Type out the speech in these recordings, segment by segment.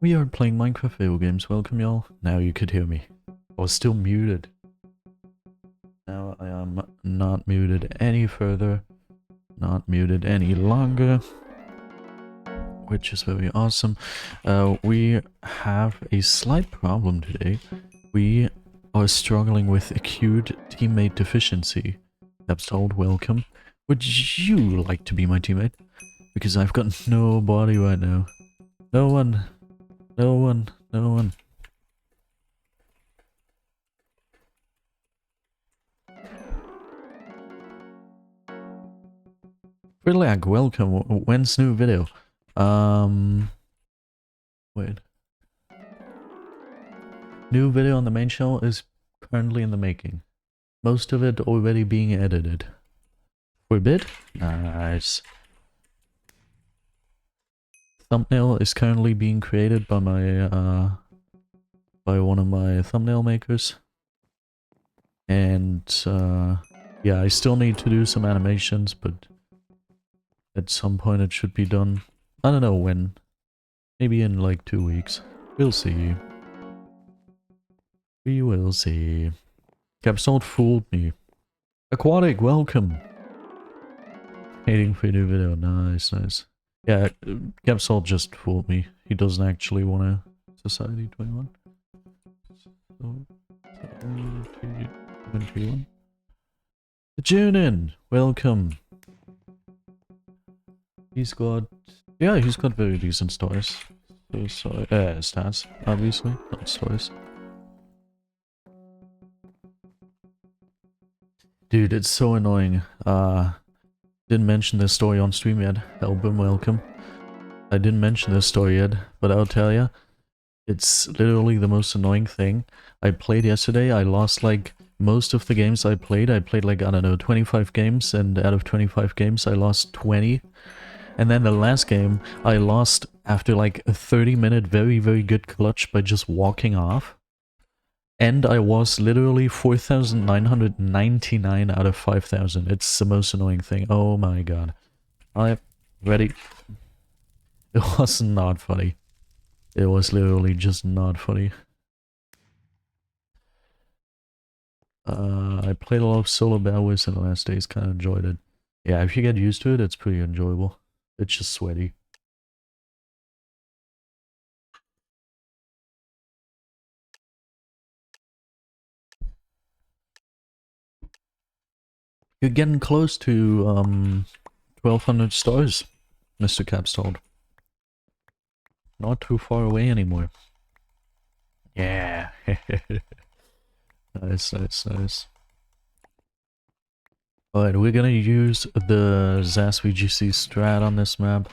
We are playing Minecraft video games. Welcome y'all. Now you could hear me. I was still muted. Now I am not muted any further. Not muted any longer. Which is very awesome. We have a slight problem today. We are struggling with acute teammate deficiency. Absolute welcome. Would you like to be my teammate? Because I've got nobody right now. No one. No one. No one. Relearning, welcome. When's new video? Wait. New video on the main channel is currently in the making. Most of it already being edited. For a bit? Nice. Thumbnail is currently being created by my, by one of my thumbnail makers. And, yeah, I still need to do some animations, but at some point it should be done. I don't know when. Maybe in like 2 weeks. We'll see. We will see. Gamemode fooled me. Aquatic, welcome. Waiting for a new video. Nice, nice. Yeah, Gamemode just fooled me. He doesn't actually want a Society 21. So, 21. Junin, welcome. He's got... Yeah, he's got very decent stars. So, stats, obviously, not stars. Dude, it's so annoying. Didn't mention this story on stream yet. Album, welcome. I didn't mention this story yet, but I'll tell ya, it's literally the most annoying thing. I played yesterday, I lost like most of the games I played like, I don't know, 25 games, and out of 25 games I lost 20. And then the last game, I lost after like a 30-minute very, very good clutch by just walking off. And I was literally 4,999 out of 5,000. It's the most annoying thing. Oh my god. I'm ready. It was not funny. It was literally just not funny. I played a lot of solo BedWars in the last days, kind of enjoyed it. Yeah, if you get used to it, it's pretty enjoyable. It's just sweaty. You're getting close to 1,200 stars, Mr. Capstone. Not too far away anymore. Yeah. Nice, nice, nice. Alright, we're gonna use the ZAS VGC strat on this map,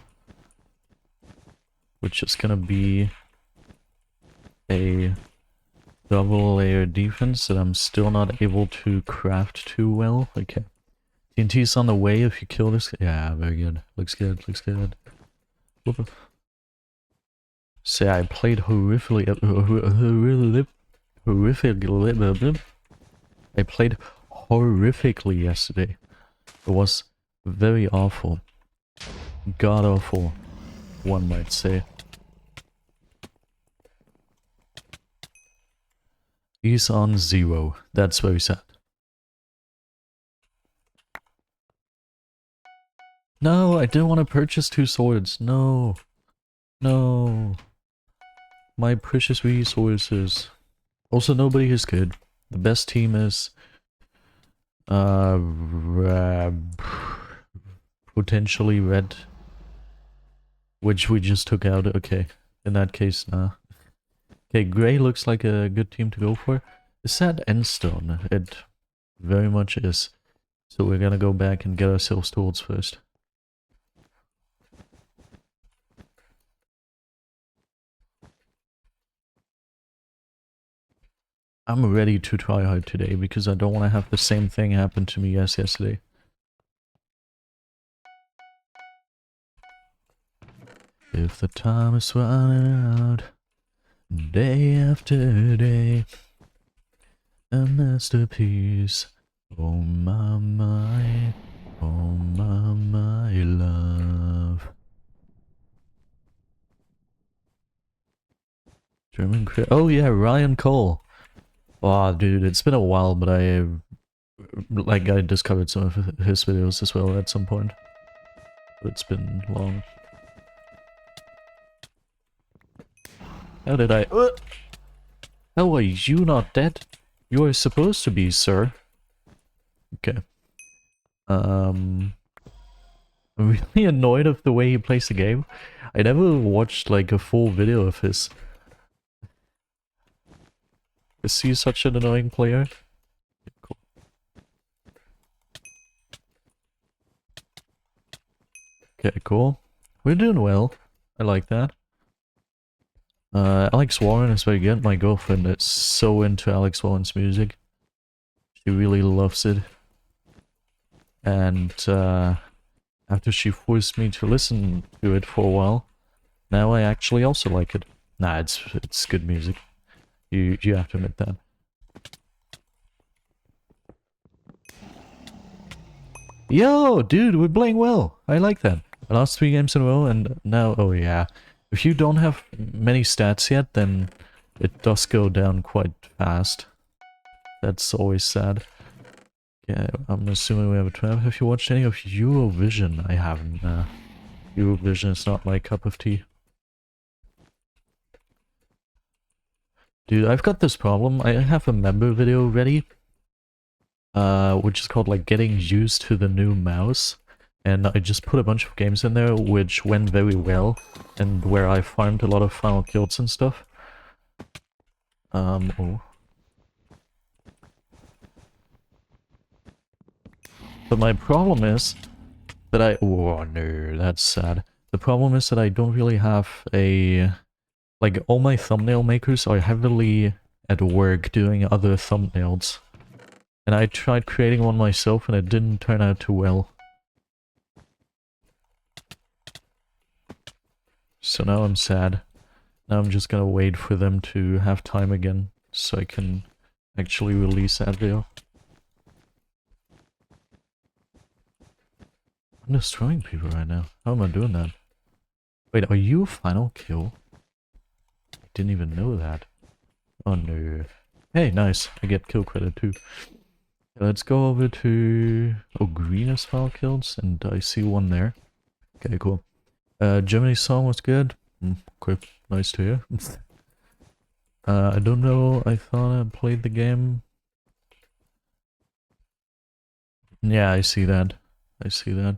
which is gonna be a double layer defense that I'm still not able to craft too well. Okay. TNT's on the way if you kill this. Yeah, very good. Looks good, looks good. Whoop. Say I played horrifically. I played horrifically yesterday. It was very awful. God awful, one might say. He's on 0. That's very sad. No, I didn't want to purchase 2 swords. No. No. My precious resources. Also, nobody is good. The best team is... potentially red. Which we just took out. Okay. In that case, nah. Okay, grey looks like a good team to go for. Is that endstone? It very much is. So we're gonna go back and get ourselves tools first. I'm ready to try hard today because I don't want to have the same thing happen to me as yesterday. If the time is running out, day after day, a masterpiece. Oh my, oh my love. German creator. Oh yeah, Ryan Cole. Wow, dude, it's been a while, but I discovered some of his videos as well at some point. But it's been long. How did I... How are you not dead? You are supposed to be, sir. Okay. I'm really annoyed of the way he plays the game. I never watched like a full video of his. Is he such an annoying player? Cool. Okay, cool. We're doing well. I like that. Alex Warren is very good. My girlfriend is so into Alex Warren's music. She really loves it. And after she forced me to listen to it for a while, now I actually also like it. Nah, it's good music. You have to admit that. Yo, dude, we're playing well. I like that. I lost 3 games in a row, and now, oh yeah. If you don't have many stats yet, then it does go down quite fast. That's always sad. Yeah, I'm assuming we have a 12. Have you watched any of Eurovision? I haven't. Eurovision is not my cup of tea. Dude, I've got this problem. I have a member video ready. Which is called like getting used to the new mouse. And I just put a bunch of games in there which went very well. And where I farmed a lot of final kills and stuff. Oh. But my problem is that oh no, that's sad. The problem is that I don't really have a... Like, all my thumbnail makers are heavily at work doing other thumbnails. And I tried creating one myself and it didn't turn out too well. So now I'm sad. Now I'm just gonna wait for them to have time again, so I can actually release that video. I'm destroying people right now. How am I doing that? Wait, are you a final kill? I didn't even know that. Oh no. Hey, nice. I get kill credit too. Let's go over to... Oh, green is final kills, and I see one there. Okay, cool. Germany's song was good. Okay, nice to hear. I don't know, I thought I played the game. Yeah, I see that. I see that.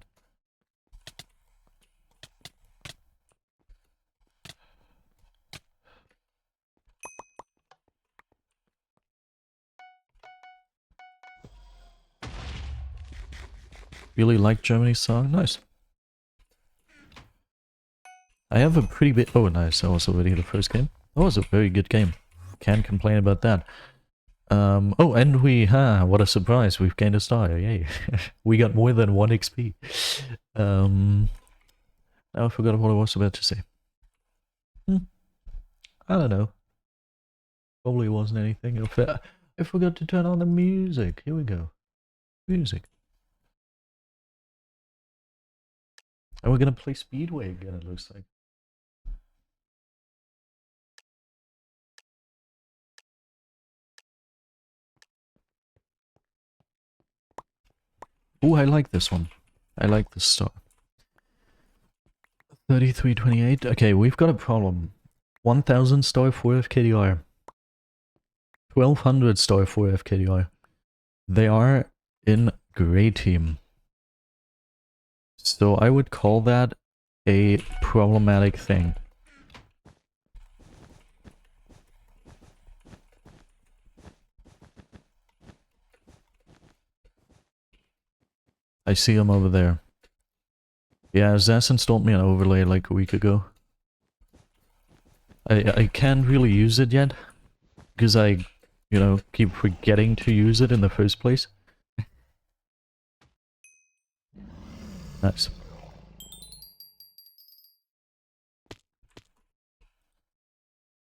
Really like Germany's song? Nice. I have a pretty bit... Oh, nice. I was already the first game. That was a very good game. Can't complain about that. Oh, and what a surprise. We've gained a star. Yay. We got more than 1 XP. Now I forgot what I was about to say. I don't know. Probably wasn't anything. I forgot to turn on the music. Here we go. Music. And we're gonna play Speedway again, it looks like. Ooh, I like this one. I like this star. 3328. Okay, we've got a problem. 1000 star 4 FKDR. 1200 star 4 FKDR. They are in grey team. So I would call that a problematic thing. I see him over there. Yeah, Zaz installed me an overlay like a week ago. I can't really use it yet, because I, you know, keep forgetting to use it in the first place. Nice.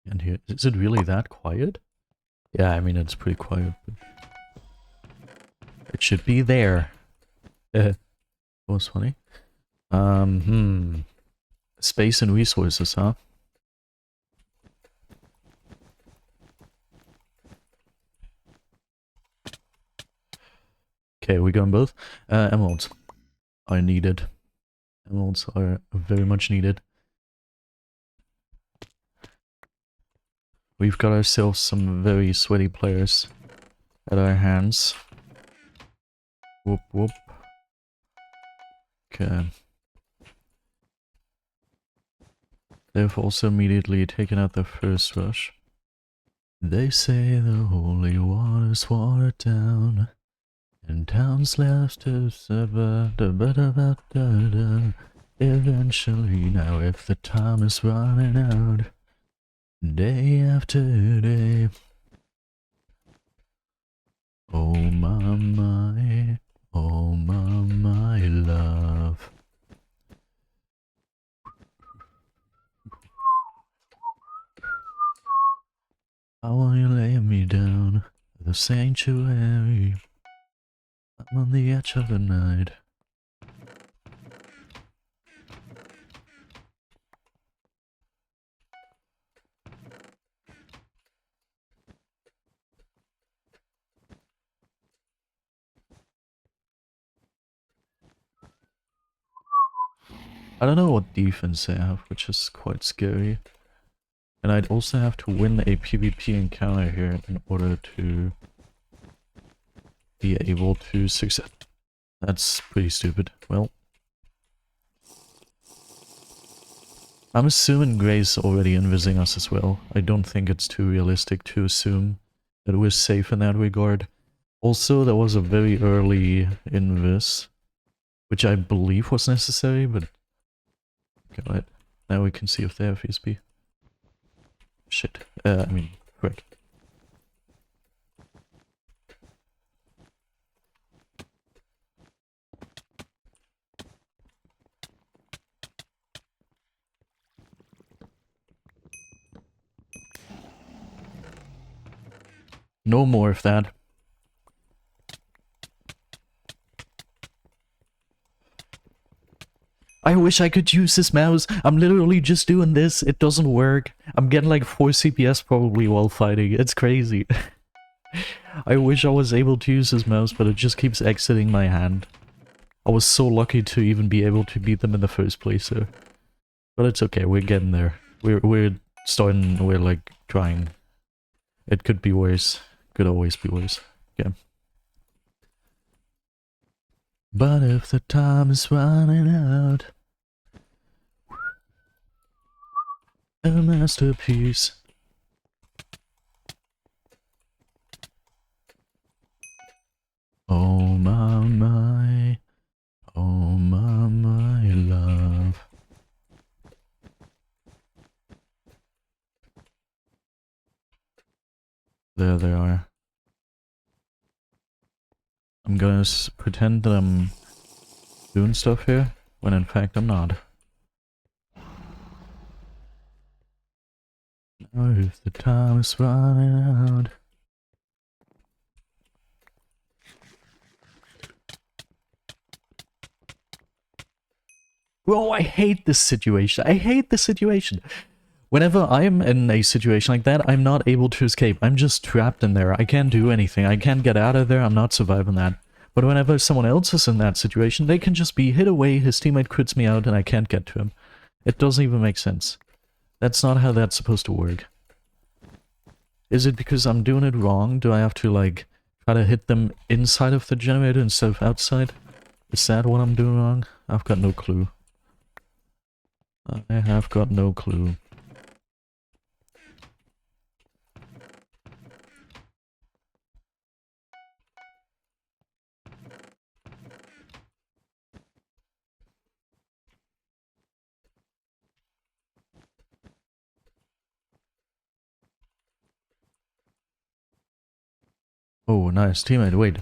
And here, is it really that quiet? Yeah, I mean, it's pretty quiet, but... It should be there. That was funny. Space and resources, huh? Okay, we got them both. Emeralds are needed. Emeralds are very much needed. We've got ourselves some very sweaty players at our hands. Whoop whoop. Okay. They've also immediately taken out their first rush. They say the holy water's watered down, and town's left to eventually. Now if the time is running out, day after day. Oh my, oh my love. I want you to lay me down at the sanctuary. I'm on the edge of the night. I don't know what defense they have, which is quite scary. And I'd also have to win a PvP encounter here in order to be able to succeed. That's pretty stupid. Well, I'm assuming Gray's already invising us as well. I don't think it's too realistic to assume that we're safe in that regard. Also, there was a very early invis, which I believe was necessary, but... Okay, right. Now we can see if they have ESP. Shit. I mean, frick. No more of that. I wish I could use this mouse. I'm literally just doing this. It doesn't work. I'm getting like 4 CPS probably while fighting. It's crazy. I wish I was able to use this mouse, but it just keeps exiting my hand. I was so lucky to even be able to beat them in the first place, so... But it's okay, we're getting there. We're starting, we're like trying. It could be worse. Could always be worse. Okay. But if the time is running out, a masterpiece. Oh my, oh my love. There they are. I'm gonna pretend that I'm doing stuff here, when in fact I'm not. Now if the time is running out. Bro, I hate this situation. I hate this situation. Whenever I'm in a situation like that, I'm not able to escape. I'm just trapped in there. I can't do anything. I can't get out of there. I'm not surviving that. But whenever someone else is in that situation, they can just be hit away, his teammate crits me out, and I can't get to him. It doesn't even make sense. That's not how that's supposed to work. Is it because I'm doing it wrong? Do I have to, like, try to hit them inside of the generator instead of outside? Is that what I'm doing wrong? I've got no clue. I have got no clue. Oh, nice. Teammate, wait.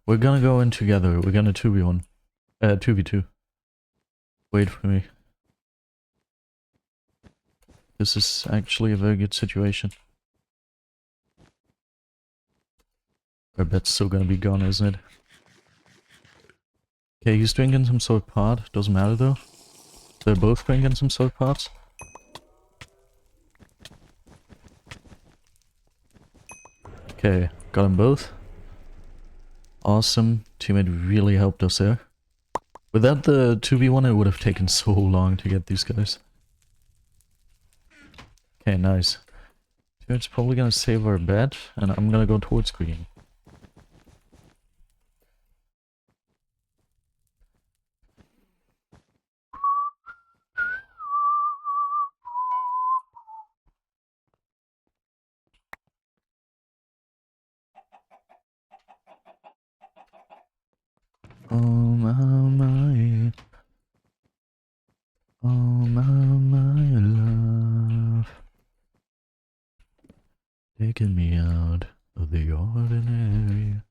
We're gonna go in together. We're gonna 2v1. 2v2. Wait for me. This is actually a very good situation. Our bet's still gonna be gone, isn't it? Okay, he's drinking some sort of pot. Doesn't matter though. They're both drinking some sort of pots. Okay, got them both. Awesome. Teammate really helped us there. Without the 2v1, it would have taken so long to get these guys. Okay, nice. Teammate's probably gonna save our bet, and I'm gonna go towards green. Oh my, oh my love, taking me out of the ordinary.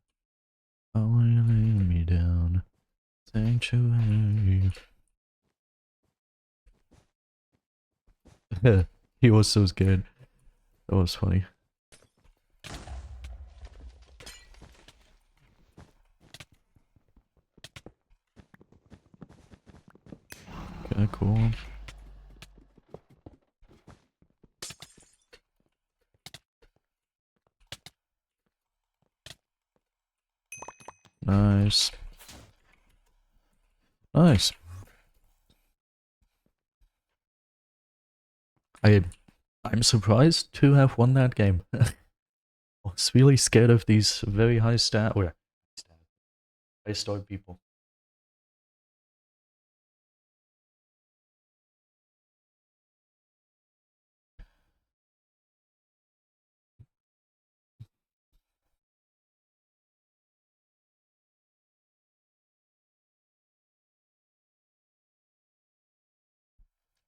I want you to lay me down, sanctuary. He was so scared. That was funny. Okay, cool. Nice. Nice. I'm surprised to have won that game. I was really scared of these very high high star people.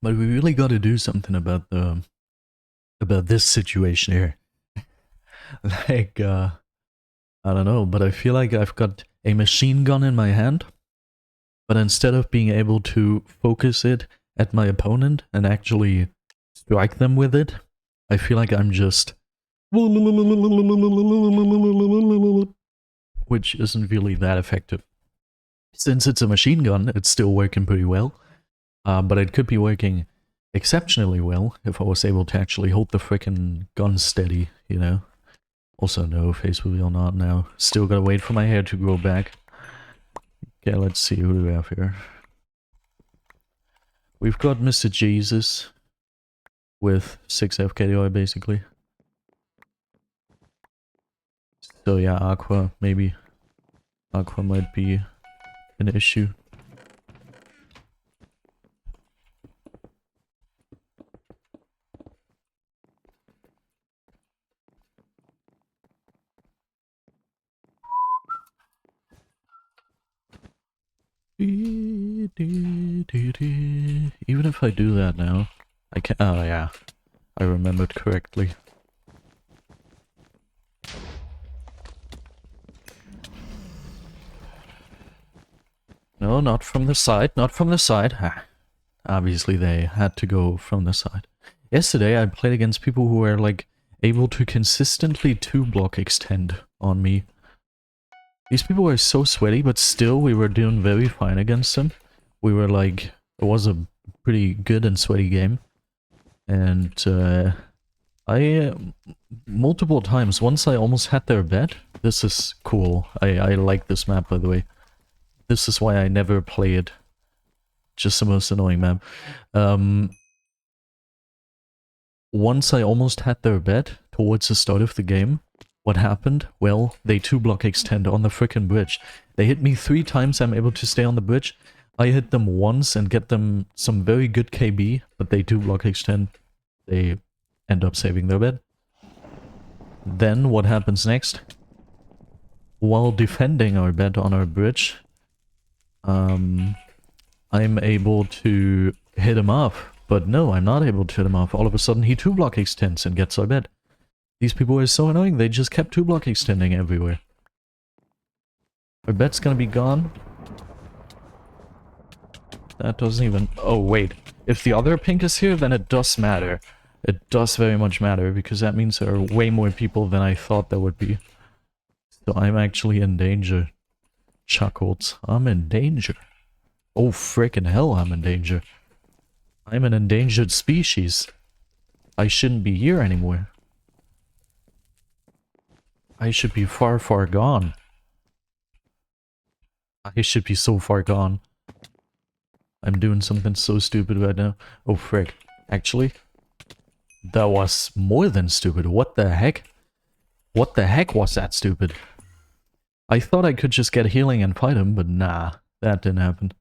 But we really got to do something about this situation here. Like, I don't know, but I feel like I've got a machine gun in my hand, but instead of being able to focus it at my opponent and actually strike them with it, I feel like I'm just... which isn't really that effective. Since it's a machine gun, it's still working pretty well, but it could be working exceptionally well if I was able to actually hold the frickin' gun steady, you know? Also, no, face reveal not now. Still gotta wait for my hair to grow back. Okay, let's see who do we have here. We've got Mr. Jesus with 6 FKDI basically. So yeah, Aqua, maybe. Aqua might be an issue. Even if I do that now, I can. Oh yeah, I remembered correctly. No, not from the side, not from the side. Ah, obviously they had to go from the side. Yesterday I played against people who were like able to consistently 2-block extend on me. These people were so sweaty, but still we were doing very fine against them. We were like, it was a pretty good and sweaty game. And multiple times, once I almost had their bed. This is cool. I like this map, by the way. This is why I never play it. Just the most annoying map. Once I almost had their bed towards the start of the game. What happened? Well, they 2-block extend on the frickin' bridge. They hit me 3 times, I'm able to stay on the bridge. I hit them once and get them some very good KB, but they 2-block extend. They end up saving their bed. Then what happens next? While defending our bed on our bridge, I'm able to hit him off. But no, I'm not able to hit him off. All of a sudden he 2-block extends and gets our bed. These people were so annoying, they just kept 2-block extending everywhere. Our bed's gonna be gone. That doesn't even... Oh, wait. If the other pink is here, then it does matter. It does very much matter, because that means there are way more people than I thought there would be. So I'm actually in danger. Chuckles. I'm in danger. Oh, frickin' hell, I'm in danger. I'm an endangered species. I shouldn't be here anymore. I should be far, far gone. I should be so far gone. I'm doing something so stupid right now. Oh, frick. Actually, that was more than stupid. What the heck? What the heck was that stupid? I thought I could just get healing and fight him, but nah, that didn't happen.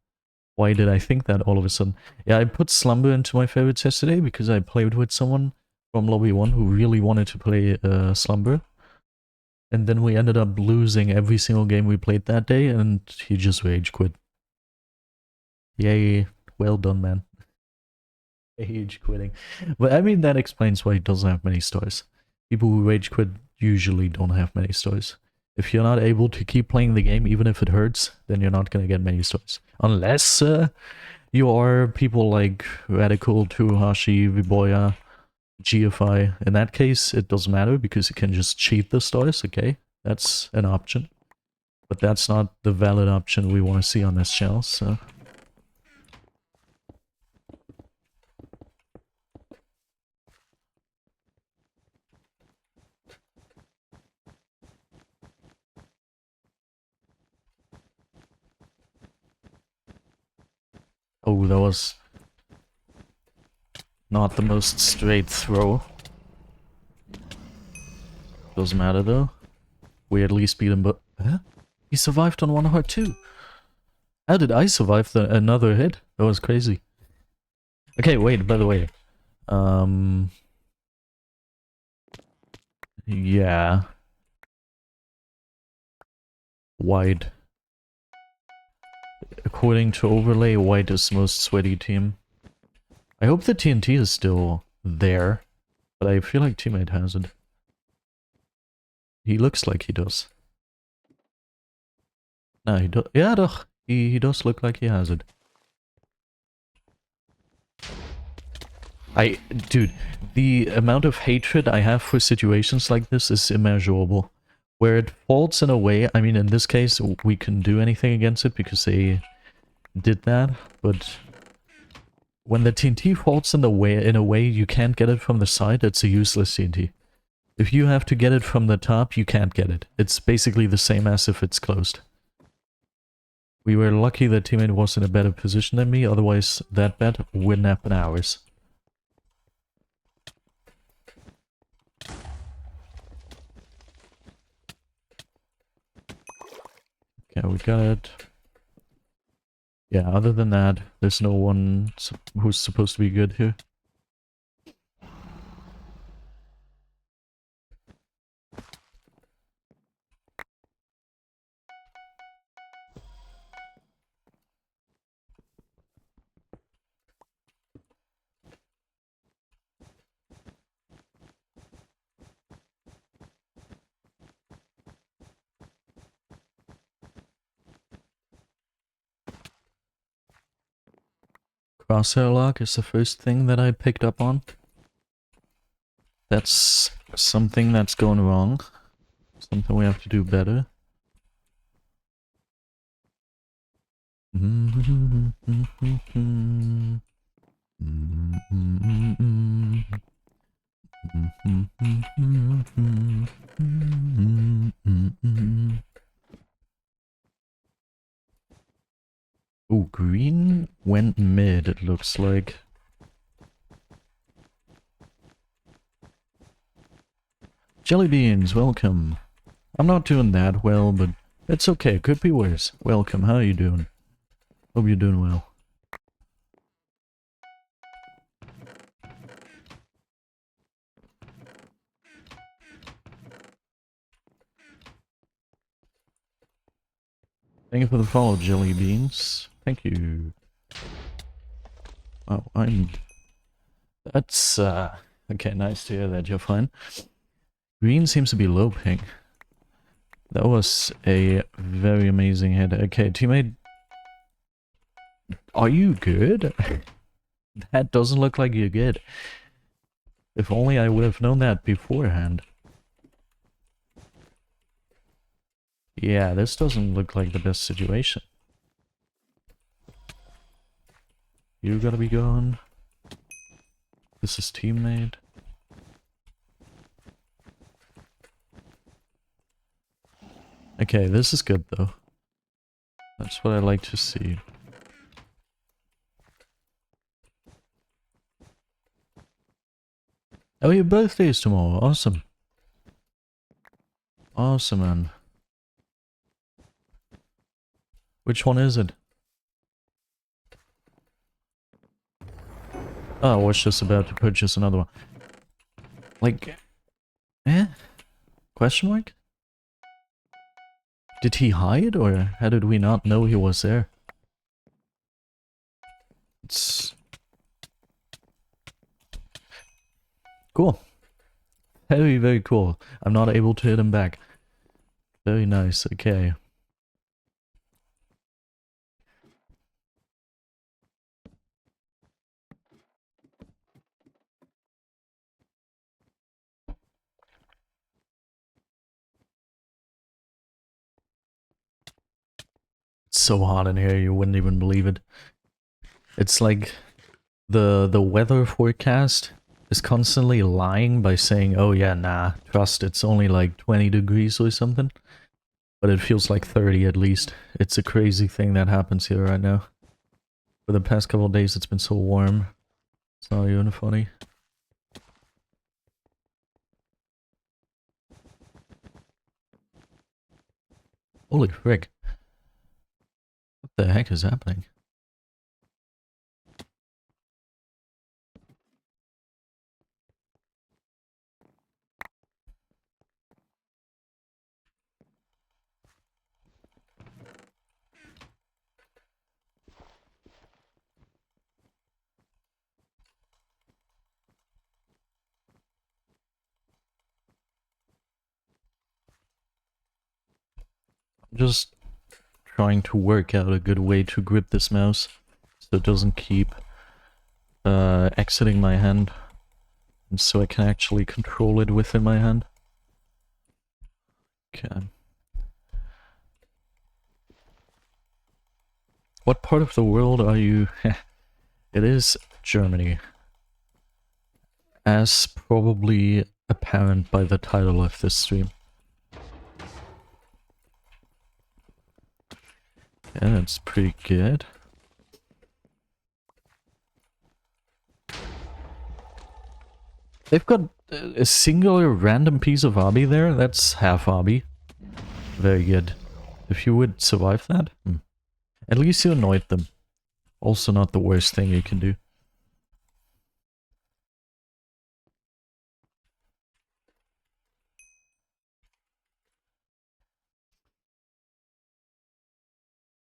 Why did I think that all of a sudden? Yeah, I put Slumber into my favorites yesterday because I played with someone from Lobby 1 who really wanted to play Slumber. And then we ended up losing every single game we played that day, and he just rage quit. Yay, well done, man. Rage quitting. But I mean, that explains why he doesn't have many stars. People who rage quit usually don't have many stars. If you're not able to keep playing the game, even if it hurts, then you're not gonna get many stars. Unless you are people like Radical, Tuhashi, Viboya, GFI. In that case, it doesn't matter because you can just cheat the stars, okay? That's an option. But that's not the valid option we want to see on this channel, so... Oh, that was not the most straight throw. Doesn't matter though. We at least beat him, but... Huh? He survived on one heart too. How did I survive another hit? That was crazy. Okay, wait, by the way. Yeah. White. According to overlay, white is most sweaty team. I hope the TNT is still there, but I feel like teammate has it. He looks like he does. No, he does. Yeah, doch. He does look like he has it. Dude, the amount of hatred I have for situations like this is immeasurable. Where it faults in a way, I mean, in this case, we couldn't do anything against it because they did that, but when the TNT faults in a way you can't get it from the side, it's a useless TNT. If you have to get it from the top, you can't get it. It's basically the same as if it's closed. We were lucky that teammate was in a better position than me, otherwise that bet wouldn't have been ours. Okay, we got it. Yeah, other than that, there's no one who's supposed to be good here. Crosshair lock is the first thing that I picked up on. That's something that's going wrong. Something we have to do better. Oh, green went mid, it looks like. Jelly beans, welcome. I'm not doing that well, but it's okay, could be worse. Welcome, how are you doing? Hope you're doing well. Thank you for the follow, Jelly Beans. Thank you. Oh, That's, okay, nice to hear that you're fine. Green seems to be low ping. That was a very amazing hit. Okay, teammate. Are you good? That doesn't look like you're good. If only I would have known that beforehand. Yeah, this doesn't look like the best situation. You gotta be gone. This is teammate. Okay, this is good though. That's what I like to see. Oh, your birthday is tomorrow. Awesome. Awesome, man. Which one is it? Oh, I was just about to purchase another one. Like... Eh? Question mark? Did he hide, or how did we not know he was there? It's... cool. Very, very cool. I'm not able to hit him back. Very nice, okay. It's so hot in here, you wouldn't even believe it. It's like the weather forecast is constantly lying by saying, oh yeah, nah, trust, it's only like 20 degrees or something. But it feels like 30 at least. It's a crazy thing that happens here right now. For the past couple of days it's been so warm. It's not even funny. Holy frick. What the heck is happening? I'm just trying to work out a good way to grip this mouse so it doesn't keep exiting my hand, and so I can actually control it within my hand. Okay. What part of the world are you? It is Germany. As probably apparent by the title of this stream. Yeah, that's pretty good. They've got a singular random piece of obby there. That's half obby. Very good. If you would survive that, at least you annoyed them. Also not the worst thing you can do.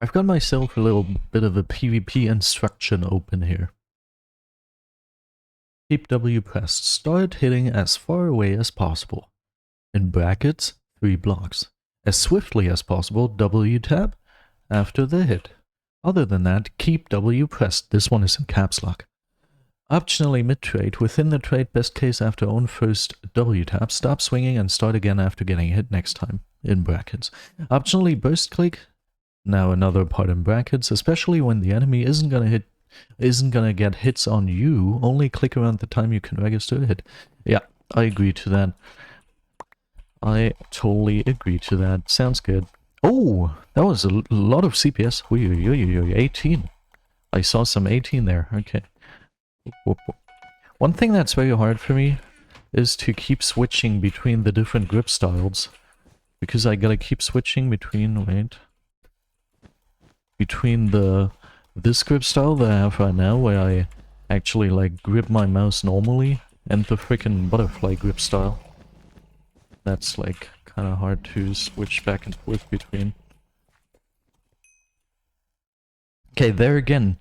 I've got myself a little bit of a PvP instruction open here. Keep W pressed. Start hitting as far away as possible. In brackets, 3 blocks. As swiftly as possible, W tap after the hit. Other than that, keep W pressed. This one is in caps lock. Optionally mid-trade. Within the trade, best case after own first W tap, stop swinging and start again after getting hit next time. In brackets. Optionally burst click. Now another part in brackets, especially when the enemy isn't gonna get hits on you, only click around the time you can register a hit. Yeah, I agree to that. I totally agree to that. Sounds good. Oh, that was a lot of CPS. 18. I saw some 18 there. Okay. One thing that's very hard for me is to keep switching between the different grip styles. Because I gotta keep switching between, between this grip style that I have right now, where I actually like grip my mouse normally, and the freaking butterfly grip style. That's like kind of hard to switch back and forth between. Okay, there again,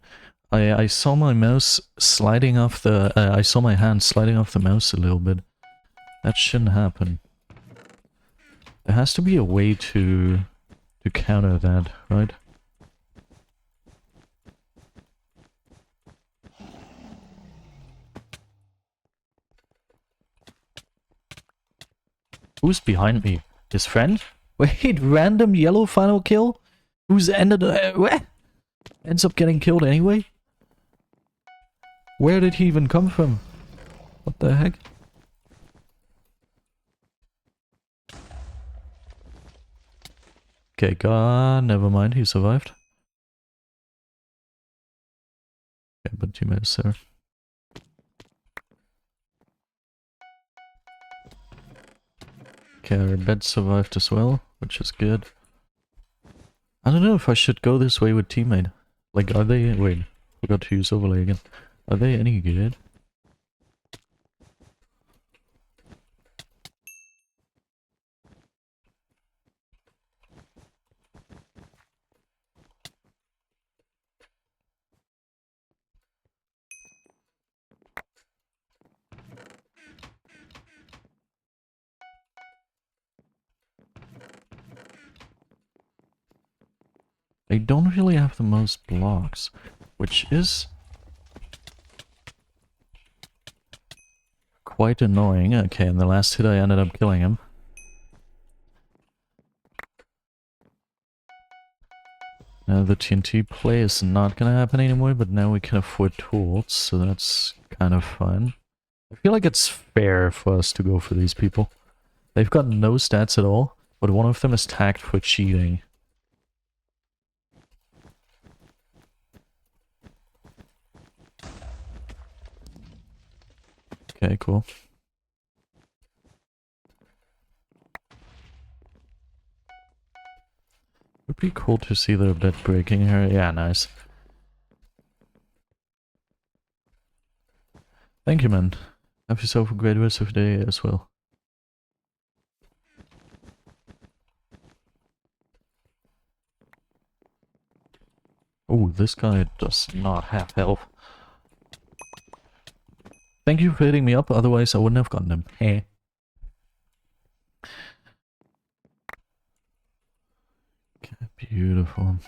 I saw my mouse sliding off the, I saw my hand sliding off the mouse a little bit. That shouldn't happen. There has to be a way to counter that, right? Who's behind me? His friend? Wait, random yellow final kill? Who's ends up getting killed anyway? Where did he even come from? What the heck? Okay, God, never mind, he survived. but you missed there. Okay, our bed survived as well, which is good. I don't know if I should go this way with teammate. Like, are they... Wait, forgot to use overlay again. Are they any good? They don't really have the most blocks, which is quite annoying. Okay, in the last hit I ended up killing him. Now the TNT play is not gonna happen anymore, but now we can afford tools, so that's kind of fun. I feel like it's fair for us to go for these people. They've got no stats at all, but one of them is tagged for cheating. Okay, cool. Would be cool to see their bed breaking here. Yeah, nice. Thank you, man. Have yourself a great rest of the day as well. Oh, this guy does not have health. Thank you for hitting me up, otherwise I wouldn't have gotten him. Hey. Okay, beautiful.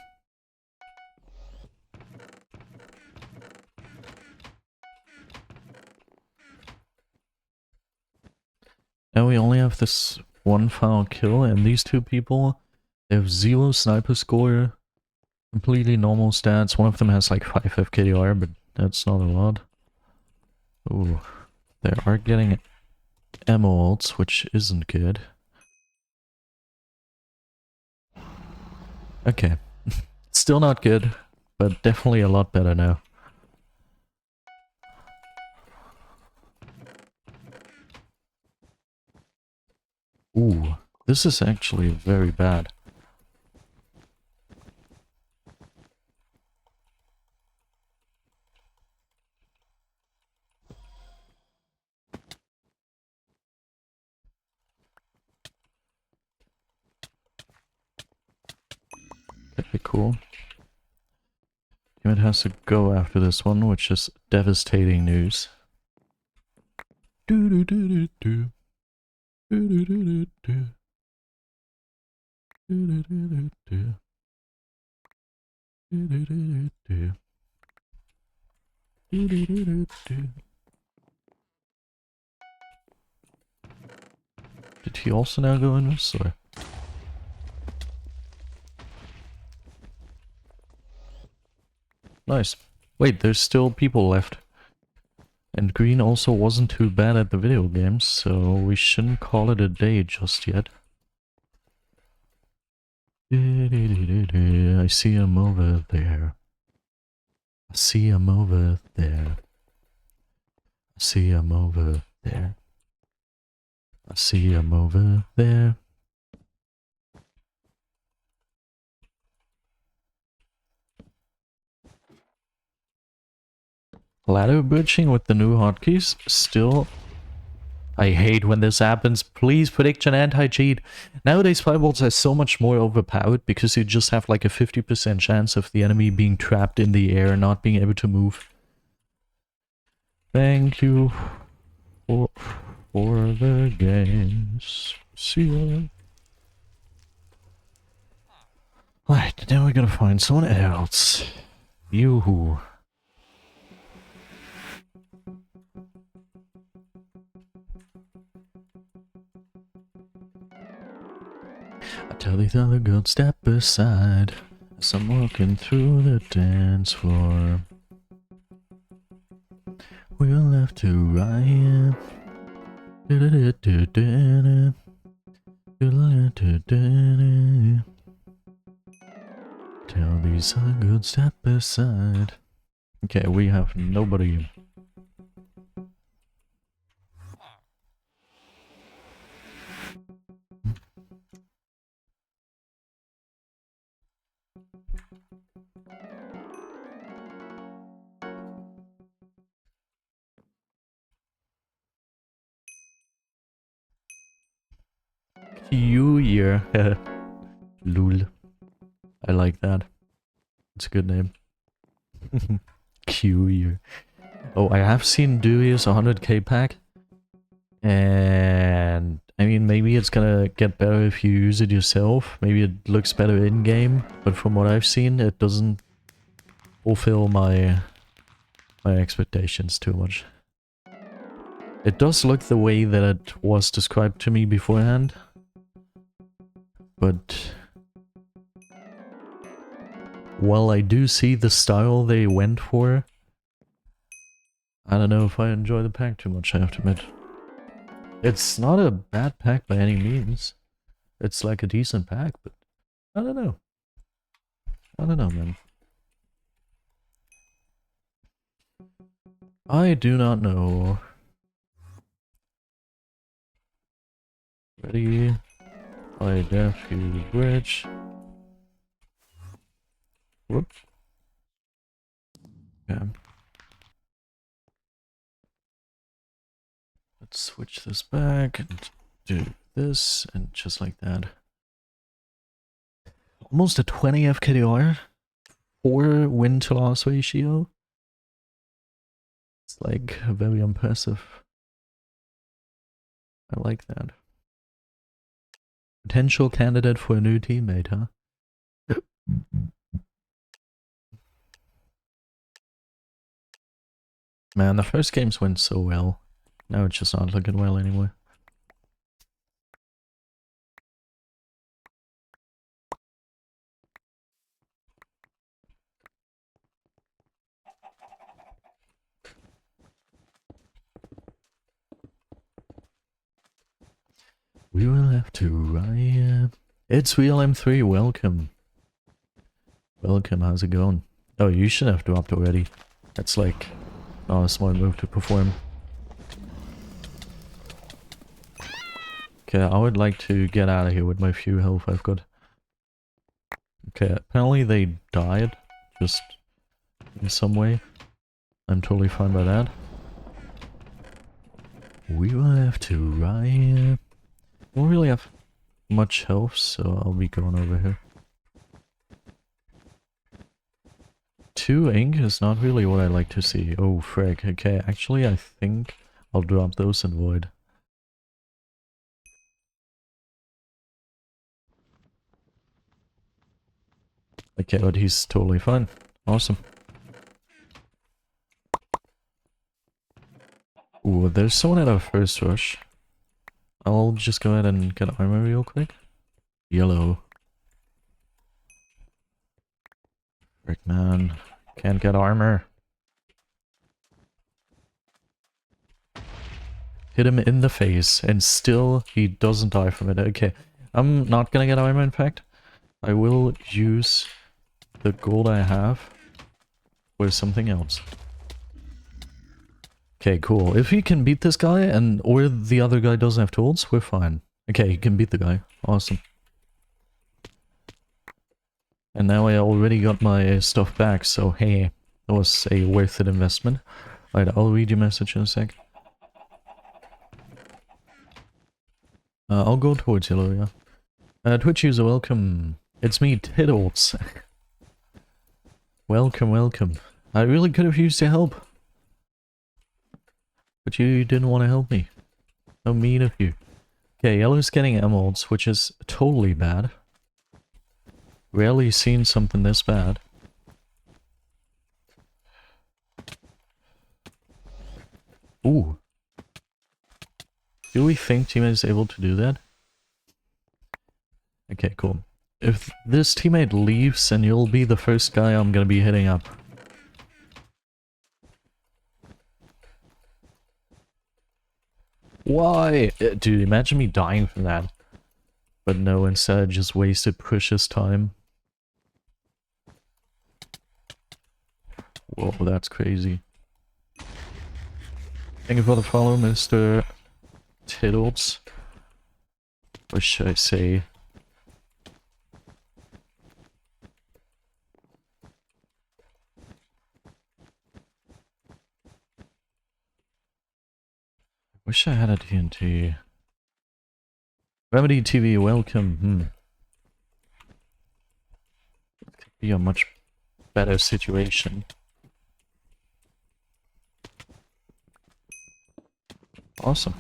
Now we only have this one final kill, and these two people, they have 0 sniper score, completely normal stats. One of them has like 5 FKDR, but that's not a lot. Ooh, they are getting ammo ults, which isn't good. Okay, still not good, but definitely a lot better now. Ooh, this is actually very bad. That'd be cool. It has to go after this one, which is devastating news. Do do do do do. Do do do do do. Do do do do do. Do do do do do. Do do do do do. Did he also now go in this, or? Nice. Wait, there's still people left. And green also wasn't too bad at the video games, so we shouldn't call it a day just yet. I see him over there. I see him over there. I see him over there. I see him over there. Ladder bridging with the new hotkeys, still... I hate when this happens. Please, prediction anti-cheat. Nowadays, fireballs are so much more overpowered because you just have like a 50% chance of the enemy being trapped in the air and not being able to move. Thank you for the games. See ya. Right, now we gotta find someone else. Yoo-hoo. I tell these other girls step aside as I'm walking through the dance floor. We're left to right. Tell these other girls step aside. Okay, we have nobody. Q-year. Lul. I like that. It's a good name. Q-year. Oh, I have seen Dewey's 100k pack. And I mean, maybe it's gonna get better if you use it yourself. Maybe it looks better in-game. But from what I've seen, it doesn't fulfill my expectations too much. It does look the way that it was described to me beforehand. But while I do see the style they went for, I don't know if I enjoy the pack too much, I have to admit. It's not a bad pack by any means. It's like a decent pack, but I don't know. I don't know, man. I do not know. Ready? I def use bridge. Whoop. Okay. Let's switch this back and do this, and just like that. Almost a 20 FKDR. 4 win to loss ratio. It's like very impressive. I like that. Potential candidate for a new teammate, huh? Man, the first games went so well. Now it's just not looking well anymore. We will have to riot. It's Real M3, welcome. Welcome, how's it going? Oh, you should have dropped already. That's like not a smart move to perform. Okay, I would like to get out of here with my few health I've got. Okay, apparently they died, just in some way. I'm totally fine by that. We will have to riot. I don't really have much health, so I'll be going over here. 2 ink is not really what I like to see. Oh, frick. Okay, actually I think I'll drop those in void. Okay, but he's totally fine. Awesome. Ooh, there's someone at our first rush. I'll just go ahead and get armor real quick. Yellow. Frick, man. Can't get armor. Hit him in the face, and still he doesn't die from it. Okay, I'm not gonna get armor, in fact. I will use the gold I have for something else. Okay, cool. If he can beat this guy, and or the other guy doesn't have tools, we're fine. Okay, he can beat the guy. Awesome. And now I already got my stuff back, so hey, that was a worth it investment. Alright, I'll read your message in a sec. I'll go towards yellow, yeah. Twitch user, welcome. It's me, Tiddles. Welcome, welcome. I really could have used your help. But you didn't want to help me. How mean of you. Okay, yellow's getting emeralds, which is totally bad. Rarely seen something this bad. Ooh. Do we think teammate is able to do that? Okay, cool. If this teammate leaves, then you'll be the first guy I'm gonna be hitting up. Why? Dude, imagine me dying from that. But no, instead I just wasted precious time. Whoa, that's crazy. Thank you for the follow, Mr. Tiddles. What should I say? Wish I had a TNT. Remedy TV, welcome. It could be a much better situation. Awesome.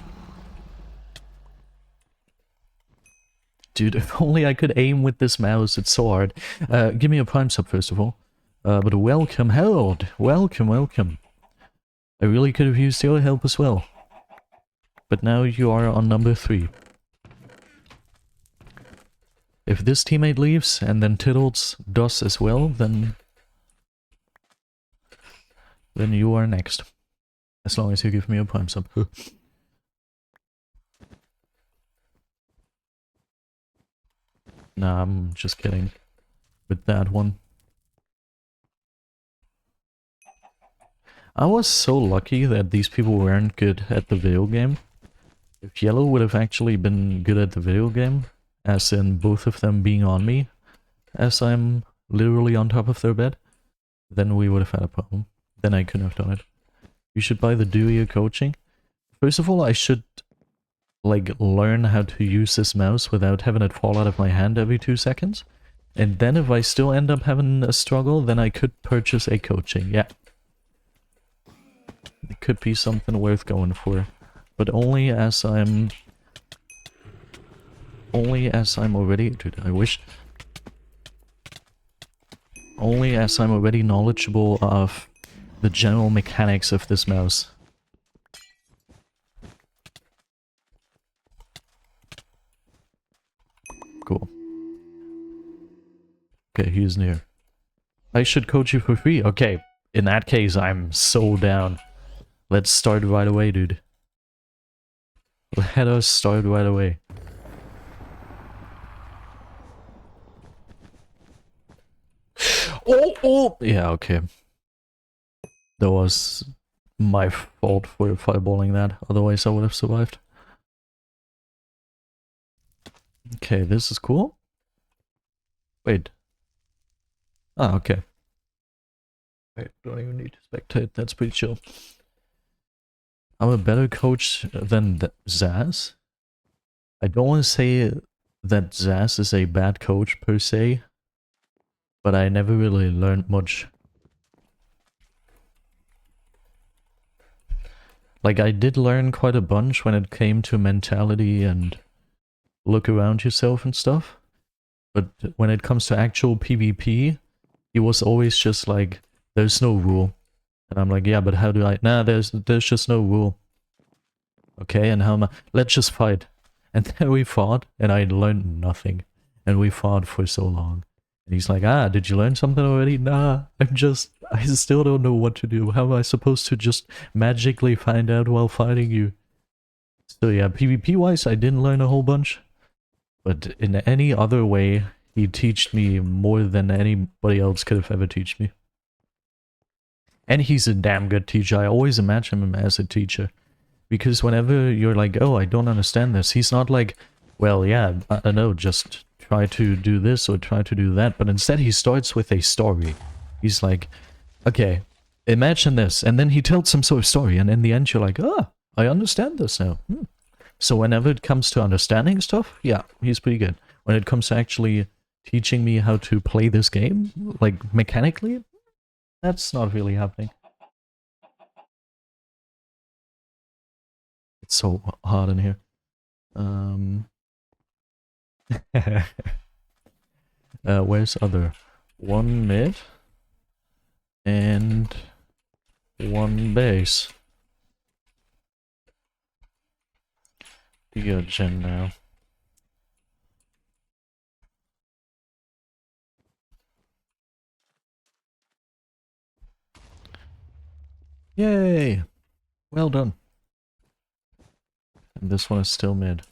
Dude, if only I could aim with this mouse, it's so hard. Give me a prime sub first of all. But welcome, Harold. Welcome, welcome. I really could have used your help as well. But now you are on number 3. If this teammate leaves, and then Tiddles does as well, then you are next. As long as you give me a prime sub. Nah, I'm just kidding. With that one. I was so lucky that these people weren't good at the video game. If Yellow would have actually been good at the video game, as in both of them being on me, as I'm literally on top of their bed, then we would have had a problem. Then I couldn't have done it. You should buy the do-you coaching. First of all, I should, like, learn how to use this mouse without having it fall out of my hand every 2 seconds. And then if I still end up having a struggle, then I could purchase a coaching, yeah. It could be something worth going for. But only as I'm already... Dude, I wish... Only as I'm already knowledgeable of the general mechanics of this mouse. Cool. Okay, he's near. I should coach you for free. Okay, in that case, I'm so down. Let's start right away, dude. Let us start right away. Oh! Yeah, okay. That was my fault for fireballing that. Otherwise, I would have survived. Okay, this is cool. Wait. Ah, okay. Wait, don't even need to spectate. That's pretty chill. I'm a better coach than Zaz. I don't want to say that Zaz is a bad coach per se, but I never really learned much. Like, I did learn quite a bunch when it came to mentality and look around yourself and stuff. But when it comes to actual PvP, he was always just like, there's no rule. And I'm like, yeah, but how do I... Nah, there's just no rule. Okay, and how am I... Let's just fight. And then we fought, and I learned nothing. And we fought for so long. And he's like, ah, did you learn something already? Nah, I still don't know what to do. How am I supposed to just magically find out while fighting you? So yeah, PvP-wise, I didn't learn a whole bunch. But in any other way, he taught me more than anybody else could have ever taught me. And he's a damn good teacher. I always imagine him as a teacher. Because whenever you're like, oh, I don't understand this, he's not like, well, yeah, I don't know, just try to do this or try to do that. But instead he starts with a story. He's like, okay, imagine this. And then he tells some sort of story. And in the end you're like, ah, I understand this now. So whenever it comes to understanding stuff, yeah, he's pretty good. When it comes to actually teaching me how to play this game, like mechanically, that's not really happening. It's so hard in here. Where's other? One mid and one base. The gen now. Yay! Well done. And this one is still mid.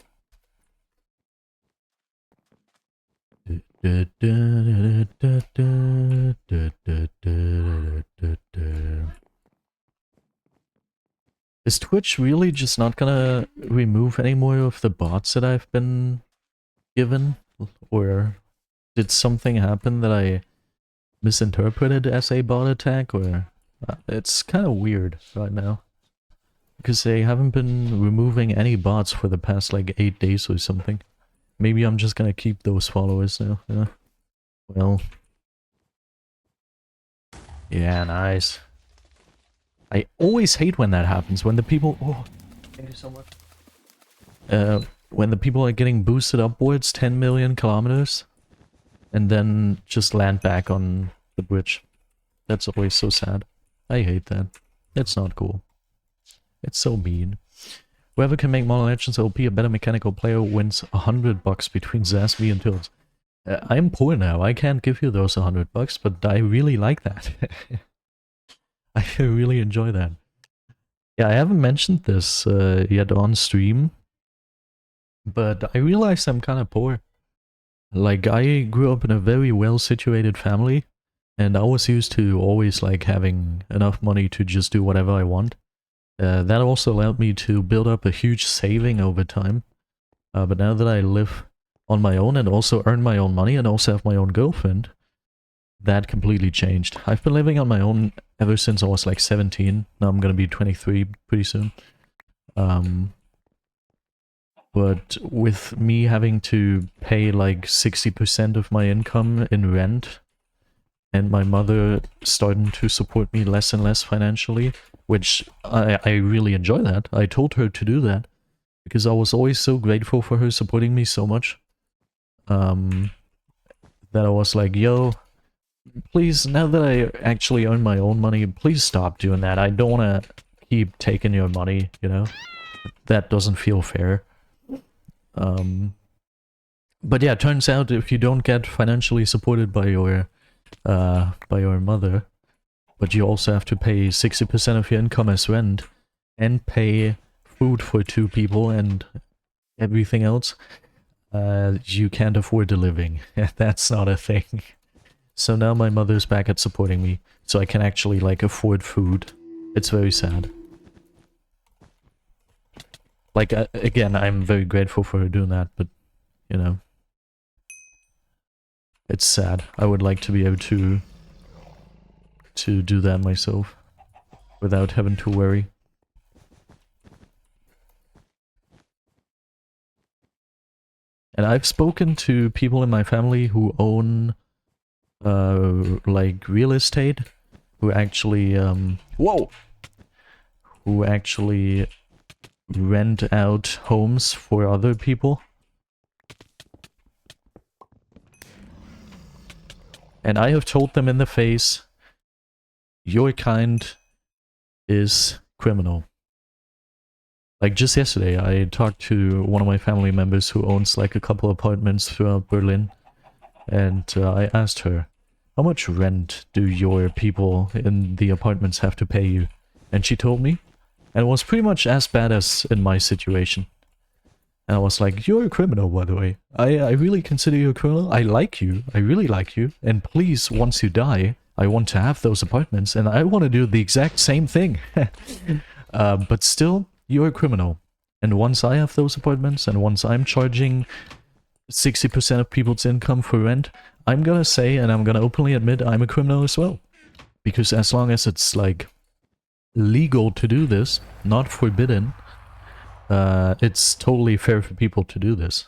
Is Twitch really just not gonna remove any more of the bots that I've been given? Or did something happen that I misinterpreted as a bot attack? Or it's kind of weird right now. Because they haven't been removing any bots for the past like 8 days or something. Maybe I'm just gonna keep those followers now. Yeah. Well. Yeah, nice. I always hate when that happens, when the people... Oh, thank you so much. When the people are getting boosted upwards 10 million kilometers, and then just land back on the bridge. That's always so sad. I hate that. It's not cool. It's so mean. Whoever can make Mobile Legends OP a better mechanical player wins $100 between Zasby and Tills. I'm poor now, I can't give you those $100, but I really like that. I really enjoy that. Yeah, I haven't mentioned this yet on stream, but I realized I'm kind of poor. Like, I grew up in a very well-situated family, and I was used to always, like, having enough money to just do whatever I want. That also allowed me to build up a huge saving over time. But now that I live on my own and also earn my own money and also have my own girlfriend, that completely changed. I've been living on my own ever since I was like 17. Now I'm gonna be 23 pretty soon. But with me having to pay like 60% of my income in rent, and my mother starting to support me less and less financially, which I really enjoy that. I told her to do that, because I was always so grateful for her supporting me so much. That I was like, yo, please, now that I actually earn my own money, please stop doing that. I don't want to keep taking your money, you know? That doesn't feel fair. But yeah, it turns out if you don't get financially supported by your mother, but you also have to pay 60% of your income as rent, and pay food for 2 people and everything else, you can't afford a living. That's not a thing. So now my mother's back at supporting me, so I can actually, like, afford food. It's very sad. Like, again, I'm very grateful for her doing that, but, you know. It's sad. I would like to be able to do that myself, without having to worry. And I've spoken to people in my family who own, like, real estate, who actually, whoa! Who actually rent out homes for other people. And I have told them in the face, your kind is criminal. Like, just yesterday, I talked to one of my family members who owns, like, a couple apartments throughout Berlin, and I asked her, how much rent do your people in the apartments have to pay you? And she told me, and it was pretty much as bad as in my situation. And I was like, you're a criminal, by the way. I really consider you a criminal. I like you. I really like you. And please, once you die, I want to have those apartments, and I want to do the exact same thing. But still, you're a criminal. And once I have those apartments, and once I'm charging 60% of people's income for rent, I'm gonna say, and I'm gonna openly admit, I'm a criminal as well. Because as long as it's, like, legal to do this, not forbidden, it's totally fair for people to do this.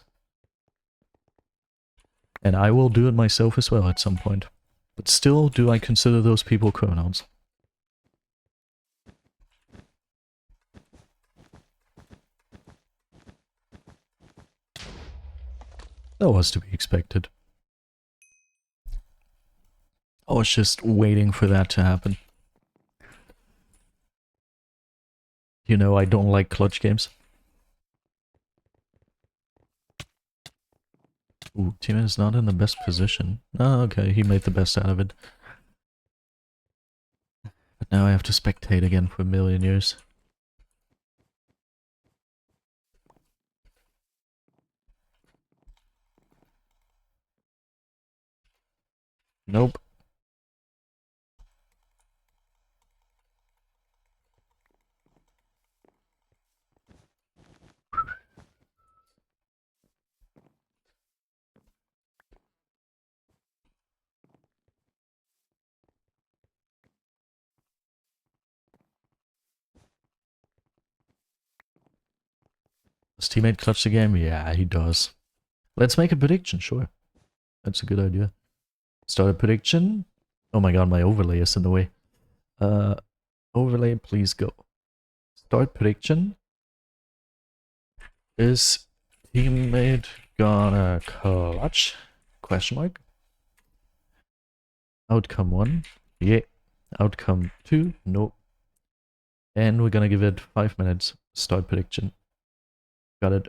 And I will do it myself as well at some point. But still, do I consider those people criminals? That was to be expected. I was just waiting for that to happen. You know, I don't like clutch games. Ooh, Timon is not in the best position. Oh, okay, he made the best out of it. But now I have to spectate again for a million years. Nope. His teammate clutch the game? Yeah, he does. Let's make a prediction, sure. That's a good idea. Start a prediction. Oh my god, my overlay is in the way. Overlay, please go. Start prediction. Is teammate gonna clutch? Question mark. Outcome 1. Yeah. Outcome 2. No. And we're gonna give it 5 minutes. Start prediction. Got it.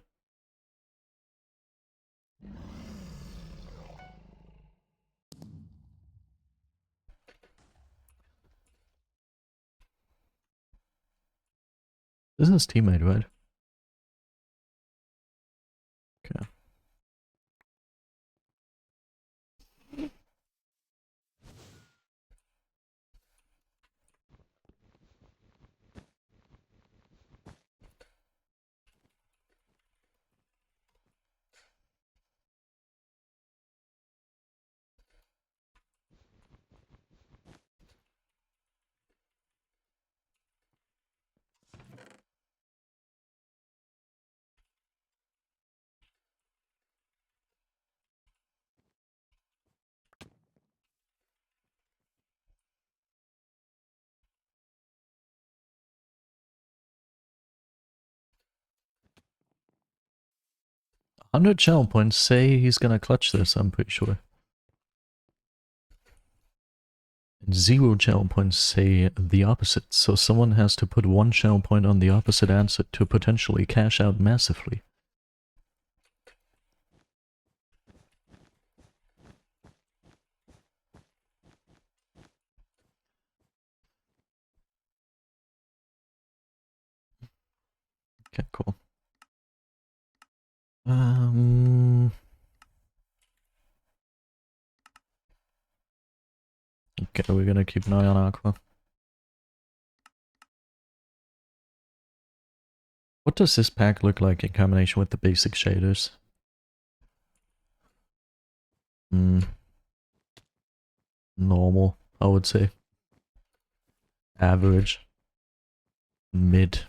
This is teammate, right? Okay. "100 channel points say he's gonna clutch this, I'm pretty sure. And 0 channel points say the opposite, so someone has to put 1 channel point on the opposite answer to potentially cash out massively. Okay, cool. Okay, we're gonna keep an eye on Aqua. What does this pack look like in combination with the basic shaders? Normal, I would say. Average. Mid.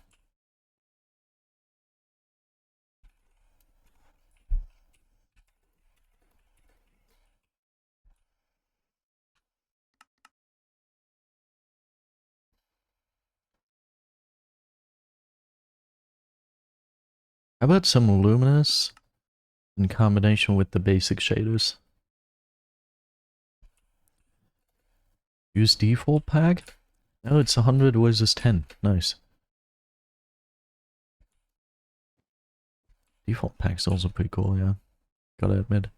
How about some luminous in combination with the basic shaders? Use default pack? No, it's 100 versus 10. Nice. Default pack's also pretty cool, yeah. Gotta admit.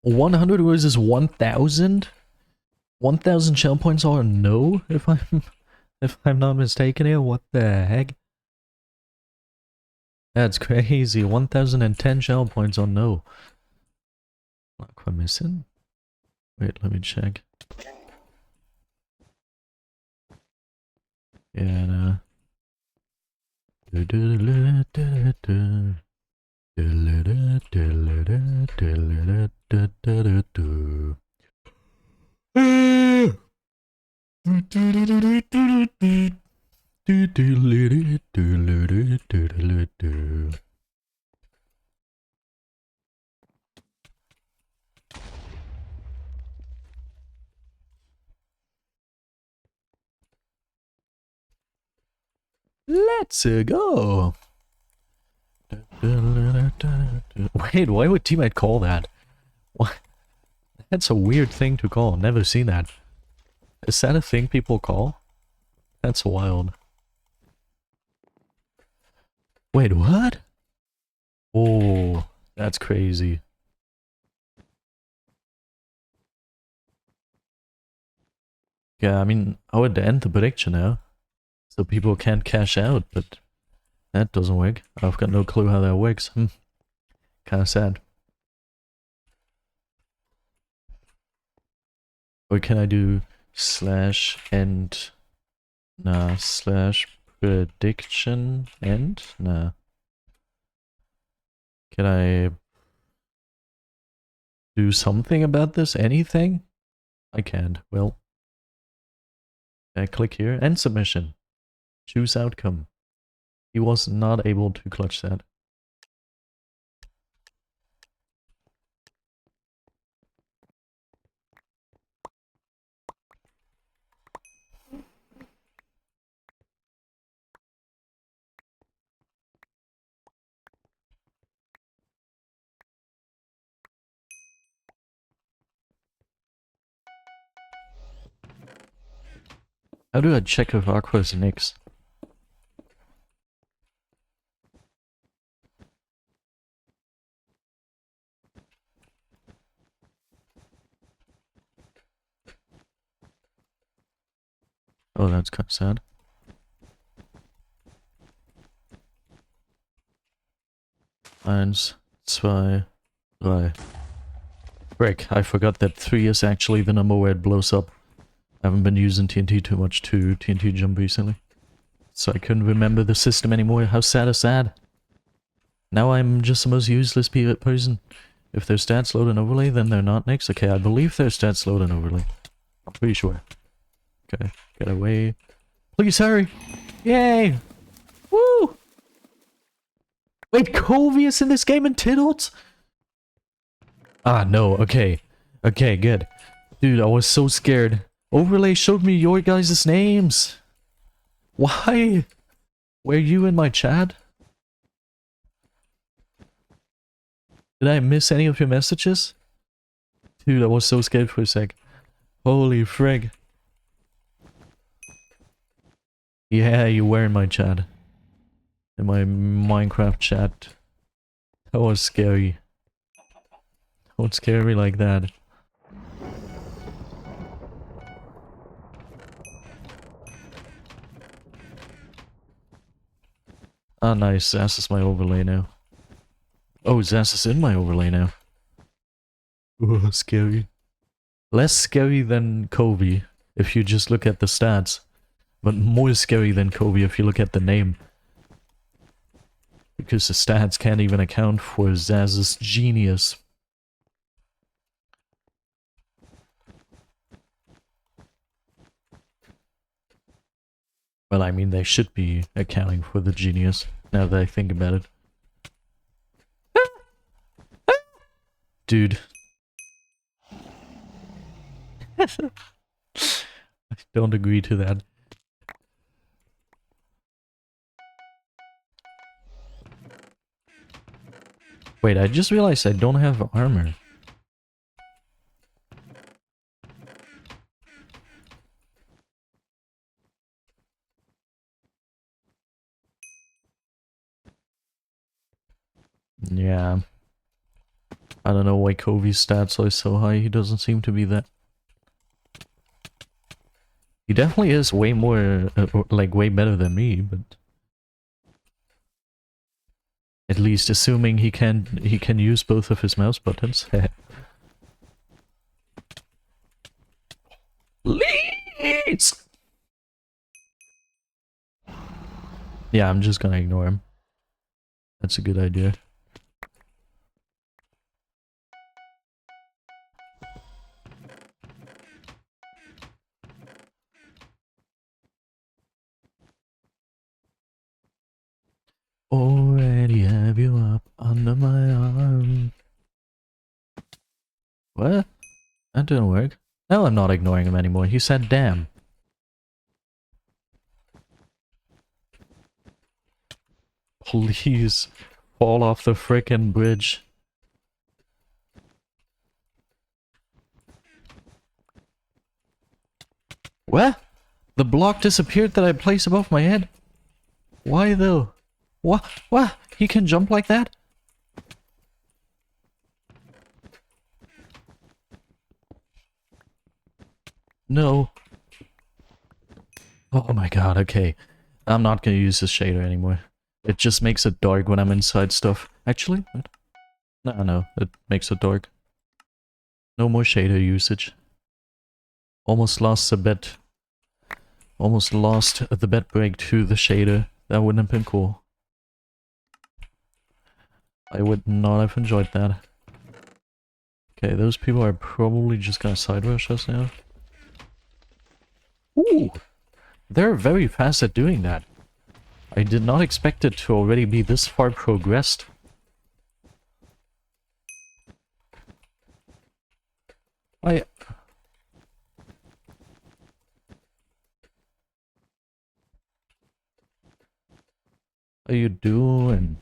$100 versus 1,000? 1,000 shell points are no, if I'm not mistaken here. What the heck? That's crazy. 1,010 shell points on no. Aqua missing? Wait, let me check. Yeah, no. Let's go. Wait, why would teammate call that? What? That's a weird thing to call. Never seen that. Is that a thing people call? That's wild. Wait, what? Oh, that's crazy. Yeah, I mean, I would end the prediction now. So people can't cash out, but that doesn't work. I've got no clue how that works. Kinda sad. Or can I do /end Nah, slash prediction end? Nah. Can I do something about this? Anything? I can't. Well, I click here. End submission. Choose outcome. He was not able to clutch that. How do I check if Aqua's Nix? Oh, that's kind of sad. Eins, zwei, drei. Frick, I forgot that 3 is actually the number where it blows up. I haven't been using TNT too much to TNT jump recently. So I couldn't remember the system anymore. How sad is sad? Now I'm just the most useless person. If their stats load and overlay, then they're not next. Okay, I believe their stats load and overlay. I'm pretty sure. Okay, get away. Please hurry! Yay! Woo! Wait, Covey is in this game and Tiddles? Ah, no, okay. Okay, good. Dude, I was so scared. Overlay showed me your guys' names. Why? Were you in my chat? Did I miss any of your messages? Dude, I was so scared for a sec. Holy frig. Yeah, you were in my chat. In my Minecraft chat. That was scary. Don't scare me like that. Ah, nice. Zas is my overlay now. Oh, Zas is in my overlay now. Oh, scary. Less scary than Covey, if you just look at the stats. But more scary than Covey if you look at the name. Because the stats can't even account for Zaz's genius. Well, I mean, they should be accounting for the genius, now that I think about it. Dude. I don't agree to that. Wait, I just realized I don't have armor. Yeah. I don't know why Covey's stats are so high, he doesn't seem to be that. He definitely is way more, like way better than me, but... At least assuming he can use both of his mouse buttons. Leeds! Yeah, I'm just gonna ignore him. That's a good idea. Already have you up under my arm. What? That didn't work. No, I'm not ignoring him anymore. He said damn. Please fall off the frickin' bridge. What? The block disappeared that I placed above my head? Why though? What? What? He can jump like that? No. Oh my god, okay. I'm not gonna use this shader anymore. It just makes it dark when I'm inside stuff. Actually? No, it makes it dark. No more shader usage. Almost lost a bet. Almost lost the bed break to the shader. That wouldn't have been cool. I would not have enjoyed that. Okay, those people are probably just gonna side rush us now. Ooh! They're very fast at doing that. I did not expect it to already be this far progressed. How you doing?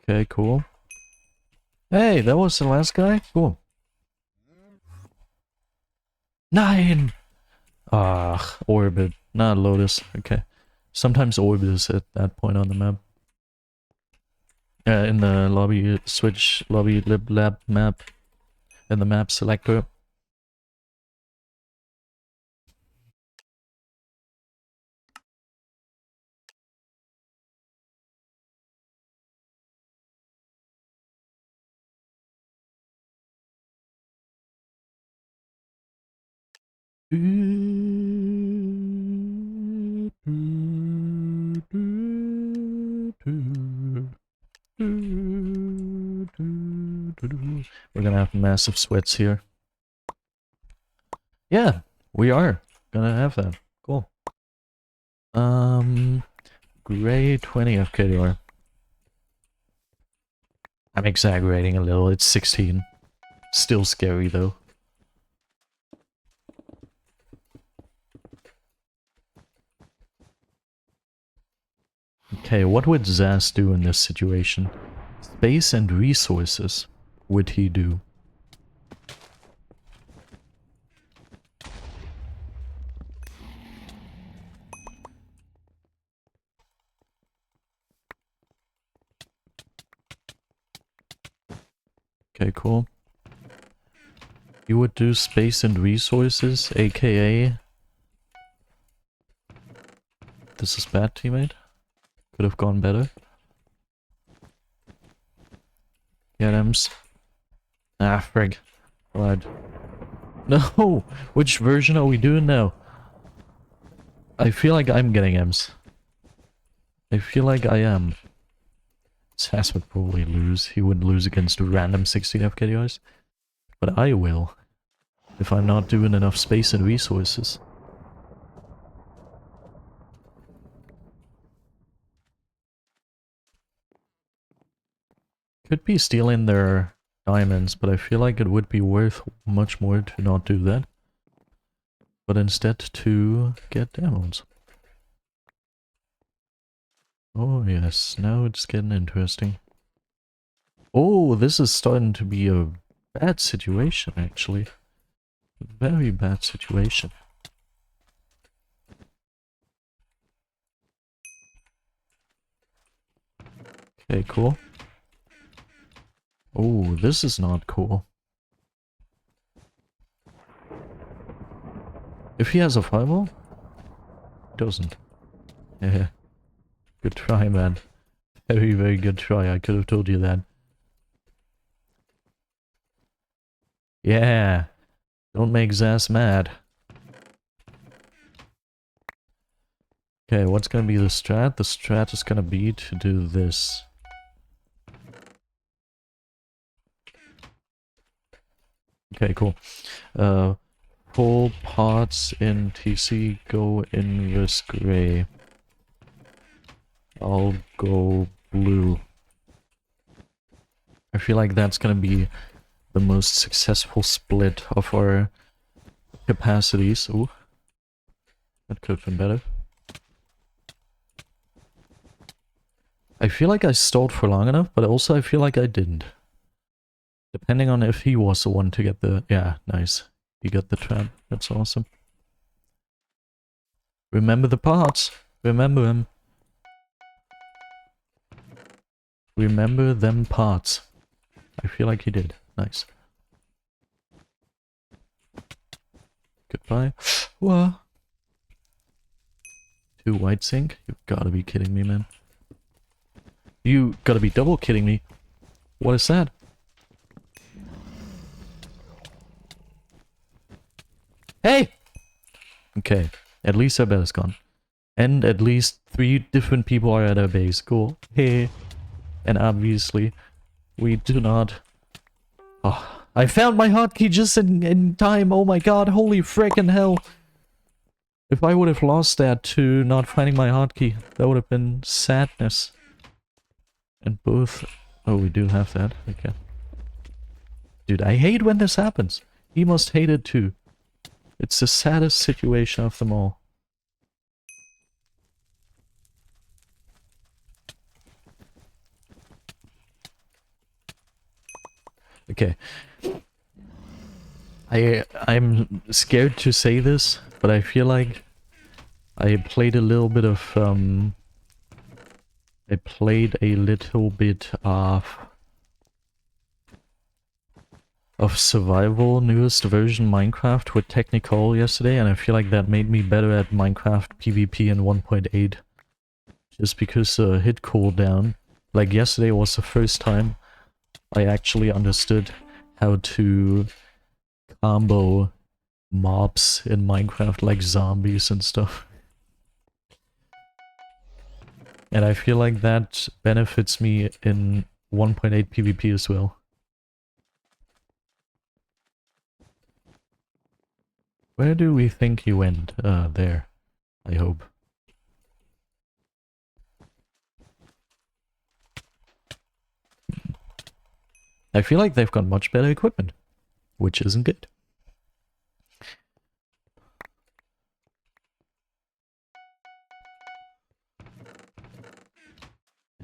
Okay, cool. Hey, that was the last guy? Cool. 9! Ah, Orbit, not Lotus. Okay. Sometimes Orbit is at that point on the map. In the lobby, switch lobby lib lab map. In the map selector. We're gonna have massive sweats here. Yeah, we are gonna have that. Cool. Gray 20 FKDR. I'm exaggerating a little, it's 16. Still scary though. Okay, what would Zaz do in this situation? Space and resources would he do? Okay, cool. You would do space and resources, aka... This is bad, teammate. Could have gone better. Yeah, Ems. Ah, frig. Right. No! Which version are we doing now? I feel like I'm getting Ems. I feel like I am. Sass would probably lose. He would lose against random 16 FKDIs. But I will. If I'm not doing enough space and resources. Could be stealing their diamonds, but I feel like it would be worth much more to not do that. But instead to get diamonds. Oh yes, now it's getting interesting. Oh, this is starting to be a bad situation, actually. Very bad situation. Okay, cool. Oh, this is not cool. If he has a fireball? Doesn't. Yeah. Good try, man. Very, very good try. I could have told you that. Yeah. Don't make Zaz mad. Okay, what's gonna be the strat? The strat is gonna be to do this. Okay, cool. Pull pots in TC, go inverse gray. I'll go blue. I feel like that's gonna be the most successful split of our capacities. Ooh. That could have been better. I feel like I stalled for long enough, but also I feel like I didn't. Depending on if he was the one to get the... Yeah, nice. He got the trap. That's awesome. Remember the parts. Remember them. Remember them parts. I feel like he did. Nice. Goodbye. What? 2 white zinc? You've gotta be kidding me, man. You gotta be double kidding me. What is that? Hey! Okay, at least our bed is gone. And at least 3 different people are at our base. Cool. Hey. And obviously, we do not... Oh, I found my hotkey just in time. Oh my god, holy frickin' hell. If I would have lost that to not finding my hotkey, that would have been sadness. And both... Oh, we do have that. Okay. Dude, I hate when this happens. He must hate it too. It's the saddest situation of them all. Okay. I'm scared to say this, but I feel like I played a little bit of survival newest version Minecraft with Technical yesterday, and I feel like that made me better at Minecraft PvP in 1.8. Just because hit cooldown, like yesterday was the first time I actually understood how to combo mobs in Minecraft, like zombies and stuff. And I feel like that benefits me in 1.8 PvP as well. Where do we think he went? There. I hope. I feel like they've got much better equipment, which isn't good.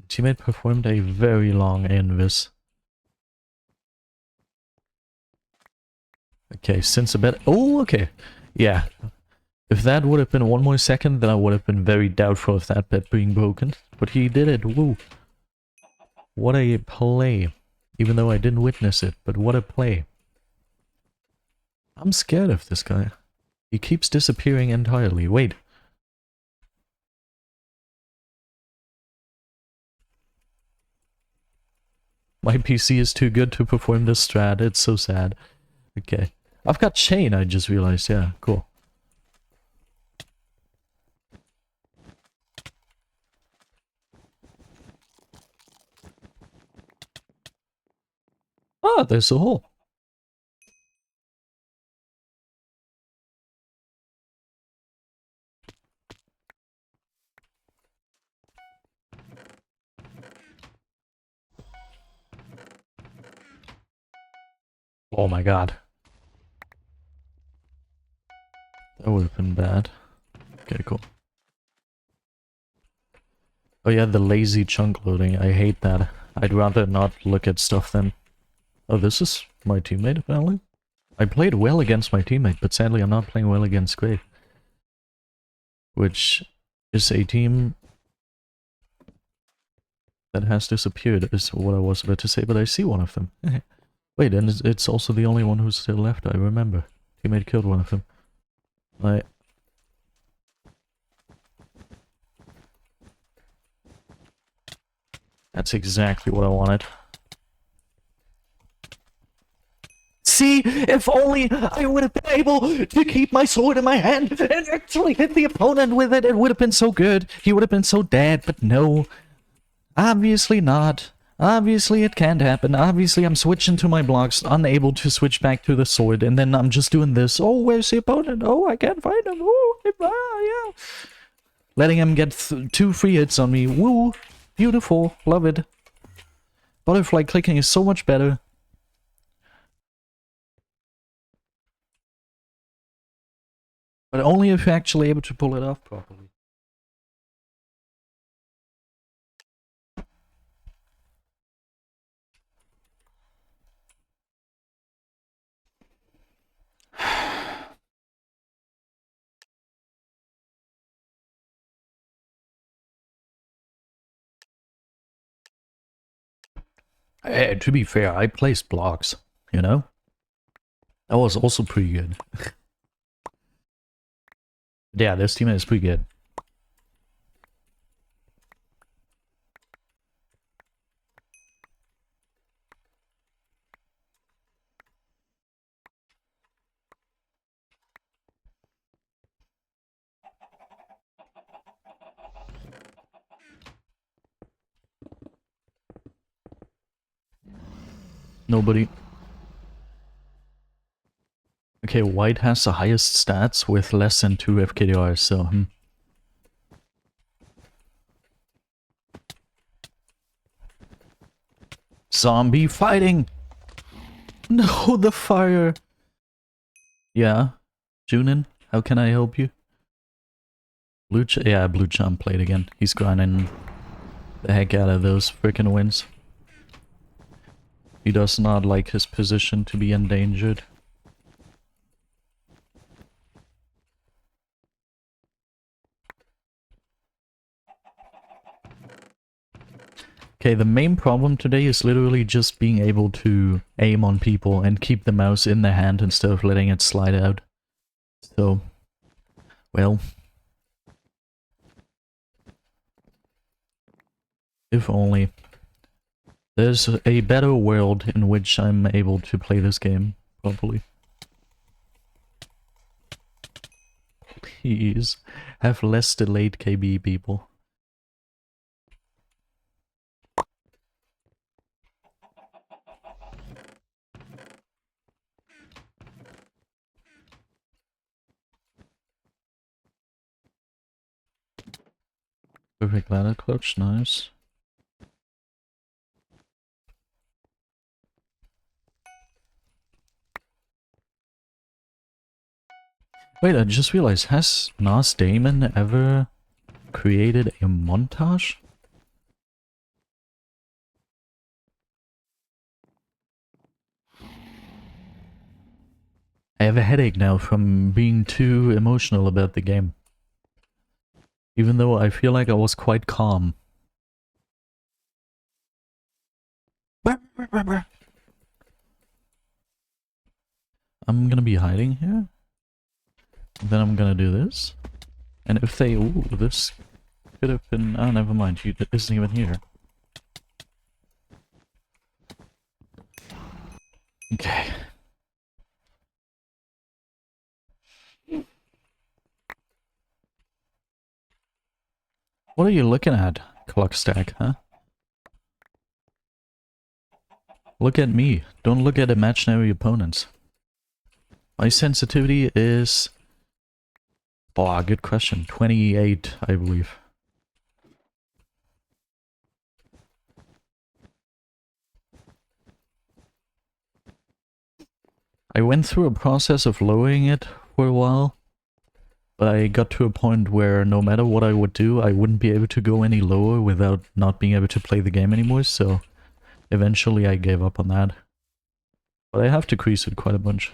Teammate performed a very long invis. Okay, since a bed. Oh, okay. Yeah. If that would have been 1 more second, then I would have been very doubtful of that bed being broken. But he did it. Woo. What a play. Even though I didn't witness it, but what a play. I'm scared of this guy. He keeps disappearing entirely. Wait. My PC is too good to perform this strat. It's so sad. Okay. I've got chain, I just realized. Yeah, cool. Ah, there's a hole. Oh my god. That would have been bad. Okay, cool. Oh yeah, the lazy chunk loading. I hate that. I'd rather not look at stuff than... Oh, this is my teammate, apparently? I played well against my teammate, but sadly I'm not playing well against Grey. Which is a team that has disappeared, is what I was about to say, but I see one of them. Wait, and it's also the only one who's still left, I remember. Teammate killed one of them. That's exactly what I wanted. See, if only I would have been able to keep my sword in my hand and actually hit the opponent with it, it would have been so good. He would have been so dead, but no. Obviously not. Obviously it can't happen. Obviously I'm switching to my blocks, unable to switch back to the sword, and then I'm just doing this. Oh, where's the opponent? Oh, I can't find him. Oh, yeah. Letting him get 2 free hits on me. Woo. Beautiful. Love it. Butterfly clicking is so much better. But only if you're actually able to pull it off properly. Hey, to be fair, I placed blocks, you know? That was also pretty good. Yeah, this teammate is pretty good. Nobody. Okay, white has the highest stats with less than 2 FKDR, so... Zombie fighting! No, the fire! Yeah? Junin, how can I help you? Yeah, Blue Chum played again. He's grinding the heck out of those frickin' wins. He does not like his position to be endangered. Okay, the main problem today is literally just being able to aim on people and keep the mouse in the hand instead of letting it slide out. So, well... if only. There's a better world in which I'm able to play this game properly. Please, have less delayed KB, people. Perfect ladder clutch, nice. Wait, I just realized, has Nas Damon ever created a montage? I have a headache now from being too emotional about the game. Even though I feel like I was quite calm. I'm gonna be hiding here. Then I'm gonna do this. And if they... ooh, this could have been... oh, never mind. He isn't even here. Okay. What are you looking at, Clock Stack, huh? Look at me. Don't look at imaginary opponents. My sensitivity is... oh, good question. 28, I believe. I went through a process of lowering it for a while, but I got to a point where no matter what I would do, I wouldn't be able to go any lower without not being able to play the game anymore, so eventually I gave up on that. But I have decreased it quite a bunch.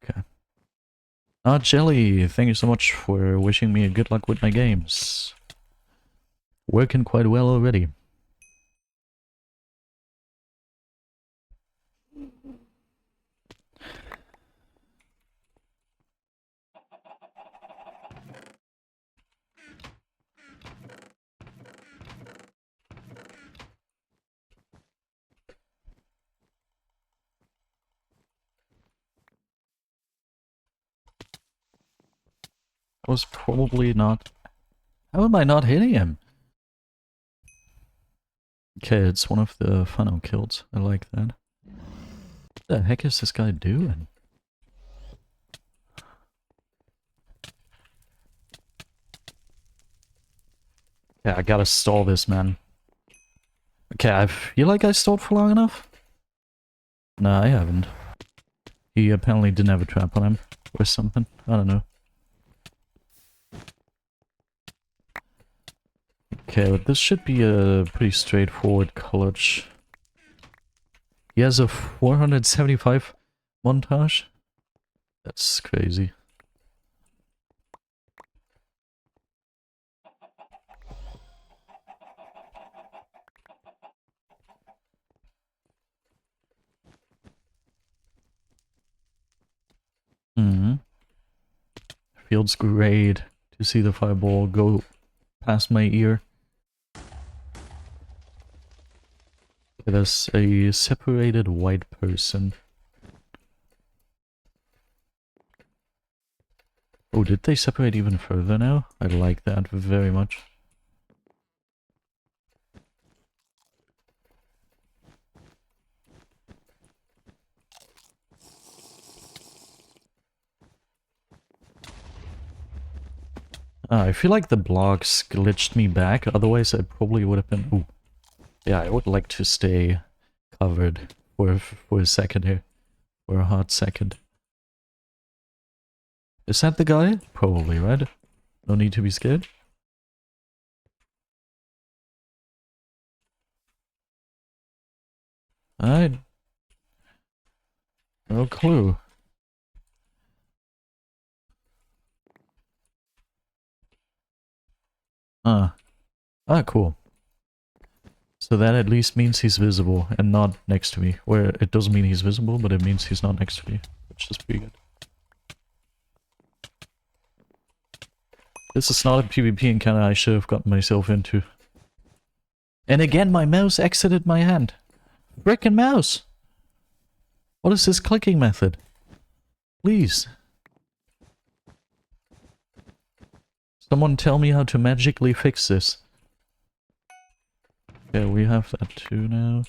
Okay. Ah, Jelly, thank you so much for wishing me good luck with my games. Working quite well already. I was probably not... how am I not hitting him? Okay, it's one of the funnel kills. I like that. What the heck is this guy doing? Yeah, I gotta stall this, man. Okay, I feel like I stalled for long enough. No, I haven't. He apparently didn't have a trap on him. Or something. I don't know. Okay, but this should be a pretty straightforward clutch. He has a 475 montage? That's crazy. Feels great to see the fireball go past my ear. Okay, there's a separated white person. Oh, did they separate even further now? I like that very much. I feel like the blocks glitched me back, otherwise I probably would have been... Ooh. Yeah, I would like to stay covered for a second here. For a hot second. Is that the guy? Probably, right? No need to be scared. I... No clue. Ah. Ah, cool. So that at least means he's visible and not next to me. Where it doesn't mean he's visible, but it means he's not next to me. Which is pretty good. This is not a PvP encounter I should have gotten myself into. And again, my mouse exited my hand. Frickin' mouse! What is this clicking method? Please. Someone tell me how to magically fix this. Yeah, we have that too now.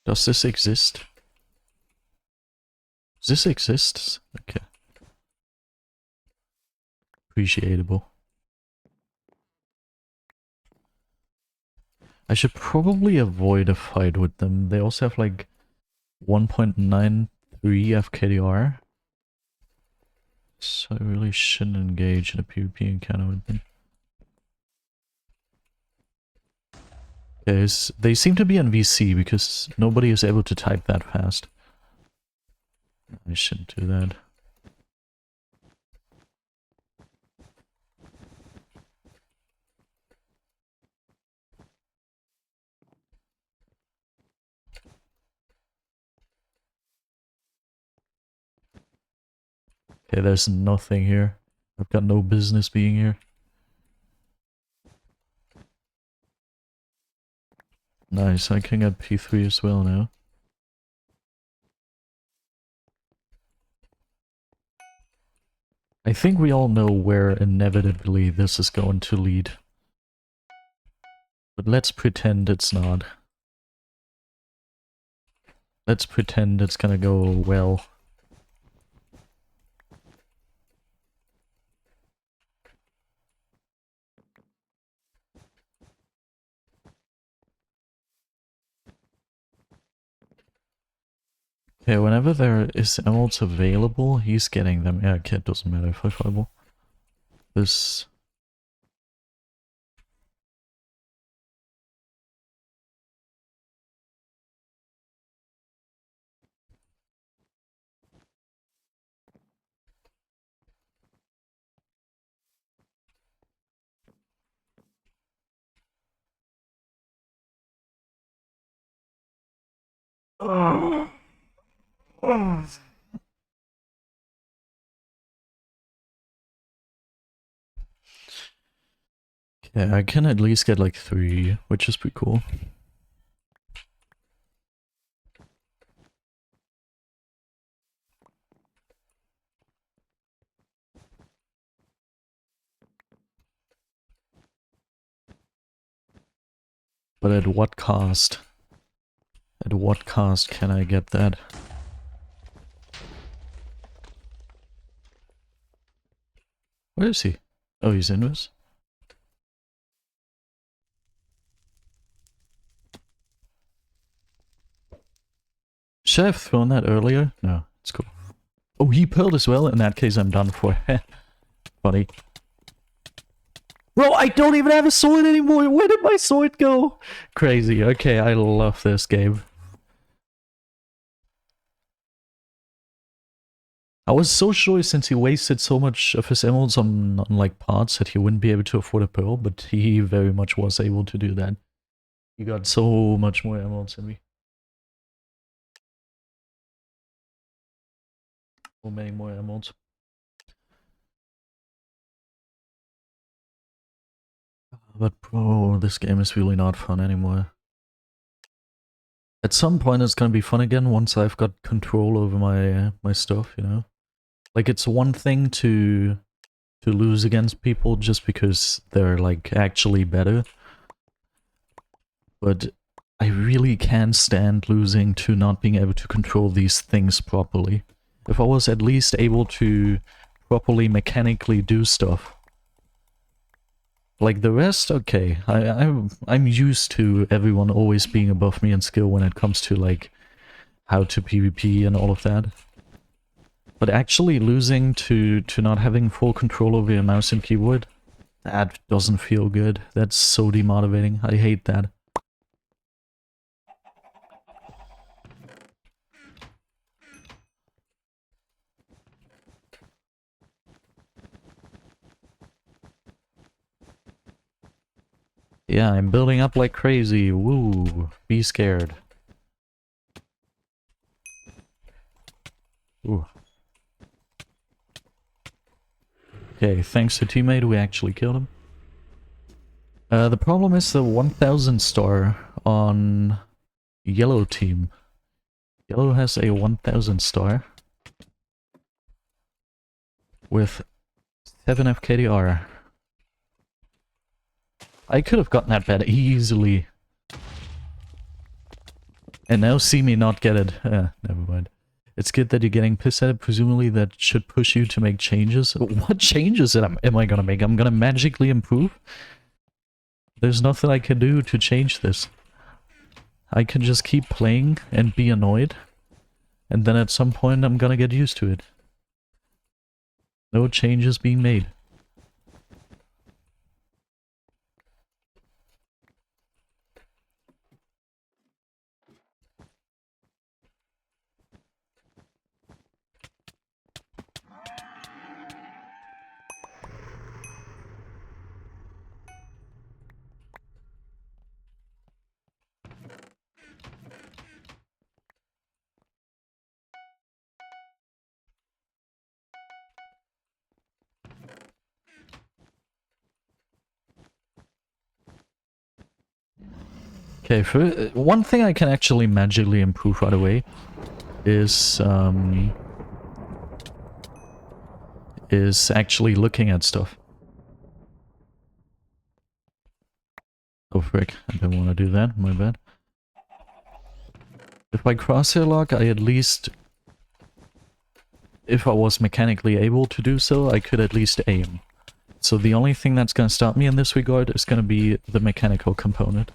Does this exist? Does this exist? Okay. Appreciable. I should probably avoid a fight with them. They also have like 1.93 FKDR. So I really shouldn't engage in a PvP encounter with them. Okay, they seem to be on VC because nobody is able to type that fast. I shouldn't do that. Okay, there's nothing here. I've got no business being here. Nice, I can get P3 as well now. I think we all know where inevitably this is going to lead. But let's pretend it's not. Let's pretend it's gonna go well. Okay, whenever there is emeralds available, he's getting them. Yeah, okay, it doesn't matter if I fireball. This... Okay, I can at least get like 3, which is pretty cool. But at what cost? At what cost can I get that? Where is he? Oh, he's in this? Should I have thrown that earlier? No, it's cool. Oh, he pearled as well? In that case, I'm done for. Funny. Bro, I don't even have a sword anymore! Where did my sword go? Crazy. Okay, I love this game. I was so sure since he wasted so much of his emeralds on like parts that he wouldn't be able to afford a pearl, but he very much was able to do that. He got so much more emeralds than me. So many more emeralds. But bro, this game is really not fun anymore. At some point it's gonna be fun again once I've got control over my stuff, you know? Like, it's one thing to lose against people just because they're, like, actually better. But I really can't stand losing to not being able to control these things properly. If I was at least able to properly mechanically do stuff. Like the rest, okay. I'm used to everyone always being above me in skill when it comes to like how to PvP and all of that. But actually losing to not having full control over your mouse and keyboard, that doesn't feel good. That's so demotivating. I hate that. Yeah, I'm building up like crazy. Woo, be scared. Ooh. Okay, thanks to teammate, we actually killed him. The problem is the 1000 star on yellow team. Yellow has a 1000 star with 7 FKDR. I could have gotten that bad easily. And now see me not get it. Never mind. It's good that you're getting pissed at it. Presumably that should push you to make changes. What changes am I gonna make? I'm gonna magically improve? There's nothing I can do to change this. I can just keep playing and be annoyed. And then at some point I'm gonna get used to it. No changes being made. Okay, for one thing I can actually magically improve right away is actually looking at stuff. Oh frick, I didn't want to do that, my bad. If I crosshair lock, I at least... If I was mechanically able to do so, I could at least aim. So the only thing that's gonna stop me in this regard is gonna be the mechanical component.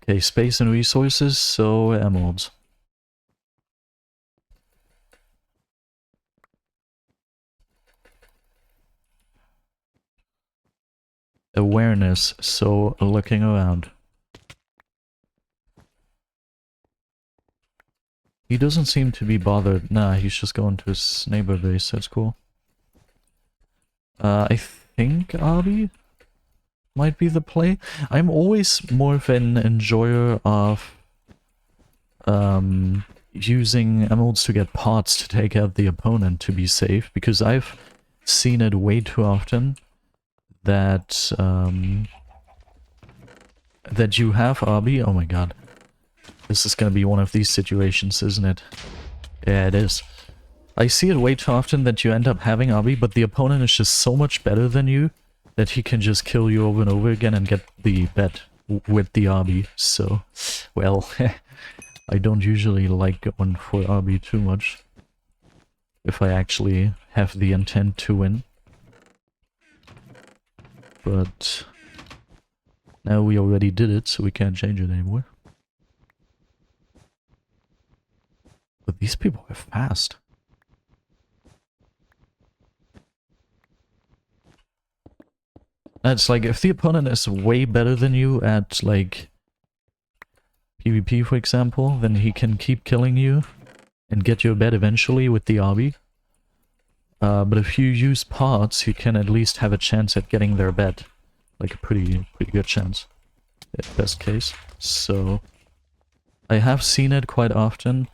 Okay, space and resources, so emeralds. Awareness, so looking around. He doesn't seem to be bothered. Nah, he's just going to his neighbor base, that's cool. I think Arby might be the play. I'm always more of an enjoyer of using emeralds to get pots to take out the opponent to be safe, because I've seen it way too often that that you have RB. Oh my god. This is gonna be one of these situations, isn't it? Yeah, it is. I see it way too often that you end up having RB, but the opponent is just so much better than you that he can just kill you over and over again and get the bet with the RB. So, well, I don't usually like going for RB too much if I actually have the intent to win. But now we already did it, so we can't change it anymore. But these people are fast. That's like, if the opponent is way better than you at, like, PvP, for example, then he can keep killing you and get your bet eventually with the RB. But if you use pots, you can at least have a chance at getting their bet. Like a pretty good chance, at best case. So, I have seen it quite often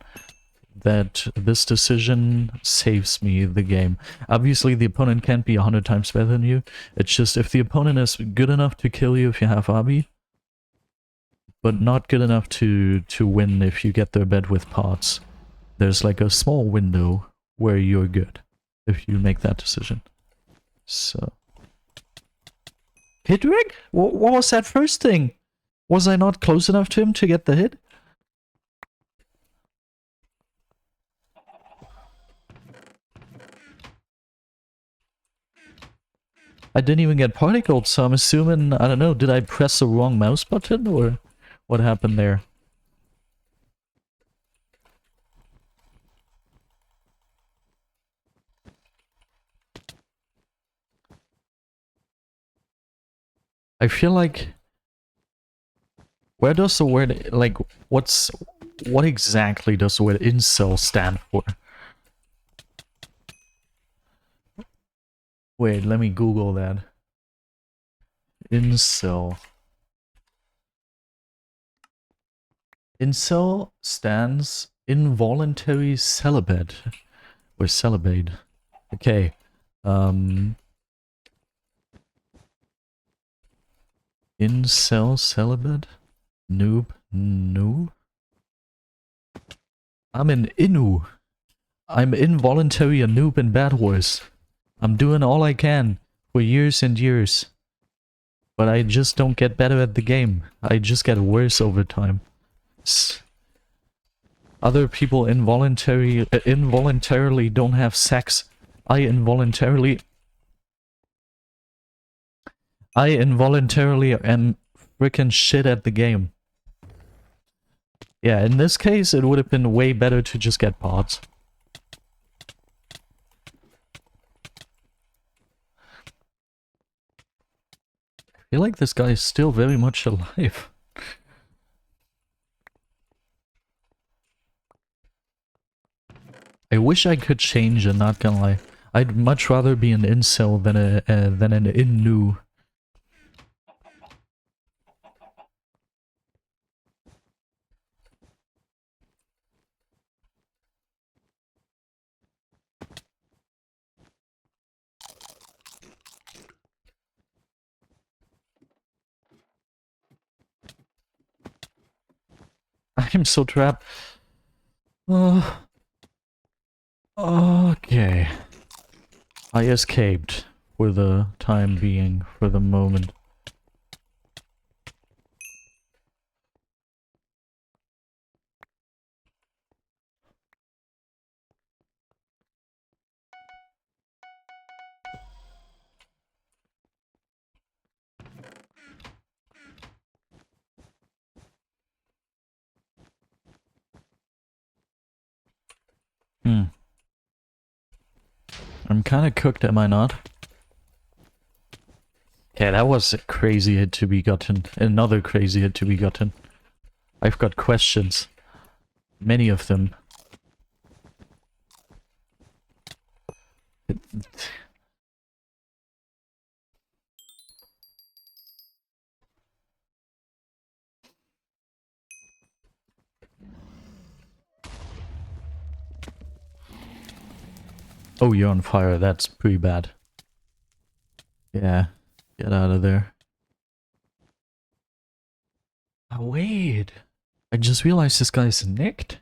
that this decision saves me the game. Obviously, the opponent can't be 100 times better than you. It's just if the opponent is good enough to kill you if you have RB, but not good enough to win if you get their bet with pots, there's like a small window where you're good. if you make that decision. So... Hit rig? What was that first thing? Was I not close enough to him to get the hit? I didn't even get particled, so I'm assuming, I don't know, did I press the wrong mouse button, or what happened there? I feel like... Where does the word, like, what exactly does the word incel stand for? Wait, let me Google that. Incel. Incel stands involuntary celibate. Or celibate. Okay. Incel celibate? Noob? No? I'm an Inu. I'm involuntary a noob in BedWars. I'm doing all I can for years and years. But I just don't get better at the game. I just get worse over time. Other people involuntarily don't have sex. I involuntarily am freaking shit at the game. Yeah, in this case, it would have been way better to just get pods. I feel like this guy is still very much alive. I wish I could change it, not gonna lie. I'd much rather be an incel than an innu. I'm so trapped. Okay. I escaped for the time being, for the moment. I'm kinda cooked, am I not? Yeah, that was a crazy hit to be gotten. Another crazy hit to be gotten. I've got questions. Many of them. Oh, you're on fire. That's pretty bad. Yeah. Get out of there. Oh, wait. I just realized this guy's nicked.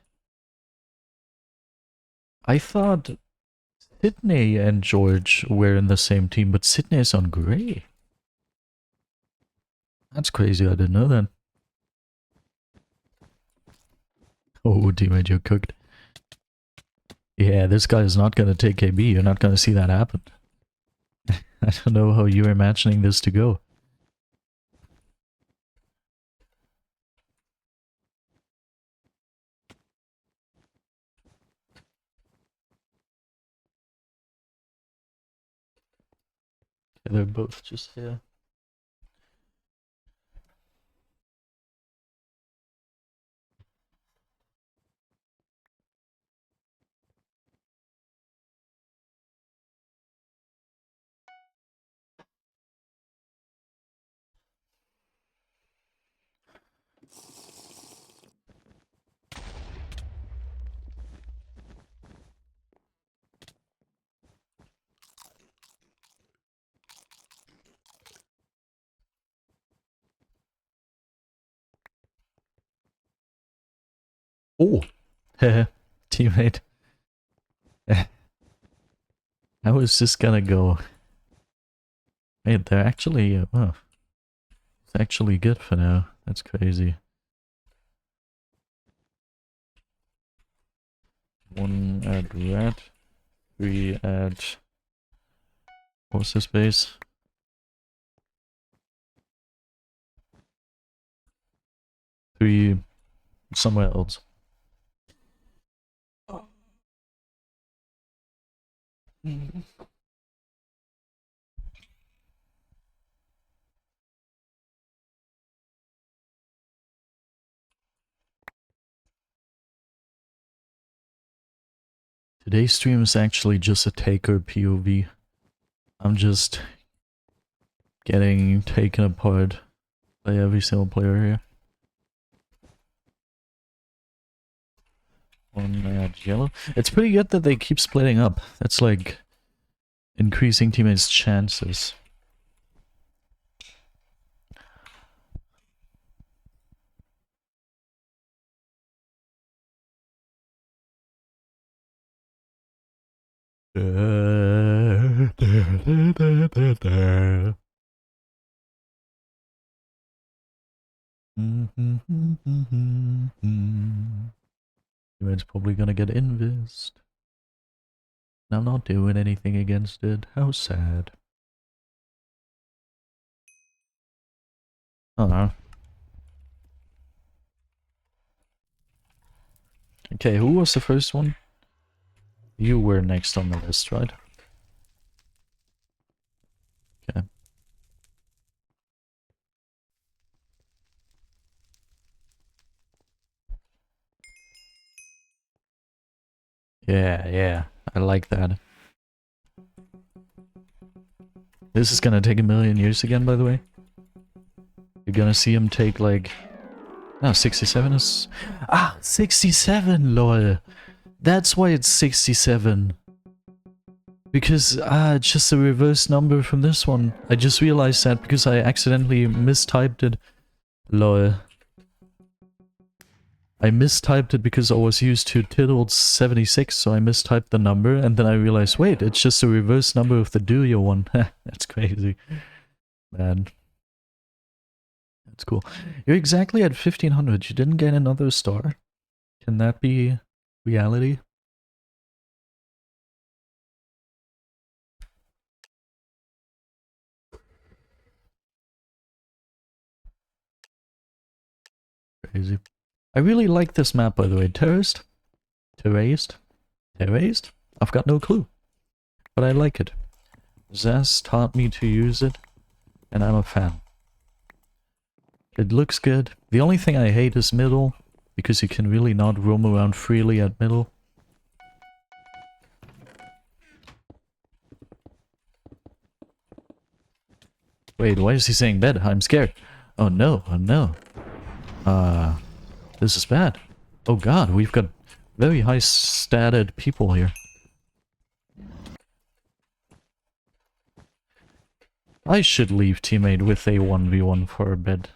I thought Sydney and George were in the same team, but Sydney is on grey. That's crazy. I didn't know that. Oh, teammate, you're cooked. Yeah, this guy is not gonna take KB. You're not gonna see that happen. I don't know how you're imagining this to go. They're both just here. Oh, teammate. How is this gonna go? Wait, they're actually, oh, it's actually good for now. That's crazy. 1 add red, 3 add, what's this base? 3 somewhere else. Today's stream is actually just a taker POV. I'm just getting taken apart by every single player here. 1 add yellow. It's pretty good that they keep splitting up. That's like increasing teammates' chances. It's probably gonna get invised. I'm not doing anything against it. How sad. Oh. Okay, who was the first one? You were next on the list, right? Okay. Yeah, I like that. This is gonna take 1,000,000 years again, by the way. You're gonna see him take like... No, 67 is... Ah, 67, lol. That's why it's 67. Because, it's just a reverse number from this one. I just realized that because I accidentally mistyped it. Lol. I mistyped it because I was used to Tiddled 76, so I mistyped the number, and then I realized, wait, it's just a reverse number of the Duo one. That's crazy. Man. That's cool. You're exactly at 1500. You didn't get another star? Can that be reality? Crazy. I really like this map, by the way. Terraced? Terraced? I've got no clue. But I like it. Zaz taught me to use it, and I'm a fan. It looks good. The only thing I hate is middle, because you can really not roam around freely at middle. Wait, why is he saying bed? I'm scared. Oh no, oh no. This is bad. Oh god, we've got very high statted people here. I should leave teammate with a 1v1 for a bed.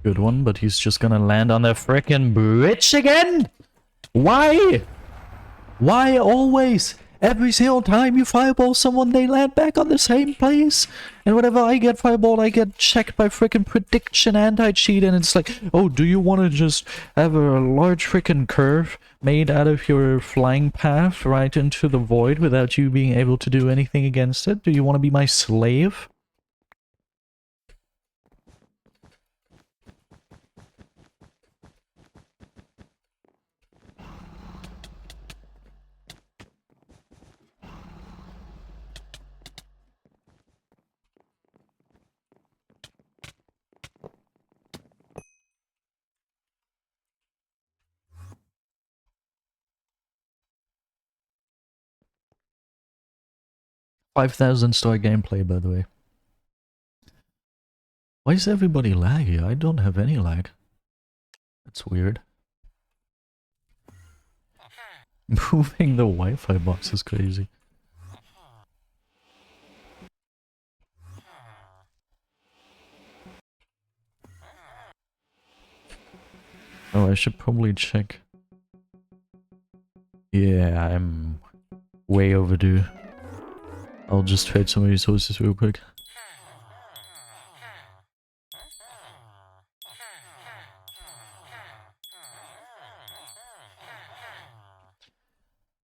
Good one, but he's just gonna land on the frickin' bridge again? Why? Why always? Every single time you fireball someone, they land back on the same place. And whenever I get fireballed, I get checked by frickin' prediction anti-cheat. And it's like, oh, do you want to just have a large frickin' curve made out of your flying path right into the void without you being able to do anything against it? Do you want to be my slave? 5,000 star gameplay, by the way. Why is everybody laggy? I don't have any lag. That's weird. Moving the Wi-Fi box is crazy. Oh, I should probably check. Yeah, I'm way overdue. I'll just trade some resources real quick.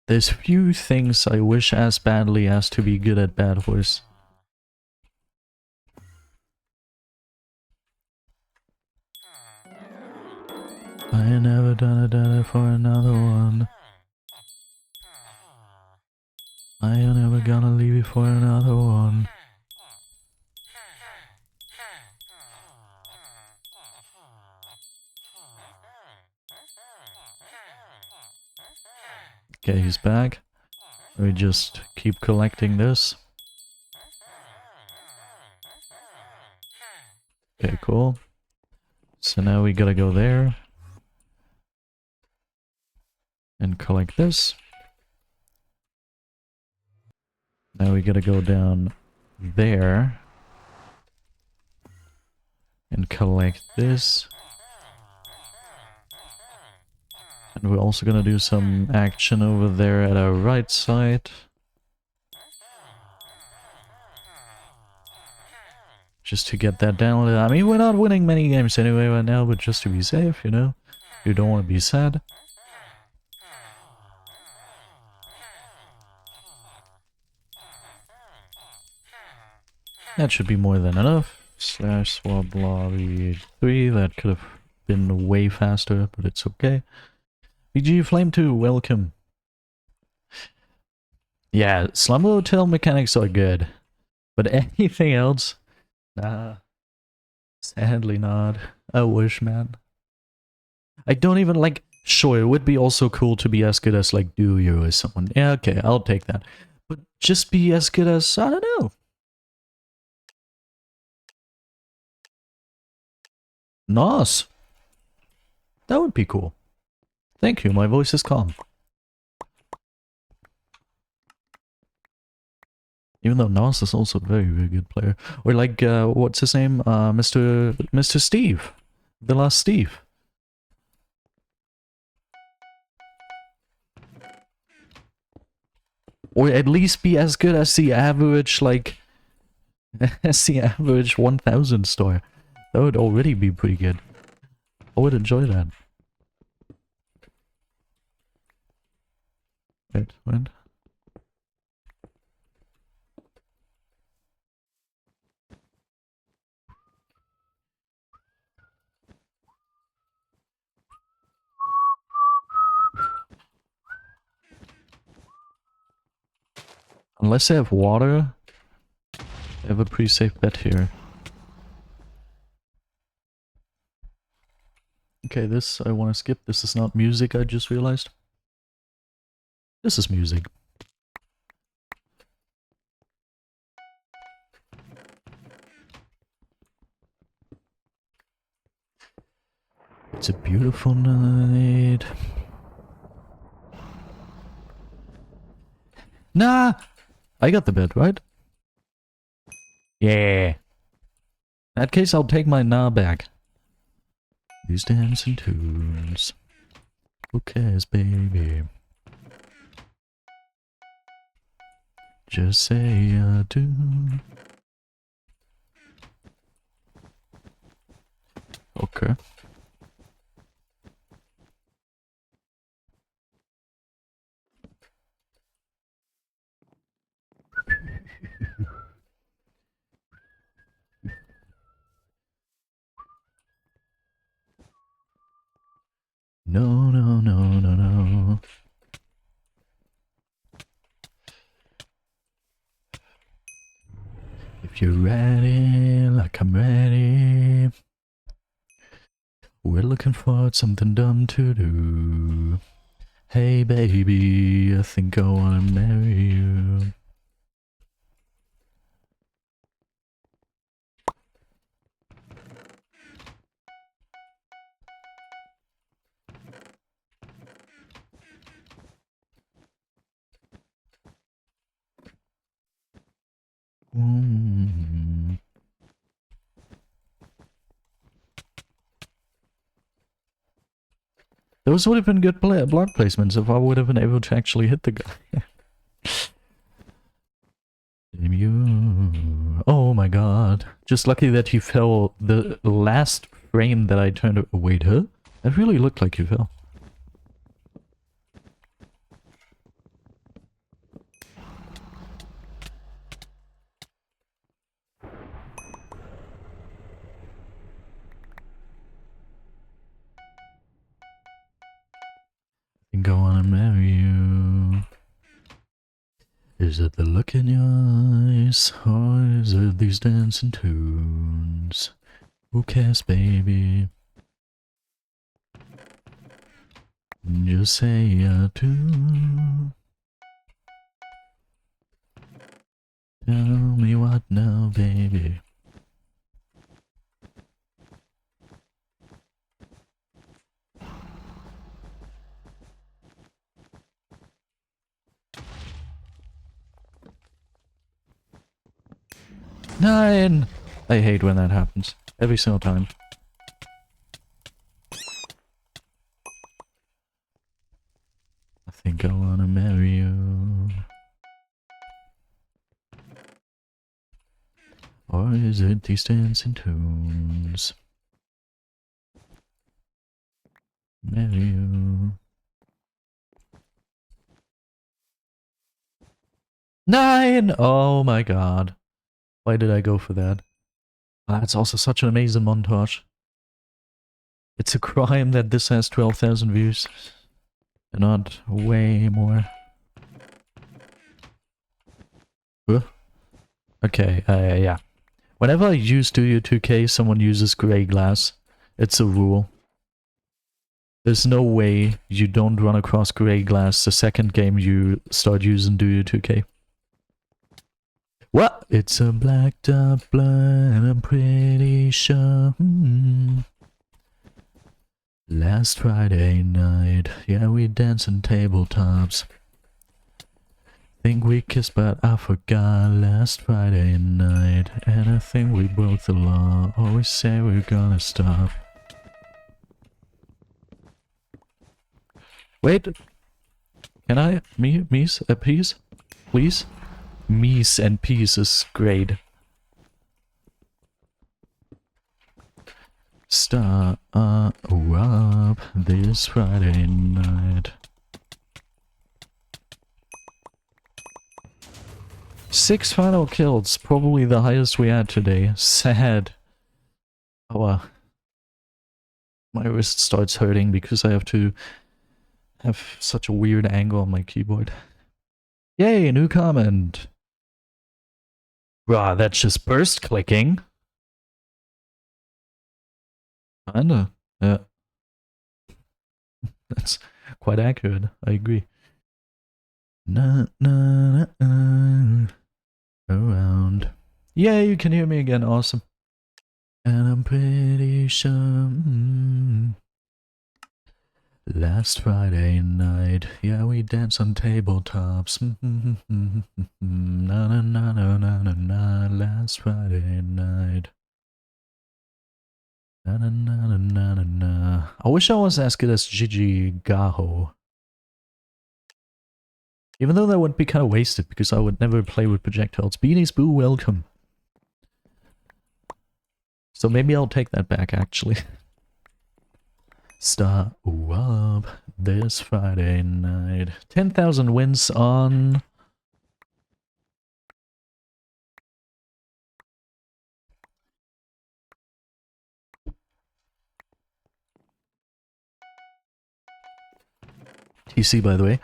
There's few things I wish as badly as to be good at BedWars. I ain't never done it for another one. I ain't never gonna leave you for another one. Okay, he's back. We just keep collecting this. Okay, cool. So now we gotta go there. And collect this. Now we gotta go down there. And collect this. And we're also gonna do some action over there at our right side. Just to get that down. I mean, we're not winning many games anyway right now, but just to be safe, you know? You don't want to be sad. That should be more than enough. Slash swap lobby 3, that could have been way faster, but it's okay. BG Flame 2, welcome. Yeah, Slumber Hotel mechanics are good. But anything else? Nah. Sadly not. I wish, man. I don't even like... Sure, it would be also cool to be as good as like Duo or someone. Yeah, okay, I'll take that. But just be as good as... I don't know. Nos. That would be cool. Thank you, my voice is calm. Even though Nos is also a very, very good player. Or like, what's his name? Mr. Steve. The last Steve. Or at least be as good as the average, like... as the average 1000 star. That would already be pretty good. I would enjoy that. Wait, when? Unless they have water, they have a pretty safe bet here. Okay, this I want to skip. This is not music, I just realized. This is music. It's a beautiful night. Nah! I got the bet, right? Yeah. In that case, I'll take my nah back. These dancing tunes. Who cares, baby? Just say I do. Okay. No, no, no, no, no. If you're ready, like I'm ready. We're looking for something dumb to do. Hey baby, I think I wanna marry you. Mm. Those would have been good block placements if I would have been able to actually hit the guy. Damn you. Oh my god. Just lucky that he fell the last frame that I turned... Wait, huh? It really looked like he fell. Think I wanna marry you. Is it the look in your eyes, or is it these dancing tunes? Who cares, baby? Just say I do. Tell me what now, baby? Nine! I hate when that happens. Every single time. I think I wanna marry you. Or is it these dancing tunes? Marry you. 9! Oh my god. Why did I go for that? That's also such an amazing montage. It's a crime that this has 12,000 views. And not way more. Huh? Okay, yeah. Whenever I use Studio 2K, someone uses grey glass. It's a rule. There's no way you don't run across grey glass the second game you start using Studio 2K. What? It's a blacked up blur and I'm pretty sure. Last Friday night, yeah, we danced on tabletops. Think we kissed, but I forgot last Friday night. And I think we broke the law. Always say we're gonna stop. Wait. Can I? Me's? A piece? Please? Me's and peace is great. Start up this Friday night. 6 final kills, probably the highest we had today. Sad. Oh, my wrist starts hurting because I have to have such a weird angle on my keyboard. Yay, a new comment. Bruh, that's just burst clicking. Kinda, yeah. That's quite accurate, I agree. Na na na around. Yeah, you can hear me again, awesome. And I'm pretty sure last Friday night, yeah, we danced on tabletops. Na na na na na na na. Last Friday night. Na na na na na na na. I wish I was as good as Gigi Gaho. Even though that would be kind of wasted because I would never play with projectiles. Beanies Boo, welcome. So maybe I'll take that back actually. Start up this Friday night. 10,000 wins on... TC, by the way.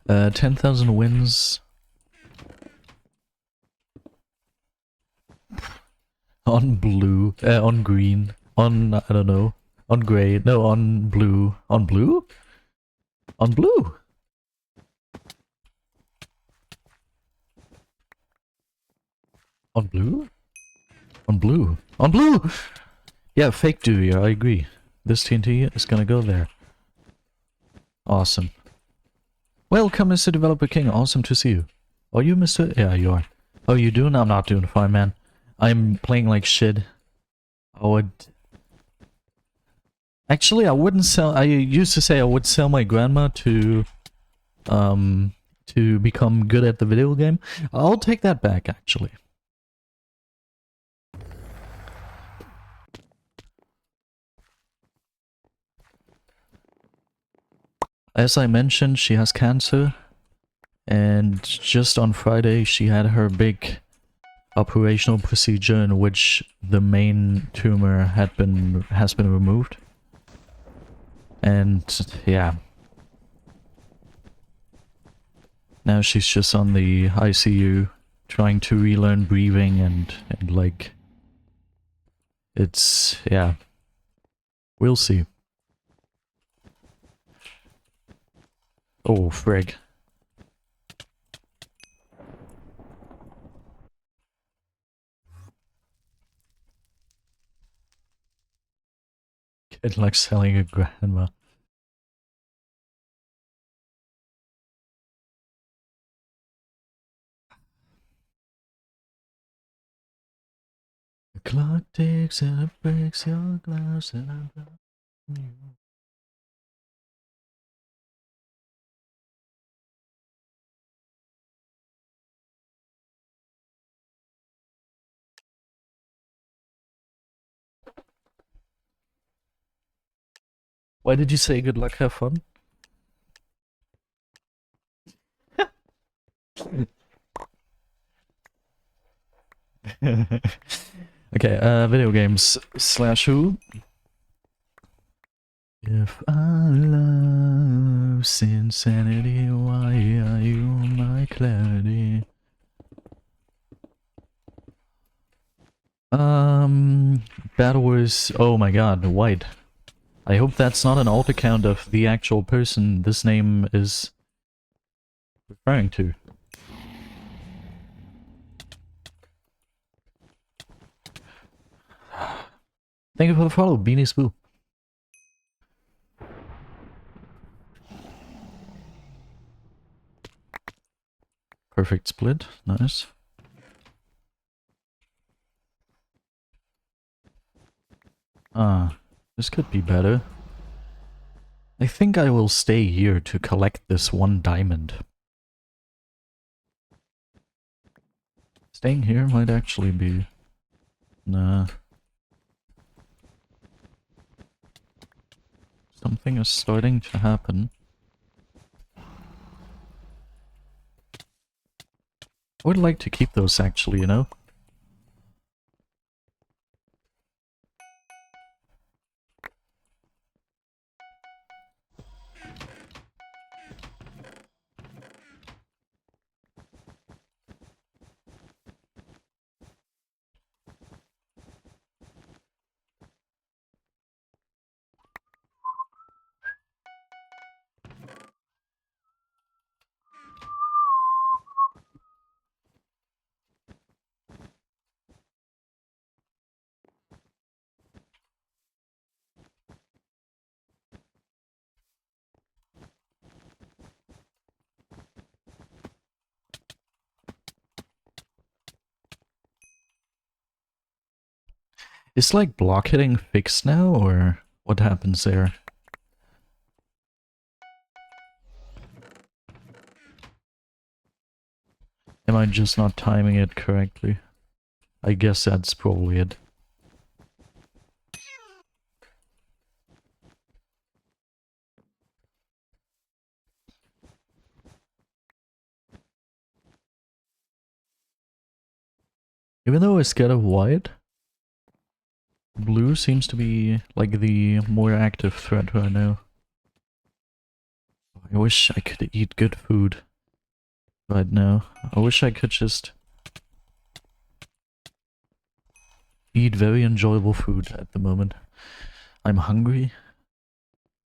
10,000 wins... on blue, on green, on, I don't know, on grey, no, on blue. On blue? On blue! On blue? On blue. On blue! Yeah, fake Dewey, I agree. This TNT is gonna go there. Awesome. Welcome, Mr. Developer King. Awesome to see you. Are you Mr... Yeah, you are. How are you doing? I'm not doing fine, man. I'm playing like shit. I would... Actually, I wouldn't sell. I used to say I would sell my grandma um to become good at the video game. I'll take that back, actually. As I mentioned, she has cancer, and just on Friday she had her big operational procedure in which the main tumor has been removed. And yeah. Now she's just on the ICU trying to relearn breathing and like it's yeah. We'll see. Oh frig. Kid like selling a grandma. The clock ticks and it breaks your glass and I'm you. Why did you say good luck, have fun? Okay, video games slash who? If I love insanity, why are you my clarity? BedWars, oh my god, white. I hope that's not an alt account of the actual person this name is referring to. Thank you for the follow, Beanie Spoo. Perfect split, nice. This could be better. I think I will stay here to collect this one diamond. Staying here might actually be... Nah. Something is starting to happen. I would like to keep those actually, you know? Is like block hitting fixed now, or what happens there? Am I just not timing it correctly? I guess that's probably it. Even though I scared of white, blue seems to be like the more active threat right now. I wish I could eat good food right now. I wish I could just eat very enjoyable food at the moment. I'm hungry,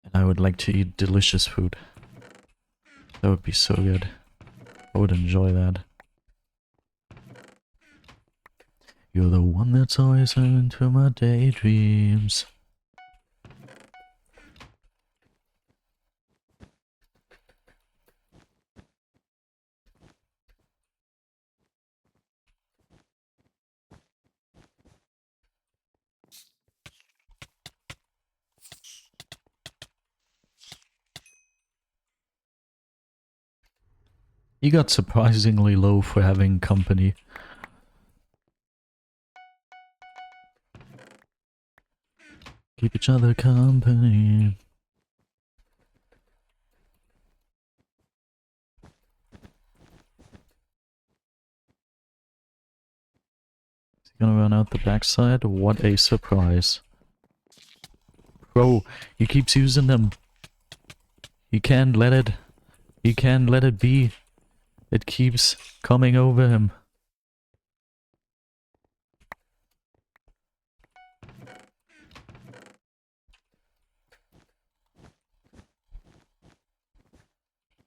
and I would like to eat delicious food. That would be so good. I would enjoy that. You're the one that's always into my daydreams. He got surprisingly low for having company. Keep each other company. Is he gonna run out the backside? What a surprise. Bro, he keeps using them. He can't let it. He can't let it be. It keeps coming over him.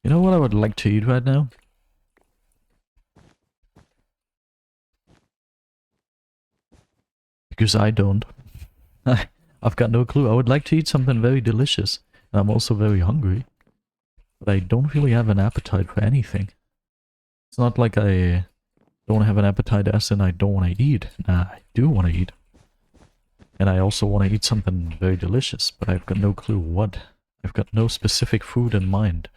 You know what I would like to eat right now? Because I don't. I've got no clue. I would like to eat something very delicious. And I'm also very hungry. But I don't really have an appetite for anything. It's not like I don't have an appetite as in I don't want to eat. Nah, I do want to eat. And I also want to eat something very delicious, but I've got no clue what. I've got no specific food in mind.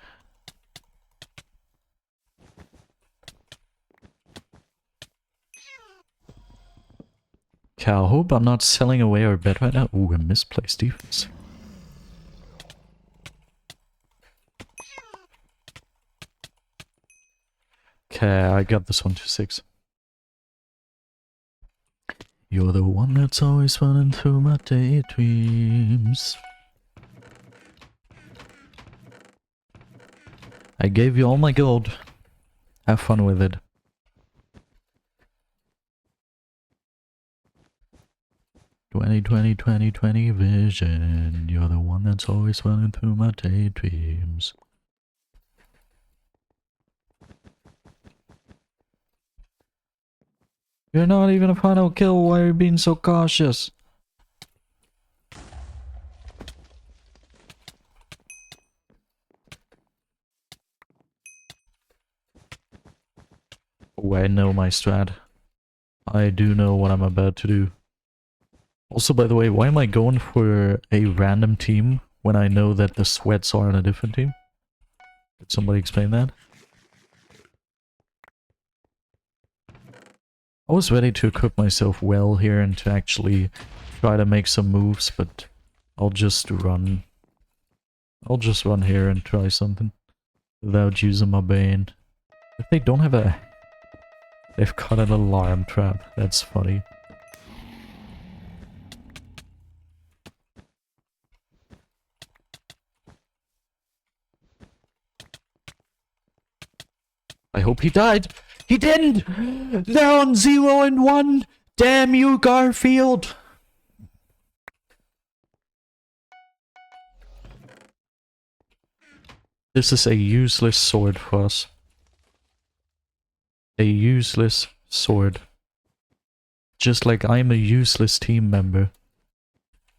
Okay, I hope I'm not selling away our bed right now. Ooh, a misplaced defense. Okay, I got this one to 6. You're the one that's always running through my daydreams. I gave you all my gold. Have fun with it. "20 vision. You're the one that's always running through my daydreams." You're not even a final kill. Why are you being so cautious? Oh, I know my strat. I do know what I'm about to do. Also, by the way, why am I going for a random team when I know that the sweats are on a different team? Did somebody explain that? I was ready to equip myself well here and to actually try to make some moves, but I'll just run. I'll just run here and try something without using my bane. If they don't have a... They've got an alarm trap. That's funny. I hope he died. He didn't! They're on 0 and 1! Damn you, Garfield! This is a useless sword for us. A useless sword. Just like I'm a useless team member.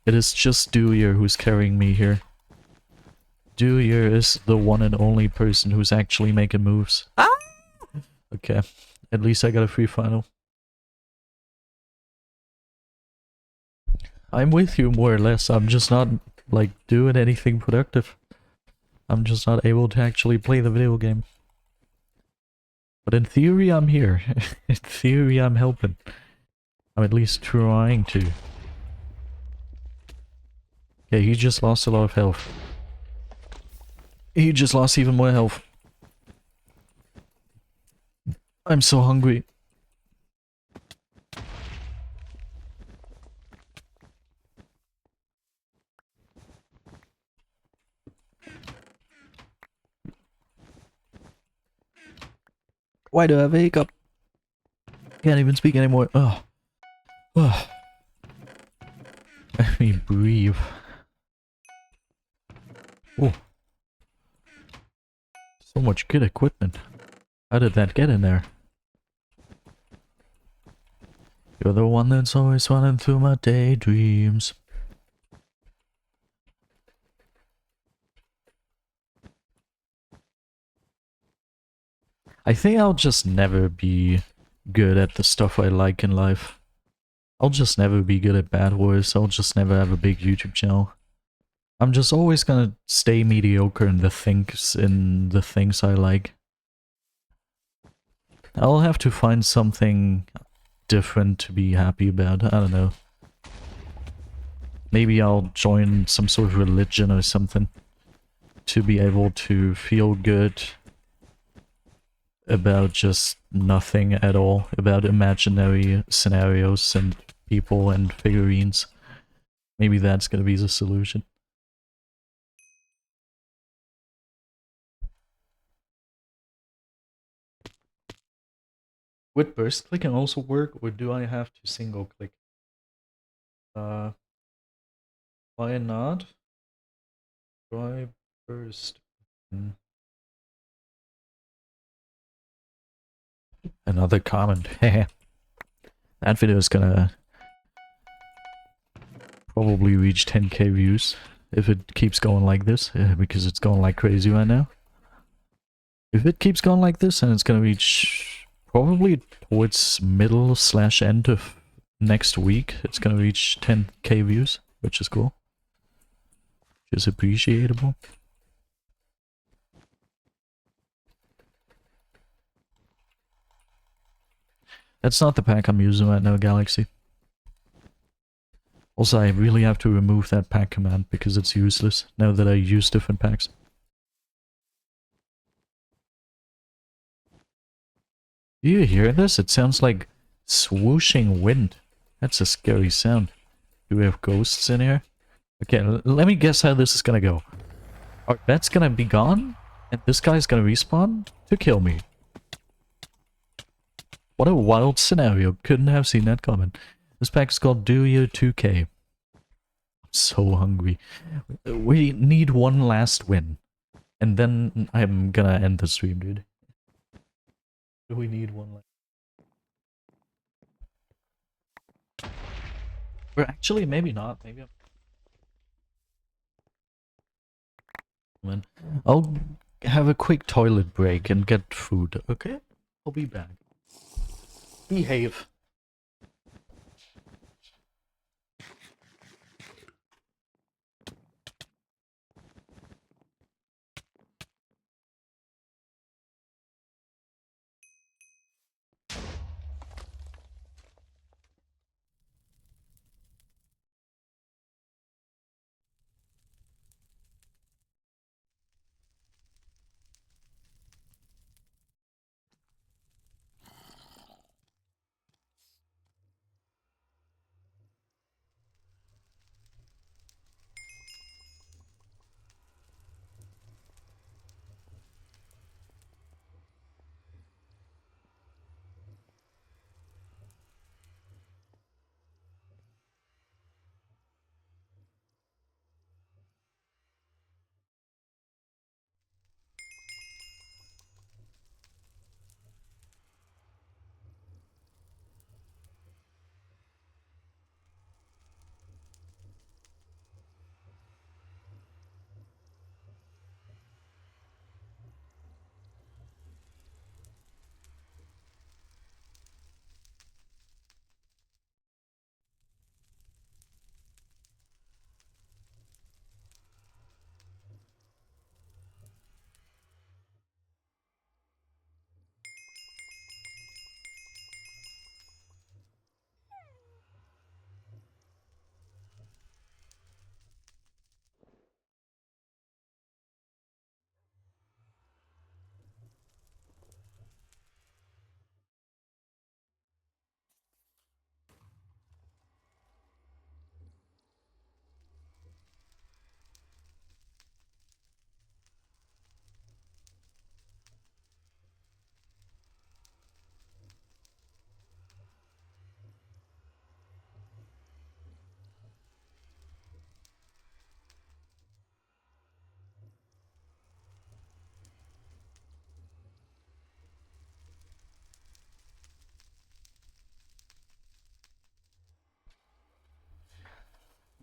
It is just Dewyer who's carrying me here. Dewyer is the one and only person who's actually making moves. Ah! Okay, at least I got a free final. I'm with you more or less, I'm just not, like, doing anything productive. I'm just not able to actually play the video game. But in theory, I'm here. In theory, I'm helping. I'm at least trying to. Yeah, he just lost a lot of health. He just lost even more health. I'm so hungry. Why do I have a hiccup? Can't even speak anymore. Oh. Oh. Let me breathe. Oh. So much good equipment. How did that get in there? You're the one that's always running through my daydreams. I think I'll just never be good at the stuff I like in life. I'll just never be good at BedWars. I'll just never have a big YouTube channel. I'm just always gonna stay mediocre in the things I like. I'll have to find something different to be happy about. I don't know. Maybe I'll join some sort of religion or something to be able to feel good about just nothing at all, about imaginary scenarios and people and figurines. Maybe that's gonna be the solution. Would burst clicking also work, or do I have to single click? Why not? Try burst. Another comment. That video is gonna probably reach 10k views if it keeps going like this, because it's going like crazy right now. If it keeps going like this, then it's gonna reach probably towards middle/end of next week. It's gonna reach 10k views, which is cool. Which is appreciable. That's not the pack I'm using right now, Galaxy. Also, I really have to remove that pack command because it's useless now that I use different packs. Do you hear this? It sounds like swooshing wind. That's a scary sound. Do we have ghosts in here? Okay, let me guess how this is gonna go. Our bet's gonna be gone, and this guy's gonna respawn to kill me. What a wild scenario. Couldn't have seen that coming. This pack is called Do You 2K. I'm so hungry. We need one last win. And then I'm gonna end the stream, dude. We need one last. Or actually, maybe not. Maybe I'm... I'll have a quick toilet break and get food, okay? I'll be back. Behave.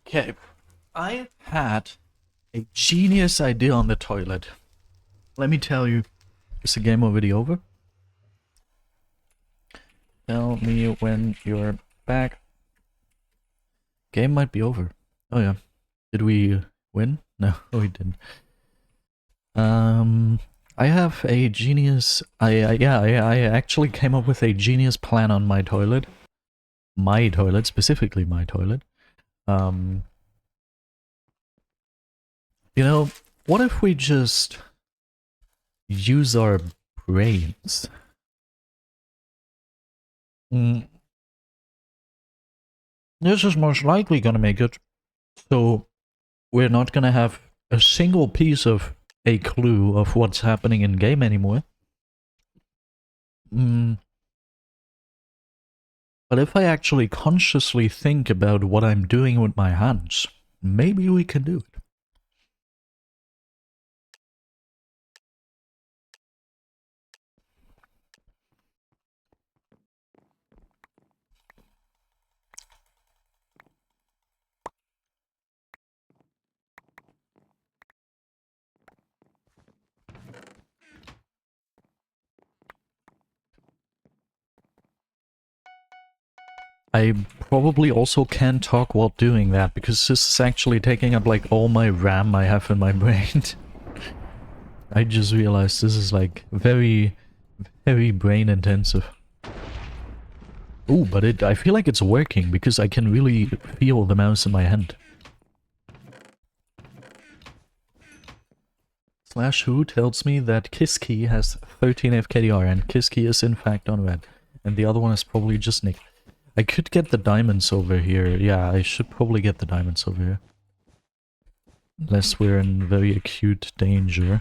Okay, I had a genius idea on the toilet. Let me tell you, is the game already over? Tell me when you're back. Game might be over. Oh yeah. Did we win? No, we didn't. I have a genius... I actually came up with a genius plan on my toilet. My toilet, specifically my toilet. You know, what if we just use our brains? This is most likely gonna make it so we're not gonna have a single piece of a clue of what's happening in game anymore. But if I actually consciously think about what I'm doing with my hands, maybe we can do it. I probably also can't talk while doing that, because this is actually taking up like all my RAM I have in my brain. I just realized this is like very, very brain intensive. Ooh, but I feel like it's working, because I can really feel the mouse in my hand. Slash who tells me that Kiss Key has 13 FKDR, and Kiss Key is in fact on red. And the other one is probably just Nick. I could get the diamonds over here. Yeah, I should probably get the diamonds over here. Unless we're in very acute danger.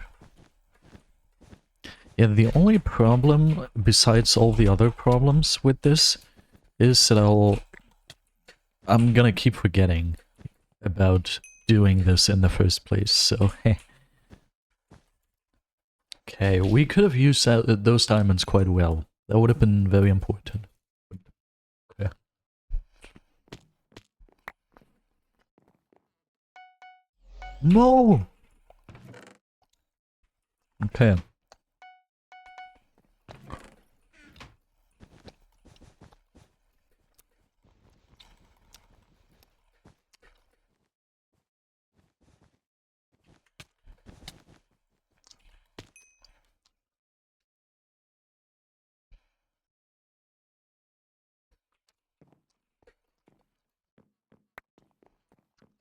Yeah, the only problem, besides all the other problems with this, is that I'm gonna keep forgetting about doing this in the first place, so heh. Okay, we could have used those diamonds quite well. That would have been very important. Okay. No! Okay.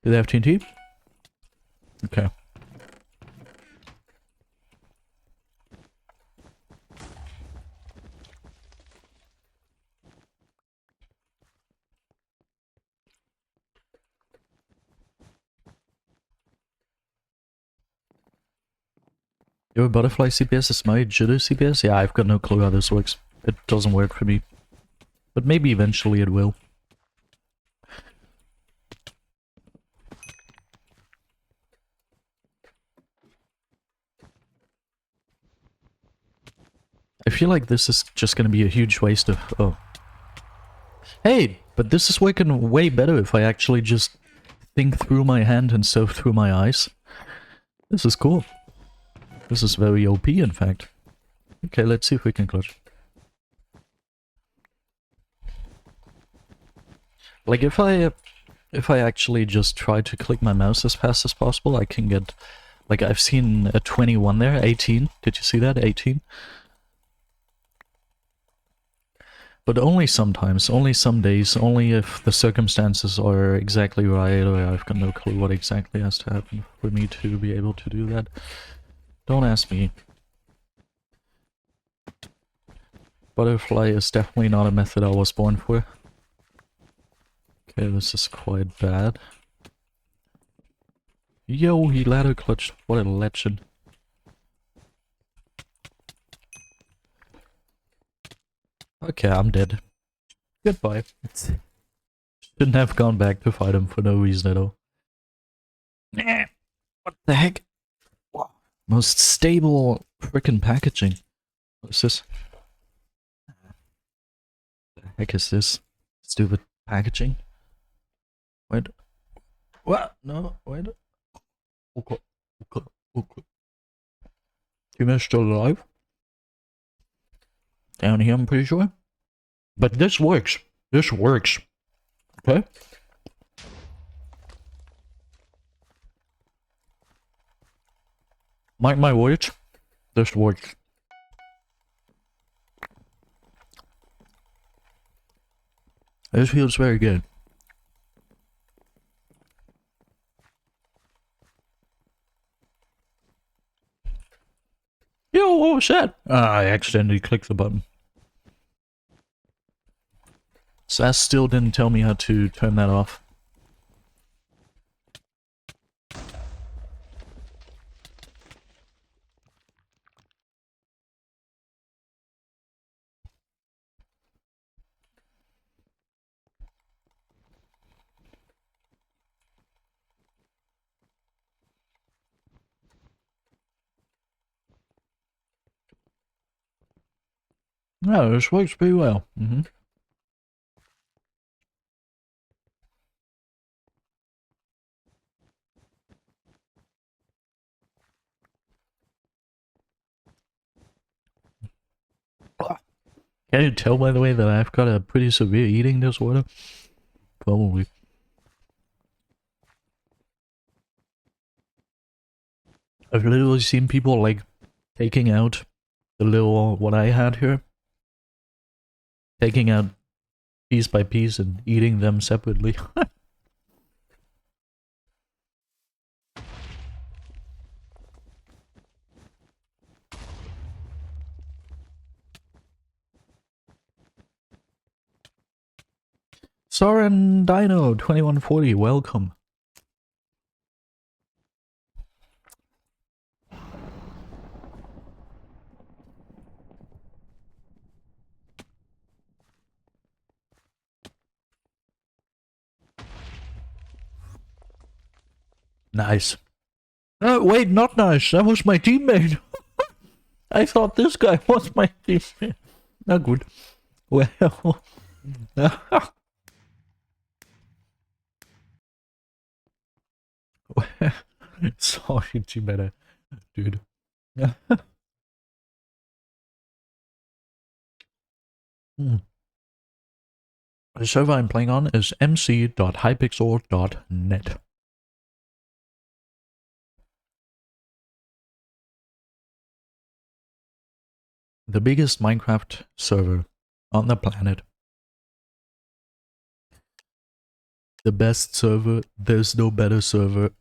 Do they have TNT? Okay. Your butterfly CPS is my judo CPS? Yeah, I've got no clue how this works. It doesn't work for me. But maybe eventually it will. I feel like this is just gonna be a huge waste of... Oh. Hey! But this is working way better if I actually just think through my hand and so through my eyes. This is cool. This is very OP, in fact. Okay, let's see if we can clutch. Like, if I actually just try to click my mouse as fast as possible, I can get... Like, I've seen a 21 there, 18. Did you see that? 18? But only sometimes, only some days, only if the circumstances are exactly right, or I've got no clue what exactly has to happen for me to be able to do that. Don't ask me. Butterfly is definitely not a method I was born for. Okay, this is quite bad. Yo, he ladder clutched. What a legend. Okay, I'm dead. Goodbye. Shouldn't have gone back to fight him for no reason at all. What the heck? Most stable frickin' packaging. What is this? What the heck is this? Stupid packaging? Wait. What? No, wait. Okay. Team still alive? Down here, I'm pretty sure. But this works. This works. Okay? Mark my words. This works. This feels very good. Yo, what was that? I accidentally clicked the button. So that still didn't tell me how to turn that off. No, this works pretty well. Can you tell, by the way, that I've got a pretty severe eating disorder? Probably. I've literally seen people, like, taking out the little, what I had here. Taking out piece by piece and eating them separately. Soren Dino 2140, welcome. Nice. Wait, not nice. That was my teammate. I thought this guy was my teammate. Not good. Well. Sorry, teammate. Dude. The server I'm playing on is mc.hypixel.net. The biggest Minecraft server on the planet. The best server. There's no better server.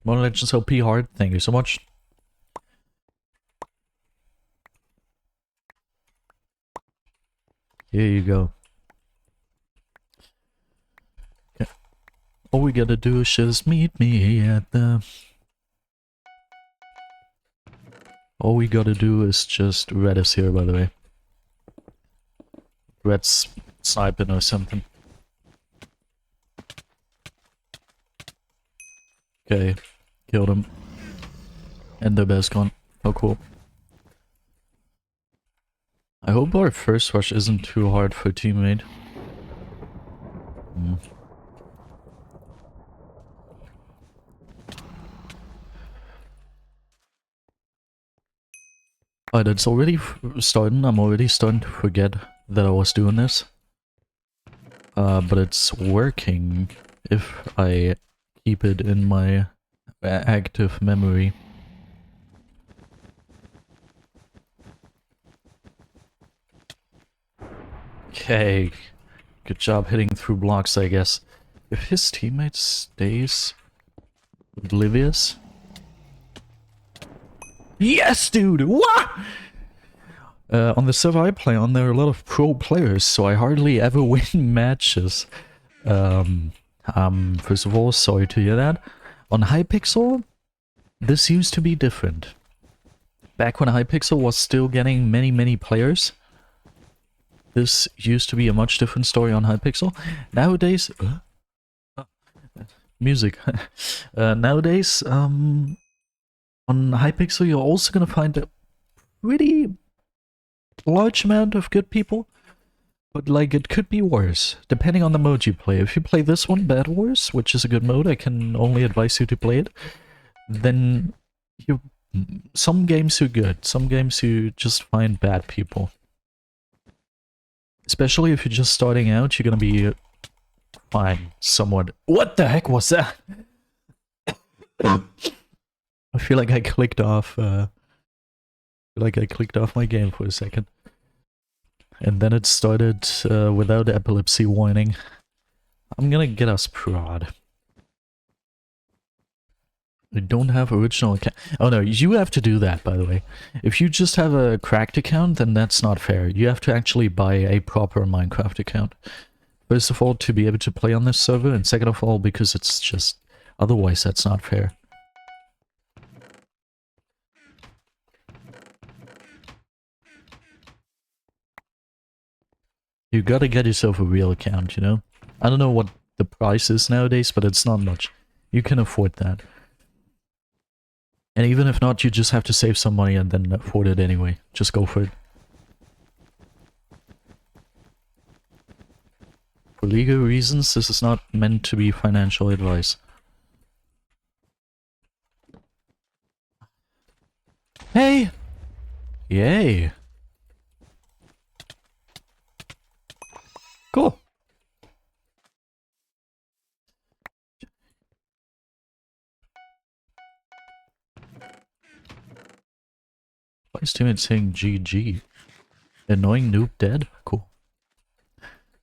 Mobile Legends LP hard. Thank you so much. Here you go. Okay. All we gotta do is just meet me at the... All we gotta do is just... Red is here, by the way. Red's sniping or something. Okay. Killed him. And the bear's gone. Oh, cool. I hope our first rush isn't too hard for teammate. Alright, it's already starting. I'm already starting to forget that I was doing this. But it's working if I keep it in my active memory. Okay, good job hitting through blocks, I guess. If his teammate stays oblivious... Yes, dude! What? On the server I play on, there are a lot of pro players, so I hardly ever win matches. First of all, sorry to hear that. On Hypixel, this used to be different. Back when Hypixel was still getting many players, this used to be a much different story on Hypixel. Nowadays... music. Nowadays, on Hypixel you're also gonna find a pretty large amount of good people. But, like, it could be worse, depending on the mode you play. If you play this one, BedWars, which is a good mode, I can only advise you to play it, then you... Some games are good, some games you just find bad people. Especially if you're just starting out, you're gonna be fine, somewhat. What the heck was that? I feel like I clicked off Like I clicked off my game for a second. And then it started without epilepsy warning. I'm gonna get us prod. I don't have original account. Oh no, you have to do that, by the way. If you just have a cracked account, then that's not fair. You have to actually buy a proper Minecraft account. First of all, to be able to play on this server, and second of all, because it's just... Otherwise, that's not fair. You gotta get yourself a real account, you know? I don't know what the price is nowadays, but it's not much. You can afford that. And even if not, you just have to save some money and then afford it anyway. Just go for it. For legal reasons, this is not meant to be financial advice. Hey! Yay! Cool. Why is teammate saying GG? Annoying noob dead? Cool.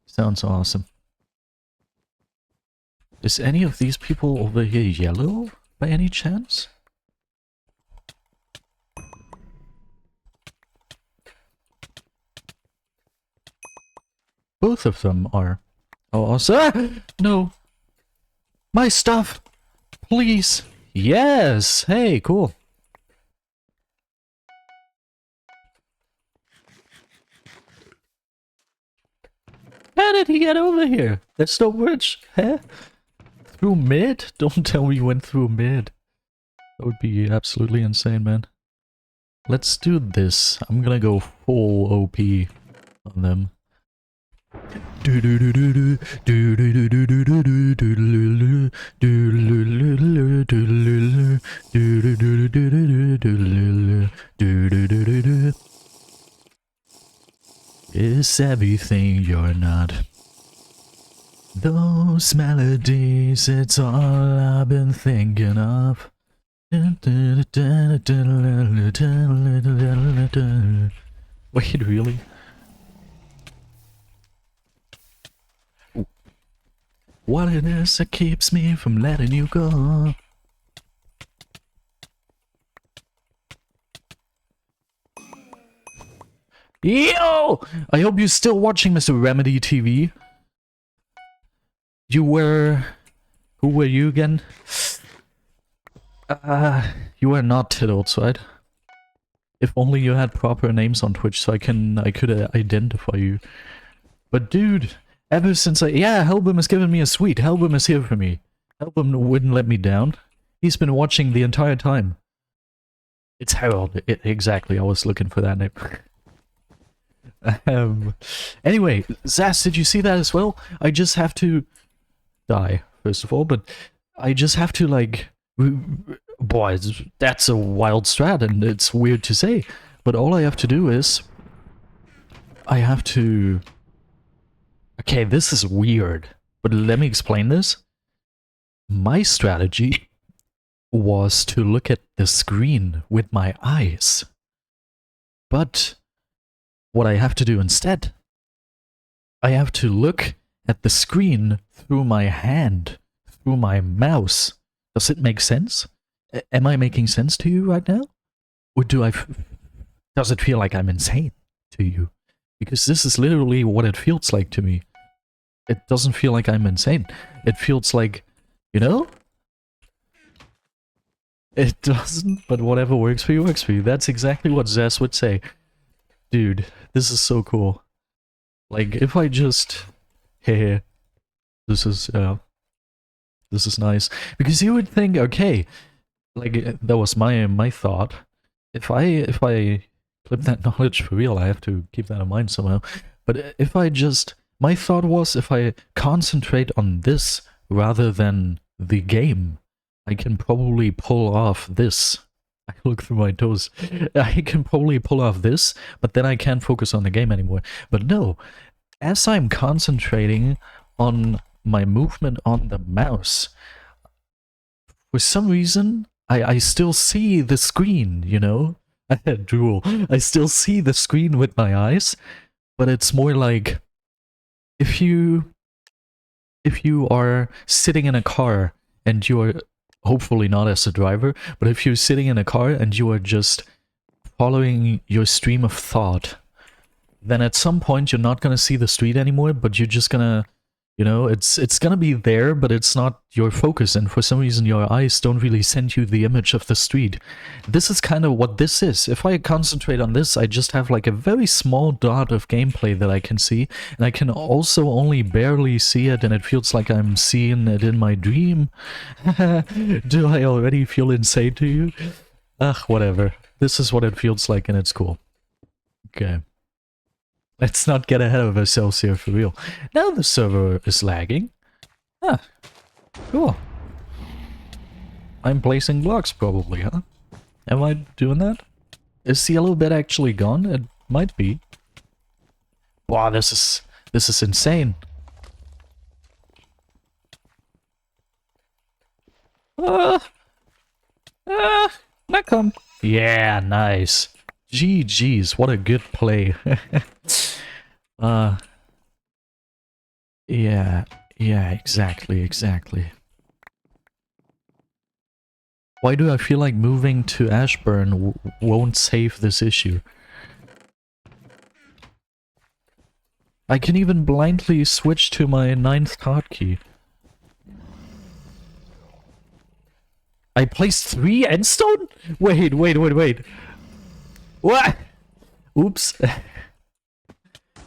Sounds awesome. Is any of these people over here yellow by any chance? Both of them are. Oh, also, ah! No! My stuff! Please! Yes! Hey, cool. How did he get over here? There's no bridge. Huh? Through mid? Don't tell me you went through mid. That would be absolutely insane, man. Let's do this. I'm gonna go full OP on them. Is everything you're not. Those melodies, it's all I've been thinking of. Wait, really? What it is that keeps me from letting you go? Yo! I hope you're still watching Mr. Remedy TV. You were... Who were you again? You were not Tiddles, right? If only you had proper names on Twitch so I could identify you. But dude, ever since yeah, Hellboom has given me a sweet. Hellboom is here for me. Hellboom wouldn't let me down. He's been watching the entire time. It's Harold. Exactly, I was looking for that name. Anyway, Zaz, did you see that as well? I just have to die, first of all, but I just have to, like... Boy, that's a wild strat, and it's weird to say, but all I have to do is... I have to... Okay, this is weird, but let me explain this. My strategy was to look at the screen with my eyes. But... what I have to do instead, I have to look at the screen through my hand, through my mouse. Does it make sense? Am I making sense to you right now? Or does it feel like I'm insane to you? Because this is literally what it feels like to me. It doesn't feel like I'm insane. It feels like, you know? It doesn't, but whatever works for you, works for you. That's exactly what Zess would say. Dude, this is so cool. Like, if I just... Hey, this is nice. Because you would think, okay, like, that was my thought. If I clip that knowledge for real, I have to keep that in mind somehow. But if I just... My thought was, if I concentrate on this rather than the game, I can probably pull off this. I look through my toes. I can probably pull off this, but then I can't focus on the game anymore. But no, as I'm concentrating on my movement on the mouse, for some reason, I still see the screen, you know? I had dual. I still see the screen with my eyes, but it's more like if you are sitting in a car and you are hopefully not as a driver, but if you're sitting in a car and you are just following your stream of thought, then at some point you're not gonna see the street anymore, but you're just gonna, you know, it's gonna be there, but it's not your focus, and for some reason your eyes don't really send you the image of the street. This is kind of what this is. If I concentrate on this, I just have like a very small dot of gameplay that I can see, and I can also only barely see it, and it feels like I'm seeing it in my dream. Do I already feel insane to you? Ugh, whatever. This is what it feels like, and it's cool. Okay. Let's not get ahead of ourselves here for real. Now the server is lagging. Ah, cool. I'm placing blocks probably, huh? Am I doing that? Is the yellow bed actually gone? It might be. Wow, this is insane. Not come. Yeah, nice. GG's, what a good play. Yeah, exactly. Why do I feel like moving to Ashburn won't save this issue? I can even blindly switch to my 9th hotkey. I placed 3 endstone? Wait. What? Oops.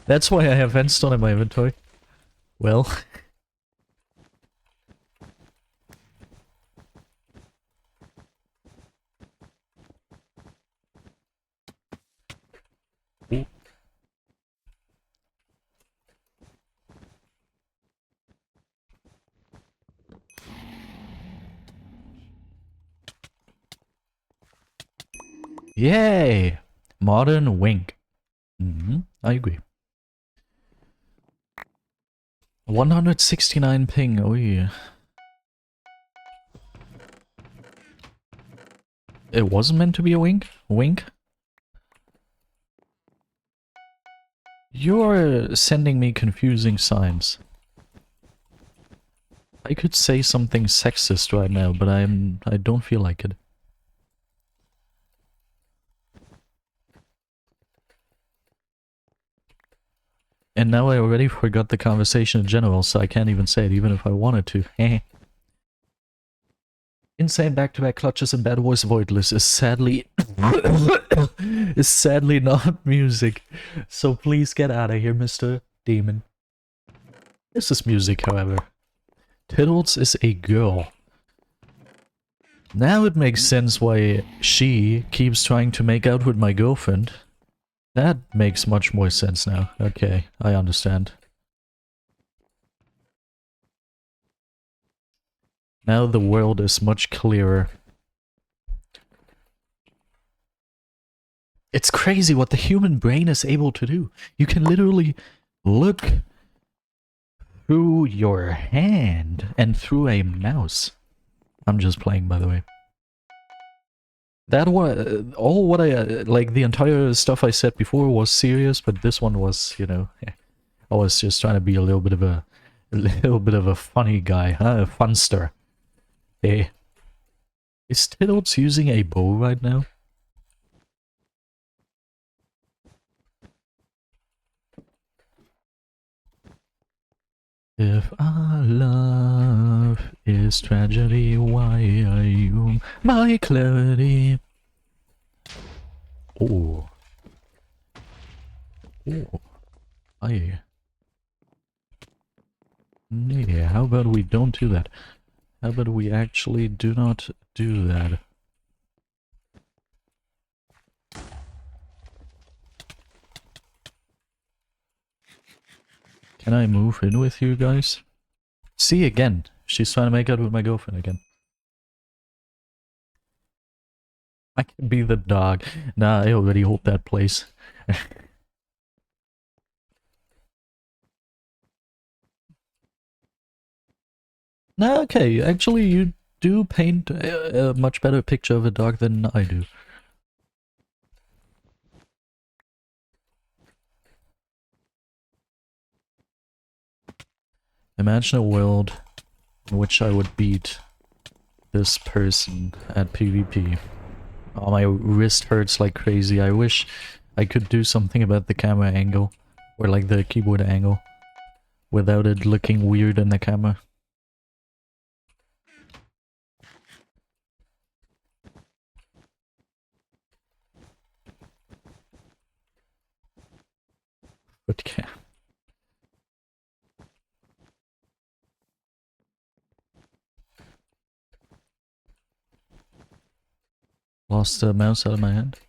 That's why I have endstone in my inventory. Well. Yay! Modern wink. I agree. 169 ping, oh yeah. It wasn't meant to be a wink? Wink? You're sending me confusing signs. I could say something sexist right now, but I don't feel like it. And now I already forgot the conversation in general, so I can't even say it, even if I wanted to. Insane back-to-back clutches and BedWars Voidless is sadly not music. So please get out of here, Mr. Demon. This is music, however. Tiddles is a girl. Now it makes sense why she keeps trying to make out with my girlfriend. That makes much more sense now. Okay, I understand. Now the world is much clearer. It's crazy what the human brain is able to do. You can literally look through your hand and through a mouse. I'm just playing, by the way. That was all what I like. The entire stuff I said before was serious, but this one was, you know, I was just trying to be a little bit of a funny guy, huh? A funster. Hey, is Tiddles using a bow right now? If our love is tragedy, why are you my clarity? Oh. Aye. Yeah, how about we don't do that? How about we actually do not do that? Can I move in with you guys? See, again, she's trying to make out with my girlfriend again. I can be the dog. Nah, I already hold that place. Nah, okay, actually you do paint a much better picture of a dog than I do. Imagine a world in which I would beat this person at PvP. Oh, my wrist hurts like crazy. I wish I could do something about the camera angle, or like the keyboard angle, without it looking weird in the camera. But can't. Lost the mouse out of my hand.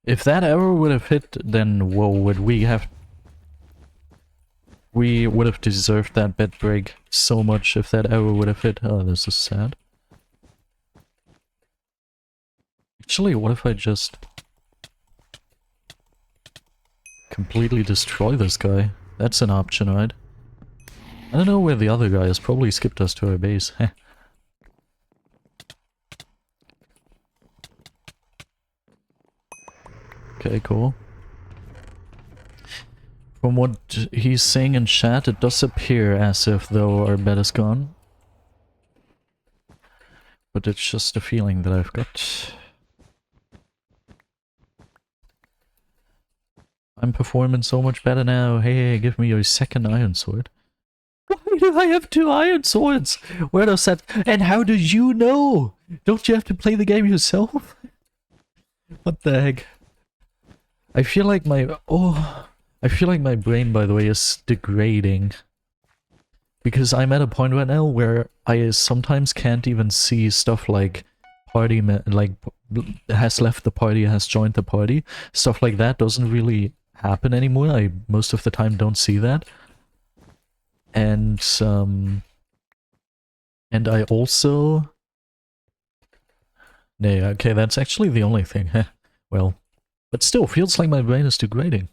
If that arrow would have hit, then whoa, would we have... We would have deserved that bed break so much if that arrow would have hit. Oh, this is sad. Actually, what if I just... completely destroy this guy? That's an option, right? I don't know where the other guy is. Probably skipped us to our base. Okay, cool. From what he's saying in chat, it does appear as if though our bed is gone. But it's just a feeling that I've got. I'm performing so much better now. Hey, give me your second iron sword. Why do I have 2 iron swords? Where does that... And how do you know? Don't you have to play the game yourself? What the heck? I feel like my... Oh... I feel like my brain, by the way, is degrading. Because I'm at a point right now where I sometimes can't even see stuff like... Party... like... has left the party, has joined the party. Stuff like that doesn't really happen anymore. I most of the time don't see that. And I also... Nay, okay, that's actually the only thing. Well, but still, feels like my brain is degrading.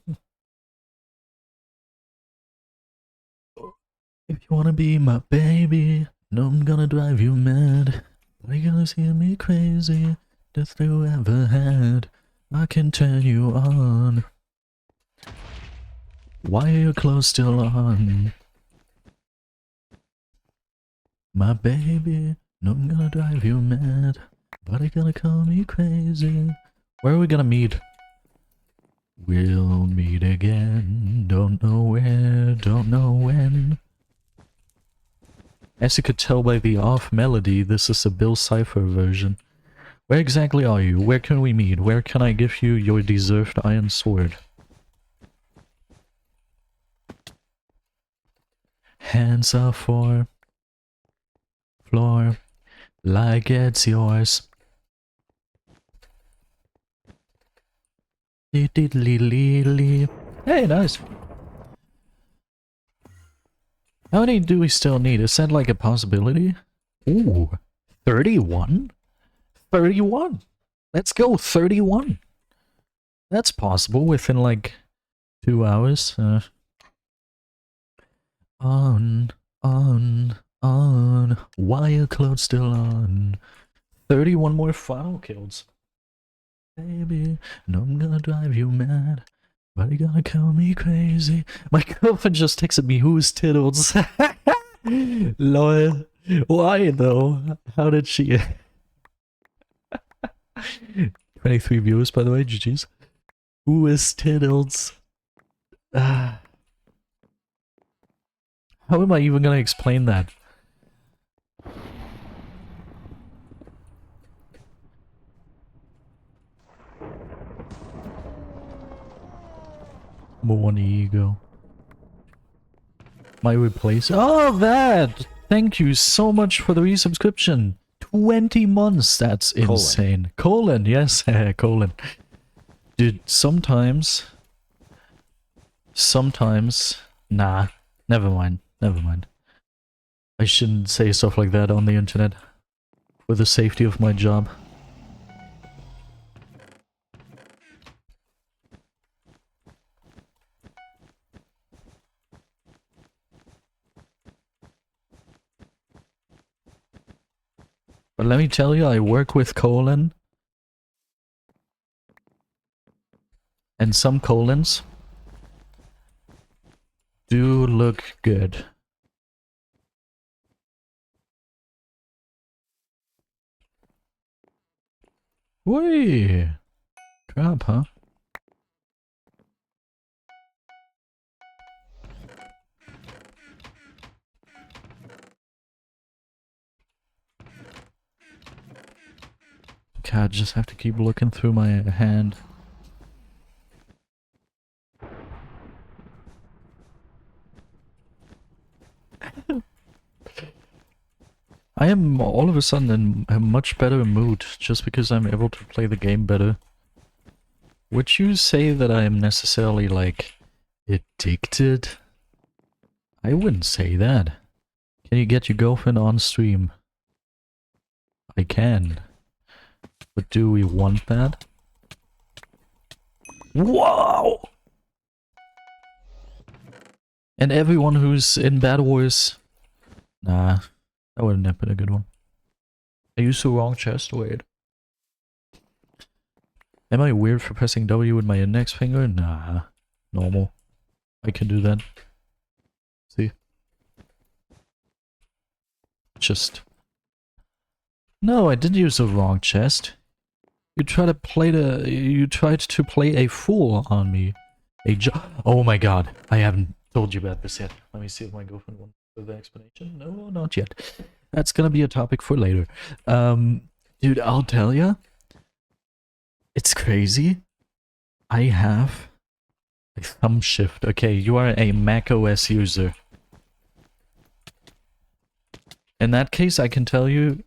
If you wanna be my baby, no, I'm gonna drive you mad. Are you gonna see me crazy? Best you ever had. I can turn you on. Why are your clothes still on? My baby, no, I'm gonna drive you mad. But you're gonna call me crazy. Where are we gonna meet? We'll meet again. Don't know where, don't know when. As you could tell by the off melody, this is a Bill Cipher version. Where exactly are you? Where can we meet? Where can I give you your deserved iron sword? Hands are for floor, like it's yours. Hey, nice. How many do we still need? Is that like a possibility? Ooh, 31? 31! Let's go, 31! That's possible within like 2 hours. On. Why are clothes still on? 31 more final kills. Baby, no, I'm gonna drive you mad. But you're gonna call me crazy. My girlfriend just texted me, who's Tiddles? Lol. Why though? How did she... 23 viewers, by the way, GG's. Who is Tiddles? How am I even gonna explain that? One ego. My replace. Oh, that! Thank you so much for the resubscription. 20 months. That's insane. Colon, yes, colon. Dude, sometimes. Nah, never mind. I shouldn't say stuff like that on the internet. For the safety of my job. But let me tell you, I work with colon. And some colons do look good. Whee! Crap, huh? Okay, I just have to keep looking through my hand. I am all of a sudden in a much better mood just because I'm able to play the game better. Would you say that I am necessarily, like, addicted? I wouldn't say that. Can you get your girlfriend on stream? I can. But do we want that? Wow! And everyone who's in BedWars... Nah, that wouldn't have been a good one. I used the wrong chest, wait. Am I weird for pressing W with my index finger? Nah, normal. I can do that. See? Just... No, I didn't use the wrong chest. You tried to play a fool on me. Oh my god, I haven't told you about this yet. Let me see if my girlfriend wants the explanation. No, not yet. That's gonna be a topic for later. Dude, I'll tell ya. It's crazy. I have a thumb shift. Okay, you are a Mac OS user. In that case, I can tell you,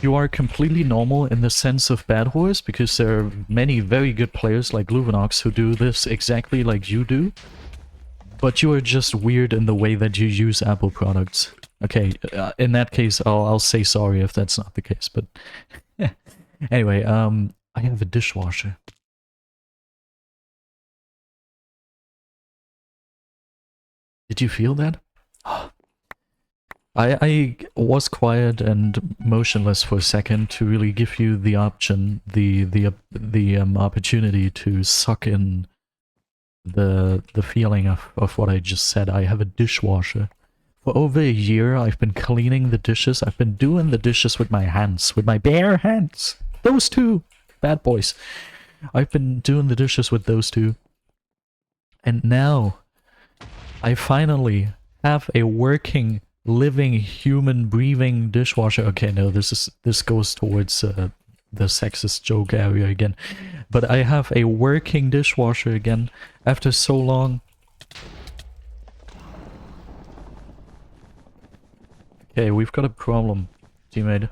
you are completely normal in the sense of BedWars, because there are many very good players like Luvenox who do this exactly like you do. But you are just weird in the way that you use Apple products. Okay, in that case, I'll say sorry if that's not the case, but... Anyway, I have a dishwasher. Did you feel that? I was quiet and motionless for a second to really give you the option, the opportunity to suck in the feeling of what I just said. I have a dishwasher. For over a year, I've been cleaning the dishes. I've been doing the dishes with my hands, with my bare hands. Those two bad boys. I've been doing the dishes with those two. And now, I finally have a working, living, human, breathing dishwasher. Okay, no, this goes towards the sexist joke area again. But I have a working dishwasher again after so long. Okay, we've got a problem, teammate.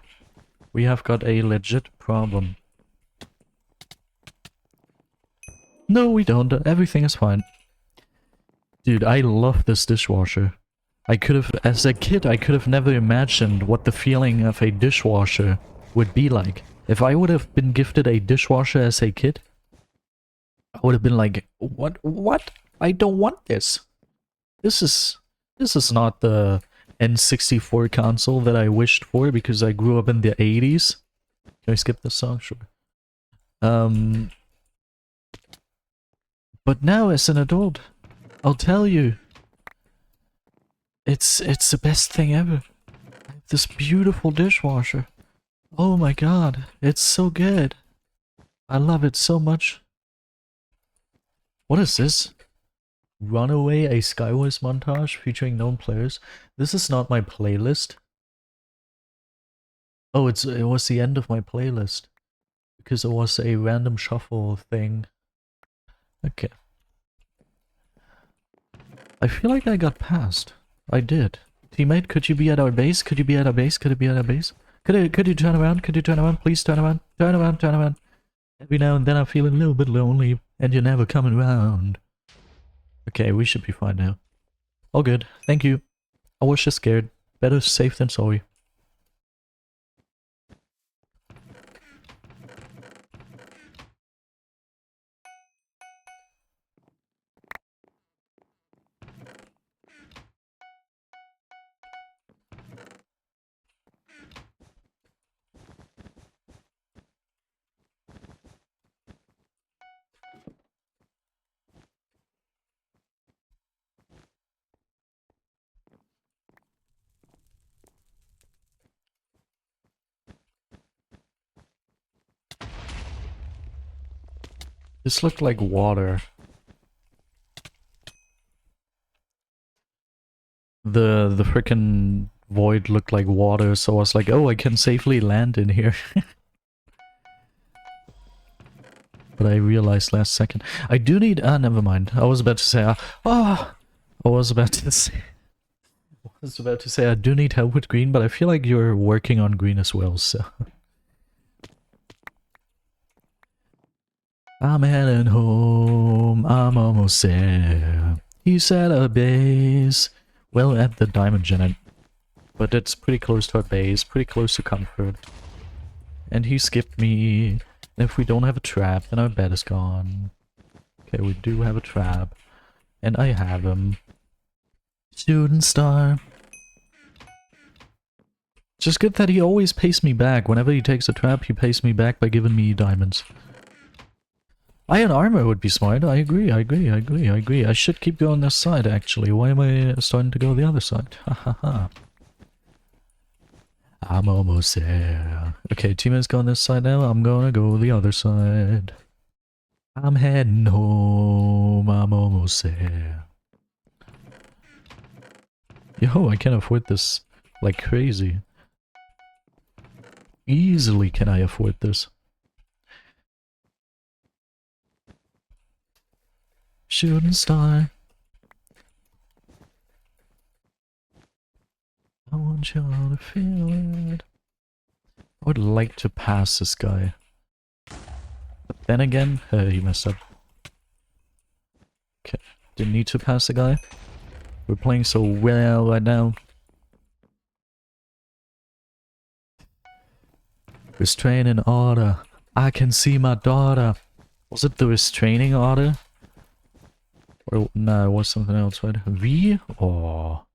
We have got a legit problem. No, we don't. Everything is fine. Dude, I love this dishwasher. As a kid, I could have never imagined what the feeling of a dishwasher would be like. If I would have been gifted a dishwasher as a kid, I would have been like, what? I don't want this. This is not the N64 console that I wished for because I grew up in the 80s. Can I skip this song? Sure. But now as an adult, I'll tell you, it's the best thing ever. This beautiful dishwasher. Oh my god, it's so good. I love it so much. What is this? Runaway, a Skywars montage featuring known players. This is not my playlist. Oh, it was the end of my playlist. Because it was a random shuffle thing. Okay. I feel like I got passed. I did. Teammate, could you be at our base? Could you be at our base? Could you be at our base? Could you turn around? Could you turn around? Please turn around. Turn around, turn around. Every now and then I feel a little bit lonely, and you're never coming around. Okay, we should be fine now. All good. Thank you. I was just scared. Better safe than sorry. This looked like water. The frickin' void looked like water, so I was like, oh, I can safely land in here. But I realized last second. I do need... Ah, never mind. I was about to say... I was about to say... I do need help with green, but I feel like you're working on green as well, so... I'm heading home, I'm almost there. He's at a base. Well, at the diamond gen, but it's pretty close to our base, pretty close to comfort. And he skipped me. And if we don't have a trap, then our bed is gone. Okay, we do have a trap. And I have him. Student star. It's just good that he always pays me back. Whenever he takes a trap, he pays me back by giving me diamonds. Iron armor would be smart. I agree. I should keep going this side, actually. Why am I starting to go the other side? Ha ha ha. I'm almost there. Okay, teammates going this side now. I'm gonna go the other side. I'm heading home. I'm almost there. Yo, I can afford this like crazy. Easily can I afford this. Shooting star. I want y'all to feel it. I would like to pass this guy. But then again, he messed up. Okay, didn't need to pass the guy. We're playing so well right now. Restraining order. I can see my daughter. Was it the restraining order? Or no, it was something else, right? V? Oh.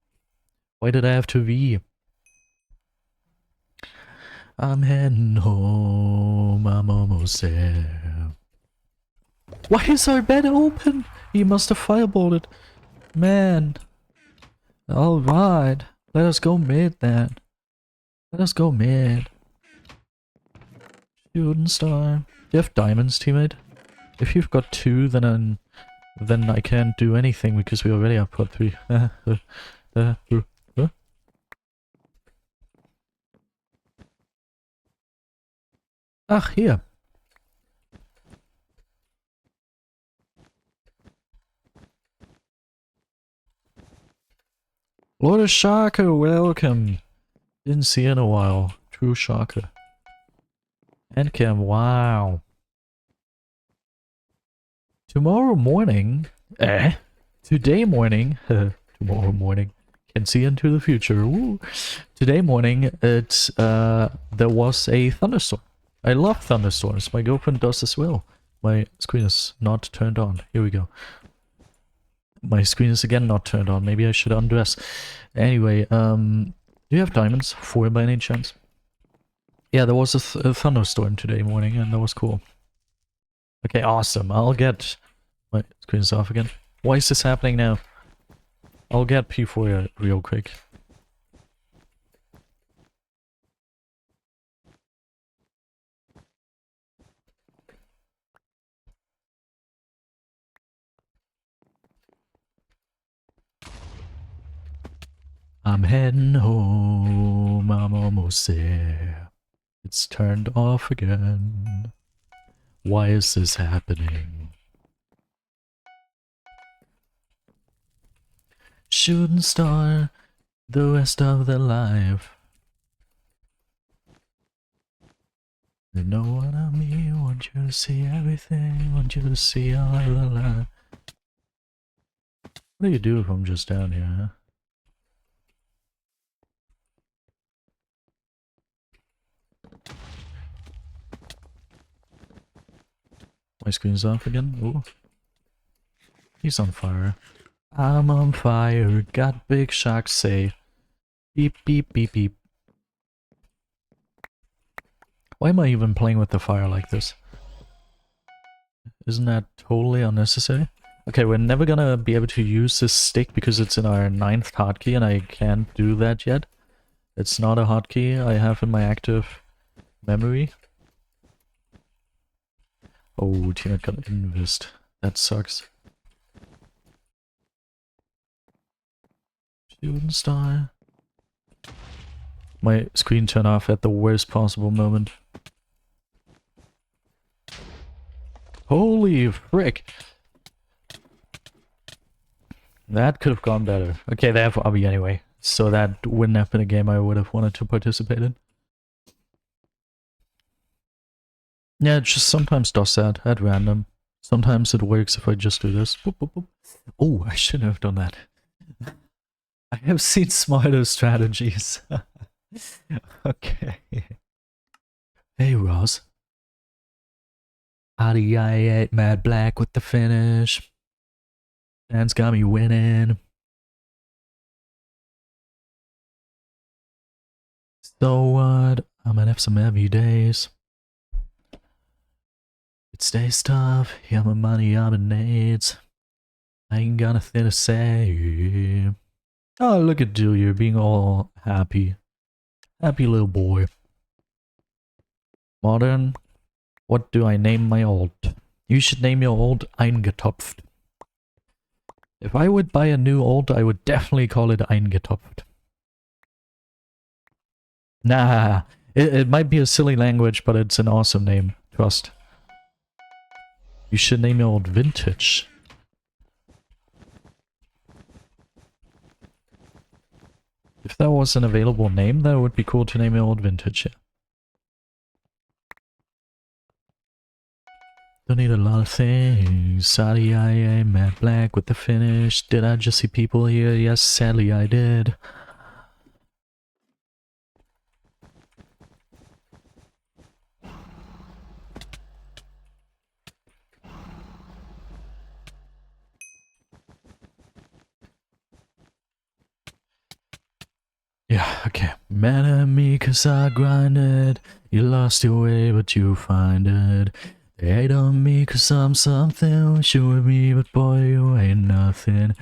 Why did I have to V? I'm heading home. I'm almost there. Why is our bed open? He must have fireballed it. Man. Alright. Let us go mid then. Let us go mid. Shooting star. Do you have diamonds, teammate? If you've got 2, then I can't do anything because we already have put 3. Ach, here. Lord of Shaka, welcome. Didn't see you in a while. True Shaka. Endcam, wow. Tomorrow morning? Today morning. Tomorrow morning. Can see into the future. Woo. Today morning, it's, there was a thunderstorm. I love thunderstorms. My girlfriend does as well. My screen is not turned on. Here we go. My screen is again not turned on. Maybe I should undress. Anyway, do you have diamonds? 4 by any chance? Yeah, there was a thunderstorm today morning and that was cool. Okay, awesome. I'll get... My screen's off again. Why is this happening now? I'll get P4 real quick. I'm heading home, I'm almost there. It's turned off again. Why is this happening? Shooting star the rest of their life. You know what I mean? Want you to see everything, want you to see all of the life. What do you do if I'm just down here, huh? My screen's off again. Ooh. He's on fire. I'm on fire, got big sharks say. Beep beep beep beep. Why am I even playing with the fire like this? Isn't that totally unnecessary? Okay, we're never gonna be able to use this stick because it's in our 9th hotkey and I can't do that yet. It's not a hotkey I have in my active memory. Oh, teammate got invest. That sucks. Shooting star. My screen turned off at the worst possible moment. Holy frick! That could have gone better. Okay, they have Obby anyway, so that wouldn't have been a game I would have wanted to participate in. Yeah, it just sometimes does that at random. Sometimes it works if I just do this. Boop, boop, boop. Oh, I shouldn't have done that. I have seen smarter strategies. Okay. Hey, Ross. RDI8 Mad Black with the finish. Dan's got me winning. So what? I might have some heavy days. It stays tough. Yeah, my money on the nades. I ain't got nothing to say. Oh, look at Julia being all happy. Happy little boy. Modern. What do I name my alt? You should name your alt Eingetopft. If I would buy a new alt, I would definitely call it Eingetopft. Nah, it might be a silly language, but it's an awesome name. Trust. You should name your alt Vintage. If that was an available name, that would be cool to name your alt Vintage, yeah. Don't need a lot of things. Sorry, I am Matt Black with the finish. Did I just see people here? Yes, sadly I did. Yeah, okay. Mad at me cause I grinded. You lost your way but you find it. They hate on me cause I'm something. Wish you were me but boy you ain't nothing.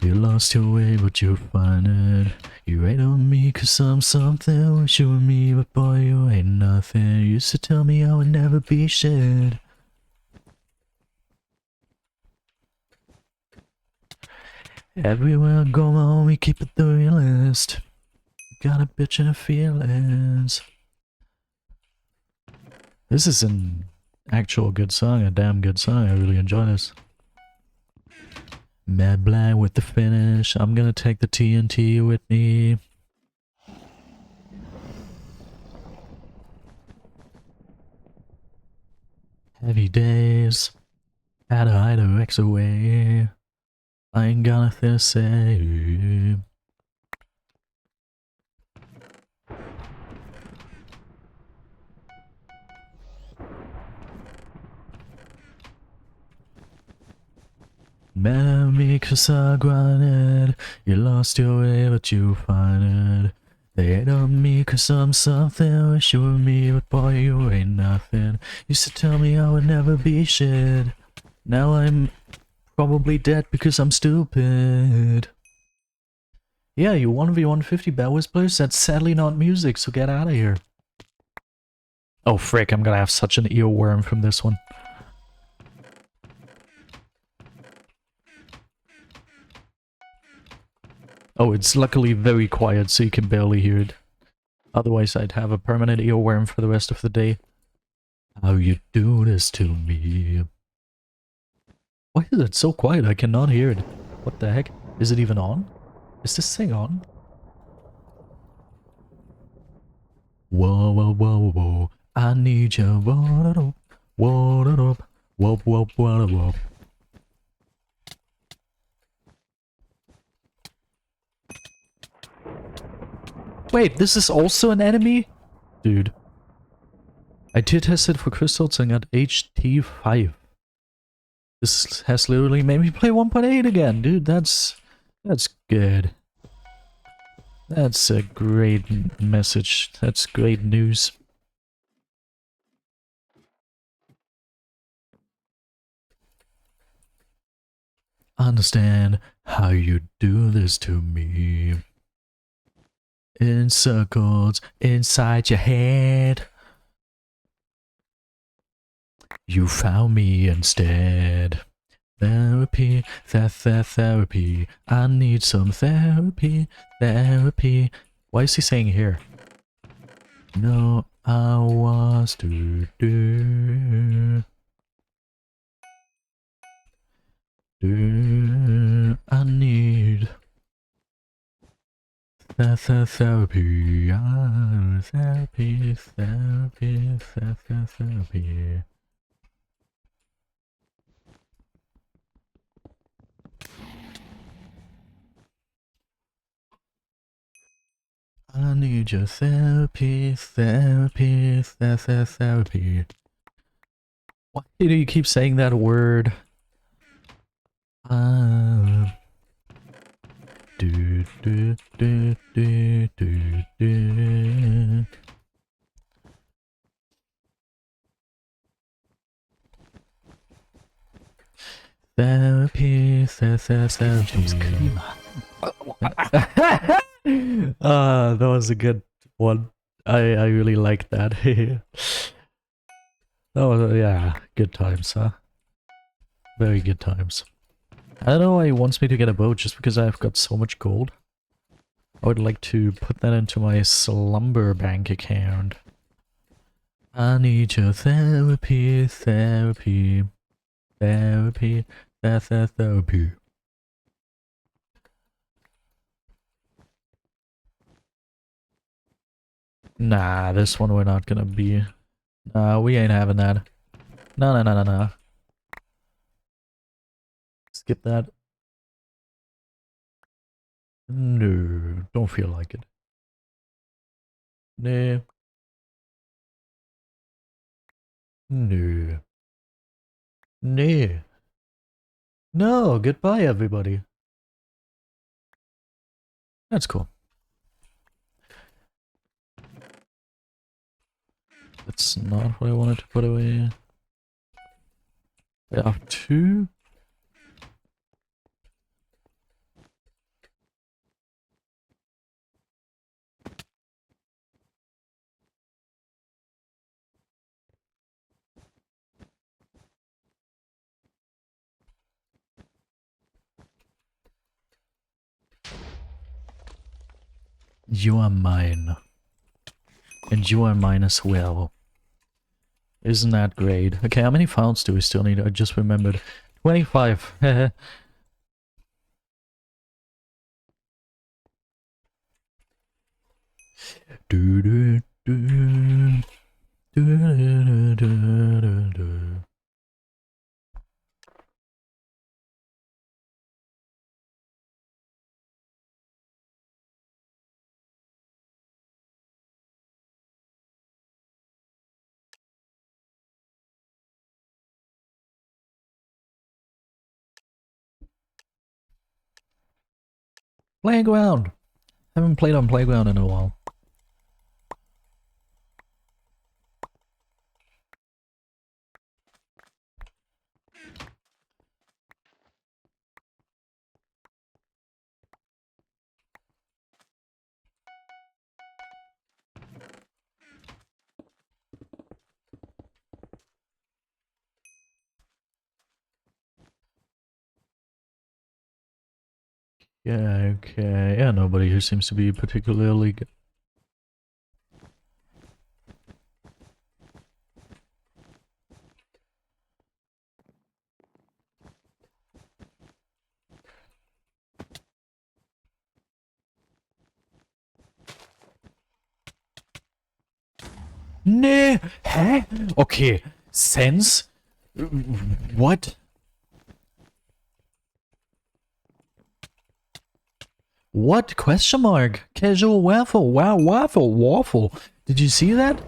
You lost your way but you find it. You hate on me cause I'm something. Wish you were me but boy you ain't nothing. You used to tell me I would never be shit. Everywhere I go, my homie, keep it the realest. Got a bitch and feelings. This is an actual good song, a damn good song. I really enjoy this. Mad Black with the finish. I'm gonna take the TNT with me. Heavy days. Had to hide a X away. I ain't got nothing to say. Mad at me cause I grinded. You lost your way but you find it. They hate on me cause I'm something. Wish you were me but boy you ain't nothing. Used to tell me I would never be shit. Now I'm probably dead because I'm stupid. Yeah, you 1v150 BedWars players? That's sadly not music, so get out of here. Oh frick, I'm gonna have such an earworm from this one. Oh, it's luckily very quiet so you can barely hear it. Otherwise I'd have a permanent earworm for the rest of the day. How you do this to me? Why is it so quiet? I cannot hear it. What the heck? Is it even on? Is this thing on? Whoa, whoa, whoa, whoa. I need you. Whoa, whoa, whoa, whoa, whoa, whoa. Wait, this is also an enemy? Dude. I did test it for crystals and got HT5. This has literally made me play 1.8 again, dude. That's good. That's a great message. That's great news. Understand how you do this to me. In circles inside your head. You found me instead. Therapy, therapy. I need some therapy, therapy. Why is he saying here? No, I was to do. I need therapy, therapy, therapy, therapy. I need your therapy, therapy, therapy. Why do you keep saying that word? Do do do do do do. Therapy, therapy. That was a good one. I really liked that. That was, yeah, good times, huh? Very good times. I don't know why he wants me to get a boat just because I've got so much gold. I would like to put that into my slumber bank account. I need your therapy, therapy, therapy, therapy. Nah, this one we're not gonna be. Nah, we ain't having that. No. Skip that. No, don't feel like it. No. No. No. No, goodbye everybody. That's cool. That's not what I wanted to put away. I have two. You are mine. And you are mine as well. Isn't that great? Okay, how many files do we still need? I just remembered. 25. do, do, do. Do. Playground! Haven't played on Playground in a while. Yeah, okay. Yeah, nobody who seems to be particularly good. Nee, hä? Okay, Sense? What? What? Question mark? Casual waffle. Wow, waffle. Did you see that?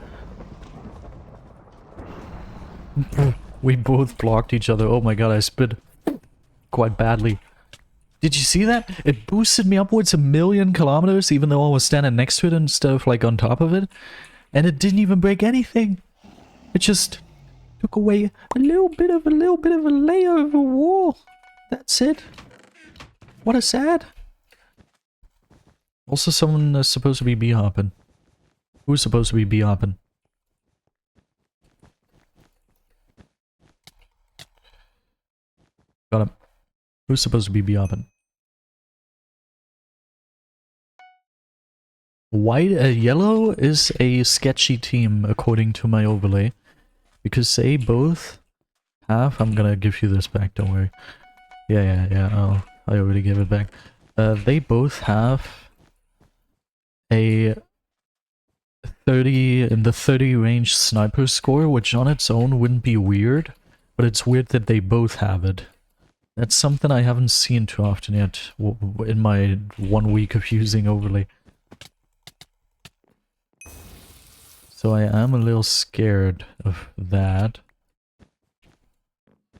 We both blocked each other. Oh my god, I spit quite badly. Did you see that? It boosted me upwards 1,000,000 kilometers even though I was standing next to it instead of like on top of it. And it didn't even break anything. It just took away a little bit of a layer of a wall. That's it. What a sad. Also, someone is supposed to be bee-hopping. Who's supposed to be bee-hopping? Got him. Who's supposed to be Biabin? Yellow is a sketchy team according to my overlay. Because they both have... I'm gonna give you this back, don't worry. Yeah. Oh, I already gave it back. They both have a 30 in the 30 range sniper score, which on its own wouldn't be weird, but it's weird that they both have it. That's something I haven't seen too often yet in my 1 week of using overlay. So I am a little scared of that.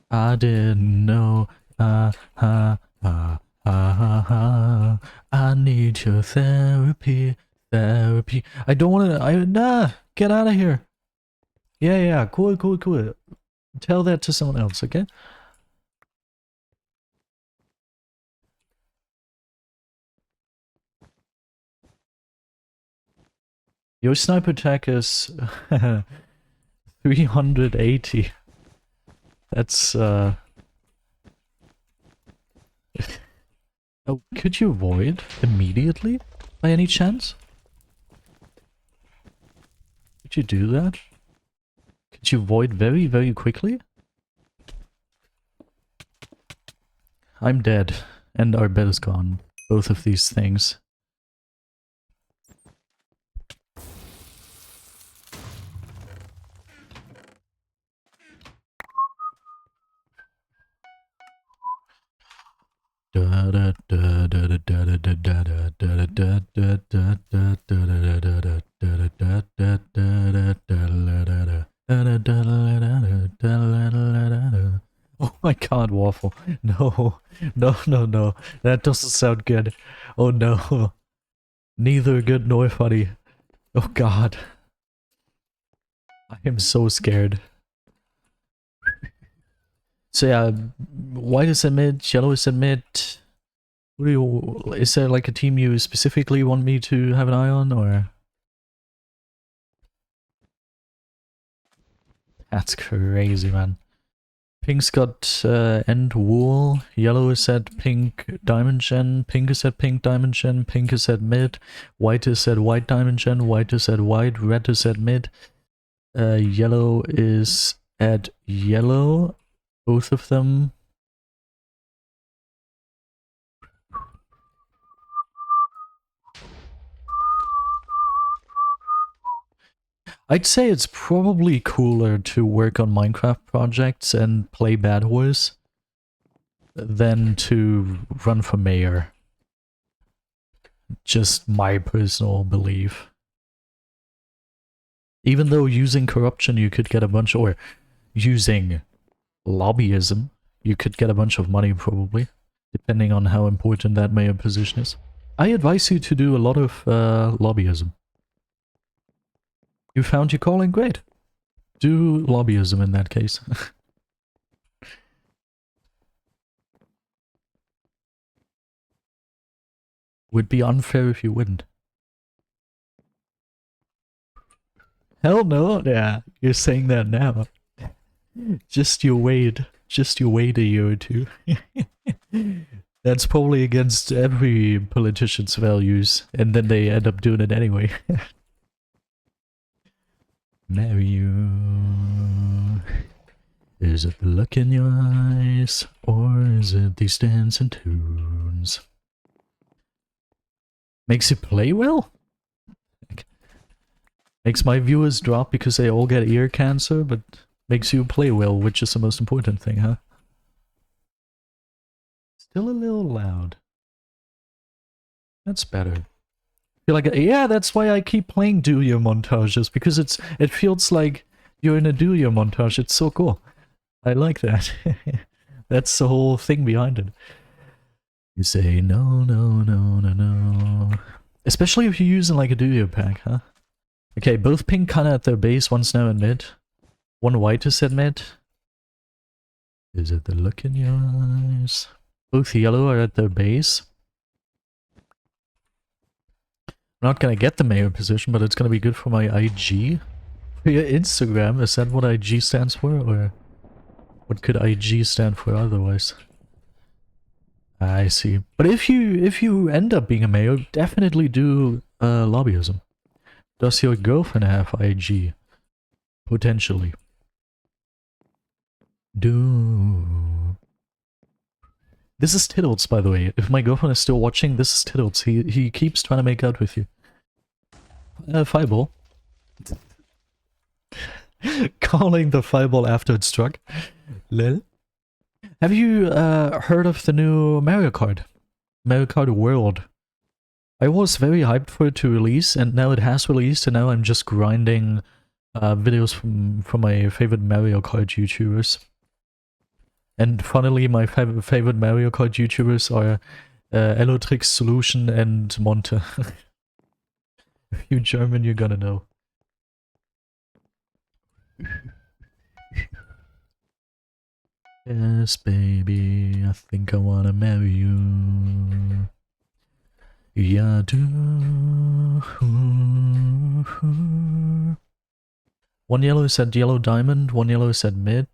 I didn't know. I need your therapy. I don't want to. Get out of here. Yeah. Cool. Tell that to someone else, okay? Your sniper attack is 380. That's oh, could you void immediately by any chance? Could you do that? Could you void very, very quickly? I'm dead, and our bed is gone. Both of these things. Oh my god, Waffle. No. That doesn't sound good. Oh no. Neither good nor funny. Oh god. I am so scared. So yeah, white is at mid, yellow is at mid. What do you, is there like a team you specifically want me to have an eye on, or? That's crazy, man. Pink's got end wool, yellow is at pink diamond gen, pink is at pink diamond gen, pink is at mid, white is at white diamond gen, white is at white, red is at mid, yellow is at yellow, both of them. I'd say it's probably cooler to work on Minecraft projects and play BedWars than to run for mayor. Just my personal belief. Even though using corruption you could get a bunch, or using lobbyism, you could get a bunch of money probably, depending on how important that mayor position is. I advise you to do a lot of lobbyism. You found your calling? Great. Do lobbyism in that case. Would be unfair if you wouldn't. Hell no, yeah, you're saying that now. Just you wait a year or two. That's probably against every politician's values, and then they end up doing it anyway. Marry you. Is it the look in your eyes, or is it these dancing tunes? Makes you play well? Makes my viewers drop because they all get ear cancer, but makes you play well, which is the most important thing, huh? Still a little loud. That's better. Feel like, yeah, that's why I keep playing Do Your montages, because it feels like you're in a Do Your montage. It's so cool. I like that. That's the whole thing behind it. You say no. Especially if you're using like a Do Your pack, huh? Okay, both pink kinda at their base, one's now in mid. One white is at mid. Is it the look in your eyes? Both yellow are at their base. I'm not gonna get the mayor position, but it's gonna be good for my IG. For your Instagram, is that what IG stands for? Or what could IG stand for otherwise? I see. But if you end up being a mayor, definitely do lobbyism. Does your girlfriend have IG? Potentially. Do. This is Tiddles, by the way. If my girlfriend is still watching, this is Tiddles. He keeps trying to make out with you. Fireball. Calling the fireball after it struck. Lil. Have you heard of the new Mario Kart? Mario Kart World. I was very hyped for it to release, and now it has released, and now I'm just grinding videos from my favorite Mario Kart YouTubers. And funnily, my favorite Mario Kart YouTubers are Elotrix Solution and Monte. If you're German, you're gonna know. Yes, baby, I think I wanna marry you. Yeah, do. One yellow said yellow diamond, one yellow said mid.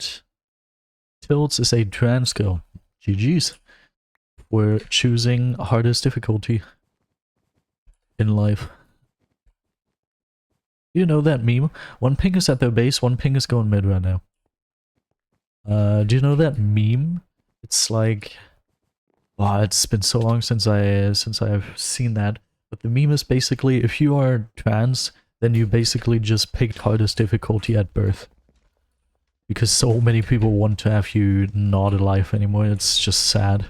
Tilts is a trans girl. GG's. We're choosing hardest difficulty in life. You know that meme? One ping is at their base, one ping is going mid right now. Do you know that meme? It's like... Wow, it's been so long since I've seen that. But the meme is basically, if you are trans, then you basically just picked hardest difficulty at birth. Because so many people want to have you not alive anymore, it's just sad.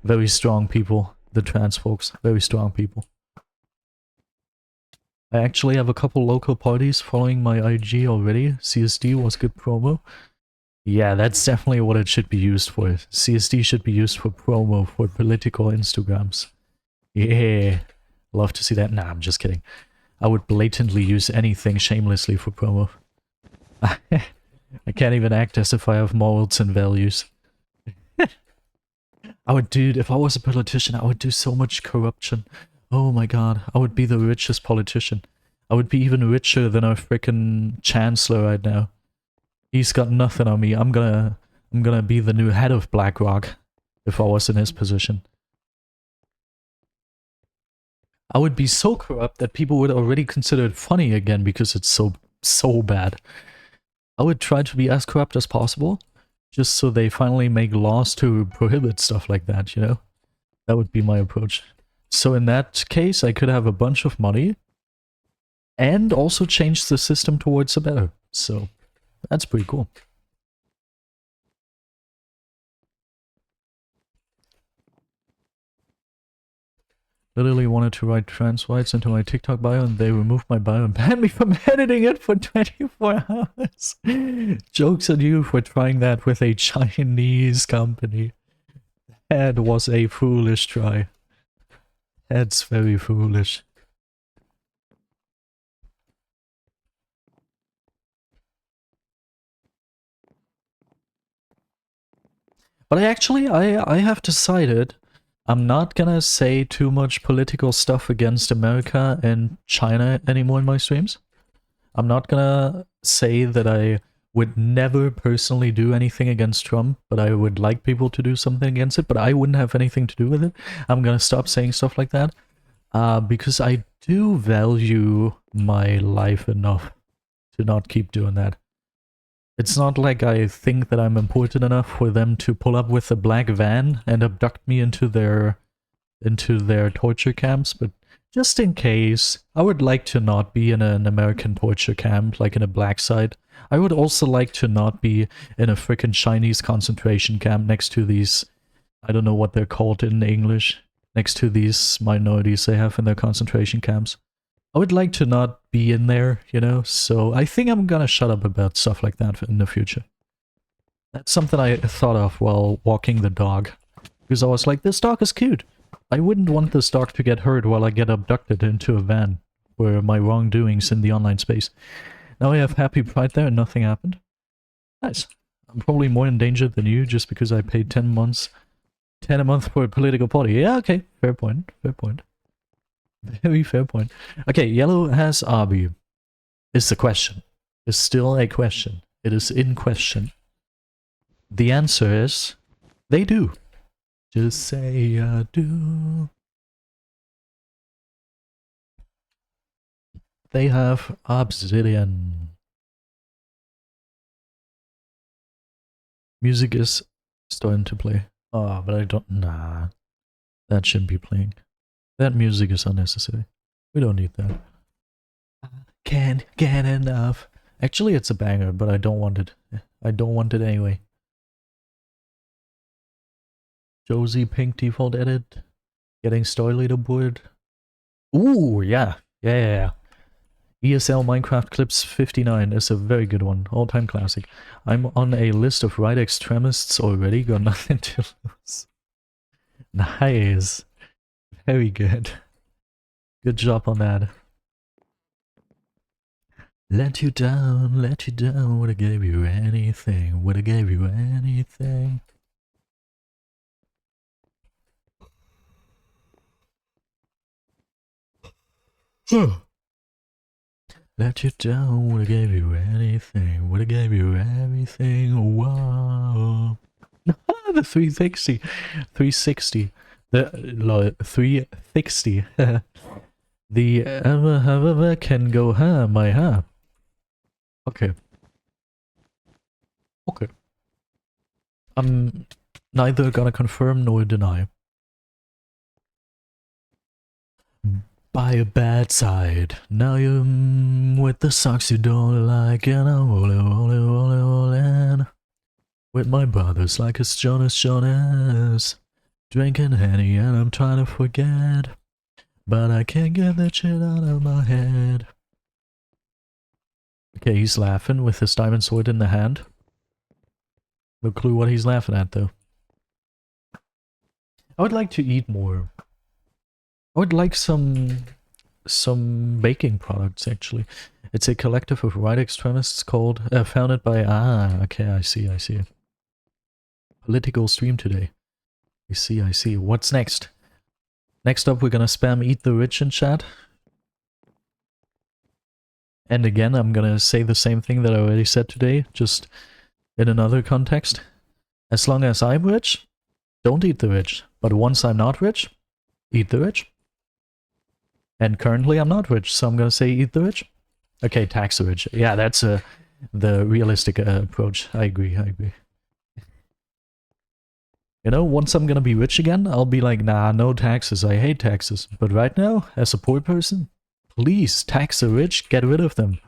Very strong people, the trans folks, very strong people. I actually have a couple local parties following my IG already. CSD was good promo. Yeah, that's definitely what it should be used for. CSD should be used for promo for political Instagrams. Yeah, love to see that. Nah, I'm just kidding. I would blatantly use anything shamelessly for promo. I can't even act as if I have morals and values. I would, dude, if I was a politician, I would do so much corruption. Oh my god, I would be the richest politician. I would be even richer than our frickin' chancellor right now. He's got nothing on me. I'm gonna be the new head of BlackRock if I was in his position. I would be so corrupt that people would already consider it funny again because it's so bad. I would try to be as corrupt as possible, just so they finally make laws to prohibit stuff like that, you know? That would be my approach. So in that case, I could have a bunch of money and also change the system towards the better. So that's pretty cool. Literally wanted to write trans rights into my TikTok bio and they removed my bio and banned me from editing it for 24 hours. Joke's on you for trying that with a Chinese company. That was a foolish try. That's very foolish. But I have decided I'm not gonna say too much political stuff against America and China anymore in my streams. I'm not gonna say that I would never personally do anything against Trump, but I would like people to do something against it, but I wouldn't have anything to do with it. I'm gonna stop saying stuff like that, because I do value my life enough to not keep doing that. It's not like I think that I'm important enough for them to pull up with a black van and abduct me into their torture camps, but just in case, I would like to not be in an American torture camp, like in a black site. I would also like to not be in a frickin' Chinese concentration camp next to these, I don't know what they're called in English, next to these minorities they have in their concentration camps. I would like to not be in there, you know, so I think I'm gonna shut up about stuff like that in the future. That's something I thought of while walking the dog, because I was like, this dog is cute. I wouldn't want this dog to get hurt while I get abducted into a van for my wrongdoings in the online space. Now I have happy pride there and nothing happened. Nice. I'm probably more in danger than you just because I paid 10 a month for a political party. Yeah, okay, fair point, fair point. Very fair point. Okay, yellow has Abi. Is the question. Is still a question. It is in question. The answer is, they do. Just say I do. They have obsidian. Music is starting to play. Oh, but I don't. Nah, that shouldn't be playing. That music is unnecessary. We don't need that. Can't get enough. Actually, it's a banger, but I don't want it. I don't want it anyway. Josie Pink default edit. Getting story leaderboard. Ooh, yeah. Yeah. ESL Minecraft Clips 59 is a very good one. All-time classic. I'm on a list of right extremists already. Got nothing to lose. Nice. Very good. Good job on that. Let you down, would've gave you anything, would've gave you anything. Let you down, would've gave you anything, would've gave you everything, whoa. The 360, 360, the 360, the ever can go my Okay. Okay. I'm neither gonna confirm nor deny. By a bad side. Now you're with the socks you don't like, and I'm rollin'. With my brothers like it's Jonas. Drinking Henny and I'm trying to forget. But I can't get that shit out of my head. Okay, he's laughing with his diamond sword in the hand. No clue what he's laughing at though. I would like to eat more. I would like some baking products actually. It's a collective of right extremists called founded by okay, I see. Political stream today. I see. What's next? Next up we're gonna spam eat the rich in chat. And again, I'm gonna say the same thing that I already said today, just in another context. As long as I'm rich, don't eat the rich. But once I'm not rich, eat the rich. And currently I'm not rich, so I'm gonna say eat the rich. Okay, tax the rich. Yeah, that's the realistic approach. I agree. You know, once I'm gonna be rich again, I'll be like, nah, no taxes. I hate taxes. But right now, as a poor person, please tax the rich, get rid of them.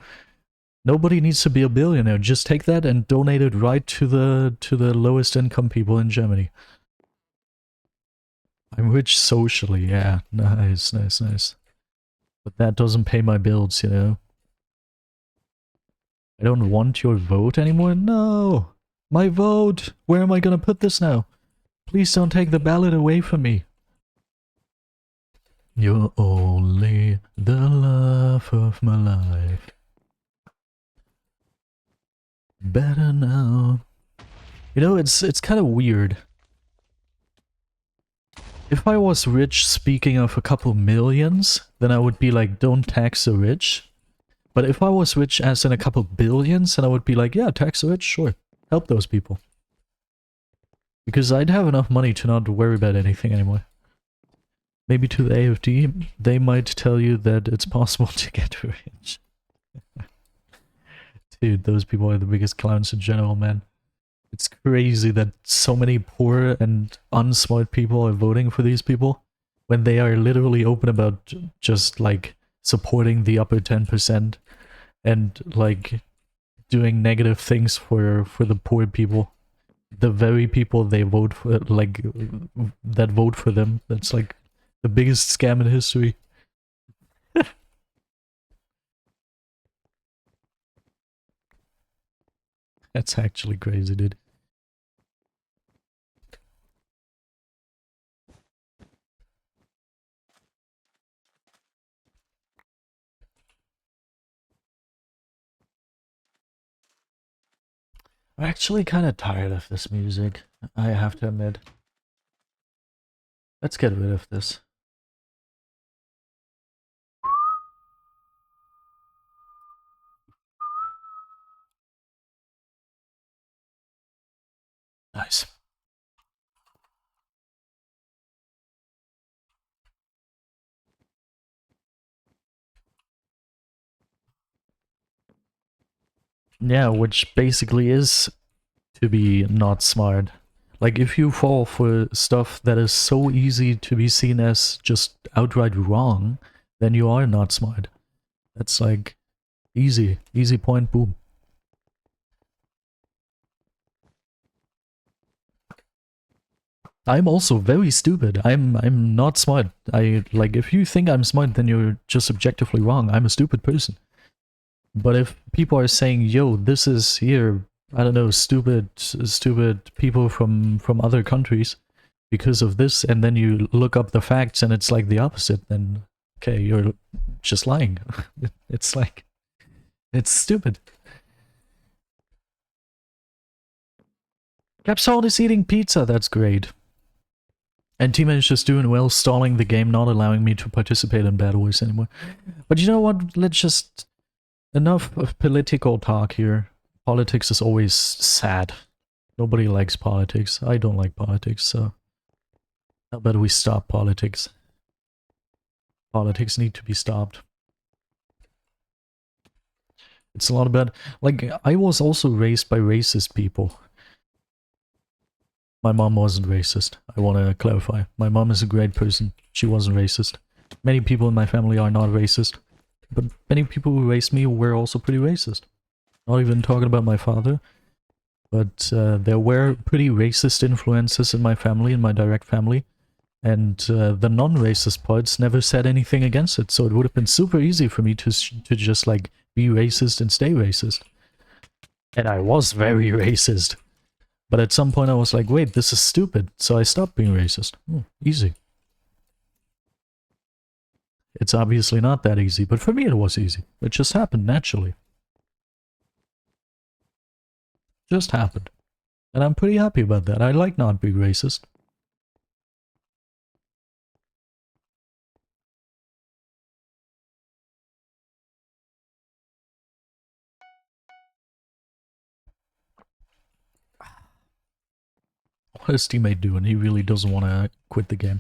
Nobody needs to be a billionaire. Just take that and donate it right to the lowest income people in Germany. I'm rich socially, yeah. Nice. But that doesn't pay my bills, you know. I don't want your vote anymore? No! My vote! Where am I gonna put this now? Please don't take the ballot away from me. You're only the love of my life. Better now. You know, it's kind of weird. If I was rich, speaking of a couple millions, then I would be like, don't tax the rich. But if I was rich as in a couple billions, then I would be like, yeah, tax the rich, sure. Help those people. Because I'd have enough money to not worry about anything anymore. Maybe to the AFD, they might tell you that it's possible to get rich. Dude, those people are the biggest clowns in general, man. It's crazy that so many poor and unsmart people are voting for these people when they are literally open about just like supporting the upper 10% and like doing negative things for the poor people. The very people they vote for, like, that vote for them. That's like the biggest scam in history. That's actually crazy, dude. I'm actually kind of tired of this music, I have to admit. Let's get rid of this. Nice. Yeah, which basically is to be not smart. Like, if you fall for stuff that is so easy to be seen as just outright wrong, then you are not smart. That's like easy point, boom. I'm also very stupid. I'm not smart. Like, if you think I'm smart, then you're just objectively wrong. I'm a stupid person. But if people are saying, yo, this is here, I don't know, stupid people from other countries because of this, and then you look up the facts and it's like the opposite, then okay, you're just lying. It's like, it's stupid. Capsule is eating pizza, that's great. And Tima is just doing well, stalling the game, not allowing me to participate in BedWars anymore. But you know what, let's just... Enough of political talk here. Politics is always sad. Nobody likes politics. I don't like politics, so... How about we stop politics? Politics need to be stopped. It's a lot about... Like, I was also raised by racist people. My mom wasn't racist. I want to clarify. My mom is a great person. She wasn't racist. Many people in my family are not racist. But many people who raised me were also pretty racist. Not even talking about my father. But there were pretty racist influences in my family, in my direct family. And the non-racist parts never said anything against it. So it would have been super easy for me to just like be racist and stay racist. And I was very racist. But at some point I was like, wait, this is stupid. So I stopped being racist. Easy. It's obviously not that easy, but for me it was easy. It just happened naturally. Just happened. And I'm pretty happy about that. I like not being racist. What is teammate doing? He really doesn't want to quit the game.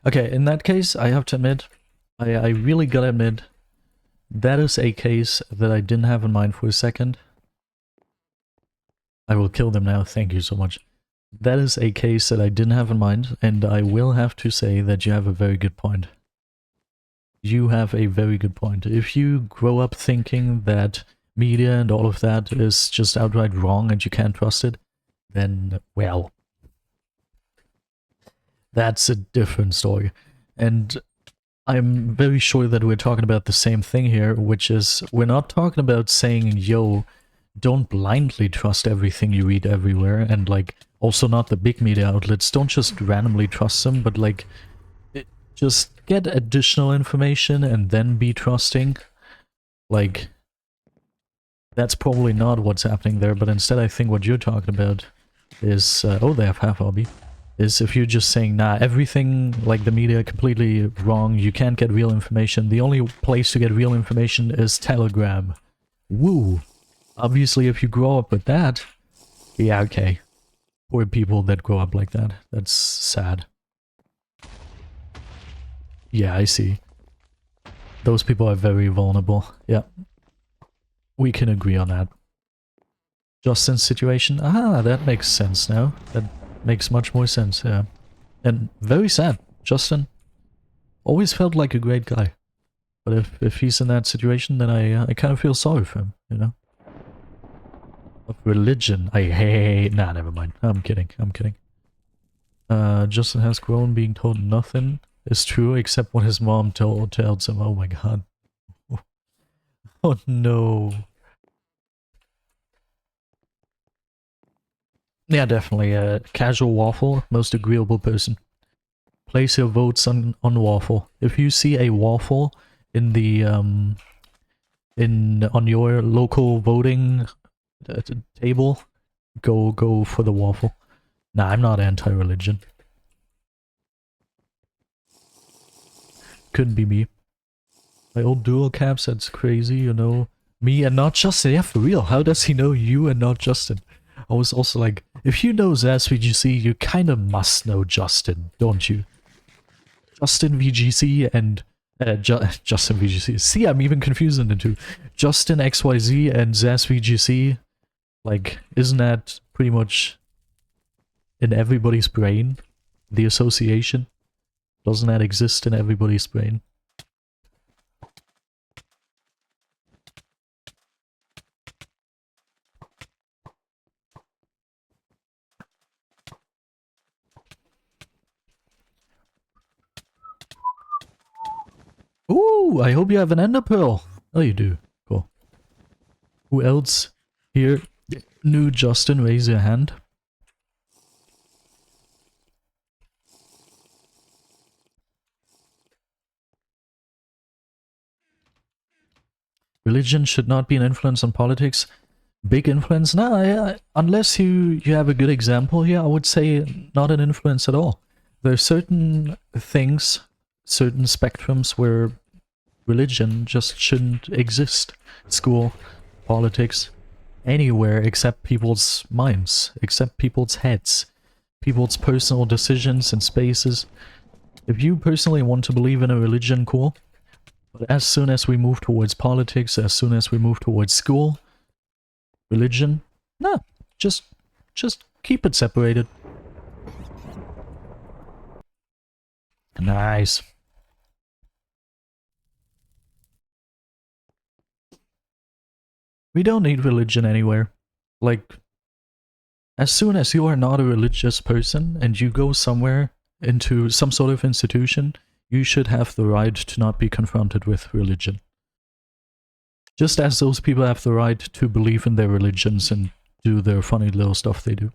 Okay, in that case, I have to admit, I really gotta admit, that is a case that I didn't have in mind for a second. I will kill them now, thank you so much. That is a case that I didn't have in mind, and I will have to say that you have a very good point. You have a very good point. If you grow up thinking that media and all of that is just outright wrong and you can't trust it, then, well, that's a different story. And I'm very sure that we're talking about the same thing here, which is we're not talking about saying, yo, don't blindly trust everything you read everywhere, and like also not the big media outlets. Don't just randomly trust them, but like just get additional information and then be trusting. Like, that's probably not what's happening there, but instead I think what you're talking about is, oh, they have half hobby, is if you're just saying, nah, everything, like the media, completely wrong, you can't get real information, the only place to get real information is Telegram. Woo! Obviously, if you grow up with that, yeah, okay. Poor people that grow up like that. That's sad. Yeah, I see. Those people are very vulnerable. Yeah. We can agree on that. Justin's situation? Ah, that makes sense now. That makes much more sense, yeah. And very sad. Justin always felt like a great guy. But if he's in that situation, then I kind of feel sorry for him, you know? Of religion. I hate... Nah, never mind. I'm kidding. I'm kidding. Justin has grown being told nothing is true except what his mom tells him. Oh my god. Oh no. Yeah, definitely. Casual waffle, most agreeable person. Place your votes on waffle. If you see a waffle in the on your local voting table, go for the waffle. Nah, I'm not anti-religion. Couldn't be me. My old dual caps, that's crazy, you know. Me and not Justin, yeah, for real. How does he know you and not Justin? I was also like, if you know Zaz VGC, you kind of must know Justin, don't you? Justin VGC and Justin VGC. See, I'm even confusing the two. Justin XYZ and Zaz VGC. Like, isn't that pretty much in everybody's brain? The association? Doesn't that exist in everybody's brain? Ooh, I hope you have an ender pearl. Oh, you do. Cool. Who else here knew Justin? Raise your hand. Religion should not be an influence on politics. Big influence? No, unless you have a good example here, I would say not an influence at all. There are certain things, certain spectrums where religion just shouldn't exist. School, politics, anywhere except people's minds, except people's heads, people's personal decisions and spaces. If you personally want to believe in a religion, cool. But as soon as we move towards politics, as soon as we move towards school, religion, no, just keep it separated. Nice. We don't need religion anywhere. Like, as soon as you are not a religious person and you go somewhere into some sort of institution, you should have the right to not be confronted with religion. Just as those people have the right to believe in their religions and do their funny little stuff they do.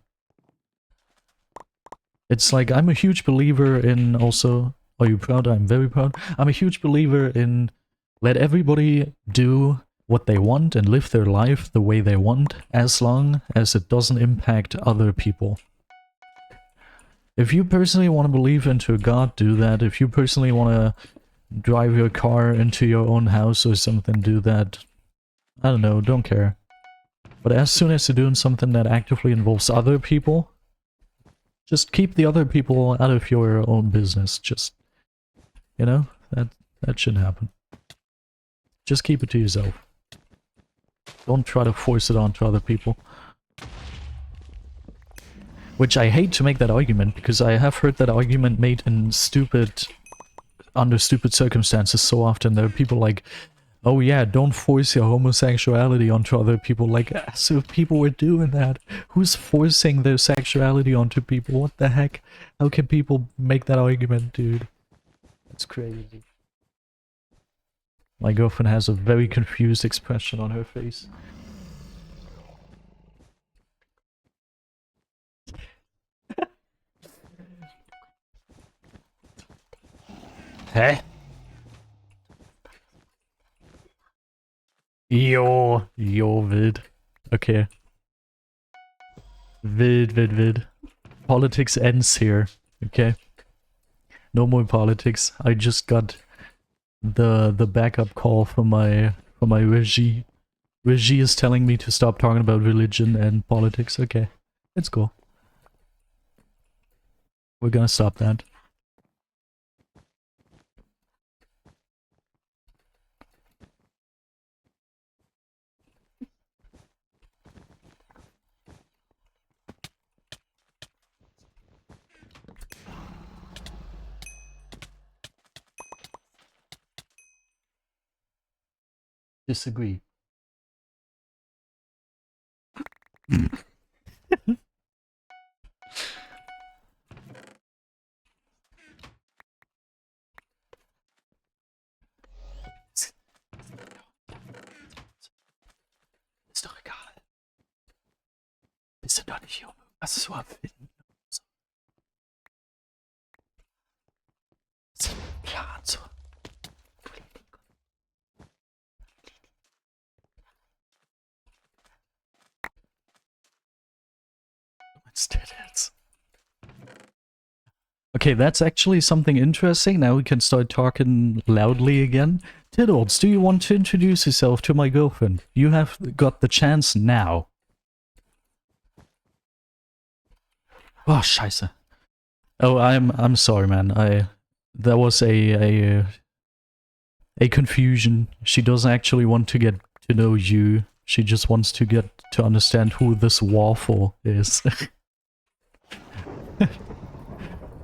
It's like, I'm a huge believer in also... Are you proud? I'm very proud. I'm a huge believer in let everybody do what they want and live their life the way they want, as long as it doesn't impact other people. If you personally want to believe into a god, do that. If you personally want to drive your car into your own house or something, do that. I don't know, don't care. But as soon as you're doing something that actively involves other people, just keep the other people out of your own business. Just, you know, that shouldn't happen. Just keep it to yourself. Don't try to force it onto other people. Which I hate to make that argument, because I have heard that argument made in under stupid circumstances so often. There are people like, oh yeah, don't force your homosexuality onto other people. Like, as if people were doing that. Who's forcing their sexuality onto people? What the heck? How can people make that argument, dude? That's crazy. My girlfriend has a very confused expression on her face. Hä? Jo, wild. Okay. Wild. Politics ends here. Okay. No more politics. I just got the backup call from my regie. Regie is telling me to stop talking about religion and politics. Okay. It's cool. We're gonna stop that. Disagree. Ist doch egal. Bist du doch nicht Junge? Was ist so abfinden? Was ist ein Plan so? Okay, that's actually something interesting. Now we can start talking loudly again. Tiddles, do you want to introduce yourself to my girlfriend? You have got the chance now. Oh, scheiße. Oh, I'm sorry, man. There was a confusion. She doesn't actually want to get to know you. She just wants to get to understand who this waffle is.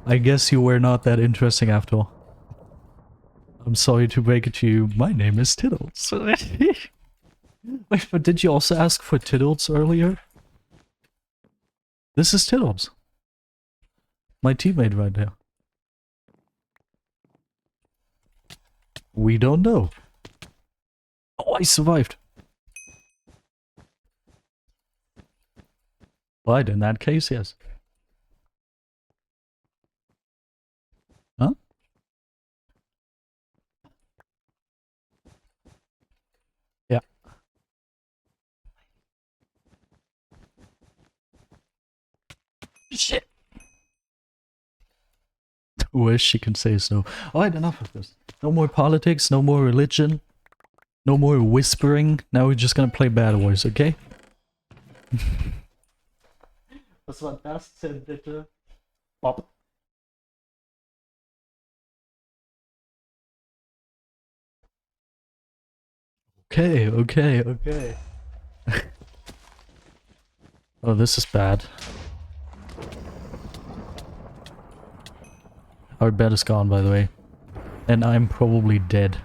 I guess you were not that interesting after all. I'm sorry to break it to you. My name is Tiddles. Wait, but did you also ask for Tiddles earlier? This is Tiddles. My teammate right there. We don't know. Oh, I survived. Right, in that case, yes. Huh? Yeah. Shit. Wish she can say so. Alright, enough of this. No more politics, no more religion, no more whispering. Now we're just gonna play BedWars, okay? Was war das denn bitte? Bob. Okay, okay, okay. Oh, this is bad. Our bed is gone, by the way. And I'm probably dead.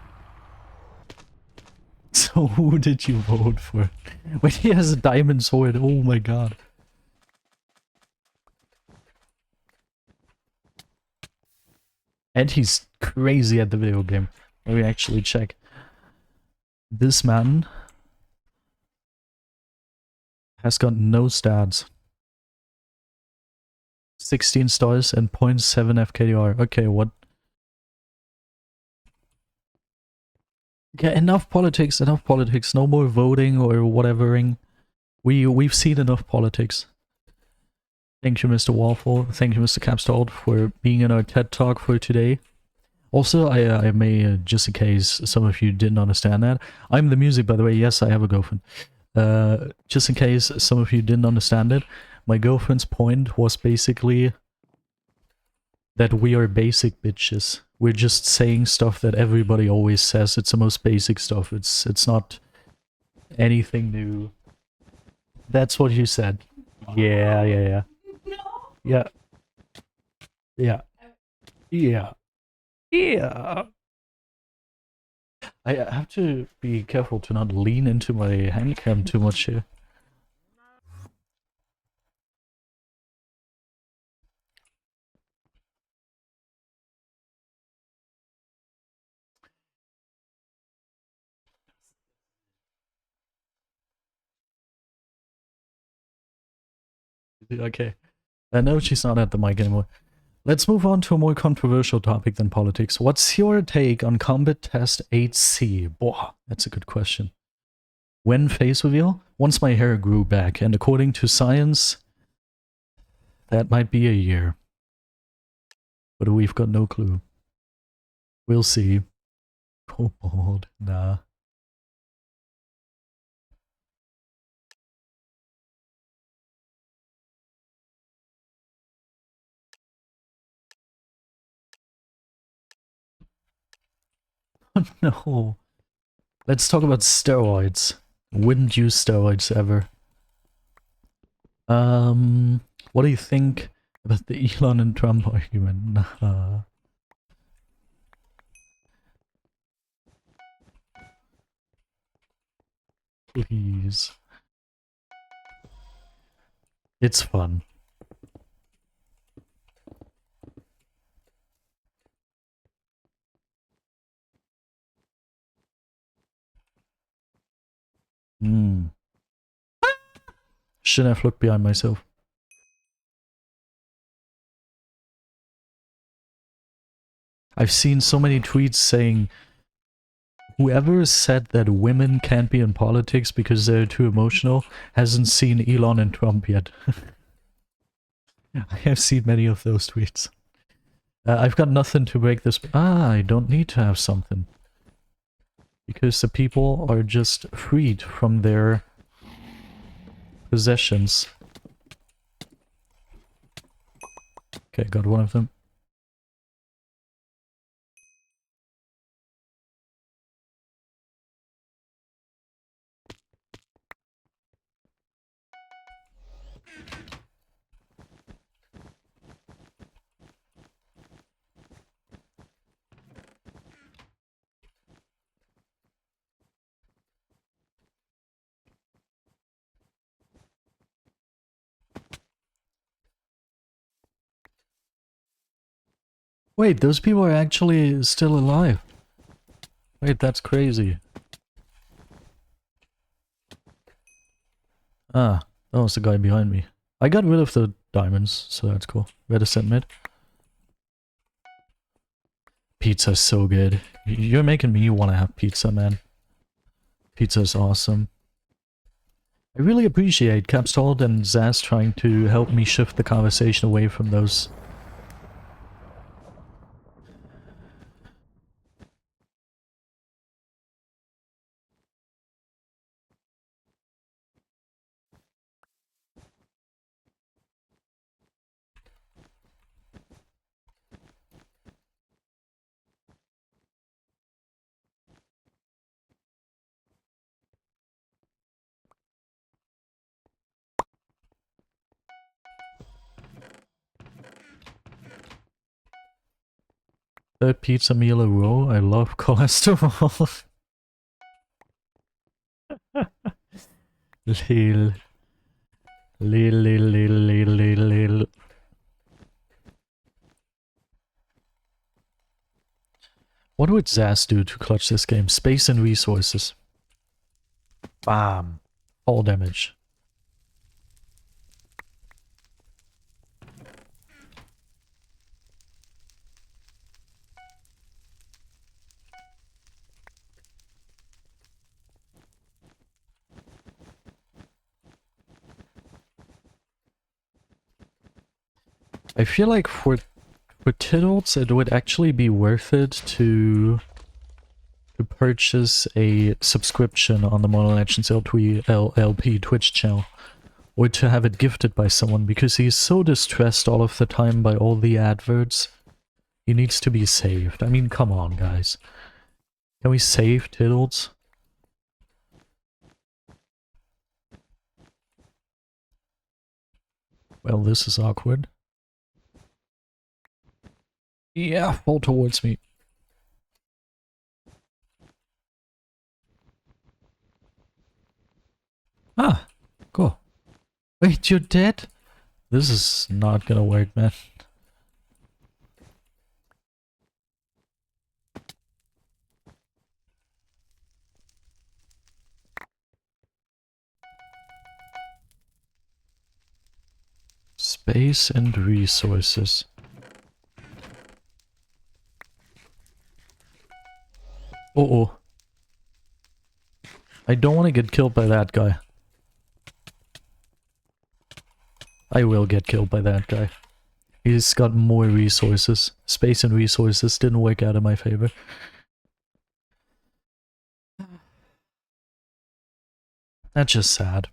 So who did you vote for? Wait, he has a diamond sword. Oh my god. And he's crazy at the video game. Let me actually check. This man has got no stats. 16 stars and 0.7 FKDR. Okay, what? Yeah, enough politics, enough politics. No more voting or whatevering. We've seen enough politics. Thank you, Mr. Waffle. Thank you, Mr. Capstalled, for being in our TED Talk for today. Also, I may, just in case some of you didn't understand that, I'm the music, by the way. Yes, I have a girlfriend. Just in case some of you didn't understand it, my girlfriend's point was basically that we are basic bitches. We're just saying stuff that everybody always says. It's the most basic stuff. It's not anything new. That's what you said. Yeah, yeah, yeah. Yeah. Yeah. Yeah. Yeah. I have to be careful to not lean into my handcam too much here. Okay. I know she's not at the mic anymore. Let's move on to a more controversial topic than politics. What's your take on Combat Test 8C? Boah, that's a good question. When face reveal? Once my hair grew back, and according to science, that might be a year. But we've got no clue. We'll see. Kobold, nah. No. Let's talk about steroids. Wouldn't use steroids ever. What do you think about the Elon and Trump argument? Nah. Please. It's fun. Shouldn't have looked behind myself. I've seen so many tweets saying whoever said that women can't be in politics because they're too emotional hasn't seen Elon and Trump yet. I have seen many of those tweets. I've got nothing to break this. I don't need to have something. Because the people are just freed from their possessions. Okay, got one of them. Wait, those people are actually still alive. Wait, that's crazy. Ah, that was the guy behind me. I got rid of the diamonds, so that's cool. Better submit. Pizza's so good. You're making me want to have pizza, man. Pizza's awesome. I really appreciate Capstalled and Zaz trying to help me shift the conversation away from those. Third pizza meal a row. I love cholesterol. Lil. Lil, lil, lil, lil, lil, lil. What would Zaz do to clutch this game? Space and resources. Bam. All damage. I feel like for Tiddles it would actually be worth it to purchase a subscription on the Mobile Legends LP Twitch channel, or to have it gifted by someone, because he's so distressed all of the time by all the adverts. He needs to be saved. I mean, come on, guys. Can we save Tiddles? Well, this is awkward. Yeah, fall towards me. Ah, cool. Wait, you're dead? This is not gonna work, man. Space and resources. Uh-oh. I don't want to get killed by that guy. I will get killed by that guy. He's got more resources. Space and resources didn't work out in my favor. That's just sad.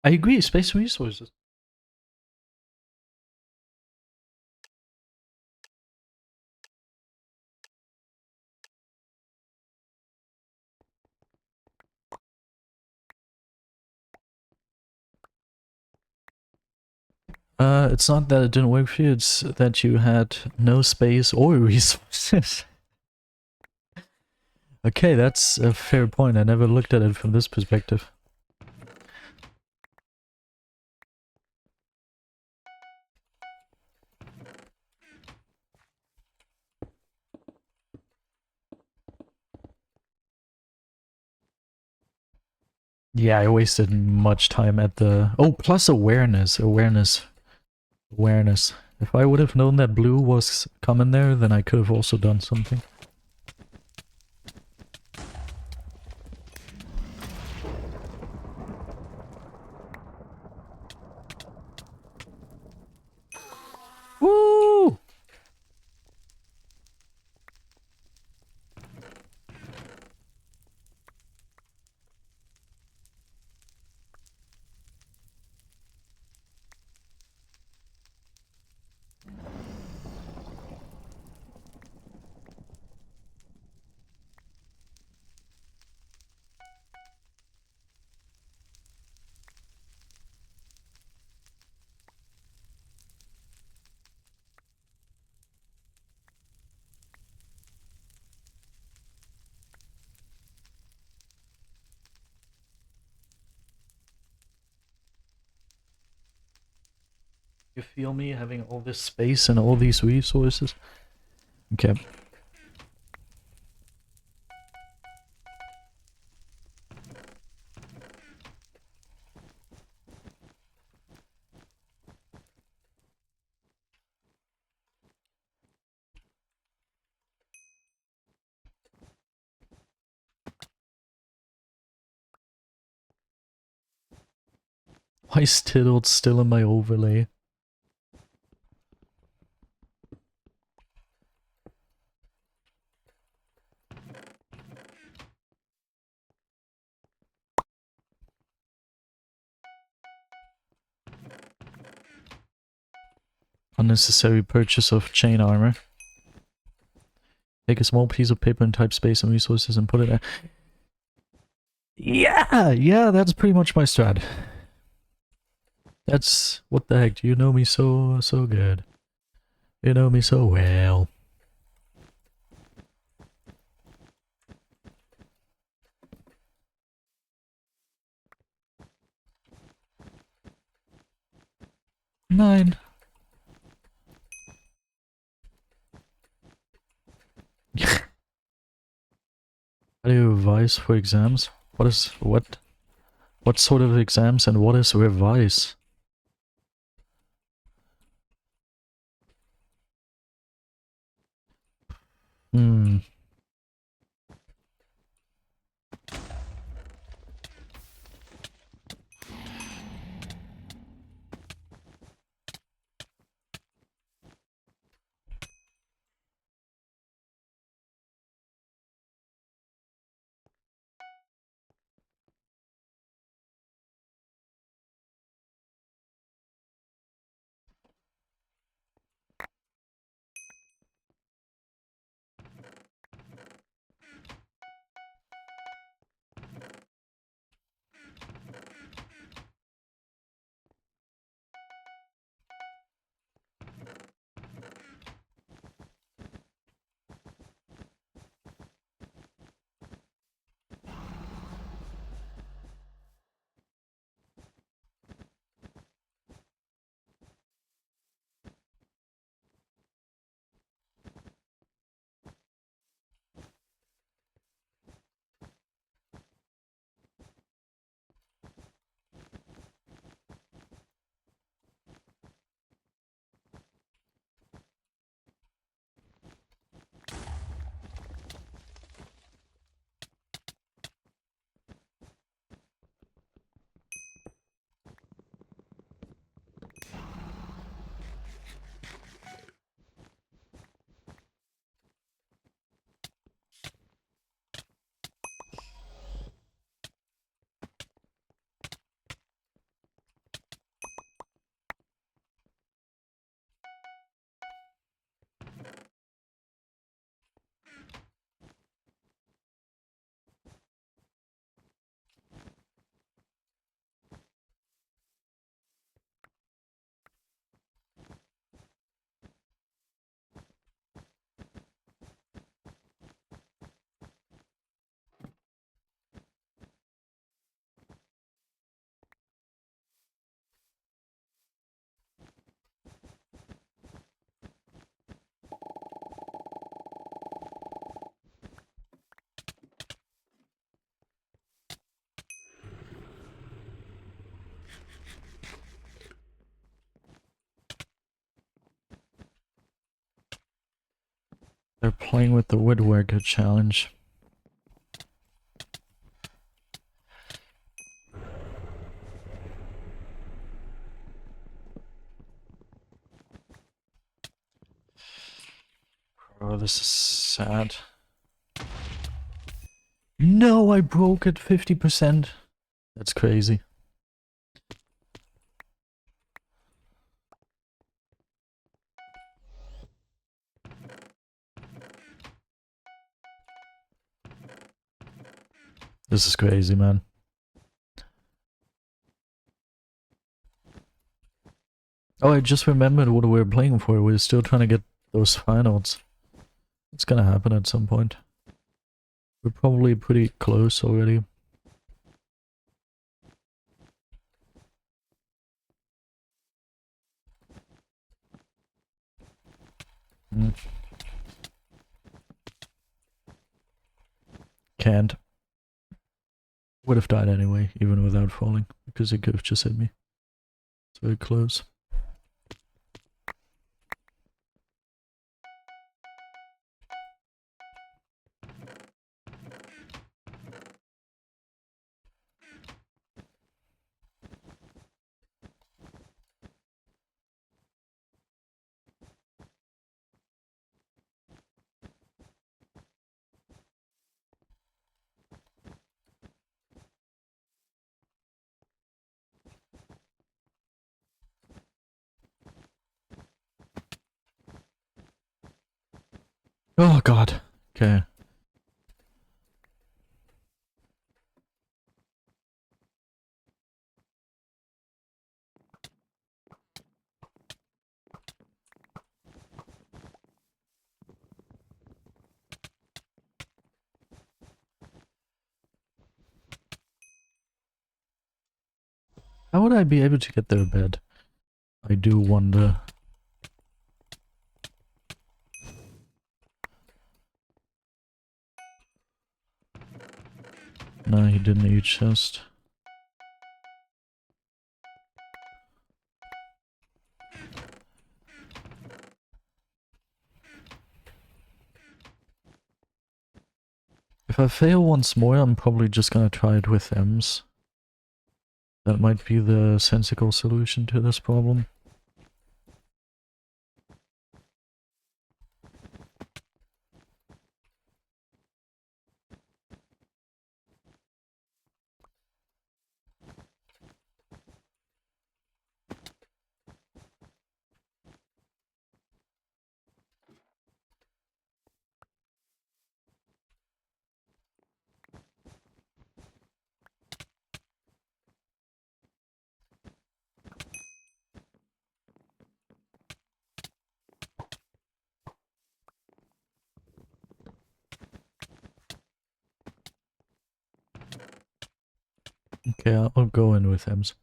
I agree, space and resources. It's not that it didn't work for you, it's that you had no space or resources. Okay, that's a fair point. I never looked at it from this perspective. Yeah, I wasted much time at the... Oh, plus awareness. Awareness. If I would have known that blue was coming there, then I could have also done something. You feel me having all this space and all these resources? Okay. Why is Tiddled still in my overlay? Unnecessary purchase of chain armor. Take a small piece of paper and type space and resources and put it in. Yeah, that's pretty much my strat. That's... what the heck, you know me so good. You know me so well. Nine. How do you revise for exams? What sort of exams and what is revise? Hmm. They're playing with the woodworker challenge. Oh, this is sad. No, I broke it 50%. That's crazy. This is crazy, man. Oh, I just remembered what we were playing for. We're still trying to get those finals. It's gonna happen at some point. We're probably pretty close already. Mm. Can't. Would have died anyway, even without falling, because it could have just hit me. It's very close. Oh god. Okay. How would I be able to get their bed? I do wonder. No, he didn't eat chest. If I fail once more, I'm probably just gonna try it with M's. That might be the sensible solution to this problem. Okay, I'll go in with M's.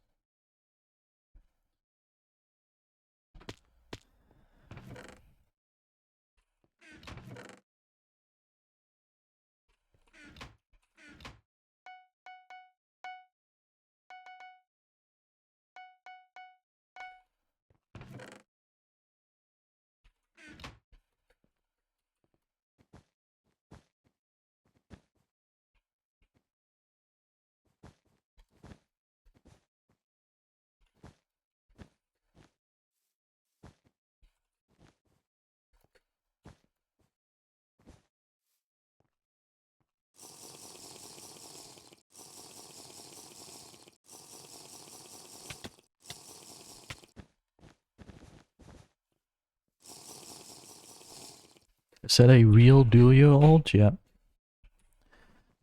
Is that a real duo-old? Yeah.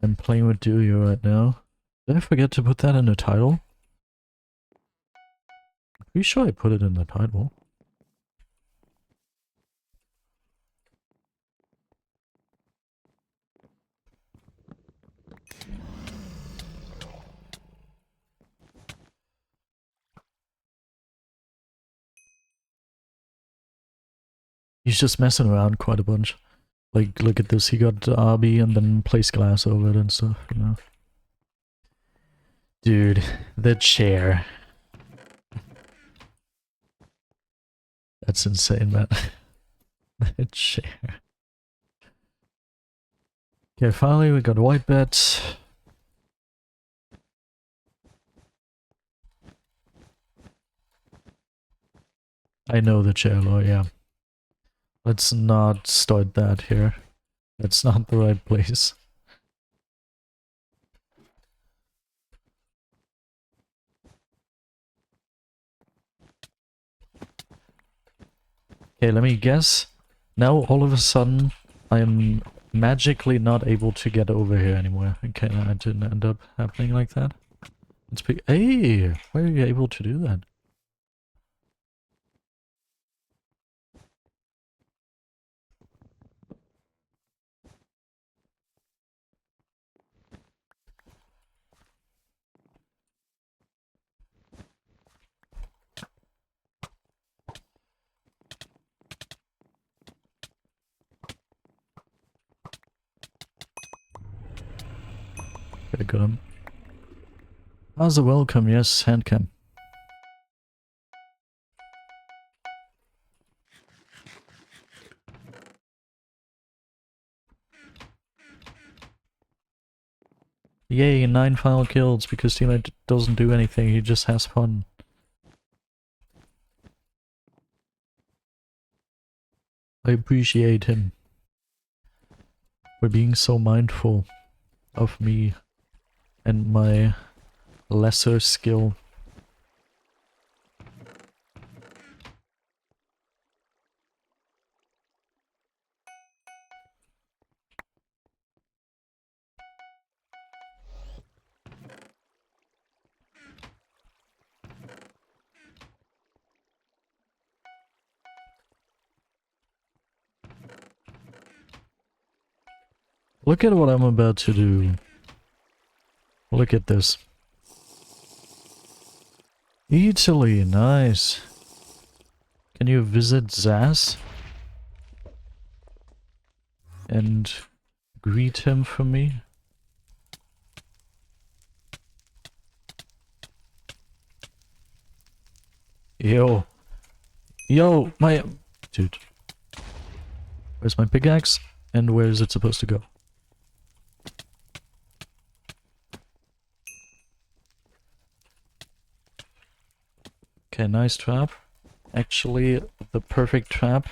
I'm playing with duo right now. Did I forget to put that in the title? Pretty sure I put it in the title. He's just messing around quite a bunch. Like, look at this, he got RB and then placed glass over it and stuff, you know. Dude, the chair. That's insane, man. The chair. Okay, finally we got a white bet. I know the chair law, yeah. Let's not start that here. That's not the right place. Okay, let me guess. Now all of a sudden I'm magically not able to get over here anymore. Okay, that didn't end up happening like that. Let's be— hey! Why are you able to do that? Okay, got him. How's the welcome? Yes, handcam. Yay, 9 final kills because teammate doesn't do anything, he just has fun. I appreciate him for being so mindful of me and my lesser skill. Look at what I'm about to do. Look at this. Italy, nice. Can you visit Zaz? And greet him for me? Yo. Yo, my... Dude. Where's my pickaxe? And where is it supposed to go? Okay, nice trap. Actually, the perfect trap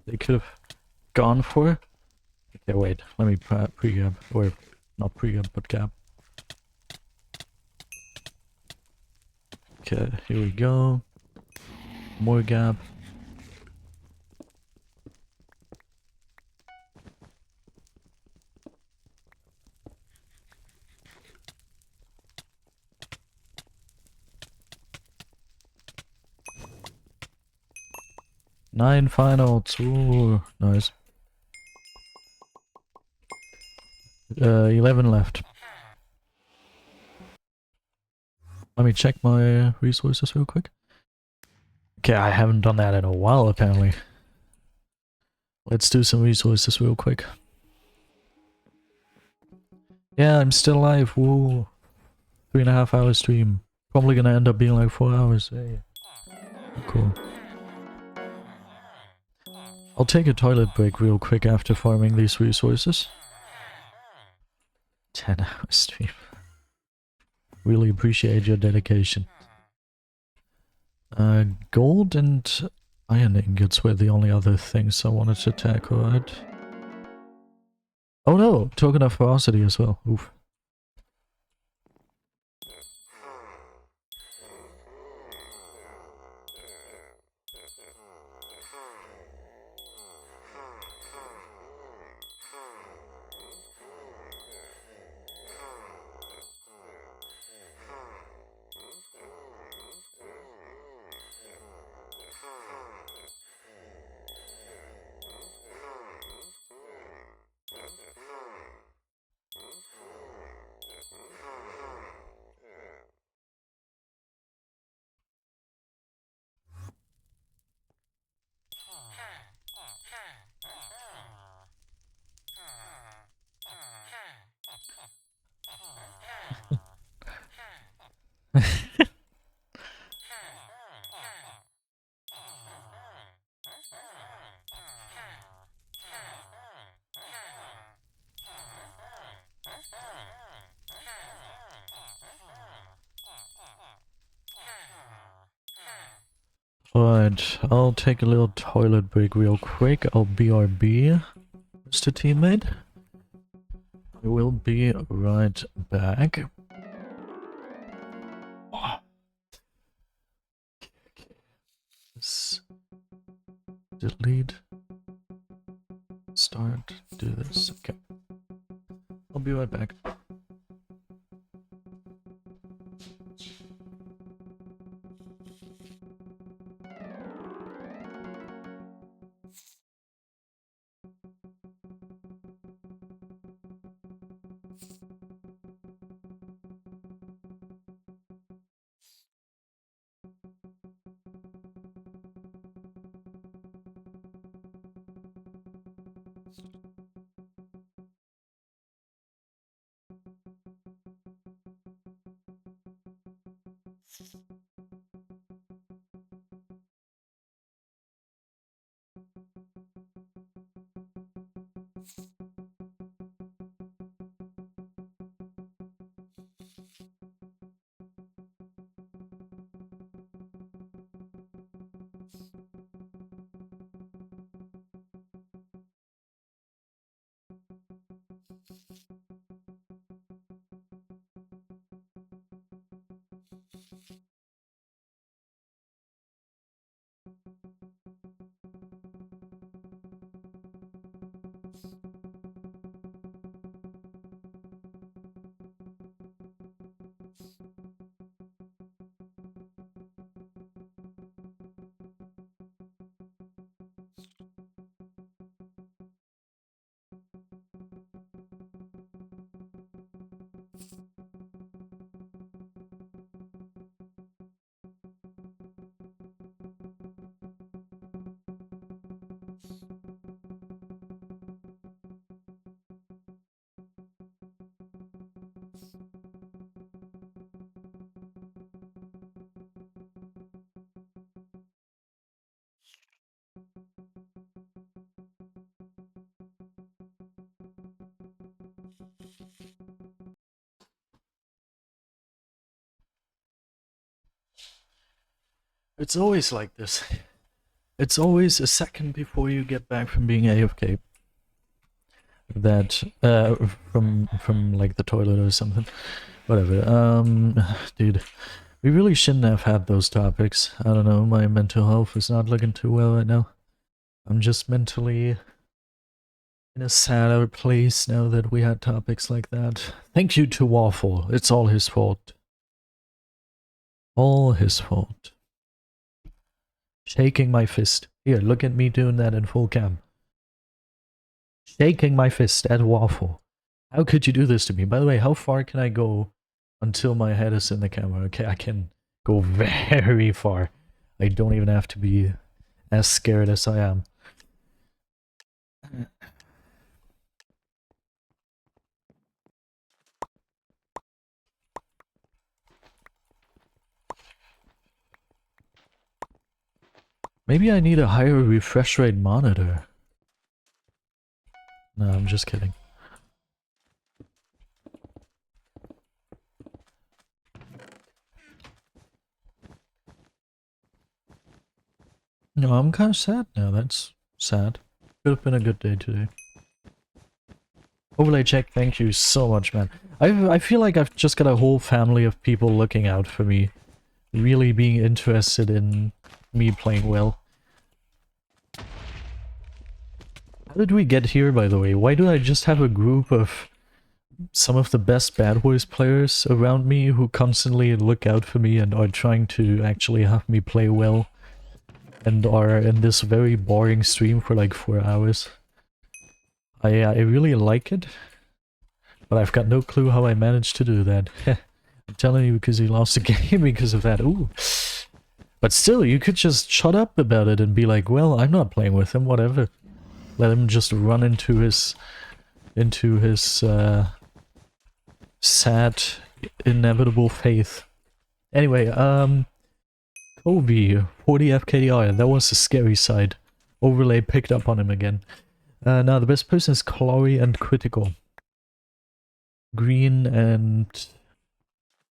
they could have gone for. Okay, wait. Let me pre-gab. Or, not pre-gab, but gab. Okay, here we go. More gap. Nine finals. Ooh, nice. 11 left. Let me check my resources real quick. Okay, I haven't done that in a while, apparently. Let's do some resources real quick. Yeah, I'm still alive. Woo. 3.5 hour stream. Probably gonna end up being like 4 hours. Hey. Cool. I'll take a toilet break real quick after farming these resources. 10 hour stream. Really appreciate your dedication. Gold and iron ingots were the only other things I wanted to tackle, right? Oh no! Token of ferocity as well. Oof. Alright, I'll take a little toilet break real quick. I'll BRB, Mr. Teammate. I will be right back. Delete. Start. Do this. Okay. I'll be right back. It's always like this. It's always a second before you get back from being AFK. That, from like the toilet or something. Whatever, dude. We really shouldn't have had those topics. I don't know, my mental health is not looking too well right now. I'm just mentally in a sadder place now that we had topics like that. Thank you to Waffle. It's all his fault. All his fault. Shaking my fist. Here, look at me doing that in full cam. Shaking my fist at Waffle. How could you do this to me? By the way, how far can I go until my head is in the camera? Okay, I can go very far. I don't even have to be as scared as I am. Maybe I need a higher refresh rate monitor. No, I'm just kidding. No, I'm kind of sad now. That's sad. Could have been a good day today. Overlay check, thank you so much, man. I feel like I've just got a whole family of people looking out for me. Really being interested in me playing well. How did we get here, by the way? Why do I just have a group of some of the best BedWars players around me who constantly look out for me and are trying to actually have me play well? And are in this very boring stream for like 4 hours. I really like it, but I've got no clue how I managed to do that. I'm telling you, because he lost the game because of that. Ooh. But still, you could just shut up about it and be like, well, I'm not playing with him, whatever. Let him just run into his sad, inevitable faith. Anyway, Kobe, 40 FKDR, that was the scary side. Overlay picked up on him again. Now the best person is Chloe and Critical. Green and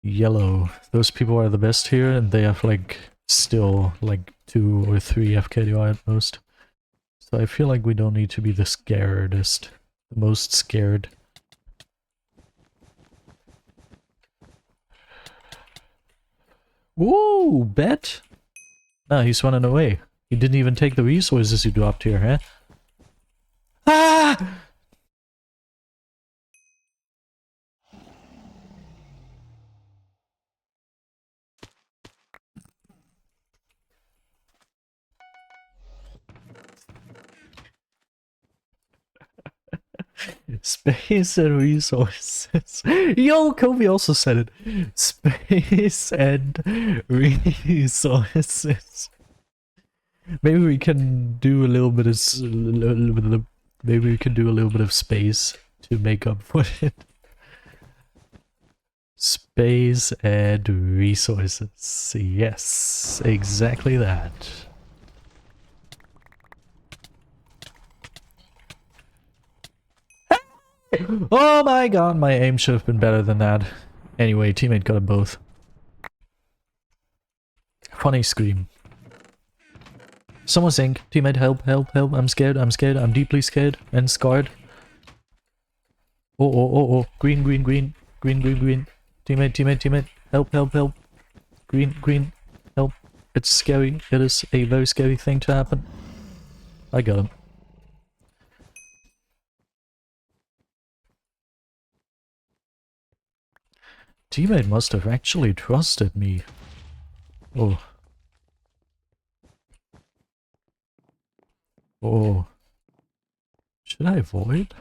yellow. Those people are the best here, and they have like still like 2 or 3 FKDR at most. So I feel like we don't need to be the scaredest. The most scared. Whoa, bet? Nah, he's running away. He didn't even take the resources you dropped here, huh? Ah! Space and resources. Yo, Kobe also said it. Space and resources. Maybe we can do a little bit of maybe we can do a little bit of space to make up for it. Space and resources. Yes, exactly that. Oh my god, my aim should have been better than that. Anyway, teammate got them both. Funny scream. Someone's saying, teammate, help, help, help, I'm scared, I'm deeply scared and scarred. Oh, green, green, green, green, green, green. Teammate, teammate, teammate, help, help, help. Green, green, help. It's scary, it is a very scary thing to happen. I got him. Teammate must have actually trusted me. Oh. Oh. Should I avoid?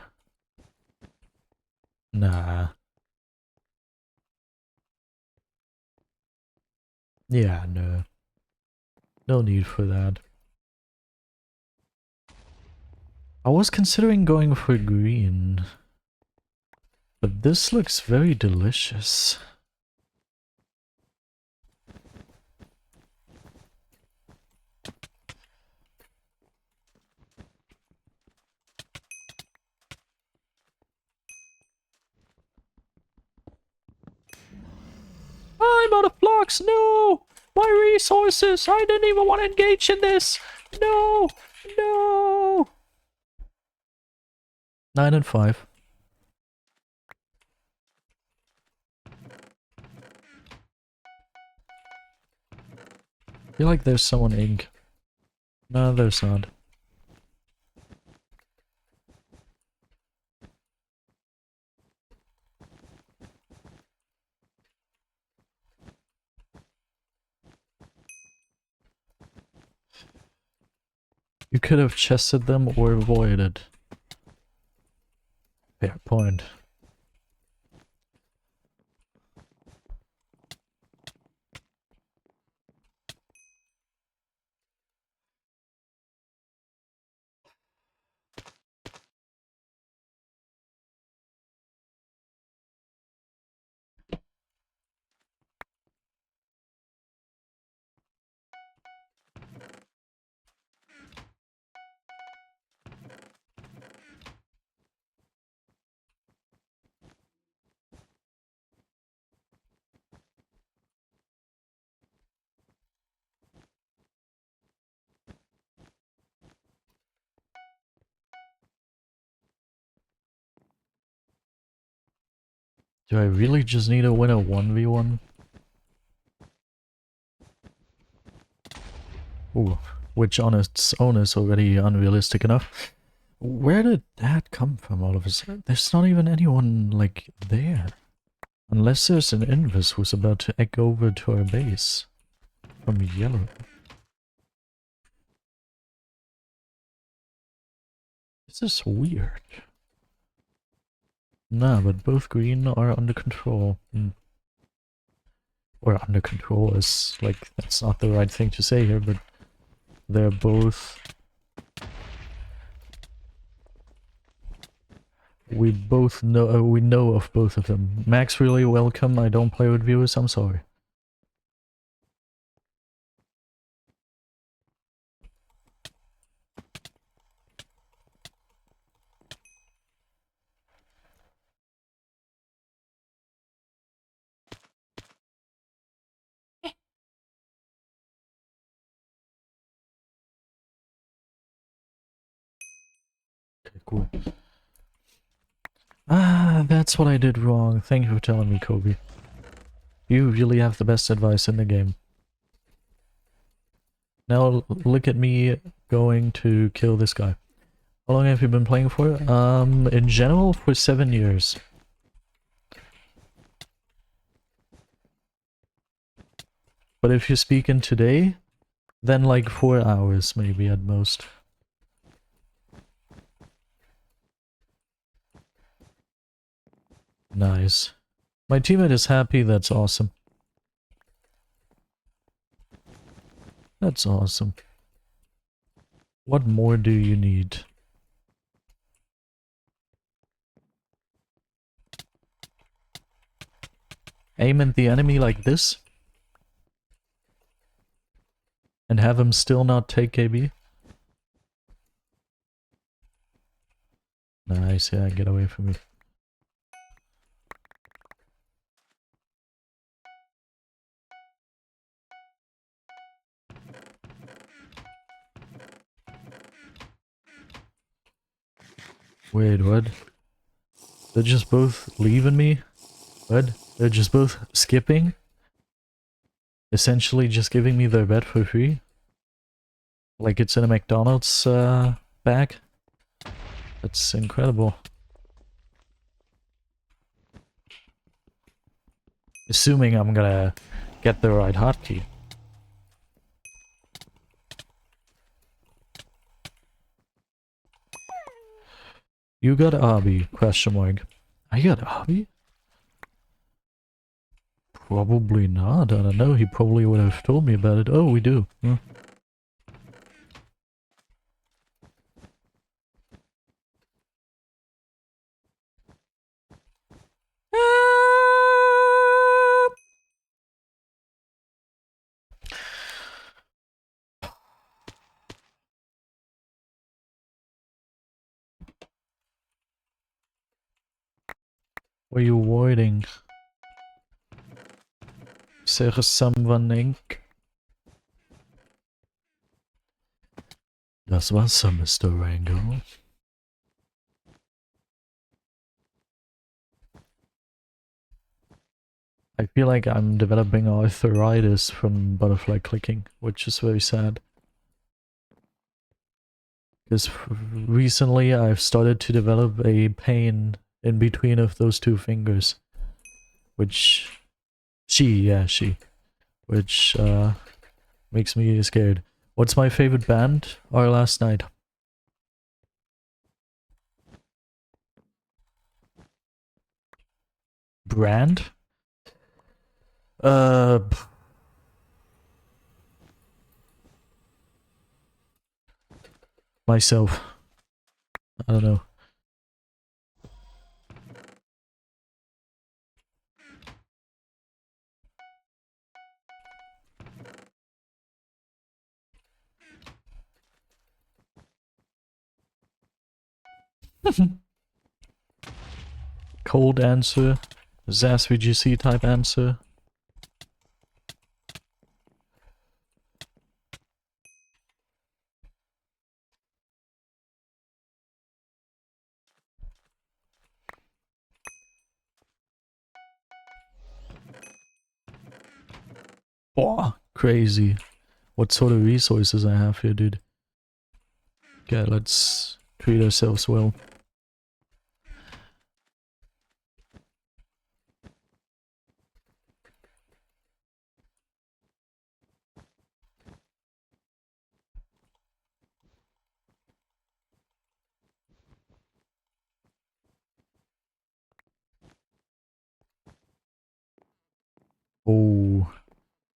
Nah. Yeah, no. No need for that. I was considering going for green. But this looks very delicious. I'm out of blocks, no! My resources! I didn't even want to engage in this! No! No! 9 and 5. I feel like there's someone ink. No, there's not. You could have chested them or avoided. Fair point. Do I really just need to win a 1v1? Ooh, which on its own is already unrealistic enough. Where did that come from all of a sudden? There's not even anyone, like, there. Unless there's an invis who's about to egg over to our base. From yellow. This is weird. Nah, but both green are under control. Or under control is, like, that's not the right thing to say here, but they're both... We both know, we know of both of them. Max, really welcome. I don't play with viewers, I'm sorry. Okay, cool. Ah, that's what I did wrong. Thank you for telling me, Kobe. You really have the best advice in the game. Now look at me going to kill this guy. How long have you been playing for? In general, for 7 years. But if you speak in today, then like 4 hours maybe at most. Nice. My teammate is happy, that's awesome. That's awesome. What more do you need? aim at the enemy like this and have him still not take KB. Nice, yeah, get away from me. Wait, what? They're just both leaving me? What? They're just both skipping? Essentially just giving me their bed for free? Like it's in a McDonald's bag? That's incredible. Assuming I'm gonna get the right hotkey. You got Obby? Question mark. I got Obby? Probably not. I don't know. He probably would have told me about it. Oh, we do. Huh. What are you avoiding? Zeg someone ink. Das Wasser, Mr. Rango. I feel like I'm developing arthritis from butterfly clicking, which is very sad. Because recently I've started to develop a pain in between of those two fingers. Which... Which, makes me scared. What's my favorite band? Our Last Night. Brand? Myself. I don't know. Cold answer. ZASVGC type answer. Oh, crazy. What sort of resources I have here, dude. Okay, let's treat ourselves well. Oh,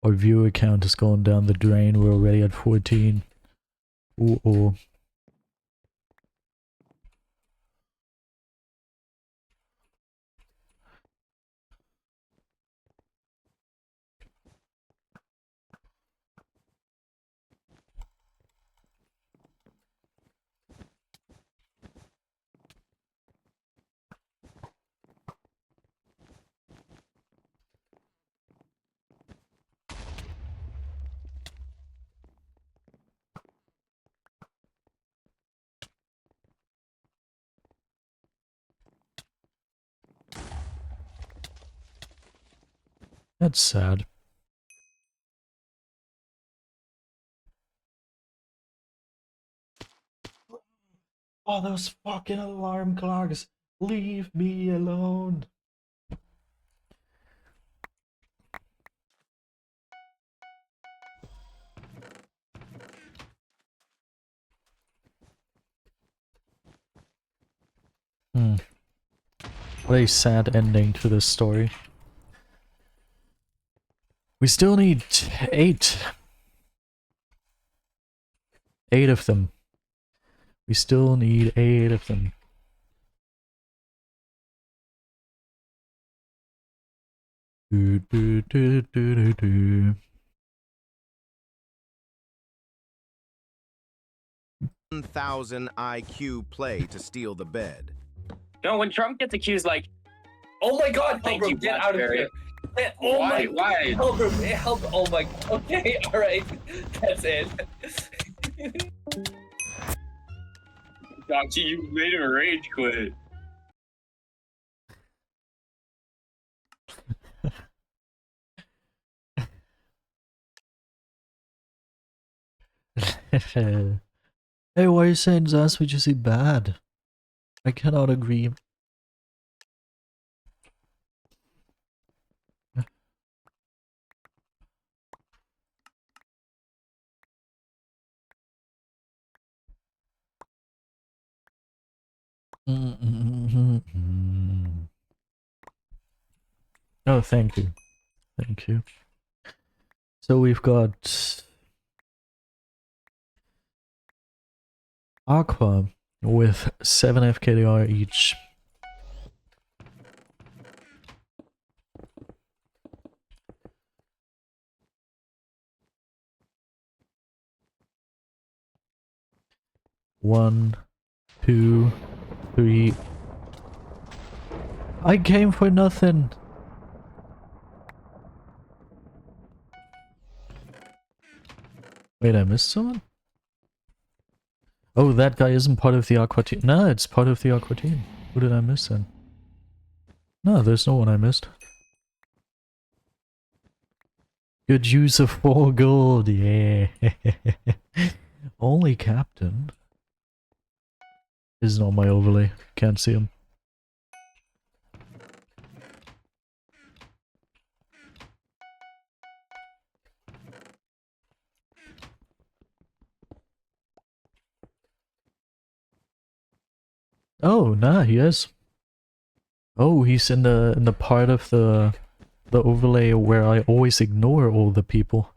our viewer count has gone down the drain. We're already at 14. Ooh, oh. That's sad. Oh, those fucking alarm clocks. Leave me alone. What a sad ending to this story. We still need 8. 8 of them. We still need 8 of them. Do, do, do, do, do, do. 1,000 IQ play to steal the bed. No, when Trump gets accused, like, Oh my god, Thank Helbro, you, get out of Blackberry. here. Oh Why? my Why? Helbro, help. Oh my, okay, alright. That's it. Gotcha, you made him rage quit. Hey, why are you saying Zaz would you say bad? I cannot agree. Oh, thank you. Thank you. So we've got Aqua with 7 FKDR each. One, two, three. I came for nothing. Wait, I missed someone? Oh, that guy isn't part of the Aqua team. No, it's part of the Aqua team. Who did I miss then? No, there's no one I missed. Good use of 4 gold, yeah. Only captain isn't on my overlay. Can't see him. Oh, nah, he is. Oh, he's in the part of the overlay where I always ignore all the people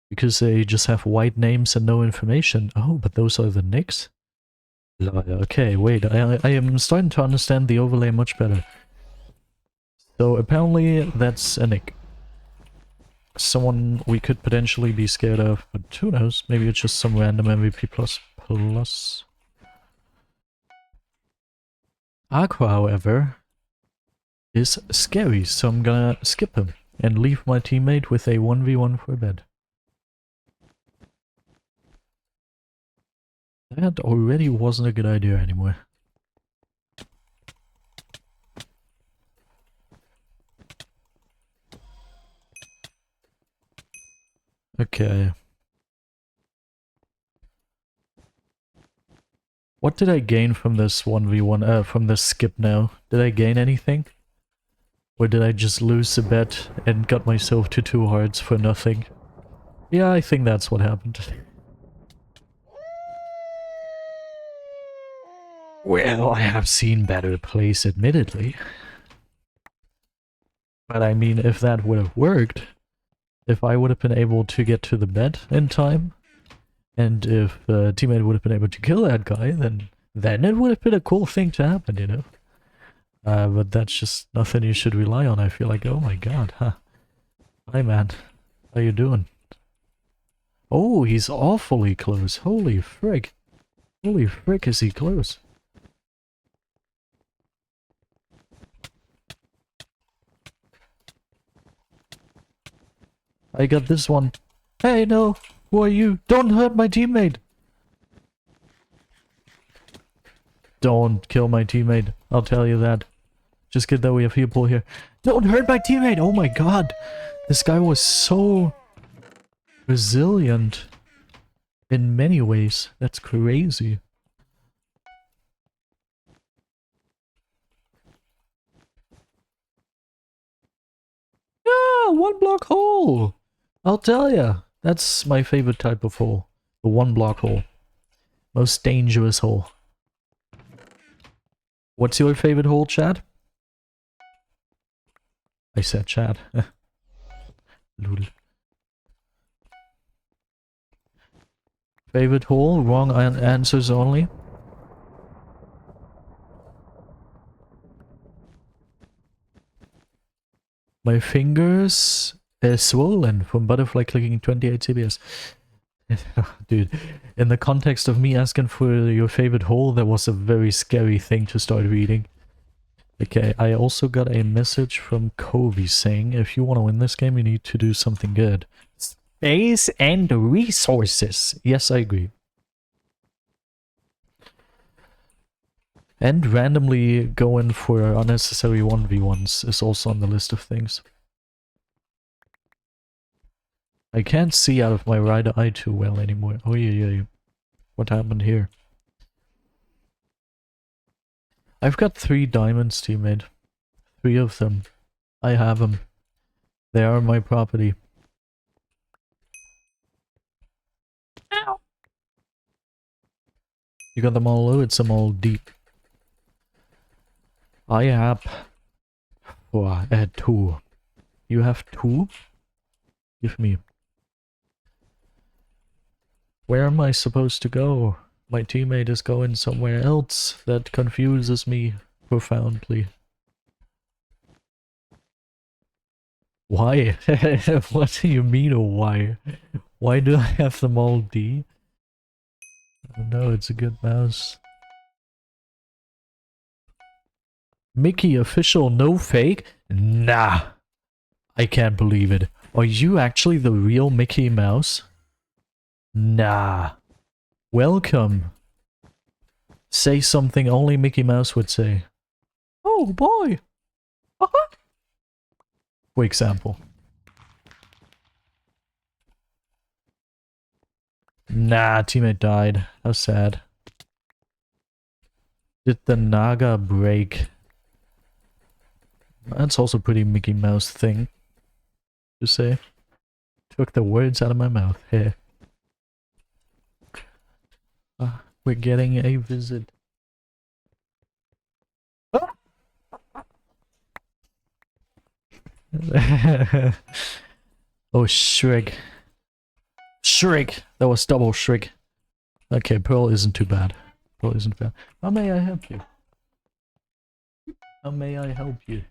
because they just have white names and no information. Oh, but those are the nicks? Okay, wait, I am starting to understand the overlay much better. So apparently that's a nick. Someone we could potentially be scared of, but who knows? Maybe it's just some random MVP plus. Aqua, however, is scary, so I'm gonna skip him and leave my teammate with a 1v1 for bed. That already wasn't a good idea anymore. Okay. What did I gain from this 1v1, from this skip now? Did I gain anything? Or did I just lose the bet and got myself to 2 hearts for nothing? Yeah, I think that's what happened. Well, I have seen better plays, admittedly. But I mean, if that would have worked, if I would have been able to get to the bet in time, and if a teammate would have been able to kill that guy, then it would have been a cool thing to happen, you know? But that's just nothing you should rely on, I feel like. Oh my god, huh? Hi man, how you doing? Oh, he's awfully close. Holy frick. Holy frick is he close. I got this one. Hey, no! Who are you? Don't hurt my teammate! Don't kill my teammate. I'll tell you that. Just get that we have people here. Don't hurt my teammate! Oh my god! This guy was so resilient in many ways. That's crazy. Yeah, 1-block hole! I'll tell ya. That's my favorite type of hole. The 1-block hole. Most dangerous hole. What's your favorite hole, chat? I said chat. Lul. Favorite hole? Wrong answers only. My fingers are swollen from butterfly clicking 28 CBS. Dude, in the context of me asking for your favorite hole, that was a very scary thing to start reading. Okay, I also got a message from Kobe saying, if you want to win this game, you need to do something good. Space and resources. Yes, I agree. And randomly going for unnecessary 1v1s is also on the list of things. I can't see out of my right eye too well anymore. Oh yeah. What happened here? I've got 3 diamonds, teammate. 3 of them. I have them. They are my property. Ow! You got them all low? It's them all deep. I have... Oh, I had 2. You have 2? Give me. Where am I supposed to go? My teammate is going somewhere else. That confuses me profoundly. Why? What do you mean, why? Why do I have them all D? I don't know, it's a good mouse. Mickey official, no fake? Nah. I can't believe it. Are you actually the real Mickey Mouse? Nah. Welcome. Say something only Mickey Mouse would say. Oh boy. For example. Nah, teammate died. How sad. Did the Naga break? That's also a pretty Mickey Mouse thing to say. Took the words out of my mouth. Here. We're getting a visit. Oh, Shrig. Shrig! That was double Shrig. Okay, Pearl isn't too bad. Pearl isn't bad. How may I help you? How may I help you?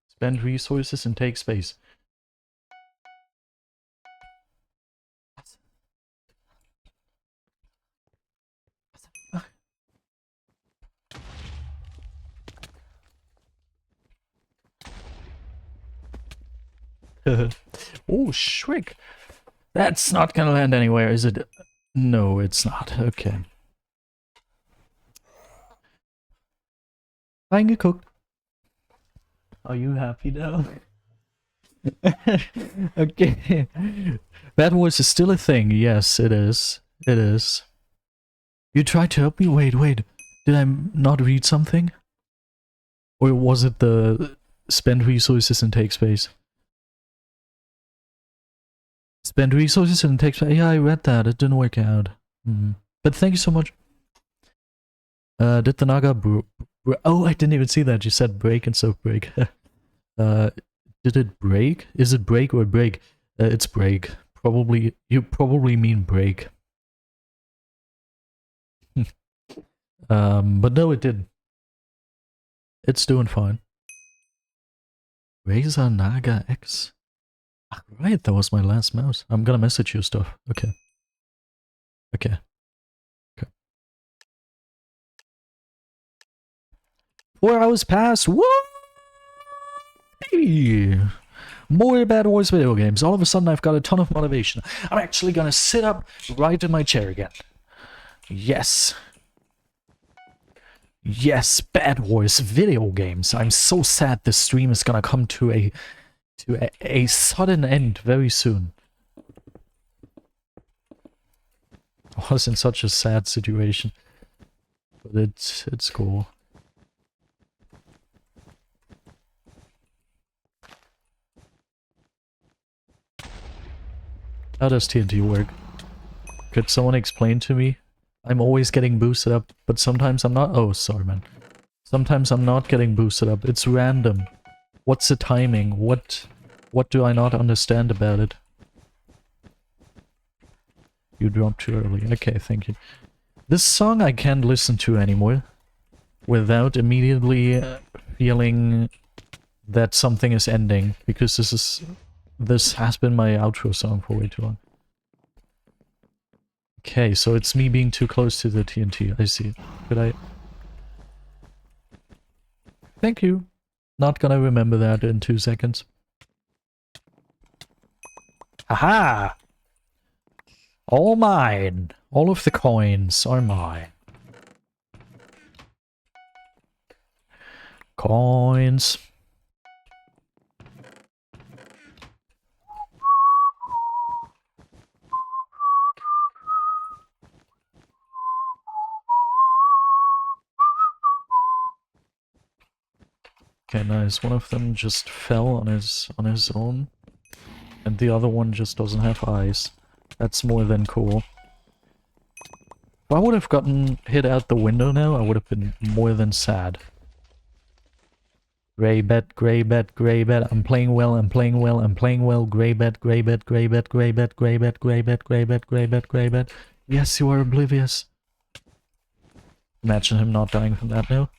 Spend resources and take space. Oh, Shrig! That's not gonna land anywhere, is it? No, it's not. Okay. Fine, get cooked. Are you happy now? Okay. BedWars is still a thing. Yes, it is. It is. You tried to help me? Wait. Did I not read something? Or was it the spend resources and take space? Spend resources and take space. Yeah, I read that. It didn't work out. But thank you so much. Did the Naga oh, I didn't even see that. You said break instead of break. Did it break? Is it break or break? It's break. Probably, you probably mean break. But no, it didn't. It's doing fine. Razer Naga X. Ah, right, that was my last mouse. I'm gonna message you stuff. Okay. Okay. 4 hours past. Woo! Hey! More BedWars video games. All of a sudden, I've got a ton of motivation. I'm actually gonna sit up right in my chair again. Yes. Yes, BedWars video games. I'm so sad this stream is gonna come to a sudden end very soon. I was in such a sad situation. But it's cool. How does TNT work? Could someone explain to me? I'm always getting boosted up, but sometimes I'm not. Oh, sorry, man. Sometimes I'm not getting boosted up. It's random. What's the timing? What do I not understand about it? You dropped too early. Okay, thank you. This song I can't listen to anymore without immediately feeling that something is ending, because this has been my outro song for way too long. Okay, so it's me being too close to the TNT. I see. Could I... Thank you. Not gonna remember that in 2 seconds. Aha! All mine. All of the coins are mine. Coins. Okay, nice. One of them just fell on his own, and the other one just doesn't have eyes. That's more than cool. If I would have gotten hit out the window now, I would have been more than sad. Grey bet, grey bet, grey bet. I'm playing well, I'm playing well, I'm playing well. Grey bet, grey bet, grey bet, grey bet, grey bet, grey bet, grey bet, grey bet, grey bet. Yes, you are oblivious. Imagine him not dying from that now.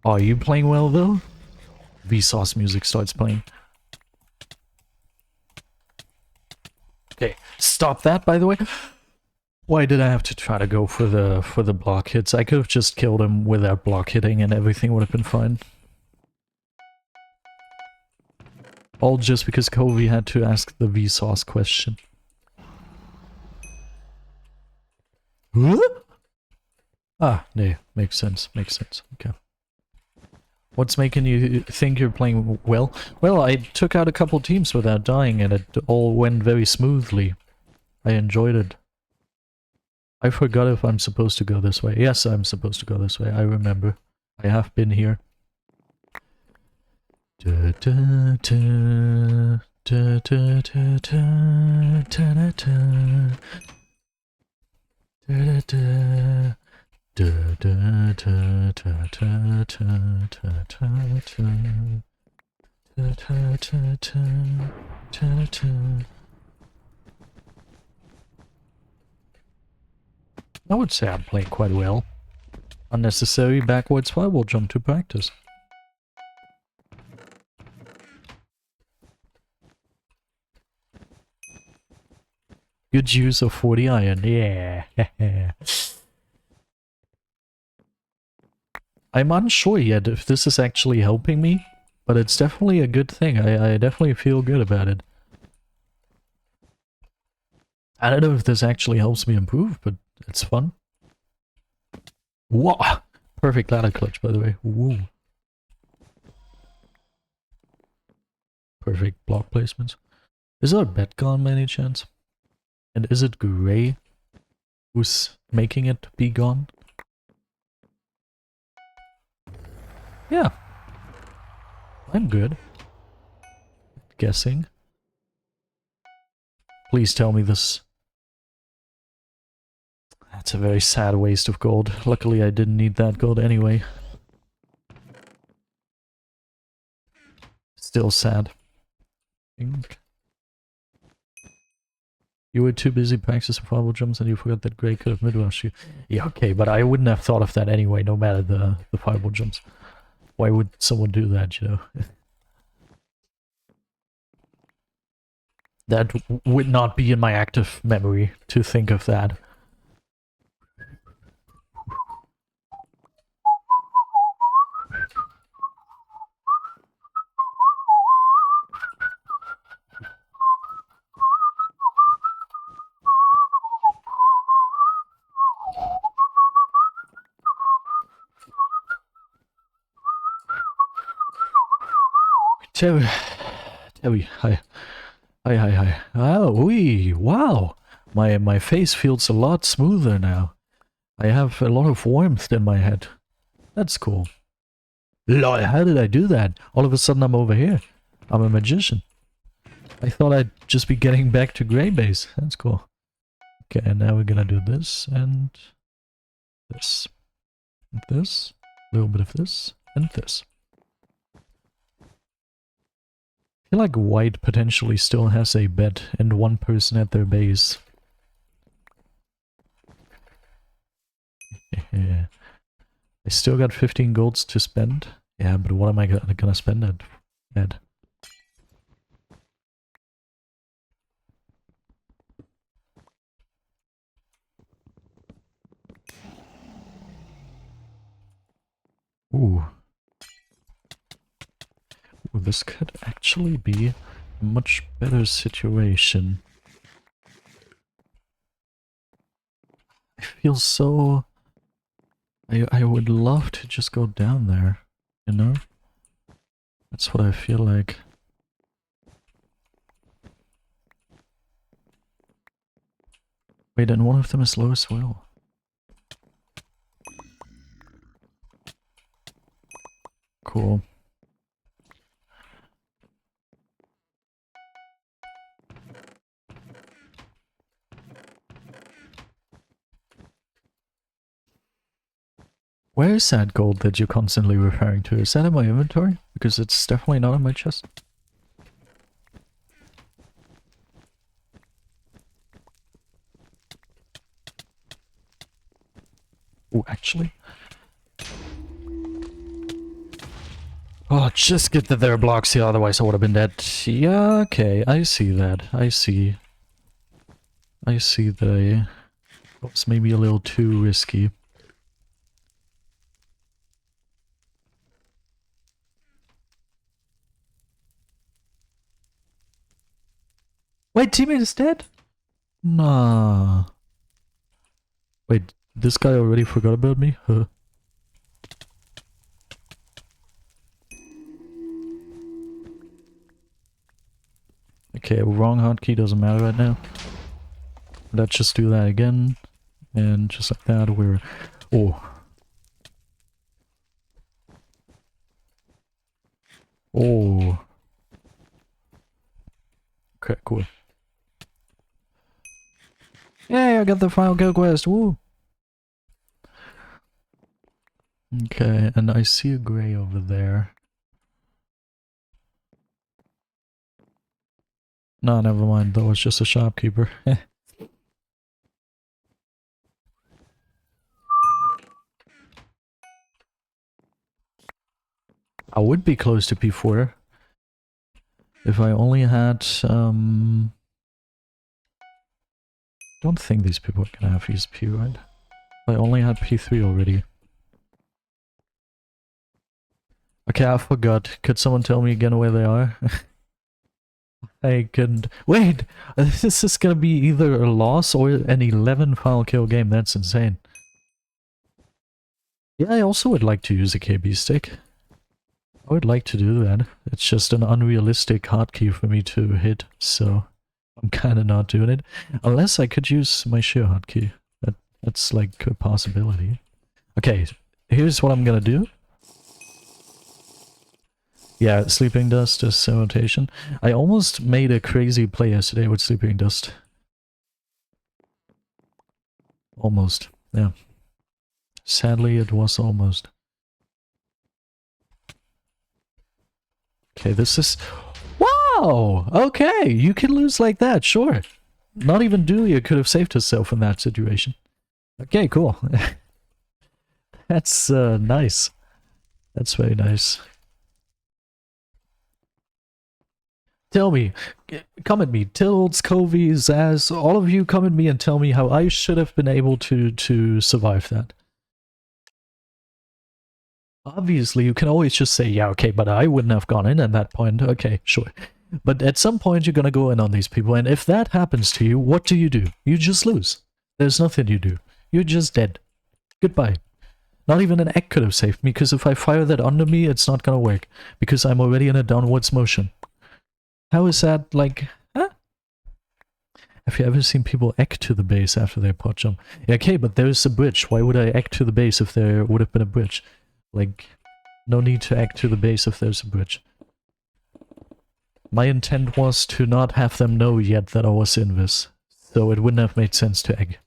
Are you playing well though? Vsauce music starts playing. Okay, stop that, by the way. Why did I have to try to go for the block hits? I could have just killed him without block hitting and everything would have been fine. All just because Covey had to ask the Vsauce question. What? Ah, no, makes sense, makes sense. Okay. What's making you think you're playing well? Well, I took out a couple teams without dying and it all went very smoothly. I enjoyed it. I forgot if I'm supposed to go this way. Yes, I'm supposed to go this way. I remember. I have been here. Da, da, da, da, da, da, da, da, da, da, da. Da da da da da da da da da da da da. I would say I'm playing quite well. Unnecessary backwards fireball jump to practice. Good use of 40 iron, yeah. I'm unsure yet if this is actually helping me, but it's definitely a good thing. I definitely feel good about it. I don't know if this actually helps me improve, but it's fun. Whoa! Perfect ladder clutch, by the way. Woo. Perfect block placements. Is our bet gone by any chance? And is it Gray who's making it be gone? Yeah. I'm good. Guessing. Please tell me this. That's a very sad waste of gold. Luckily I didn't need that gold anyway. Still sad. You were too busy practicing fireball jumps and you forgot that Gray could have mid-rushed you. Yeah, okay, but I wouldn't have thought of that anyway, no matter the fireball jumps. Why would someone do that, you know? That would not be in my active memory to think of that. Terry, hi. Hi. Oh, wow. My face feels a lot smoother now. I have a lot of warmth in my head. That's cool. Lol, how did I do that? All of a sudden I'm over here. I'm a magician. I thought I'd just be getting back to Gray Base. That's cool. Okay, and now we're gonna do this and this. And this. A little bit of this and this. feel like white potentially still has a bed and one person at their base. Yeah. I still got 15 golds to spend. Yeah, but what am I gonna spend it at? Ooh. Ooh, this could actually be a much better situation. I feel so... I would love to just go down there, you know? That's what I feel like. Wait, and one of them is low as well. Cool. Where is that gold that you're constantly referring to? Is that in my inventory? Because it's definitely not in my chest. Oh, actually. Oh, just get the there blocks here, otherwise I would have been dead. Yeah, okay, I see that. I see the... It was maybe a little too risky. Wait, teammate is dead? Nah. Wait, this guy already forgot about me? Huh. Okay, wrong hotkey, doesn't matter right now. Let's just do that again. And just like that, we're... Oh. Oh. Okay, cool. Yay, I got the final kill quest, woo! Okay, and I see a gray over there. No, never mind, that was just a shopkeeper. I would be close to P4 if I only had, don't think these people are gonna have ESP, right? I only had P3 already. Okay, I forgot. Could someone tell me again where they are? I couldn't. Wait! This is gonna be either a loss or an 11 final kill game. That's insane. Yeah, I also would like to use a KB stick. I would like to do that. It's just an unrealistic hotkey for me to hit, so I'm kinda not doing it. Unless I could use my sheer hotkey. That's like a possibility. Okay, here's what I'm gonna do. Yeah, Sleeping Dust is a rotation. I almost made a crazy play yesterday with Sleeping Dust. Almost, yeah. Sadly, it was almost. Okay, this is... Wow! Okay, you can lose like that, sure. Not even Dulia could have saved herself in that situation. Okay, cool. That's nice. That's very nice. Tell me, come at me, Tilds, Covey, Zaz, all of you come at me and tell me how I should have been able to survive that. Obviously, you can always just say, yeah, okay, but I wouldn't have gone in at that point. Okay, sure. But at some point, you're gonna go in on these people, and if that happens to you, what do? You just lose. There's nothing you do. You're just dead. Goodbye. Not even an egg could have saved me, because if I fire that under me, it's not gonna work, because I'm already in a downwards motion. How is that, like, huh? Have you ever seen people egg to the base after their pot jump? Yeah, okay, but there's a bridge. Why would I egg to the base if there would have been a bridge? Like, no need to egg to the base if there's a bridge. My intent was to not have them know yet that I was in this, so it wouldn't have made sense to egg.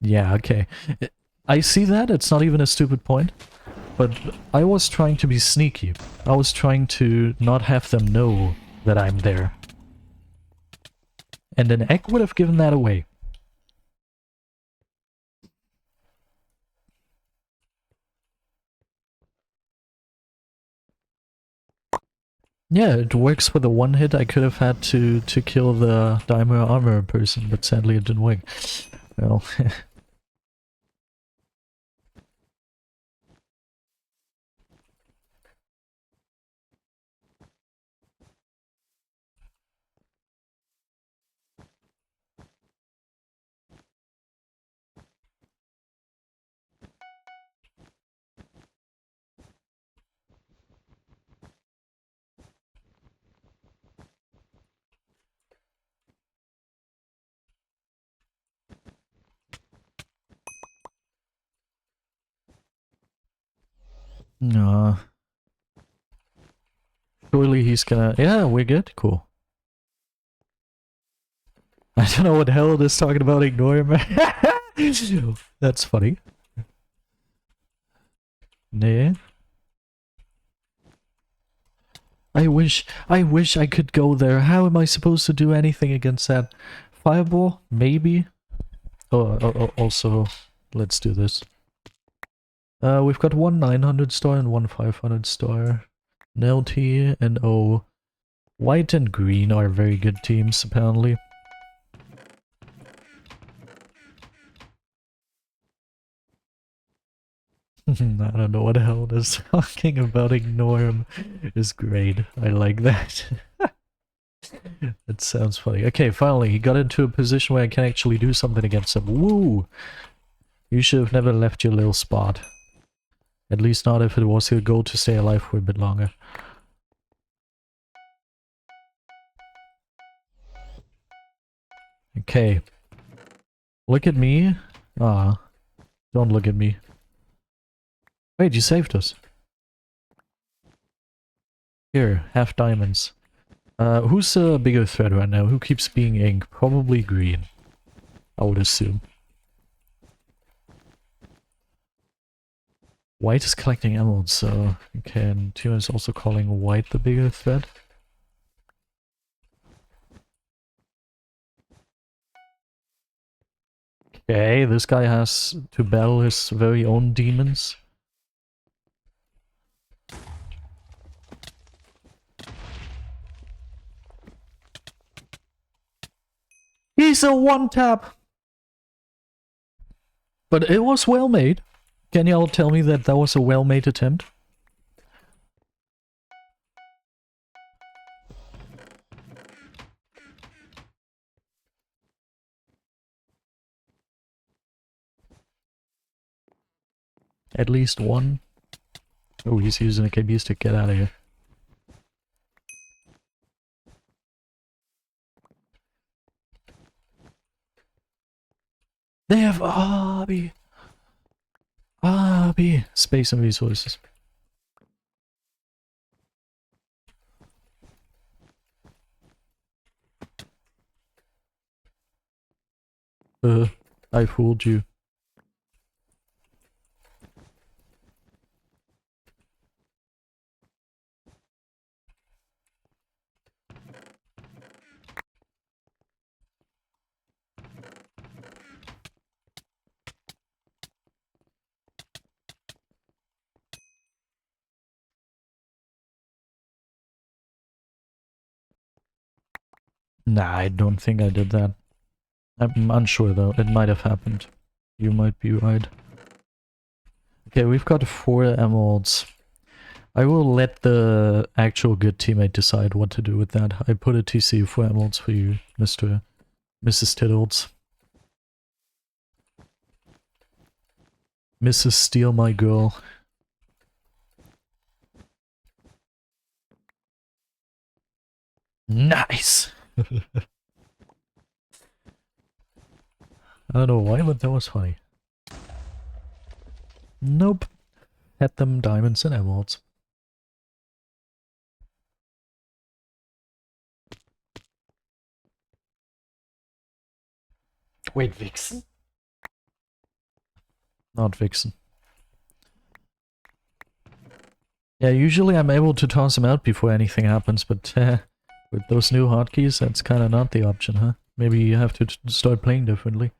Yeah, okay. I see that, it's not even a stupid point. But I was trying to be sneaky. I was trying to not have them know that I'm there. And an egg would have given that away. Yeah, it works for the one hit. I could have had to kill the diamond armor person, but sadly it didn't work. Well, no. Surely he's gonna... Yeah, we're good. Cool. I don't know what the hell it is talking about. Ignore him. That's funny. Nah. I wish I could go there. How am I supposed to do anything against that? Fireball? Maybe? Also, let's do this. We've got one 900 star and one 500 star. Nelty and O. White and green are very good teams, apparently. I don't know what the hell this talking about. Ignore him is great. I like that. That sounds funny. Okay, finally, he got into a position where I can actually do something against him. Woo! You should have never left your little spot. At least not if it was your goal to stay alive for a bit longer. Okay. Look at me. Ah. Don't look at me. Wait, you saved us. Here, half diamonds. Who's a bigger threat right now? Who keeps being ink? Probably green. I would assume. White is collecting emeralds, so... Okay, and Tuna is also calling white the bigger threat. Okay, this guy has to battle his very own demons. He's a one-tap! But it was well made. Can y'all tell me that that was a well-made attempt? At least one. Oh, he's using a KB stick. Get out of here. They have Abby. Abby. Space and resources. I fooled you. Nah, I don't think I did that. I'm unsure though. It might have happened. You might be right. Okay, we've got 4 emeralds. I will let the actual good teammate decide what to do with that. I put a TC 4 emeralds for you, Mrs. Tiddles. Mrs. Steal my girl. Nice! I don't know why, but that was funny. Nope. Had them diamonds and emeralds. Wait, Vixen? Not Vixen. Yeah, usually I'm able to toss them out before anything happens, but with those new hotkeys, that's kind of not the option, huh? Maybe you have to start playing differently.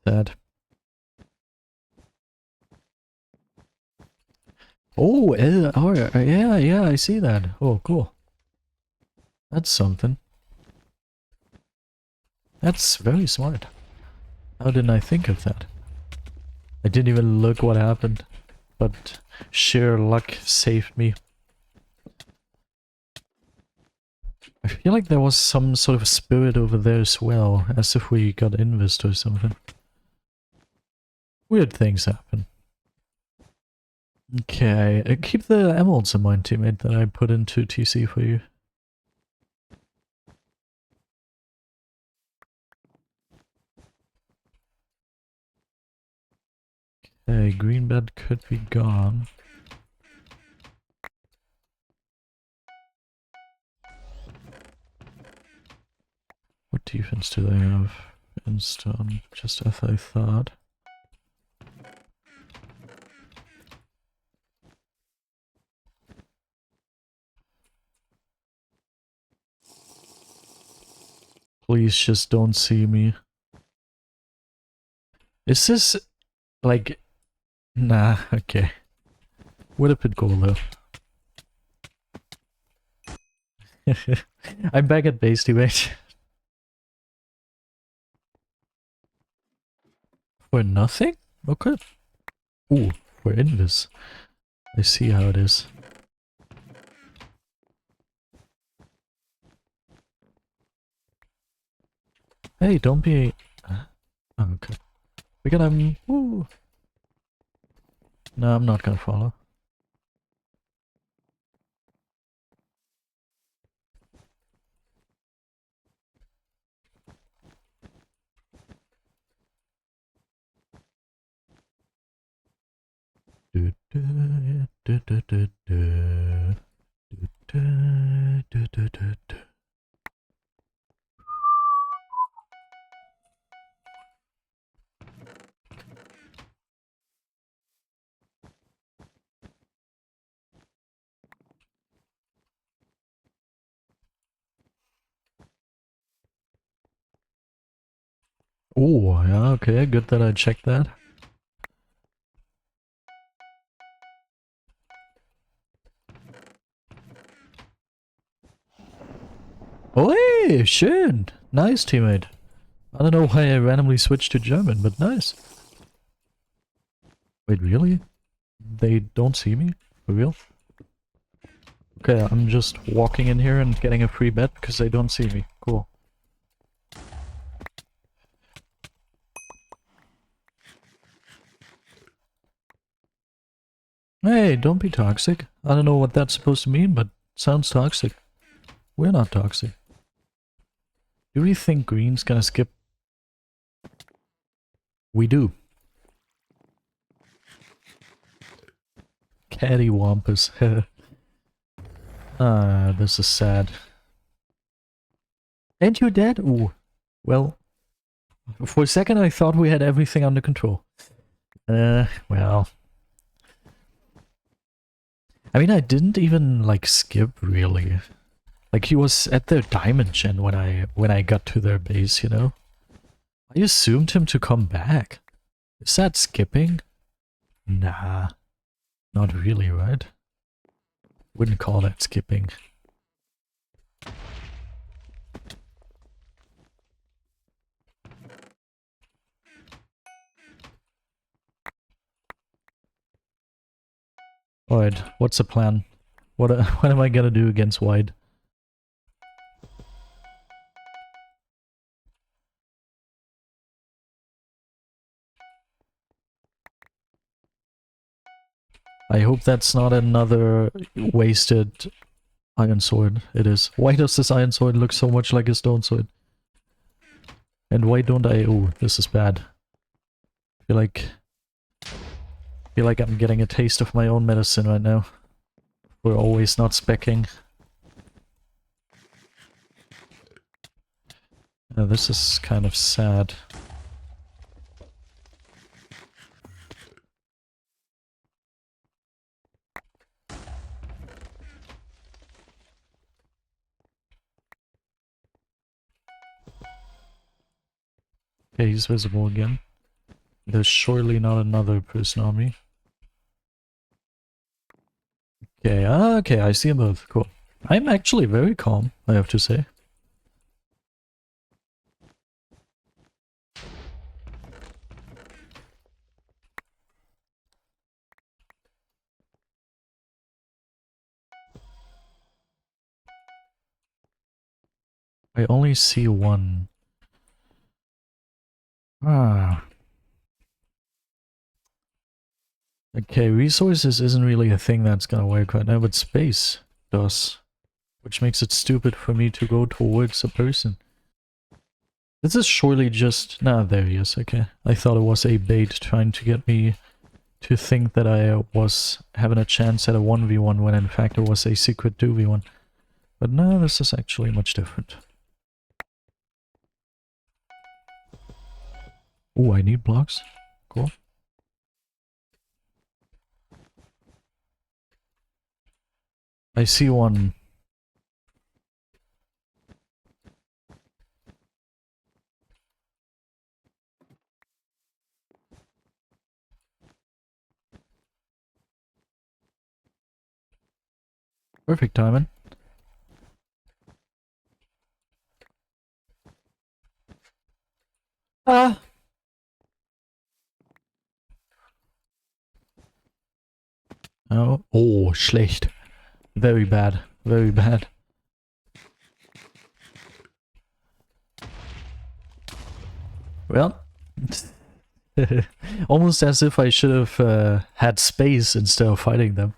Sad. Oh, yeah, I see that. Oh, cool. That's something. That's very smart. How didn't I think of that? I didn't even look what happened, but sheer luck saved me. I feel like there was some sort of spirit over there as well, as if we got invest or something. Weird things happen. Okay, keep the emeralds in mind, teammate, that I put into TC for you. Okay, green bed could be gone. What defense do they have in stone? Just as I thought. Please just don't see me. Is this like... Nah, okay. Would have been cool though. I'm back at base, teammate. For nothing? Okay. Ooh, for invis. I see how it is. Hey, don't be... Oh, okay. We're gonna... Woo. No, I'm not gonna follow. Oh, yeah, okay, good that I checked that. Oh, hey, schön! Nice, teammate. I don't know why I randomly switched to German, but nice. Wait, really? They don't see me? For real? Okay, I'm just walking in here and getting a free bet because they don't see me. Cool. Hey, don't be toxic. I don't know what that's supposed to mean, but sounds toxic. We're not toxic. Do we think green's gonna skip? We do. Cattywampus. Ah, this is sad. Ain't you dead? Ooh. Well, for a second I thought we had everything under control. Well. I mean, I didn't even, like, skip, really. Like, he was at their diamond gen when I got to their base, you know? I assumed him to come back. Is that skipping? Nah. Not really, right? Wouldn't call that skipping. Alright, what's the plan? What am I gonna do against white? I hope that's not another wasted iron sword. It is. Why does this iron sword look so much like a stone sword? And why don't I... Oh, this is bad. Feel like I'm getting a taste of my own medicine right now. We're always not speccing. This is kind of sad. Okay, he's visible again. There's surely not another person on me. Okay, okay, I see them both. Cool. I'm actually very calm, I have to say. I only see one. Ah. Okay, resources isn't really a thing that's gonna work right now, but space does. Which makes it stupid for me to go towards a person. This is surely just... Nah, there he is, okay. I thought it was a bait trying to get me to think that I was having a chance at a 1v1 when in fact it was a secret 2v1. But no, this is actually much different. Oh, I need blocks. Cool. I see one. Perfect timing. Ah! Oh, oh, schlecht. Very bad. Very bad. Well, almost as if I should have had space instead of fighting them.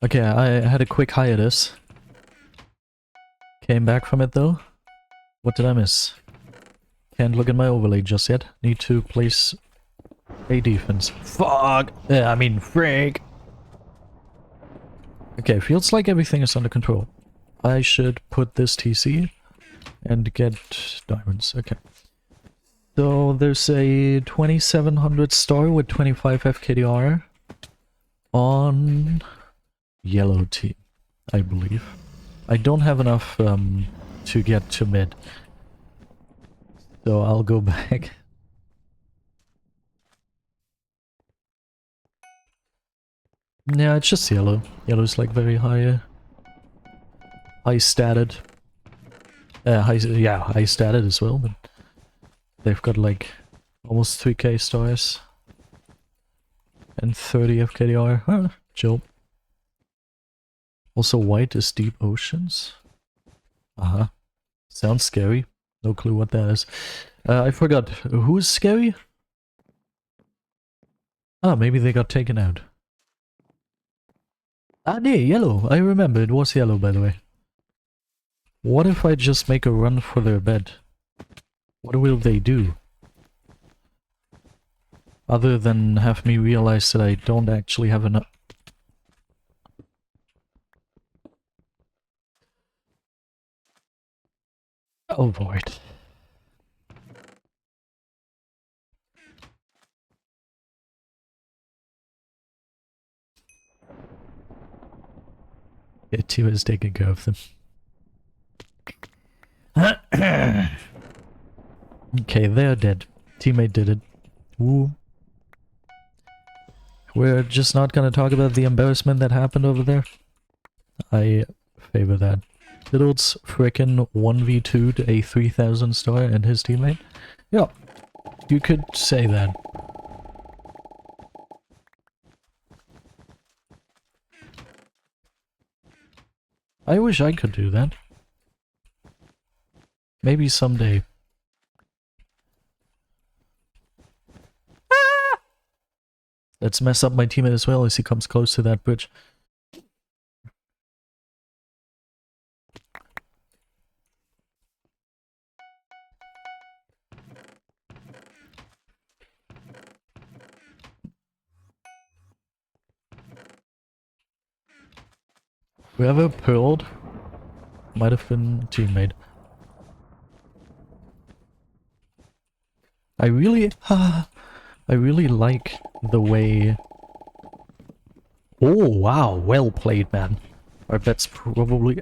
Okay, I had a quick hiatus. Came back from it though. What did I miss? Can't look at my overlay just yet. Need to place a defense. Fuck! I mean, freak! Okay, feels like everything is under control. I should put this TC and get diamonds. Okay. So there's a 2700 star with 25 FKDR on yellow team, I believe. I don't have enough to get to mid. So I'll go back. Yeah, it's just yellow. Yellow's like very high statted. High statted as well, but they've got like almost 3k stars and 30 FKDR. Huh, chill. Also, white is deep oceans. Uh-huh. Sounds scary. No clue what that is. I forgot. Who's scary? Ah, maybe they got taken out. Ah, nee, yellow. I remember. It was yellow, by the way. What if I just make a run for their bed? What will they do? Other than have me realize that I don't actually have enough... Avoid. Yeah, team is taking care of them. Okay, they're dead. Teammate did it. Woo. We're just not gonna talk about the embarrassment that happened over there. I favor that. Diddle's frickin' 1v2'd a 3000 star and his teammate? Yeah, you could say that. I wish I could do that. Maybe someday. Ah! Let's mess up my teammate as well as he comes close to that bridge. Whoever pearled might have been a teammate. I really like the way... Oh, wow, well played, man. Alright, that's probably...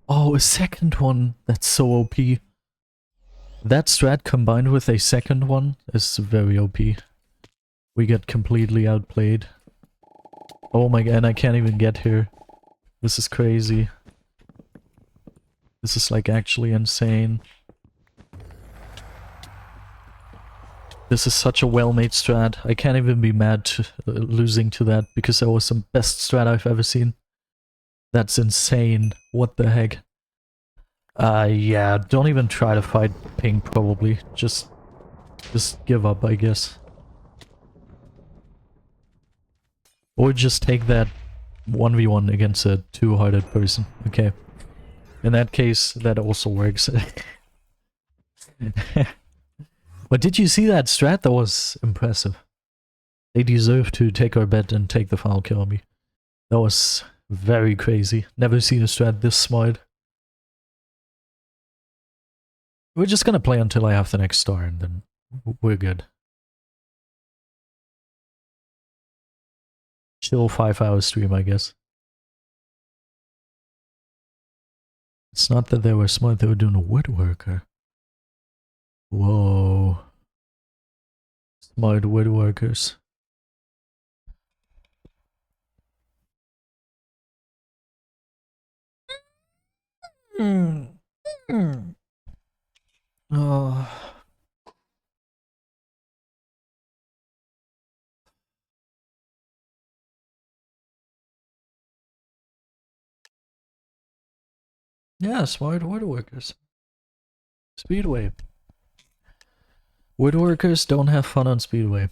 Oh, a second one. That's so OP. That strat combined with a second one is very OP. We get completely outplayed. Oh my god, I can't even get here. This is crazy. This is like actually insane. This is such a well-made strat. I can't even be mad to, losing to that because that was the best strat I've ever seen. That's insane. What the heck? Yeah, don't even try to fight ping probably. Just give up, I guess. Or just take that 1v1 against a two-hearted person. Okay. In that case, that also works. But did you see that strat? That was impressive. They deserve to take our bet and take the final kill on me. That was very crazy. Never seen a strat this smart. We're just gonna play until I have the next star and then we're good. Chill 5-hour stream, I guess. It's not that they were smart, they were doing a woodworker. Whoa. Smart woodworkers. Oh. Yeah, smart woodworkers. Speedway. Woodworkers don't have fun on Speedway.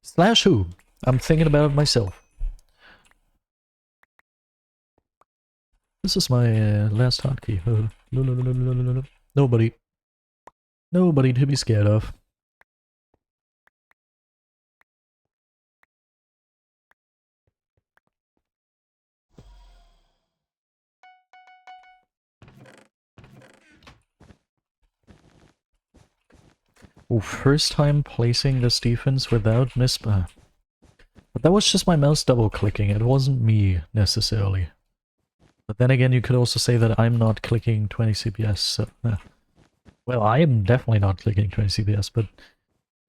Slash who? I'm thinking about it myself. This is my last hotkey. No. Nobody. Nobody to be scared of. Oh, first time placing this defense without mispa. But that was just my mouse double clicking, it wasn't me necessarily. But then again, you could also say that I'm not clicking 20 CPS, so... Well, I am definitely not clicking 20 CPS, but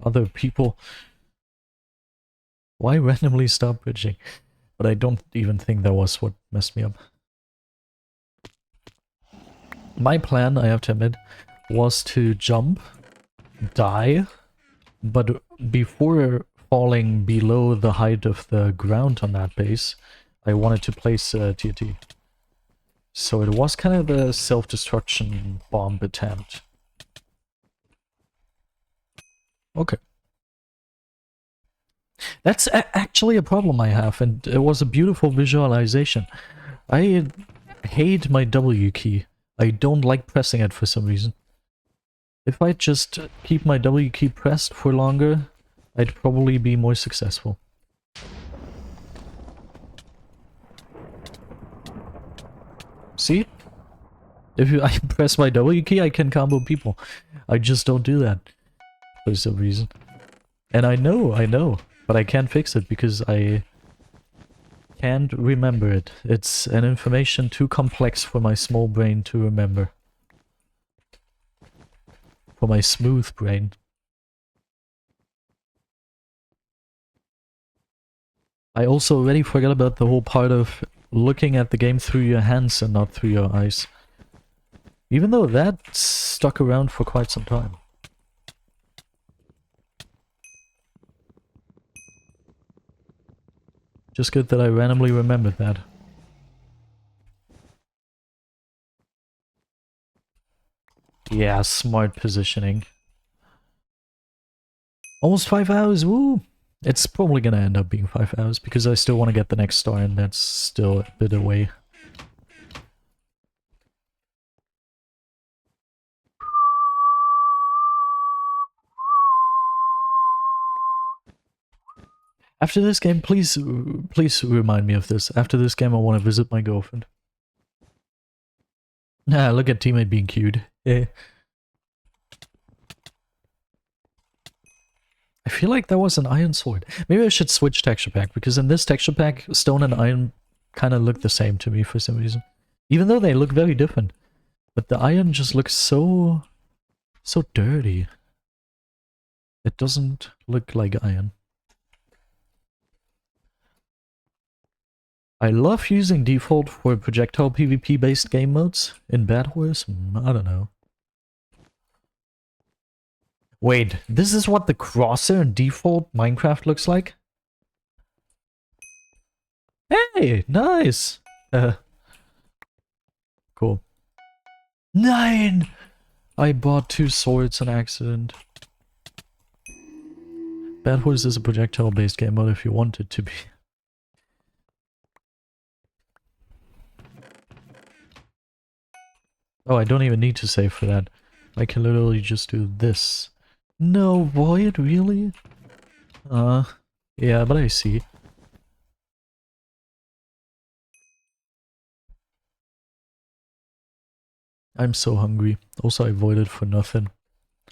other people... Why randomly stop bridging? But I don't even think that was what messed me up. My plan, I have to admit, was to jump, die, but before falling below the height of the ground on that base, I wanted to place a TNT. So it was kind of a self-destruction bomb attempt. Okay. That's actually a problem I have, and it was a beautiful visualization. I hate my W key. I don't like pressing it for some reason. If I just keep my W key pressed for longer, I'd probably be more successful. See? If I press my W key, I can combo people. I just don't do that for some reason. And I know, but I can't fix it because I can't remember it. It's an information too complex for my small brain to remember. For my smooth brain. I also already forgot about the whole part of looking at the game through your hands and not through your eyes. Even though that stuck around for quite some time. Just good that I randomly remembered that. Yeah, smart positioning. Almost 5 hours, woo! It's probably gonna end up being 5 hours because I still want to get the next star and that's still a bit away. After this game, please remind me of this. After this game, I want to visit my girlfriend. Nah, look at teammate being cute. Yeah. I feel like that was an iron sword. Maybe I should switch texture pack, because in this texture pack, stone and iron kind of look the same to me for some reason. Even though they look very different. But the iron just looks so dirty. It doesn't look like iron. I love using default for projectile PvP based game modes in BedWars. I don't know. Wait, this is what the crosshair in default Minecraft looks like? Hey, nice! Cool. 9! I bought 2 swords on accident. BedWars is a projectile based game mode if you want it to be. Oh, I don't even need to save for that. I can literally just do this. No, void, really? Yeah, but I see. I'm so hungry. Also, I voided for nothing.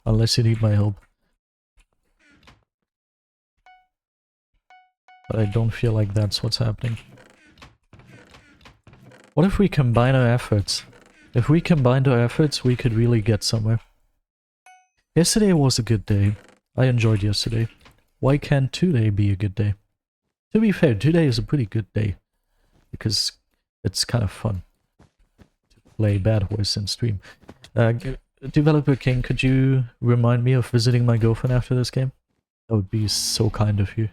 Unless you need my help. But I don't feel like that's what's happening. What if we combine our efforts? If we combined our efforts, we could really get somewhere. Yesterday was a good day. I enjoyed yesterday. Why can't today be a good day? To be fair, today is a pretty good day. Because it's kind of fun to play BedWars and stream. Developer King, could you remind me of visiting my girlfriend after this game? That would be so kind of you.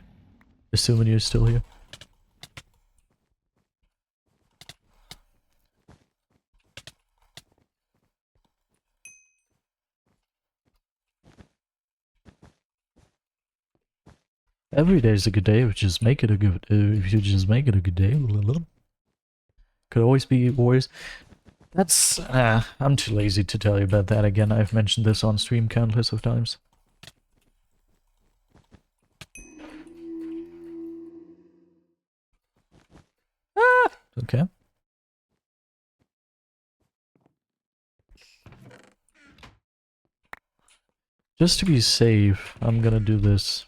Assuming you're still here. Every day is a good day if you just make it a good day. Could always be worse. That's I'm too lazy to tell you about that again. I've mentioned this on stream countless of times. Okay. Just to be safe, I'm gonna do this.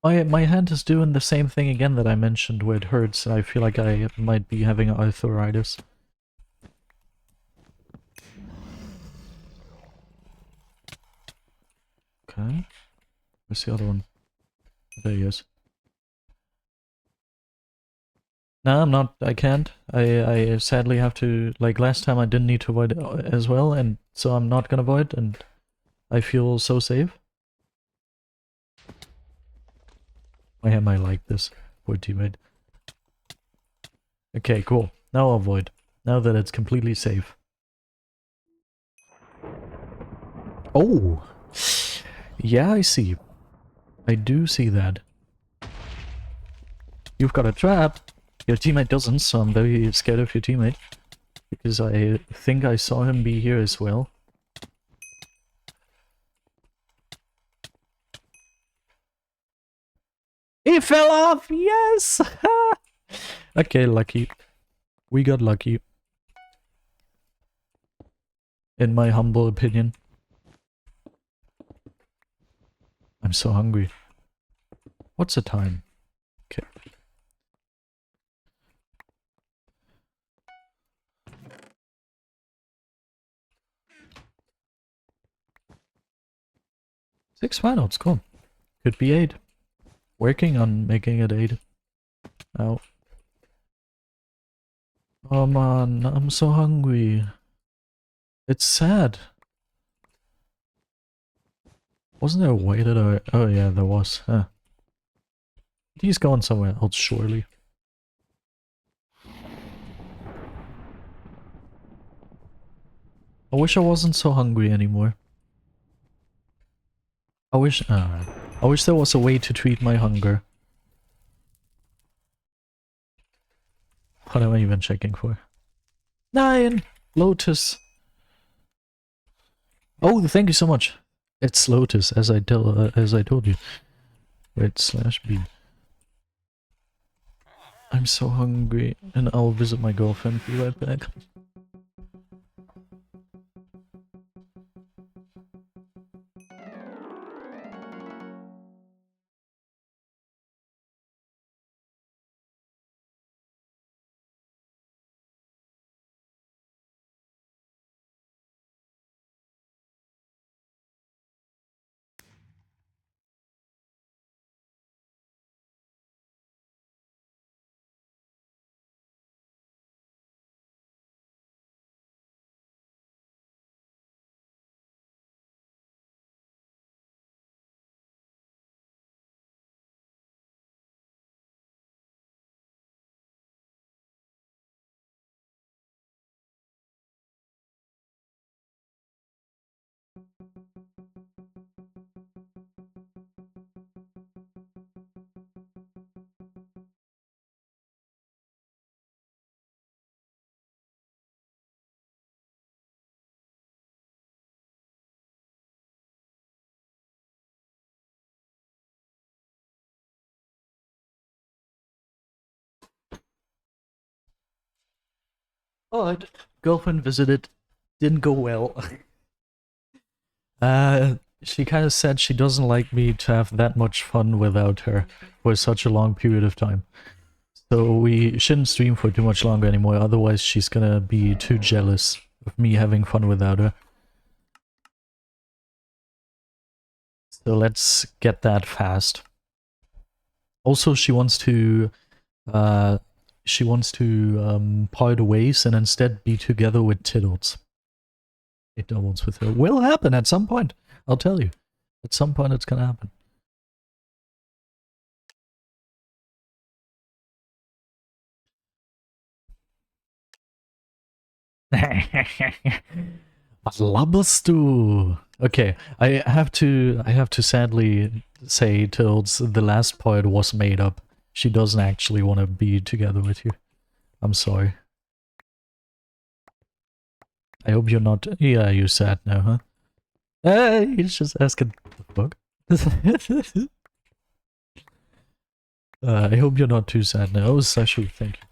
My hand is doing the same thing again that I mentioned where it hurts. I feel like I might be having arthritis. Okay. Where's the other one? There he is. No, I'm not. I can't. I sadly have to... Like, last time I didn't need to avoid as well, and so I'm not gonna avoid, and I feel so safe. Why am I like this? Poor teammate. Okay, cool. Now I'll avoid. Now that it's completely safe. Oh! Yeah, I see. I do see that. You've got a trap. Your teammate doesn't, so I'm very scared of your teammate. Because I think I saw him be here as well. He fell off! Yes! Okay, lucky. We got lucky. In my humble opinion. I'm so hungry. What's the time? Okay. Six finals, cool. Could be 8. Working on making it 8. Ow. Oh man, I'm so hungry. It's sad. Wasn't there a way that I... Oh yeah, there was. Huh. He's going somewhere else, surely. I wish I wasn't so hungry anymore. I wish... I wish there was a way to treat my hunger. What am I even checking for? 9! Lotus! Oh, thank you so much! It's Lotus, as I told you. Wait, /B. I'm so hungry, and I'll visit my girlfriend. Be right back. Oh, girlfriend visited. Didn't go well. She kind of said she doesn't like me to have that much fun without her for such a long period of time. So we shouldn't stream for too much longer anymore, otherwise she's gonna be too jealous of me having fun without her. So let's get that fast. Also, she wants to part ways and instead be together with Tiddles. It doubles with her. Will happen at some point. I'll tell you. At some point it's gonna happen. Was laberst du? Okay, I have to sadly say, Tilds, the last part was made up. She doesn't actually want to be together with you. I'm sorry. I hope you're not... Yeah, you're sad now, huh? He's just asking the fuck. I hope you're not too sad now. Oh, Sashu, thank you.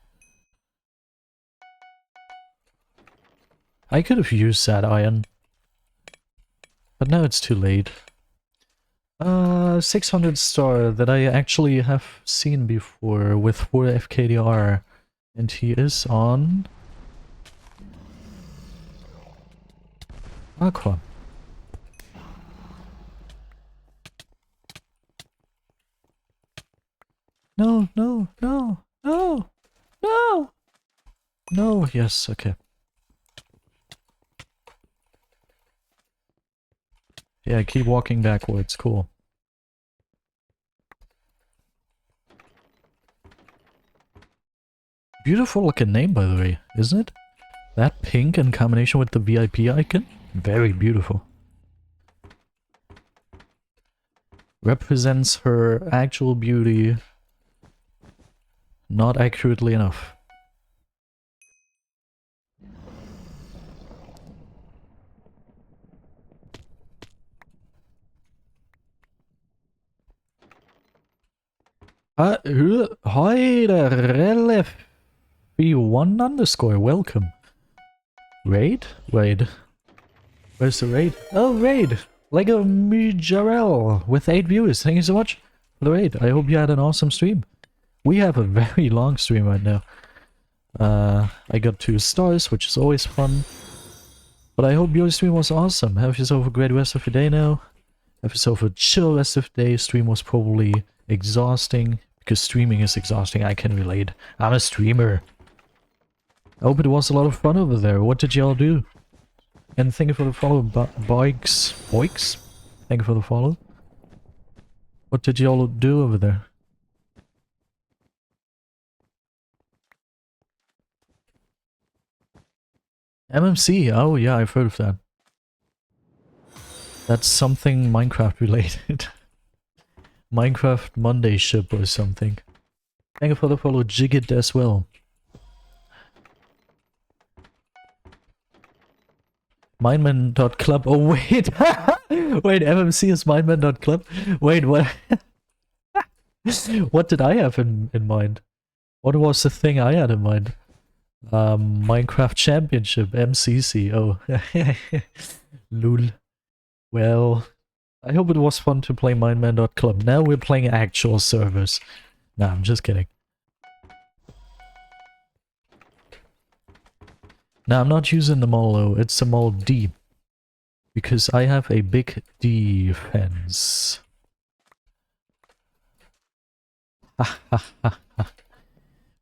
I could have used that iron. But now it's too late. 600 star that I actually have seen before with 4 FKDR. And he is on... Aqua. No, no, no, no, no! No, yes, okay. Yeah, keep walking backwards, cool. Beautiful looking name, by the way, isn't it? That pink in combination with the VIP icon? Very beautiful. Represents her actual beauty. Not accurately enough. Hi there, RelF1_, welcome. Raid? Wait. Where's the raid? Oh, raid! Lego Mijarel with 8 viewers. Thank you so much for the raid. I hope you had an awesome stream. We have a very long stream right now. I got 2 stars, which is always fun. But I hope your stream was awesome. Have yourself a great rest of your day now. Have yourself a chill rest of the day. Stream was probably exhausting Because streaming is exhausting, I can relate. I'm a streamer. I hope it was a lot of fun over there. What did y'all do? And thank you for the follow, Boix. Thank you for the follow. What did y'all do over there? MMC, oh yeah, I've heard of that. That's something Minecraft related. Minecraft Monday ship or something. Thank you for the follow, Jigit as well. Mindman.club. Oh wait, wait, MMC is Mindman.club? Wait, what? What did I have in mind? What was the thing I had in mind? Minecraft Championship, MCC, oh. Lul. Well, I hope it was fun to play Mindman.club. Now we're playing actual servers. Nah, I'm just kidding. Now I'm not using the mall though, it's the mall D. Because I have a big defense.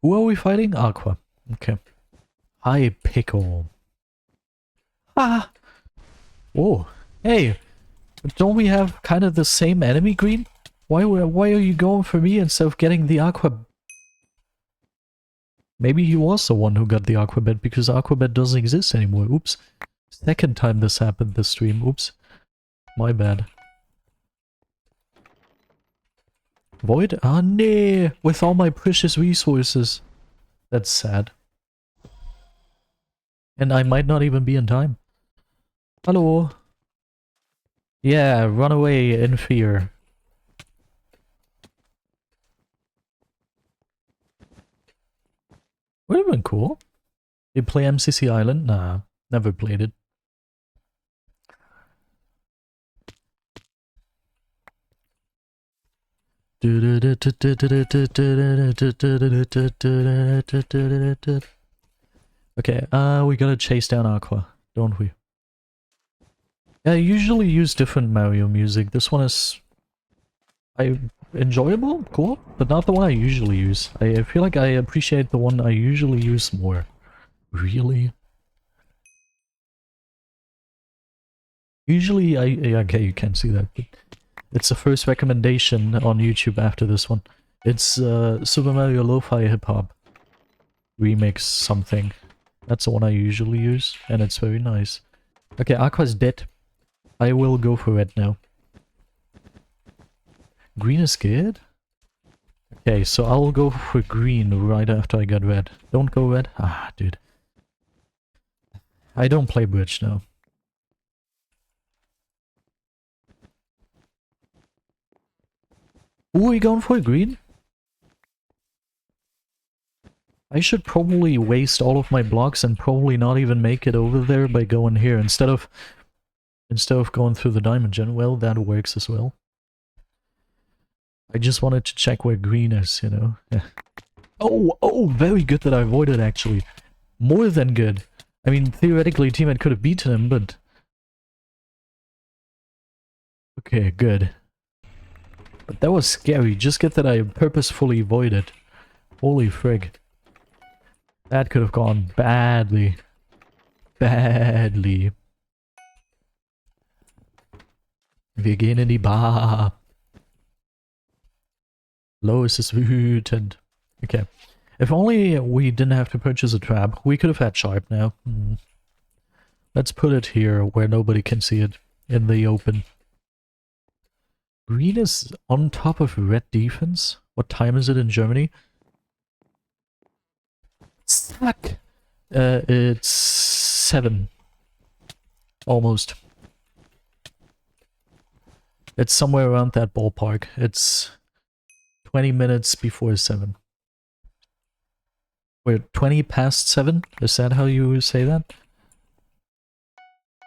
Who are we fighting? Aqua. Okay. Hypixel. Ah! Oh, hey! Don't we have kind of the same enemy green? Why are you going for me instead of getting the Aqua? Maybe he was the one who got the Aquabed because Aquabed doesn't exist anymore. Oops. Second time this happened this stream. Oops. My bad. Void? Ah, nee! With all my precious resources. That's sad. And I might not even be in time. Hello? Yeah, run away in fear. Would have been cool. You play MCC Island? Nah, never played it. Okay, we gotta chase down Aqua, don't we? Yeah, I usually use different Mario music. This one is... enjoyable? Cool? But not the one I usually use. I feel like I appreciate the one I usually use more. Really? Usually okay, you can't see that, but it's the first recommendation on YouTube after this one. It's Super Mario Lo-Fi Hip Hop Remix something. That's the one I usually use, and it's very nice. Okay, Aqua's dead. I will go for red now. Green is good? Okay, so I'll go for green right after I got red. Don't go red? Ah, dude. I don't play bridge now. Who are we going for? Green? I should probably waste all of my blocks and probably not even make it over there by going here instead of going through the diamond gen. Well, that works as well. I just wanted to check where green is, you know. Yeah. Oh, very good that I avoided, actually. More than good. I mean, theoretically, teammate could have beaten him, but... Okay, good. But that was scary. Just get that I purposefully avoided. Holy frig. That could have gone badly. Badly. Wir gehen in die Bar. Lois is wütend. Okay. If only we didn't have to purchase a trap, we could have had Sharp now. Let's put it here where nobody can see it. In the open. Green is on top of red defense? What time is it in Germany? Suck! It's 7. Almost. It's somewhere around that ballpark. It's 20 minutes before 7. Wait, 20 past 7? Is that how you say that?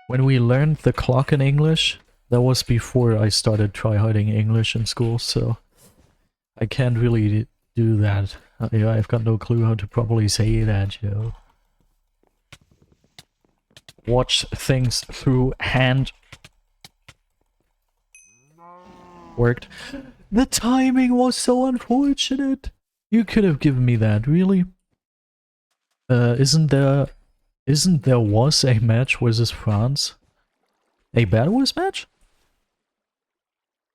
When we learned the clock in English, that was before I started tryharding English in school, so I can't really do that. Yeah, I've got no clue how to properly say that, you know. Watch things through hand. Worked. The timing was so unfortunate. You could have given me that, really? Isn't there was a match versus France? A BedWars match?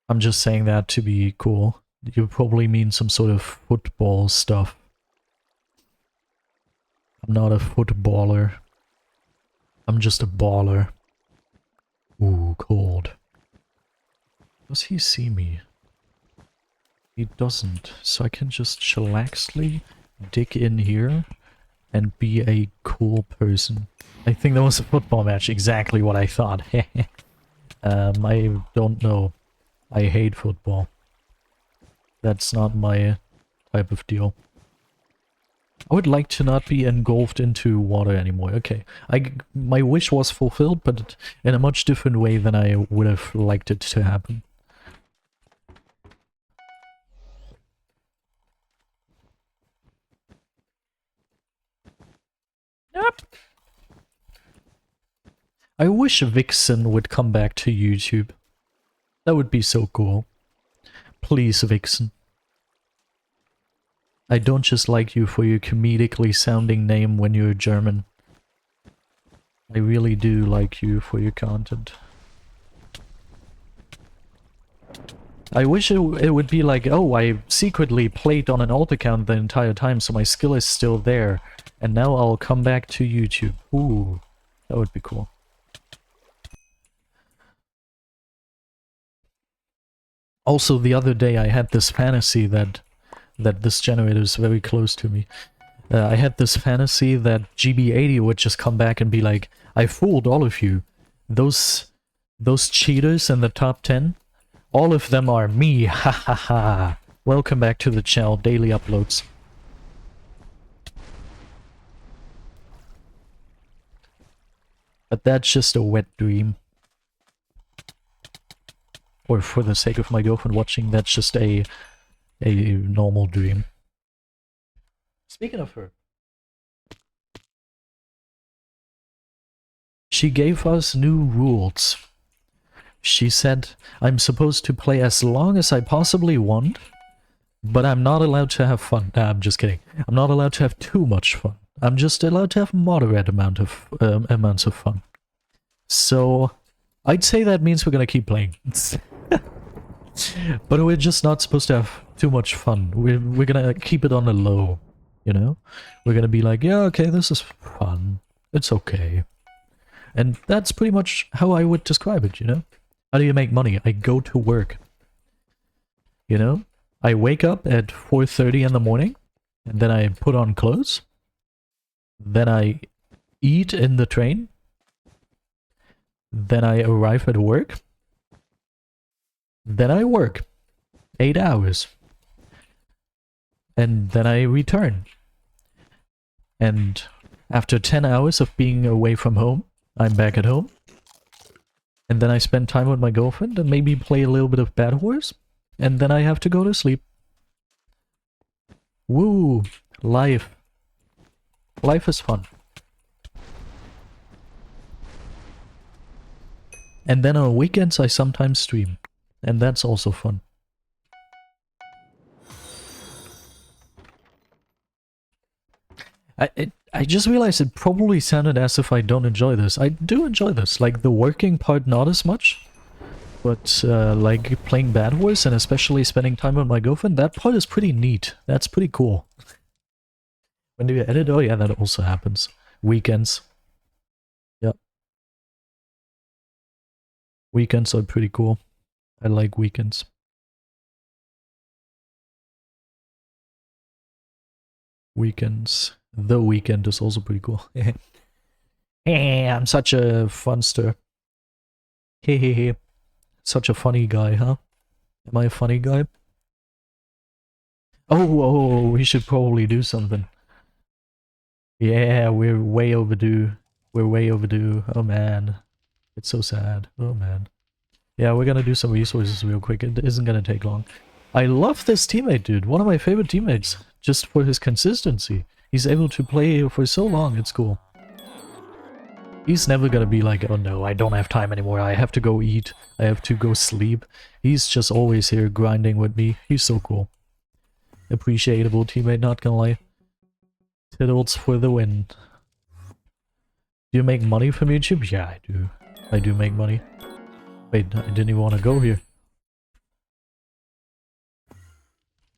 I'm just saying that to be cool. You probably mean some sort of football stuff. I'm not a footballer. I'm just a baller. Ooh, cold. Does he see me? He doesn't, so I can just chillaxly dig in here and be a cool person. I think that was a football match, exactly what I thought. I don't know. I hate football. That's not my type of deal. I would like to not be engulfed into water anymore. Okay, my wish was fulfilled, but in a much different way than I would have liked it to happen. Yep. I wish Vixen would come back to YouTube. That would be so cool. Please, Vixen. I don't just like you for your comedically sounding name when you're German. I really do like you for your content. I wish it would be like, oh, I secretly played on an alt account the entire time, so my skill is still there. And now I'll come back to YouTube. Ooh, that would be cool. Also, the other day I had this fantasy that this generator is very close to me. I had this fantasy that GB80 would just come back and be like, I fooled all of you. Those cheaters in the top 10, all of them are me, ha ha ha. Welcome back to the channel, daily uploads. But that's just a wet dream. Or for the sake of my girlfriend watching, that's just a normal dream. Speaking of her, she gave us new rules. She said, I'm supposed to play as long as I possibly want, but I'm not allowed to have fun. Nah, I'm just kidding. I'm not allowed to have too much fun. I'm just allowed to have moderate amounts of fun. So, I'd say that means we're gonna keep playing. But we're just not supposed to have too much fun. We're gonna keep it on the low, you know? We're gonna be like, yeah, okay, this is fun. It's okay. And that's pretty much how I would describe it, you know? How do you make money? I go to work. You know? I wake up at 4:30 in the morning, and then I put on clothes. Then I eat in the train. Then I arrive at work. Then I work 8 hours. And then I return. And after 10 hours of being away from home, I'm back at home. And then I spend time with my girlfriend and maybe play a little bit of BedWars. And then I have to go to sleep. Woo! Life. Life is fun. And then on weekends I sometimes stream. And that's also fun. I just realized it probably sounded as if I don't enjoy this. I do enjoy this. Like, the working part not as much. But, like, playing BedWars and especially spending time with my girlfriend, that part is pretty neat. That's pretty cool. When do you edit? Oh yeah, that also happens. Weekends. Yep. Weekends are pretty cool. I like weekends. Weekends. The Weekend is also pretty cool. I'm such a funster. Hehehe. Such a funny guy, huh? Am I a funny guy? Oh, we should probably do something. Yeah, we're way overdue. We're way overdue. Oh man. It's so sad. Oh man. Yeah, we're gonna do some resources real quick. It isn't gonna take long. I love this teammate, dude. One of my favorite teammates. Just for his consistency. He's able to play for so long. It's cool. He's never gonna be like, oh no, I don't have time anymore, I have to go eat, I have to go sleep. He's just always here grinding with me. He's so cool. Appreciable teammate, not gonna lie. Tiddles for the win. Do you make money from YouTube? Yeah, I do. I do make money. Wait, I didn't even want to go here.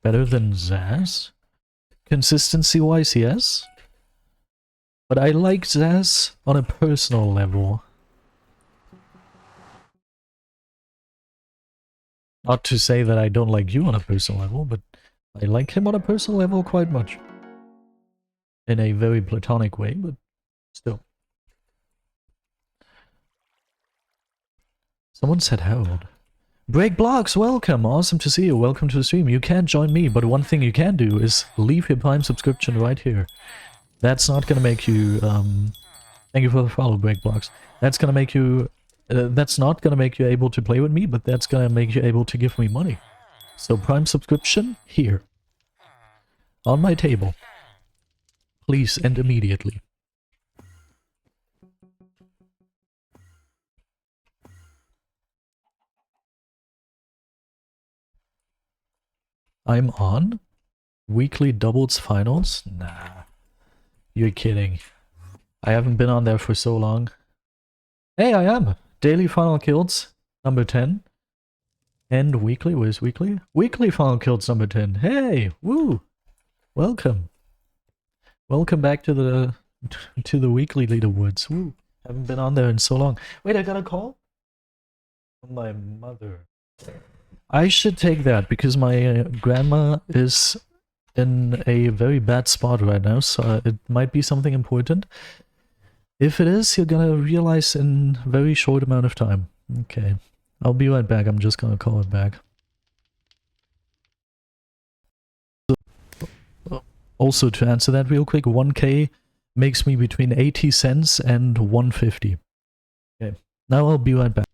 Better than Zaz? Consistency-wise, yes. But I like Zaz on a personal level. Not to say that I don't like you on a personal level, but I like him on a personal level quite much. In a very platonic way, but still. Someone said Harold. Break blocks, welcome! Awesome to see you, welcome to the stream. You can't join me, but one thing you can do is leave your Prime subscription right here. That's not gonna make you, thank you for the follow, Break blocks. That's gonna make you, that's not gonna make you able to play with me, but that's gonna make you able to give me money. So Prime subscription, here. On my table. Please, and immediately. I'm on? Weekly doubles finals? Nah. You're kidding. I haven't been on there for so long. Hey, I am! Daily final kills, number 10. And weekly, where's weekly? Weekly final kills, number 10. Hey! Woo! Welcome. Welcome back to the weekly leaderboards. Woo! Haven't been on there in so long. Wait, I got a call? From my mother. I should take that, because my grandma is in a very bad spot right now, so it might be something important. If it is, you're gonna realize in a very short amount of time. Okay. I'll be right back, I'm just gonna call it back. Also, to answer that real quick, 1k makes me between 80 cents and 150. Okay. Now I'll be right back.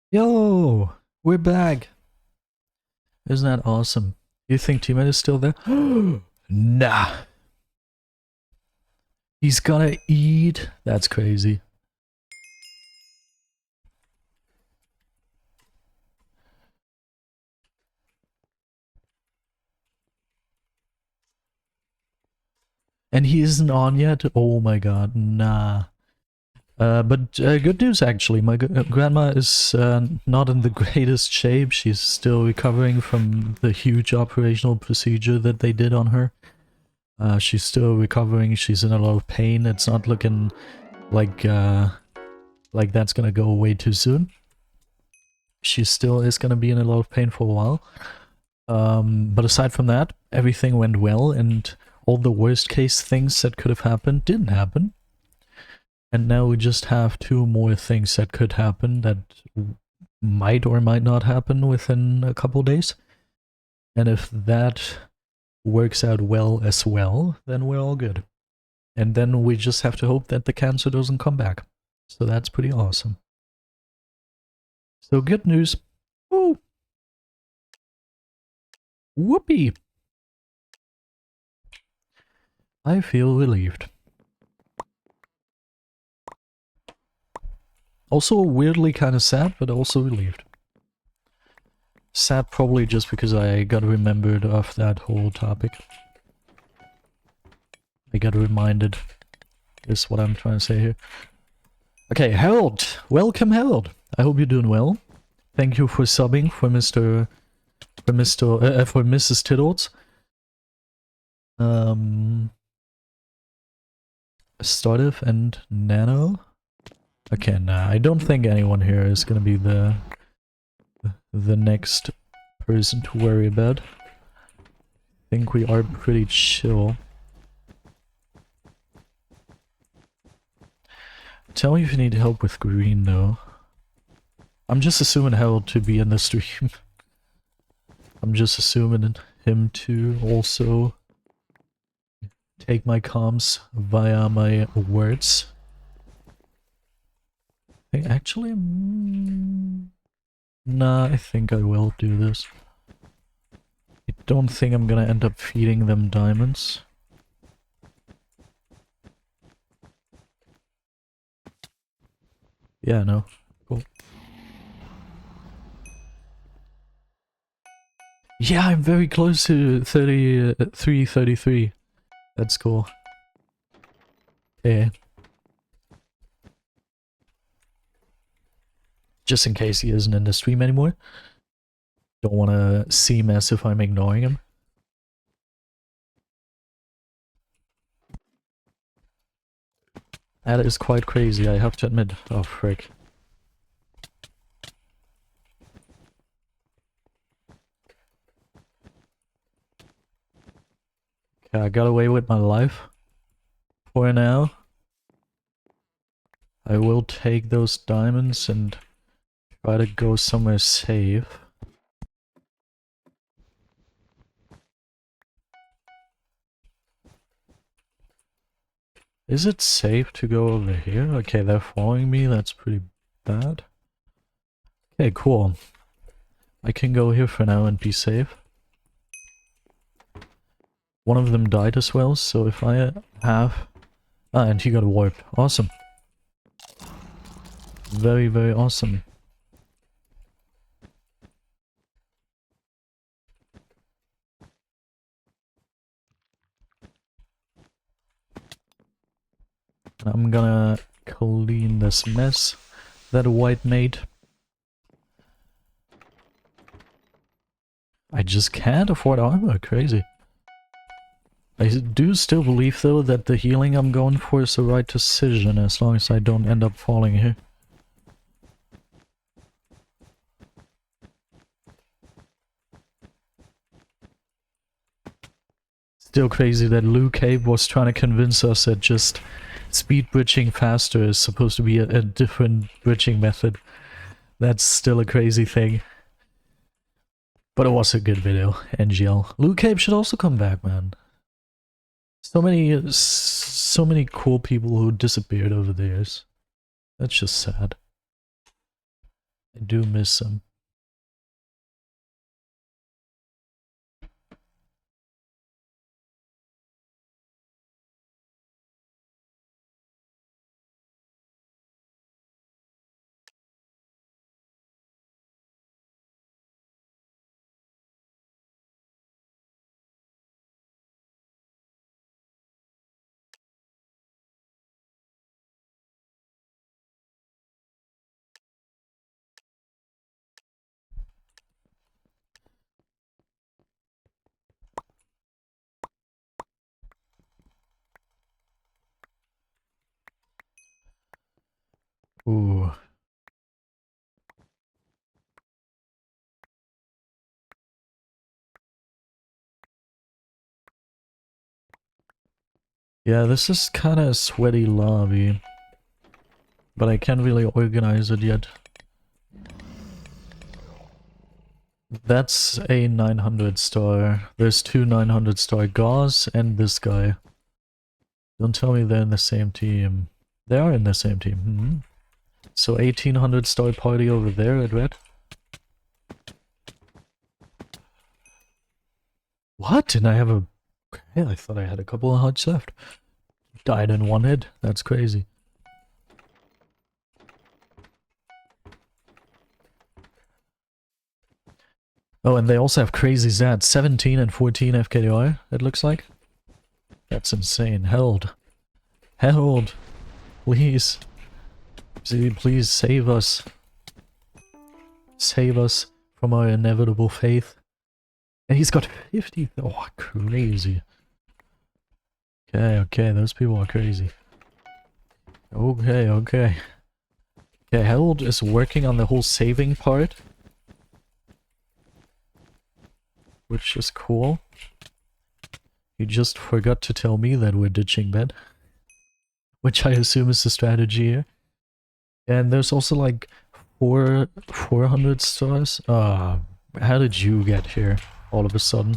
Yo, we're back. Isn't that awesome? You think Teammate is still there? Nah. He's gonna eat. That's crazy. And he isn't on yet? Oh my god, nah. But good news actually, my grandma is not in the greatest shape. She's still recovering from the huge operational procedure that they did on her. She's still recovering, she's in a lot of pain. It's not looking like that's gonna go away too soon. She still is gonna be in a lot of pain for a while. But aside from that, everything went well, and all the worst case things that could have happened didn't happen. And now we just have 2 more things that could happen that might or might not happen within a couple days. And if that works out well as well, then we're all good. And then we just have to hope that the cancer doesn't come back. So that's pretty awesome. So good news. Woo! Whoopee! I feel relieved. Also weirdly kind of sad, but also relieved. Sad probably just because I got remembered of that whole topic. I got reminded, is what I'm trying to say here. Okay, Harold! Welcome, Harold! I hope you're doing well. Thank you for subbing for Mrs. Tiddles. Stardew and Nano. Okay, nah, I don't think anyone here is gonna be the next person to worry about. I think we are pretty chill. Tell me if you need help with green though. I'm just assuming Harold to be in the stream. I'm just assuming him to also take my comms via my words. Actually, nah, I think I will do this. I don't think I'm gonna end up feeding them diamonds. Yeah, no. Cool. Yeah, I'm very close to 33. That's cool. Yeah. Just in case he isn't in the stream anymore. Don't want to seem as if I'm ignoring him. That is quite crazy, I have to admit. Oh, frick. Okay, I got away with my life. For now. I will take those diamonds and try to go somewhere safe. Is it safe to go over here? Okay, they're following me, that's pretty bad. Okay, cool. I can go here for now and be safe. One of them died as well, so if I have... Ah, and he got warped. Awesome. Very, very awesome. I'm gonna clean this mess that White made. I just can't afford armor, crazy. I do still believe though that the healing I'm going for is the right decision as long as I don't end up falling here. Still crazy that Luke Abe was trying to convince us that just speed bridging faster is supposed to be a different bridging method. That's still a crazy thing. But it was a good video, NGL. Luke Abe should also come back, man. So many cool people who disappeared over the years. That's just sad. I do miss him. Ooh. Yeah, this is kind of a sweaty lobby. But I can't really organize it yet. That's a 900 star. There's two 900 star Gauze and this guy. Don't tell me they're in the same team. They are in the same team. Hmm. So 1800 star party over there at red. What? And I have a... Okay, I thought I had a couple of hearts left. Died in one hit. That's crazy. Oh, and they also have crazy Zats. 17 and 14 FKDI, it looks like. That's insane. Held. Held. Please. Please save us. Save us from our inevitable faith. And he's got 50. Oh, crazy. Okay, okay, those people are crazy. Okay, okay. Okay, Harold is working on the whole saving part. Which is cool. He just forgot to tell me that we're ditching bed. Which I assume is the strategy here. And there's also like 400 stars. How did you get here all of a sudden?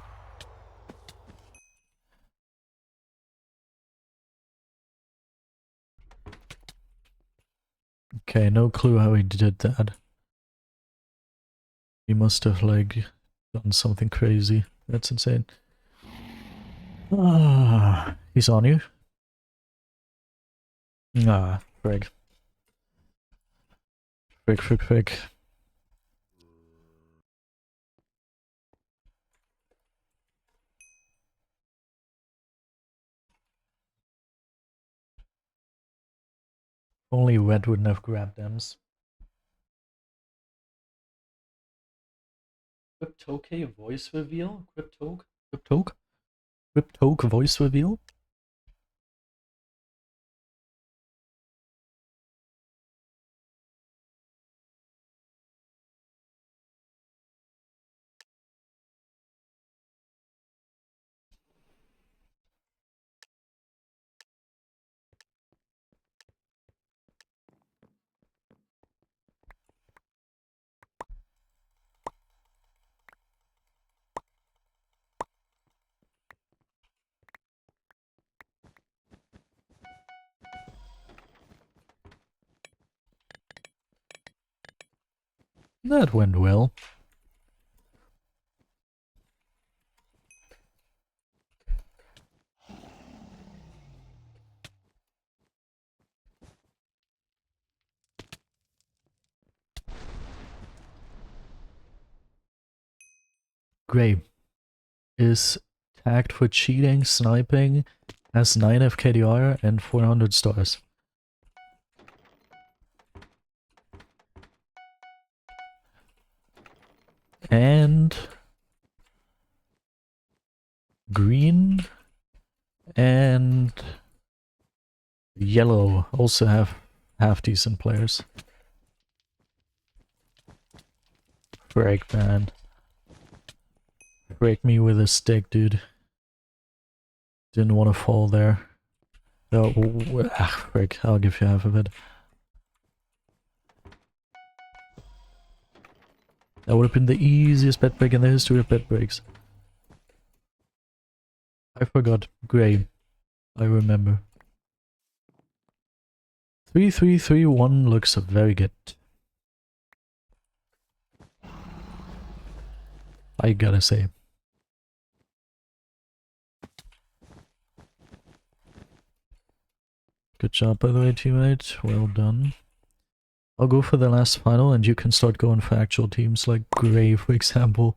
Okay, no clue how he did that. He must have like done something crazy. That's insane. He's on you. Frig. Frig. Only Red wouldn't have grabbed them. Cryptoke voice reveal? Cryptoke voice reveal? That went well. Gray is tagged for cheating, sniping, has 9 FKDR and 400 stars. And green and yellow also have half decent players. Break, man. Break me with a stick, dude. Didn't want to fall there. No, frick, I'll give you half of it. That would have been the easiest bet break in the history of bet breaks. I forgot. Grey. I remember. 3-3-3-1 looks very good. I gotta say. Good job, by the way, teammate. Well done. I'll go for the last final, and you can start going for actual teams, like Grey, for example.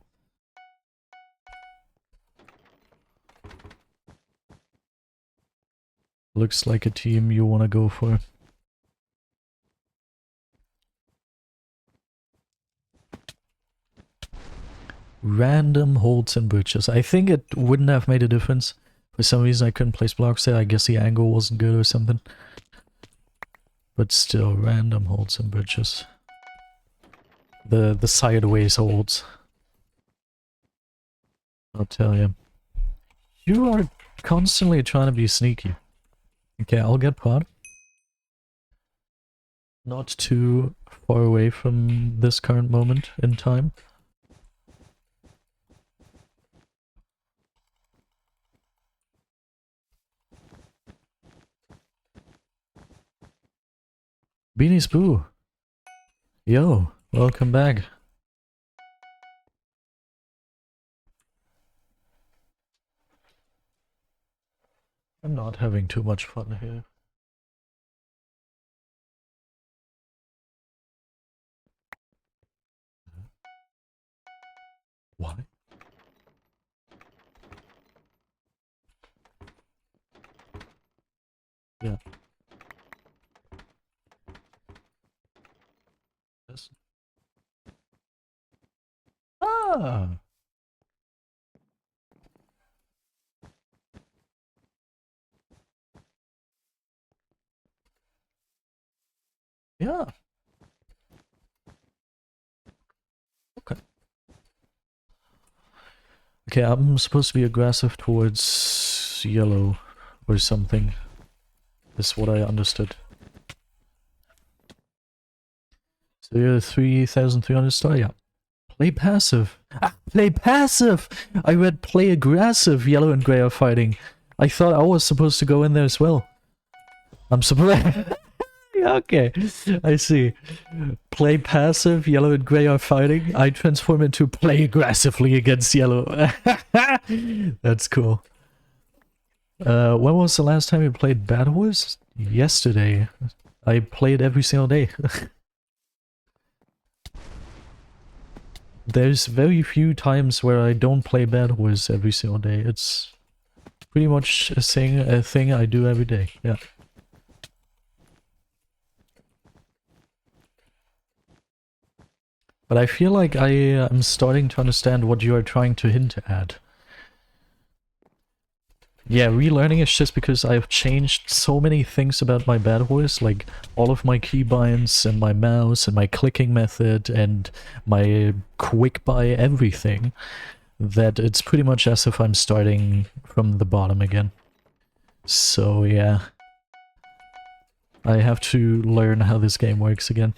Looks like a team you want to go for. Random holds and bridges. I think it wouldn't have made a difference. For some reason I couldn't place blocks there. I guess the angle wasn't good or something. But still, random holds and bridges. The sideways holds. I'll tell you. You are constantly trying to be sneaky. Okay, I'll get pod. Not too far away from this current moment in time. Beanie's Boo. Yo, welcome back. I'm not having too much fun here. Why? Yeah. Yes. Ah! Yeah. Okay. Okay, I'm supposed to be aggressive towards yellow or something. Is what I understood. So you're 3,300 star, yeah. Play passive. Ah, play passive! I read play aggressive. Yellow and grey are fighting. I thought I was supposed to go in there as well. I'm supposed. Okay, I see. Play passive, yellow and grey are fighting. I transform into play aggressively against yellow. That's cool. When was the last time you played BedWars? Yesterday. I played every single day. There's very few times where I don't play BedWars every single day. It's pretty much a thing I do every day. Yeah. But I feel like I am starting to understand what you are trying to hint at. Yeah, relearning is just because I've changed so many things about my BedWars, like all of my keybinds and my mouse and my clicking method and my quick buy everything, that it's pretty much as if I'm starting from the bottom again. So yeah, I have to learn how this game works again.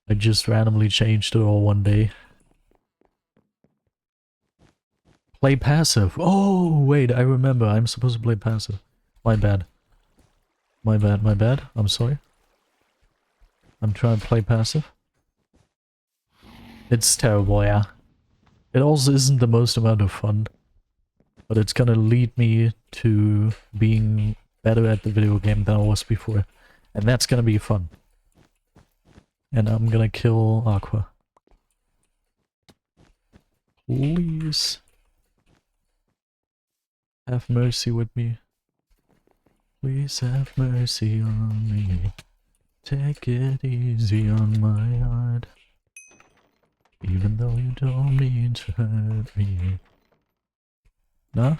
I just randomly changed it all one day. Play passive. Oh, wait, I remember. I'm supposed to play passive. My bad. My bad, my bad. I'm sorry. I'm trying to play passive. It's terrible, yeah. It also isn't the most amount of fun. But it's gonna lead me to being better at the video game than I was before. And that's gonna be fun. And I'm gonna kill Aqua. Please. Have mercy with me. Please have mercy on me. Take it easy on my heart. Even though you don't mean to hurt me. No?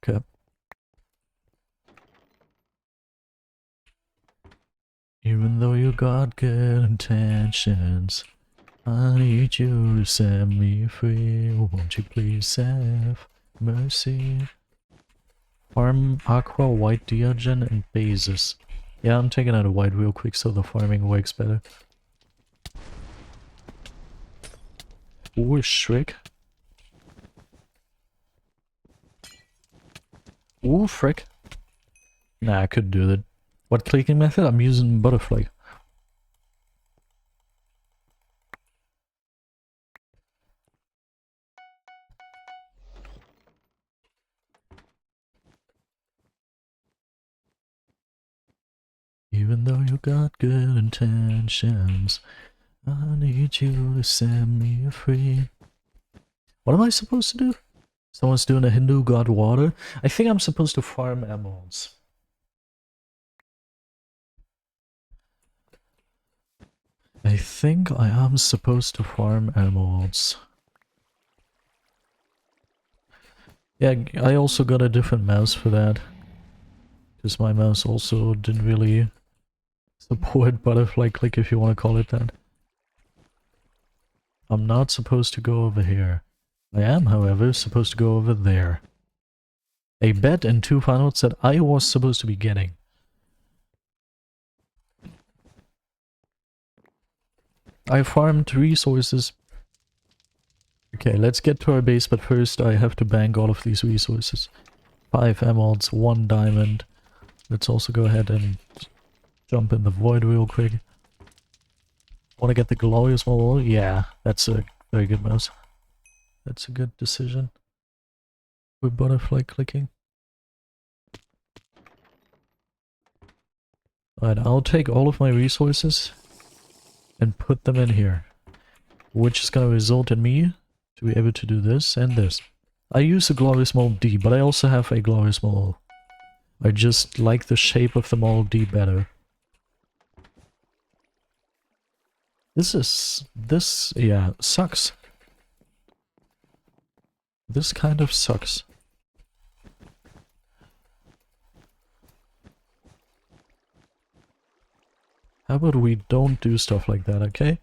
Okay. Even though you got good intentions, I need you to set me free. Won't you please have mercy? Farm Aqua, White Diogen, and Basis. Yeah, I'm taking out a white real quick so the farming works better. Ooh, Shrek. Ooh, frick. Nah, I couldn't do that. What clicking method? I'm using butterfly. Even though you got good intentions, I need you to set me free. What am I supposed to do? Someone's doing a Hindu god water. I think I'm supposed to farm emeralds. I think I am supposed to farm emeralds. Yeah, I also got a different mouse for that. Because my mouse also didn't really support butterfly click, if you want to call it that. I'm not supposed to go over here. I am, however, supposed to go over there. A bed and 2 finals that I was supposed to be getting. I farmed resources. Okay, let's get to our base, but first I have to bank all of these resources. 5 emeralds, 1 diamond. Let's also go ahead and jump in the void real quick. Want to get the glorious mole? Yeah, that's a very good mouse. That's a good decision. With butterfly clicking. Alright, I'll take all of my resources and put them in here. Which is gonna result in me to be able to do this and this. I use a glorious mole D, but I also have a glorious mole. I just like the shape of the mole D better. This, yeah, sucks. This kind of sucks. How about we don't do stuff like that, okay?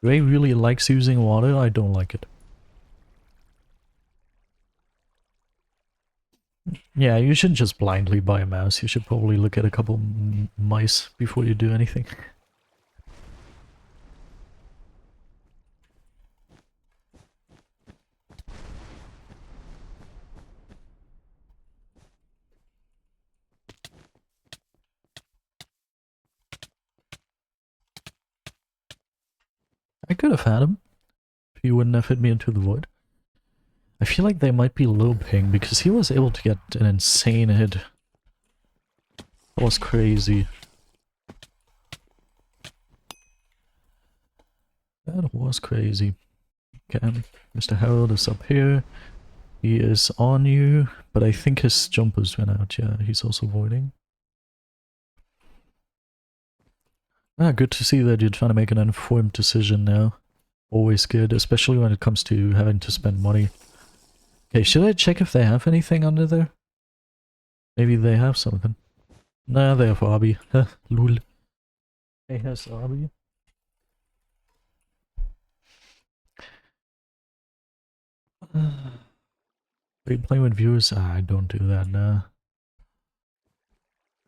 Ray really likes using water, I don't like it. Yeah, you shouldn't just blindly buy a mouse, you should probably look at a couple mice before you do anything. I could have had him, if he wouldn't have hit me into the void. I feel like they might be low ping, because he was able to get an insane hit. That was crazy. That was crazy. Okay, Mr. Harold is up here. He is on you, but I think his jumpers went out. Yeah, he's also voiding. Ah, good to see that you're trying to make an informed decision now. Always good, especially when it comes to having to spend money. Okay, should I check if they have anything under there? Maybe they have something. Nah, they have Arby. Lul. Hey, has Arby. Are you playing with viewers? Ah, I don't do that, nah.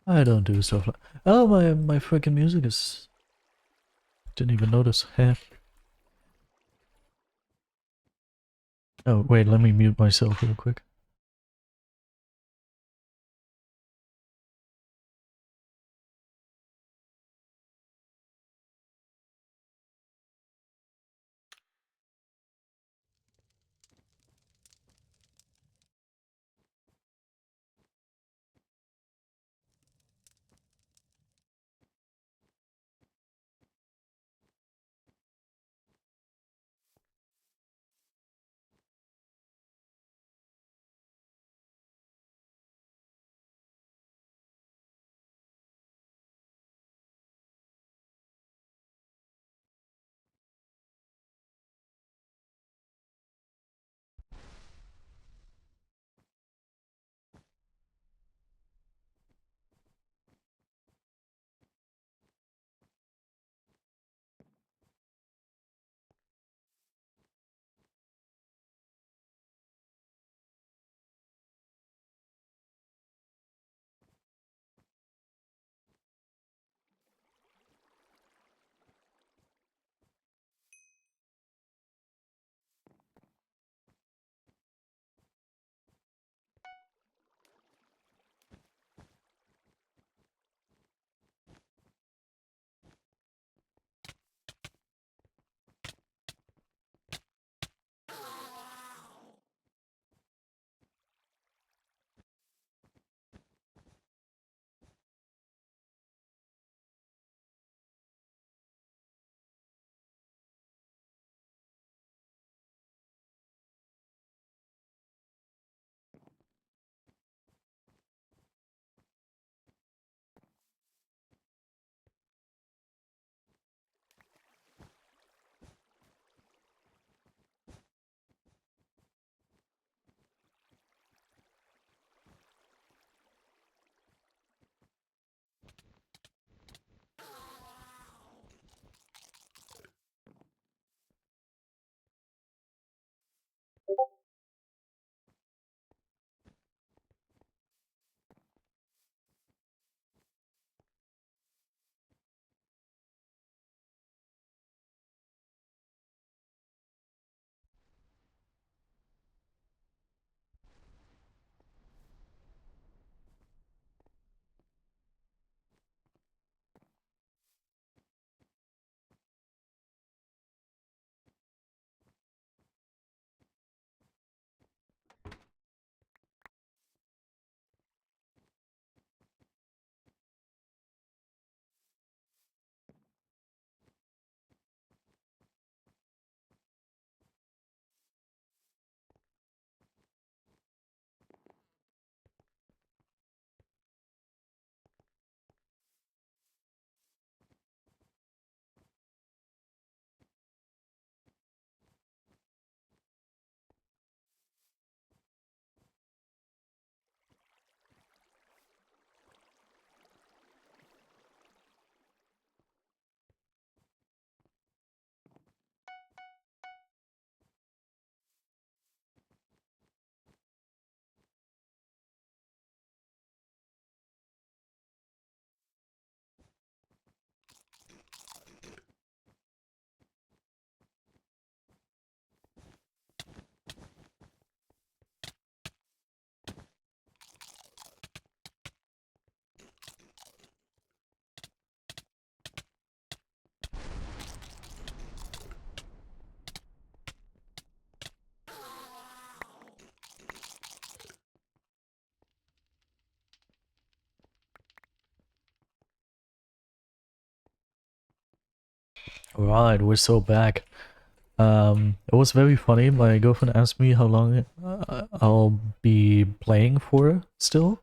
I don't do stuff like... Oh, my freaking music is... Didn't even notice. Heh. Oh, wait, let me mute myself real quick. Right, we're so back. It was very funny. My girlfriend asked me how long I'll be playing for still,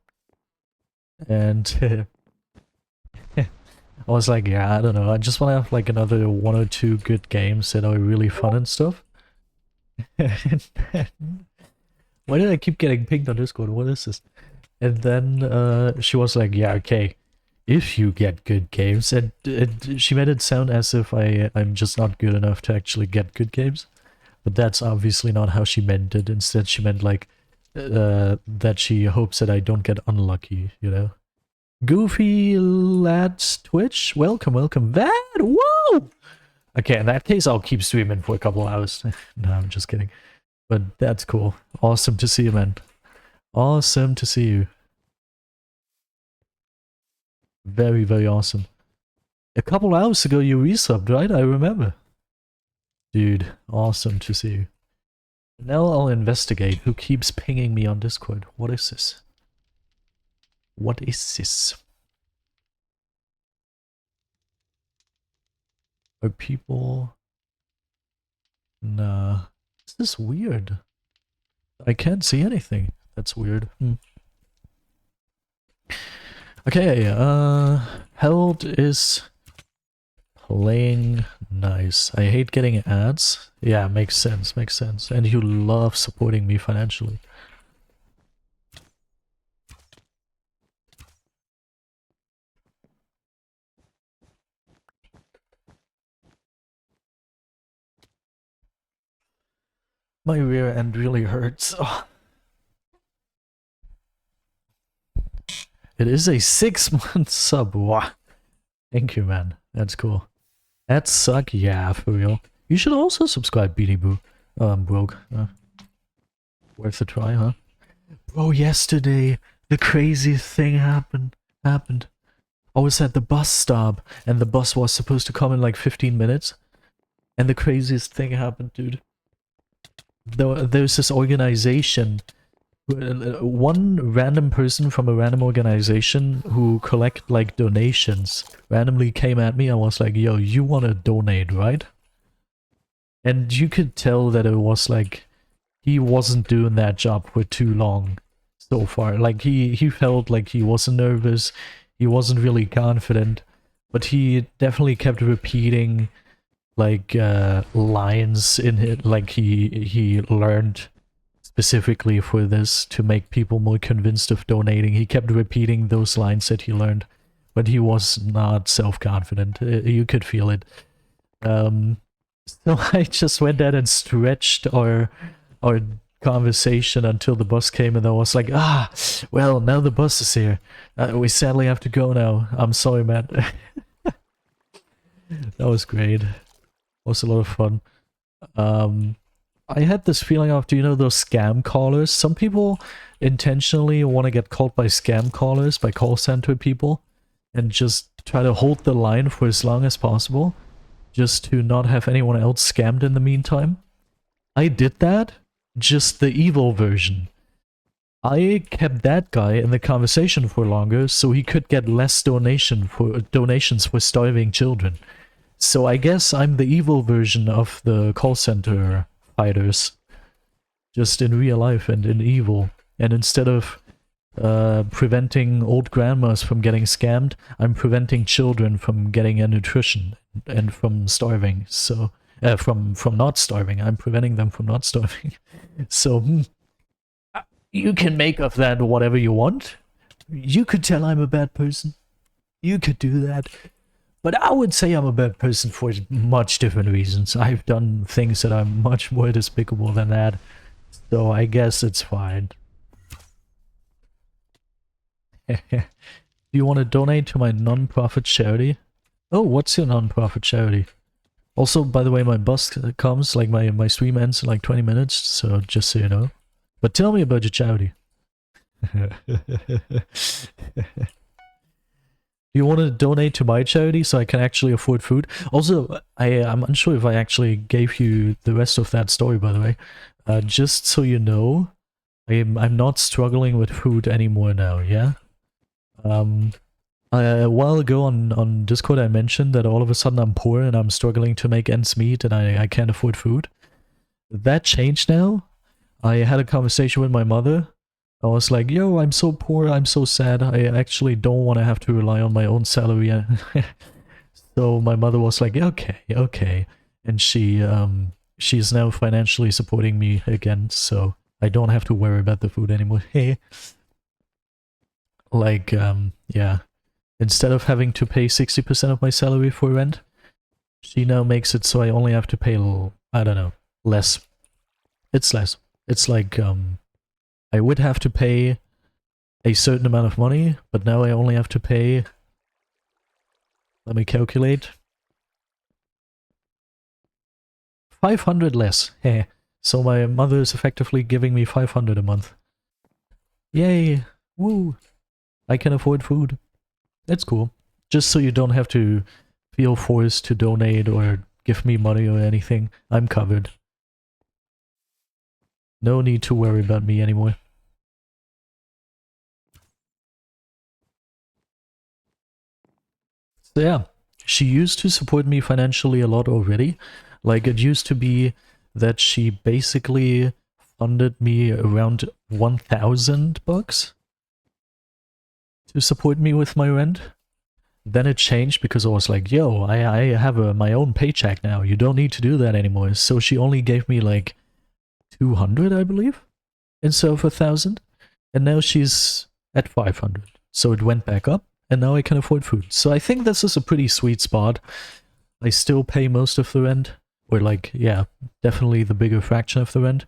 and I was like, yeah, I don't know. I just want to have like another 1 or 2 good games that are really fun and stuff. And then, why did I keep getting pinged on Discord? What is this? And then she was like, yeah, okay, if you get good games. And she made it sound as if I'm just not good enough to actually get good games. But that's obviously not how she meant it. Instead, she meant like that she hopes that I don't get unlucky, you know? Goofy Lads Twitch, welcome, welcome. That, whoa! Okay, in that case, I'll keep streaming for a couple hours. No, I'm just kidding. But that's cool. Awesome to see you, man. Awesome to see you. Very, very awesome. A couple hours ago you resubbed, right? I remember. Dude, awesome to see you. Now I'll investigate who keeps pinging me on Discord. What is this? What is this? Are people... Nah. This is weird. I can't see anything. That's weird. Okay, Harold is playing nice. I hate getting ads. Yeah, makes sense, makes sense. And you love supporting me financially. My rear end really hurts. Oh. It is a 6-month sub. Wow. Thank you, man. That's cool. That suck? Yeah, for real. You should also subscribe, Beanie Boo. Oh, I'm broke. Worth a try, huh? Bro, yesterday, the craziest thing happened. I was at the bus stop, and the bus was supposed to come in like 15 minutes. And the craziest thing happened, dude. There's this organization, one random person from a random organization who collect like donations randomly came at me and was like, yo, you want to donate, right? And you could tell that it was like he wasn't doing that job for too long so far. Like he felt like he wasn't nervous, he wasn't really confident, but he definitely kept repeating like lines in it, like he learned specifically for this to make people more convinced of donating. He kept repeating those lines that he learned, but he was not self-confident. You could feel it. So I just went out and stretched our conversation until the bus came, and I was like, well, now the bus is here. We sadly have to go now. I'm sorry, man. That was great. Was a lot of fun. I had this feeling of, do you know those scam callers? Some people intentionally want to get called by scam callers, by call center people, and just try to hold the line for as long as possible, just to not have anyone else scammed in the meantime. I did that, just the evil version. I kept that guy in the conversation for longer, so he could get less donations for starving children. So I guess I'm the evil version of the call center fighters. Just in real life and in evil. And instead of preventing old grandmas from getting scammed, I'm preventing children from getting a nutrition and from starving. So, from not starving. I'm preventing them from not starving. So, you can make of that whatever you want. You could tell I'm a bad person. You could do that. But I would say I'm a bad person for much different reasons. I've done things that are much more despicable than that. So I guess it's fine. Do you want to donate to my non-profit charity? Oh, what's your non-profit charity? Also, by the way, my bus comes, like my stream ends in like 20 minutes, so just so you know. But tell me about your charity. You want to donate to my charity so I can actually afford food? Also, I'm unsure if I actually gave you the rest of that story, by the way. Just so you know, I'm not struggling with food anymore now, yeah? A while ago on Discord I mentioned that all of a sudden I'm poor and I'm struggling to make ends meet and I can't afford food. That changed now. I had a conversation with my mother. I was like, yo, I'm so poor, I'm so sad, I actually don't want to have to rely on my own salary. So my mother was like, okay, okay. And she's now financially supporting me again, so I don't have to worry about the food anymore. Hey. Like, yeah. Instead of having to pay 60% of my salary for rent, she now makes it so I only have to pay, I don't know, less. It's less. It's like, I would have to pay a certain amount of money, but now I only have to pay, let me calculate, 500 less. Heh. So my mother is effectively giving me 500 a month. Yay! Woo! I can afford food. That's cool. Just so you don't have to feel forced to donate or give me money or anything. I'm covered. No need to worry about me anymore. So yeah, she used to support me financially a lot already. Like, it used to be that she basically funded me around 1,000 bucks to support me with my rent. Then it changed because I was like, yo, I have my own paycheck now. You don't need to do that anymore. So she only gave me like 200, I believe, instead of 1,000. And now she's at 500. So it went back up, and now I can afford food. So I think this is a pretty sweet spot. I still pay most of the rent, or like, yeah, definitely the bigger fraction of the rent.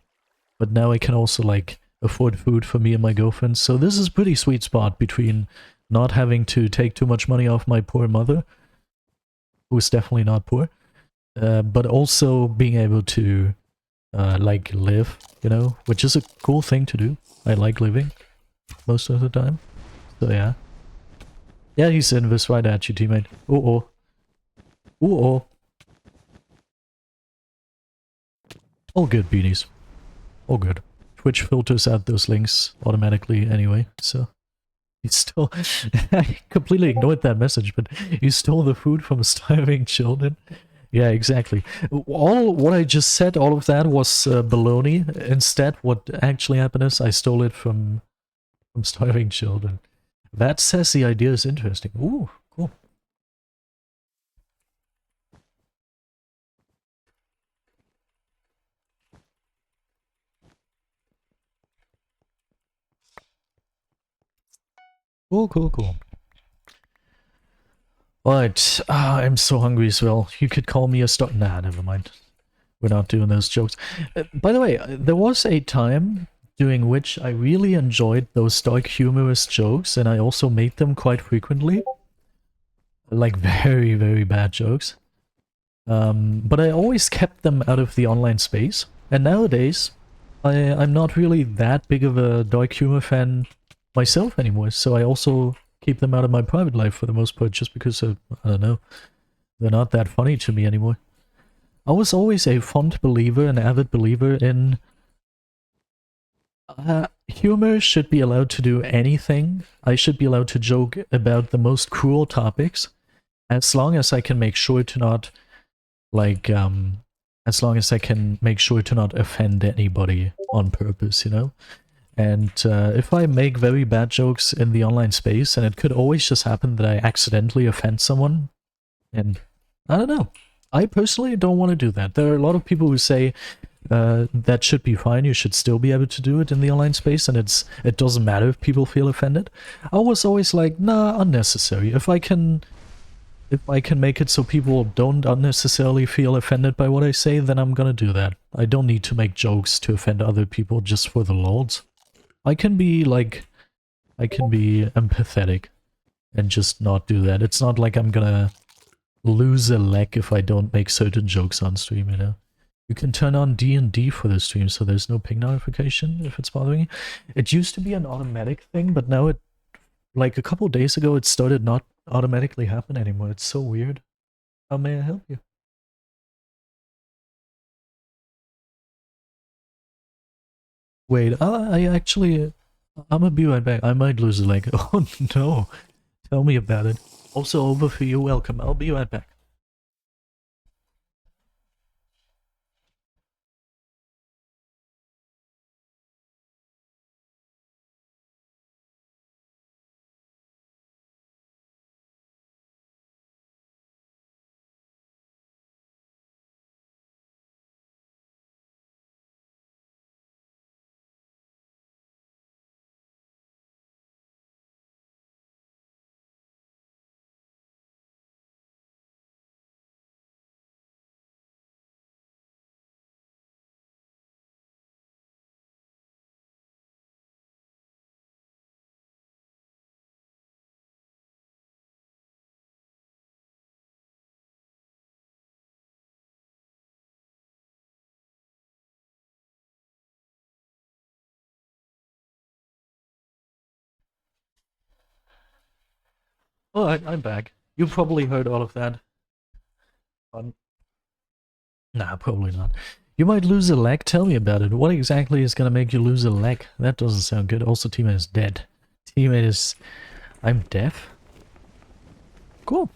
But now I can also like afford food for me and my girlfriend. So this is a pretty sweet spot between not having to take too much money off my poor mother, who's definitely not poor, but also being able to like live, you know, which is a cool thing to do. I like living most of the time. So yeah. Yeah, he's invis right at you, teammate. Uh-oh. Uh-oh. All good, beanies. All good. Twitch filters out those links automatically anyway, so... You stole... I completely ignored that message, but you stole the food from starving children? Yeah, exactly. What I just said, all of that was baloney. Instead, what actually happened is I stole it from starving children. That says the idea is interesting. Ooh, cool. Cool. Right, I'm so hungry as well. You could call me a star. Nah, never mind. We're not doing those jokes. By the way, there was a time during which I really enjoyed those dark humorous jokes, and I also made them quite frequently. Like very, very bad jokes. But I always kept them out of the online space. And nowadays, I'm not really that big of a dark humor fan myself anymore, so I also keep them out of my private life for the most part, just because, I don't know, they're not that funny to me anymore. I was always a fond believer, an avid believer in humor should be allowed to do anything. I should be allowed to joke about the most cruel topics, as long as I can make sure to not, like, as long as I can make sure to not offend anybody on purpose, you know? And if I make very bad jokes in the online space, and it could always just happen that I accidentally offend someone, and I don't know. I personally don't want to do that. There are a lot of people who say that should be fine, you should still be able to do it in the online space, and it doesn't matter if people feel offended. I was always like, nah, unnecessary. If I can make it so people don't unnecessarily feel offended by what I say, then I'm gonna do that. I don't need to make jokes to offend other people just for the lols. I can be empathetic and just not do that. It's not like I'm gonna lose a leg if I don't make certain jokes on stream, you know? You can turn on D&D for the stream, so there's no ping notification if it's bothering you. It used to be an automatic thing, but now it, like a couple days ago, it started not automatically happen anymore. It's so weird. How may I help you? Wait, I'm gonna be right back. I might lose a leg. Oh no. Tell me about it. Also over for you, welcome. I'll be right back. Alright, I'm back. You probably heard all of that. Nah, probably not. You might lose a leg? Tell me about it. What exactly is gonna make you lose a leg? That doesn't sound good. Also, teammate is dead. Teammate is... I'm deaf? Cool.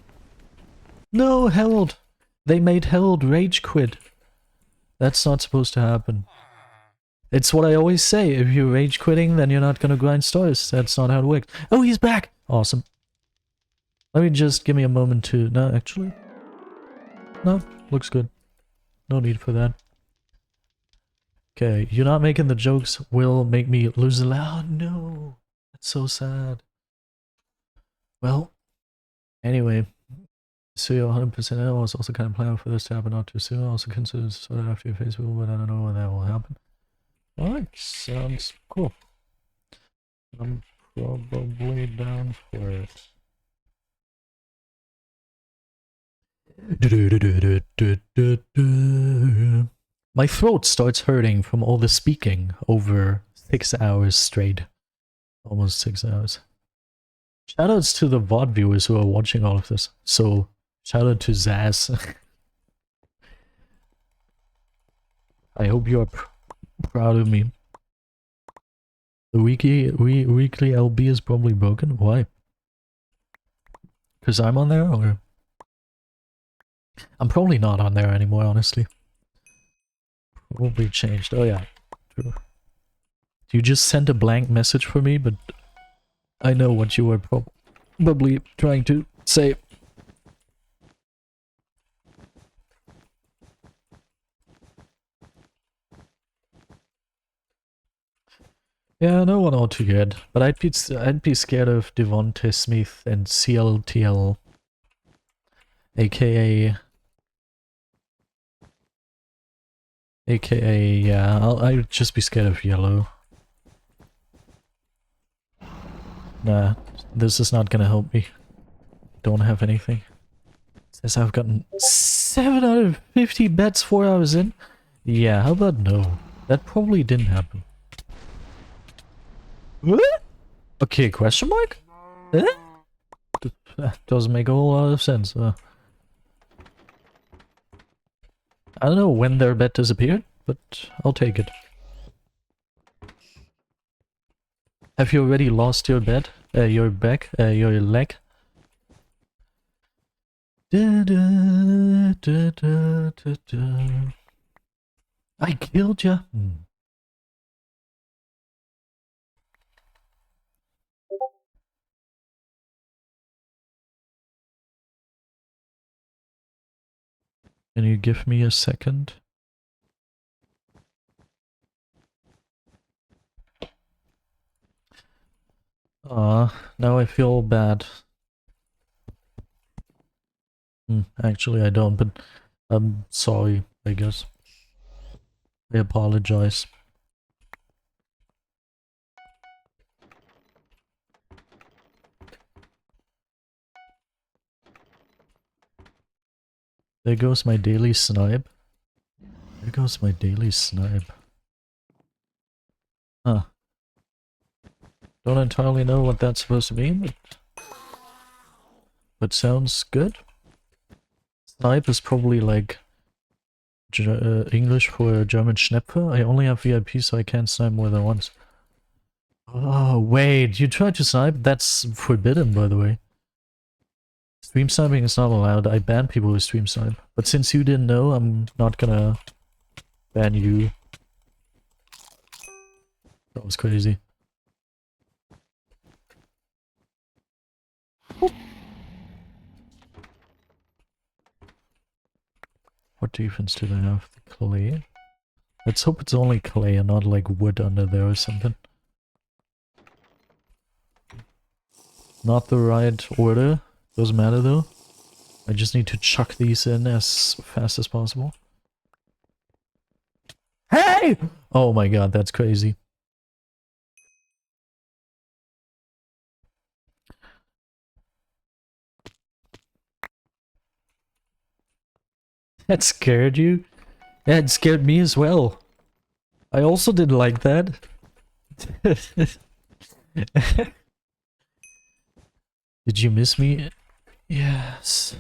No, Harold! They made Harold rage quit. That's not supposed to happen. It's what I always say. If you're rage quitting, then you're not gonna grind stars. That's not how it works. Oh, he's back! Awesome. Let me just... give me a moment to... No, actually... No, looks good. No need for that. Okay, you're not making the jokes will make me lose a leg. Oh no! That's so sad. Well, anyway. So you're 100% I was also kind of planning for this to happen not too soon. I also consider sort of after your Facebook, but I don't know when that will happen. Alright, sounds cool. I'm probably down for it. My throat starts hurting from all the speaking over 6 hours straight. Almost 6 hours. Shoutouts to the VOD viewers who are watching all of this. So, shoutout to Zaz. I hope you are proud of me. The weekly LB is probably broken. Why? Because I'm on there, or? I'm probably not on there anymore, honestly. Probably changed. Oh yeah, true. You just sent a blank message for me, but I know what you were probably trying to say. Yeah, no one ought to get, but I'd be scared of Devonte Smith and CLTL, aka yeah, I'd just be scared of yellow. Nah, this is not gonna help me. Don't have anything. It says I've gotten 750 bets 4 hours in. Yeah, how about no? That probably didn't happen. What? Okay, question mark? That doesn't make a whole lot of sense. I don't know when their bet disappeared, but I'll take it. Have you already lost your bet? Your back? Your leg? I killed ya. Can you give me a second? Now I feel bad. Actually I don't, but I'm sorry, I guess. I apologize. There goes my daily snipe. There goes my daily snipe. Huh. Don't entirely know what that's supposed to mean, but sounds good. Snipe is probably like English for German Schnepfer. I only have VIP, so I can't snipe more than once. Oh, wait, you tried to snipe? That's forbidden, by the way. Stream sniping is not allowed. I ban people who stream snipe. But since you didn't know, I'm not gonna ban you. That was crazy. What defense did I have? The clay? Let's hope it's only clay and not like wood under there or something. Not the right order. Doesn't matter though. I just need to chuck these in as fast as possible. Hey! Oh my god, that's crazy. That scared you? Yeah, it scared me as well. I also didn't like that. Did you miss me? Yes.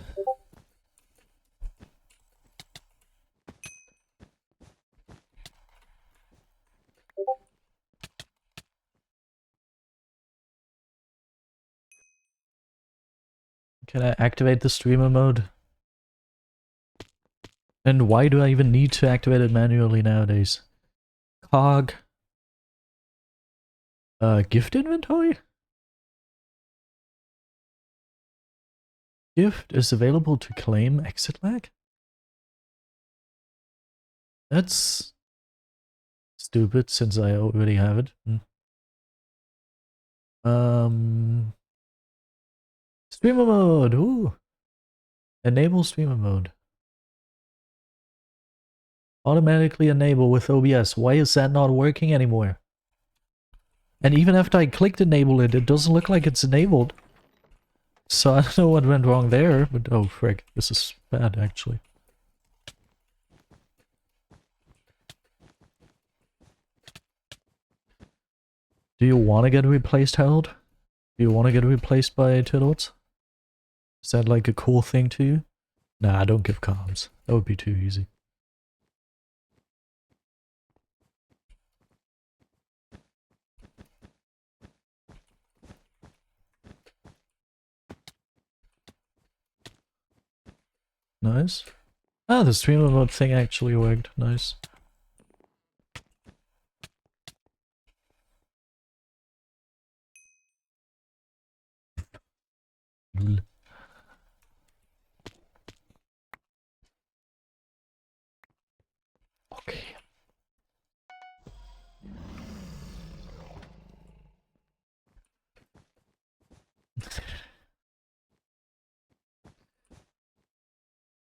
Can I activate the streamer mode? And why do I even need to activate it manually nowadays? Cog. Gift inventory? Gift is available to claim exit lag? That's stupid since I already have it. Streamer mode! Ooh! Enable streamer mode. Automatically enable with OBS. Why is that not working anymore? And even after I clicked enable it, it doesn't look like it's enabled. So I don't know what went wrong there, but oh frick, this is bad actually. Do you want to get replaced, Harold? Do you want to get replaced by Turtles? Is that like a cool thing to you? Nah, don't give comms. That would be too easy. Nice. Ah, the streamer mode thing actually worked. Nice. Okay.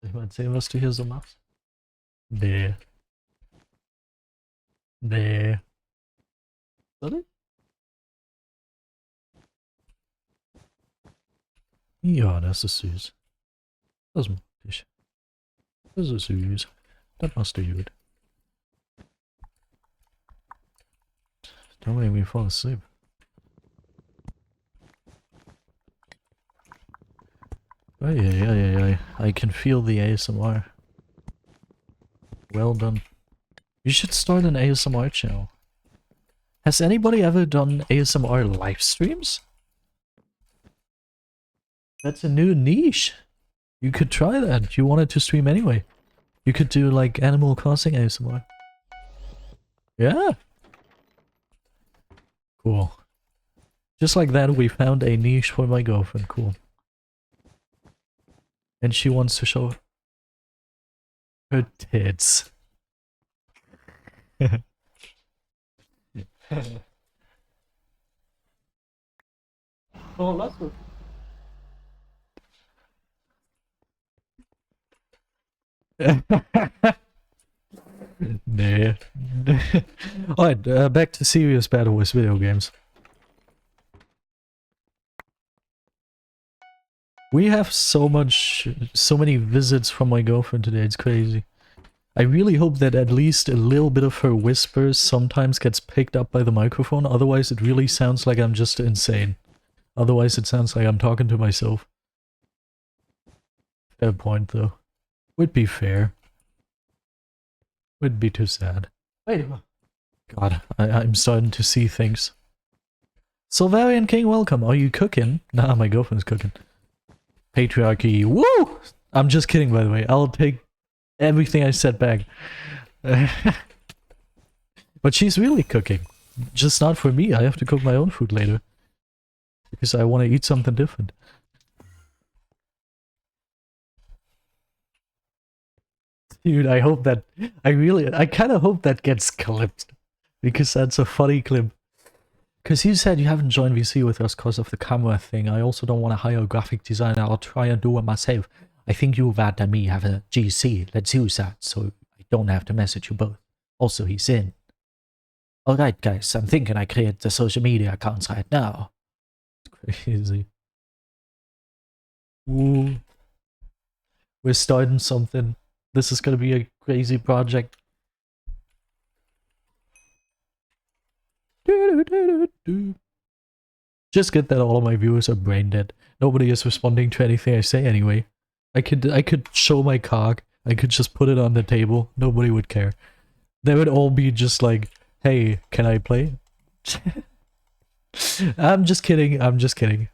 Jemand sehen, was du hier so machst? Nee. Nee. Sorry? Ja, das ist süß. Das mag ich. Das ist süß. Das machst du gut. Don't make me fall asleep. Oh yeah. I can feel the ASMR. Well done. You should start an ASMR channel. Has anybody ever done ASMR live streams? That's a new niche. You could try that. You wanted to stream anyway. You could do like Animal Crossing ASMR. Yeah. Cool. Just like that, we found a niche for my girlfriend. Cool. And she wants to show her tits. Oh, that's good. Nah. Alright, back to serious BedWars video games. We have so many visits from my girlfriend today, it's crazy. I really hope that at least a little bit of her whispers sometimes gets picked up by the microphone, otherwise it really sounds like I'm just insane. Otherwise it sounds like I'm talking to myself. Fair point though. Would be fair. Would be too sad. Wait. God, I'm starting to see things. Silvarian King, welcome. Are you cooking? Nah, my girlfriend's cooking. Patriarchy. Woo! I'm just kidding, by the way. I'll take everything I said back. But she's really cooking. Just not for me. I have to cook my own food later. Because I want to eat something different. Dude, I hope that... I kind of hope that gets clipped. Because that's a funny clip. Because you said you haven't joined VC with us because of the camera thing. I also don't want to hire a graphic designer. I'll try and do it myself. I think you, Vat, and me have a GC. Let's use that so I don't have to message you both. Also, he's in. Alright, guys. I'm thinking I create the social media accounts right now. It's crazy. Ooh. We're starting something. This is gonna be a crazy project. Just get that all of my viewers are brain dead. Nobody is responding to anything I say anyway. I could show my cock. I could just put it on the table. Nobody would care. They would all be just like, hey, can I play? I'm just kidding. I'm just kidding.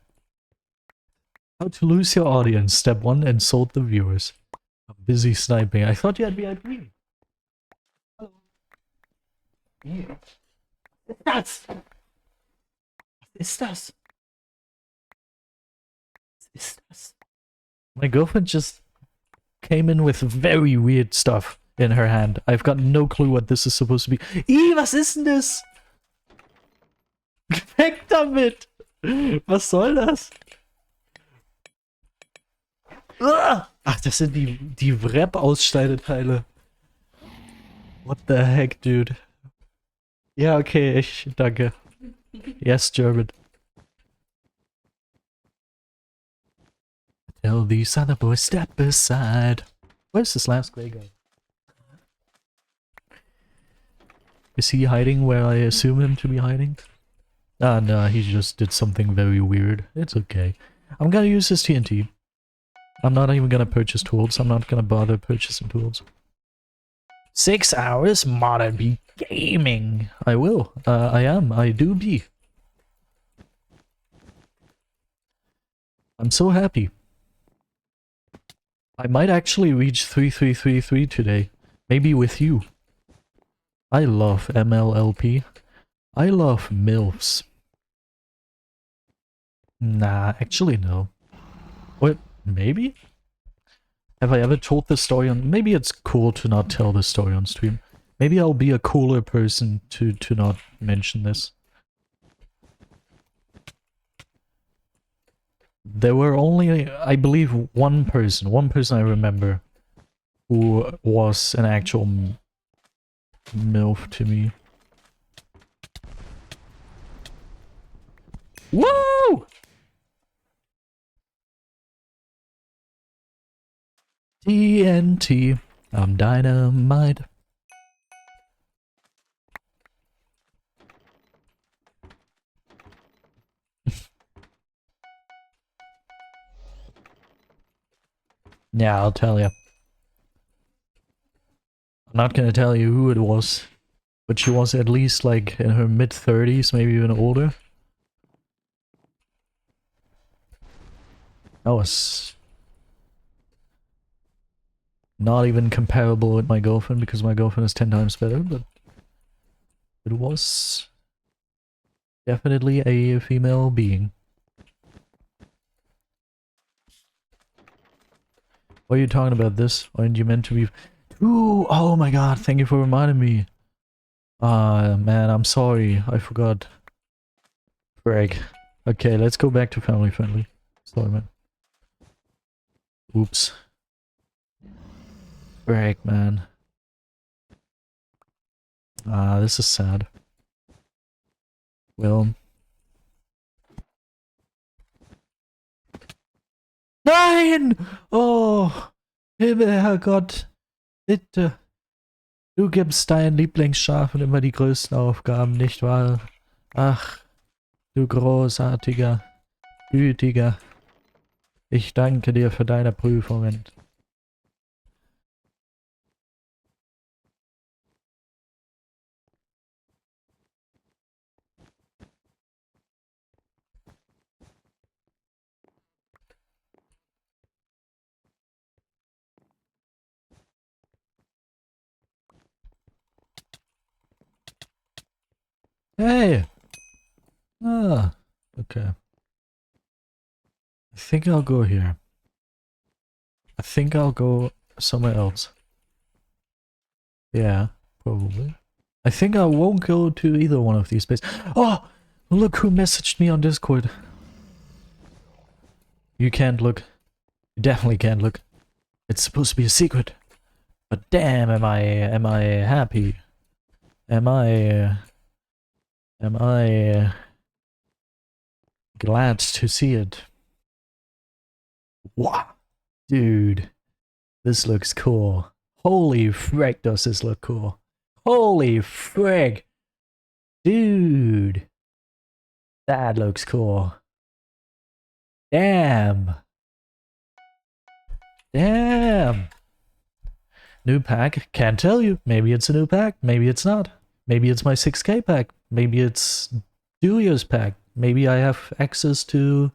How to lose your audience. Step 1, insult the viewers. I'm busy sniping. I thought you had VIP. Hello. Yeah. That's... Ist das? Ist das? My girlfriend just came in with very weird stuff in her hand. I've got no clue what this is supposed to be. Was ist denn das? Weg damit! Was soll das? Ach, das sind die Wrap-Ausschneideteile. What the heck, dude? Ja, okay, danke. Yes, German. Tell these other boys step aside. Where's this last grey guy? Is he hiding where I assume him to be hiding? Ah, no, he just did something very weird. It's okay. I'm gonna use this TNT. I'm not even gonna purchase tools. I'm not gonna bother purchasing tools. 6 hours modern be gaming. I will. I am. I do be. I'm so happy. I might actually reach 3333 today. Maybe with you. I love MLLP. I love MILFs. Nah, actually no. What? Maybe? Have I ever told this story on... Maybe it's cool to not tell this story on stream. Maybe I'll be a cooler person to not mention this. There were only, I believe, one person I remember who was an actual MILF to me. Woo! TNT, I'm dynamite. Yeah, I'll tell you. I'm not gonna tell you who it was, but she was at least like in her mid-30s, maybe even older. That was not even comparable with my girlfriend because my girlfriend is 10 times better, but it was definitely a female being. What are you talking about this? Aren't you meant to be... Ooh, oh my god, thank you for reminding me. Man, I'm sorry. I forgot. Greg. Okay, let's go back to family friendly. Sorry, man. Oops. Greg, man. This is sad. Well... Nein! Oh! Himmel, Herrgott! Bitte! Du gibst deinen Lieblingsschafen immer die größten Aufgaben, nicht wahr? Ach, du großartiger, gütiger. Ich danke dir für deine Prüfungen. Hey! Ah, okay. I think I'll go here. I think I'll go somewhere else. Yeah, probably. I think I won't go to either one of these bases. Oh! Look who messaged me on Discord. You can't look. You definitely can't look. It's supposed to be a secret. But damn, am I happy? Am I glad to see it? Wow, dude, this looks cool. Holy frick, does this look cool? Holy frick, dude, that looks cool. Damn. Damn. New pack? Can't tell you. Maybe it's a new pack. Maybe it's not. Maybe it's my 6K pack. Maybe it's Dewey's pack. Maybe I have access to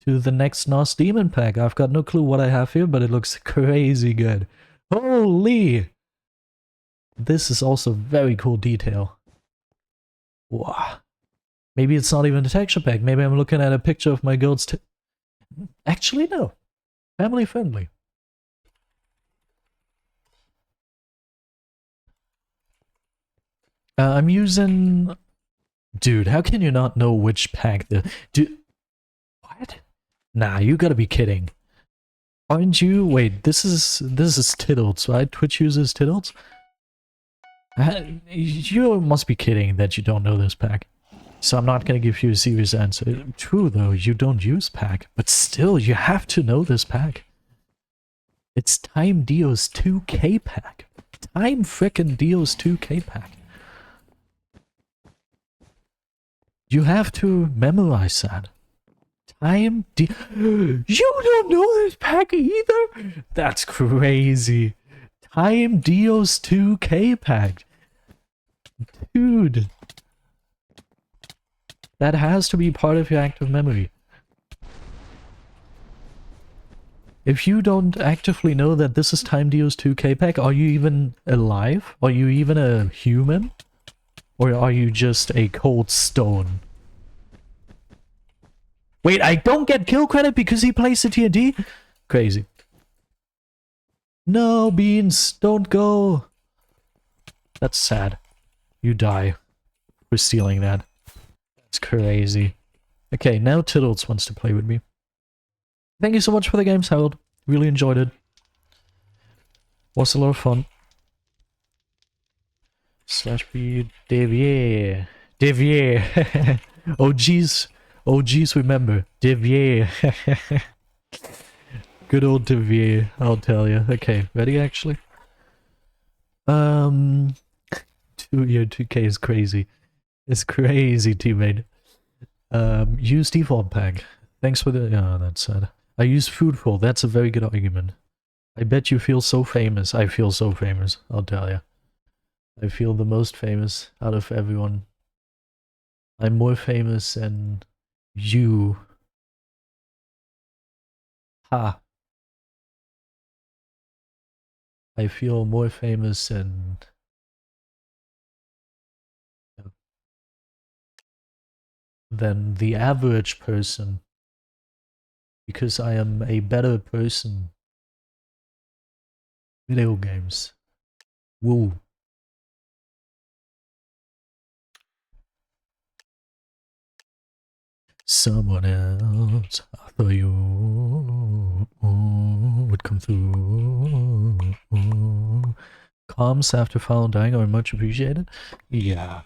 the next NOS Demon pack. I've got no clue what I have here, but it looks crazy good. Holy! This is also very cool detail. Wow. Maybe it's not even a texture pack. Maybe I'm looking at a picture of my goats. Actually, no. Family friendly. I'm using... Dude, how can you not know which pack the... Dude... What? Nah, you gotta be kidding. Aren't you... Wait, this is Tiddles, right? Twitch uses Tiddles? You must be kidding that you don't know this pack. So I'm not gonna give you a serious answer. True though, you don't use pack, but still, you have to know this pack. It's Time Dio's 2K pack. Time frickin' Dio's 2K pack. You have to memorize that. Time D. You don't know this pack either? That's crazy. Time Dio's 2K pack. Dude. That has to be part of your active memory. If you don't actively know that this is Time Dio's 2K pack, are you even alive? Are you even a human? Or are you just a cold stone? Wait, I don't get kill credit because he plays the TNT? Crazy. No, Beans, don't go. That's sad. You die for stealing that. That's crazy. Okay, now Tiddles wants to play with me. Thank you so much for the games, Harold. Really enjoyed it. Was a lot of fun. Slash B Devier. Devier. OGs remember. Devier. Good old Devier, I'll tell you. Okay, ready actually? 2K is crazy. It's crazy, teammate. Use default pack. Thanks for the... Oh, that's sad. I use Foodful. That's a very good argument. I bet you feel so famous. I feel so famous, I'll tell you. I feel the most famous out of everyone. I'm more famous than you. Ha. I feel more famous than the average person. Because I am a better person. Video games. Woo. Someone else, I thought you would come through. Comms after final dying are much appreciated. Yeah.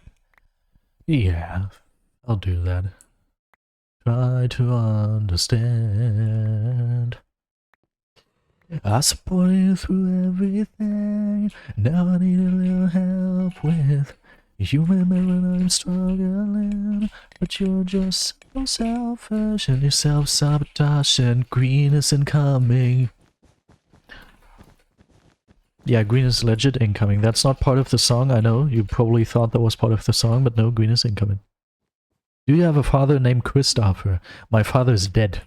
Yeah. I'll do that. Try to understand. I support you through everything. Now I need a little help with. You remember when I'm struggling, but you're just so selfish and you're self-sabotage and green is incoming. Yeah, green is legit incoming. That's not part of the song, I know. You probably thought that was part of the song, but no, green is incoming. Do you have a father named Christopher? My father is dead.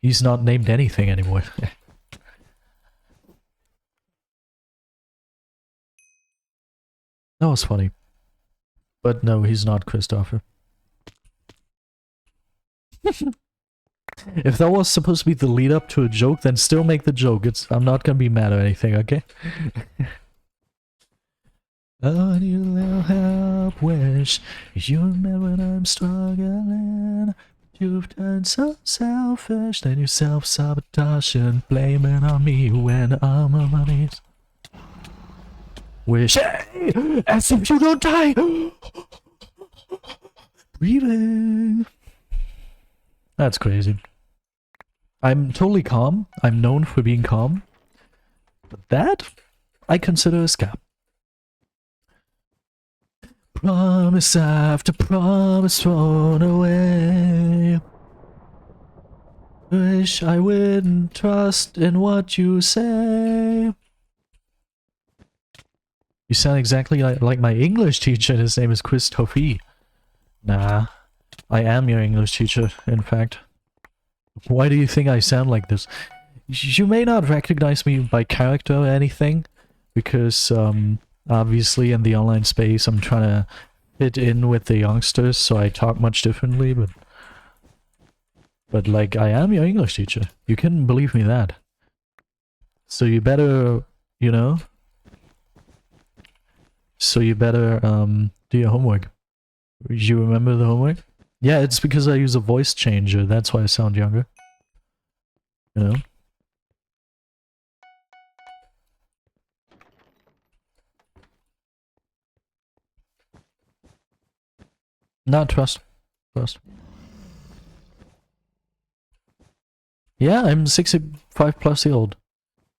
He's not named anything anymore. That was funny. But no, he's not Christopher. If that was supposed to be the lead up to a joke, then still make the joke. I'm not gonna be mad or anything, okay? I need a little help, wish you remember when I'm struggling. You've turned so selfish, then you self-sabotage and blame it on me when I'm on my knees. Wish, hey, as if you don't die. Breathing. That's crazy. I'm totally calm. I'm known for being calm. But that, I consider a scam. Promise after promise thrown away. Wish I wouldn't trust in what you say. You sound exactly like my English teacher, and his name is Christophe. Nah, I am your English teacher, in fact. Why do you think I sound like this? You may not recognize me by character or anything, because, obviously in the online space I'm trying to fit in with the youngsters, so I talk much differently, but like, I am your English teacher. You can believe me that. So you better, you know? So you better, do your homework. You remember the homework? Yeah, it's because I use a voice changer, that's why I sound younger. You know? Not trust. Trust. Yeah, I'm 65 plus years old.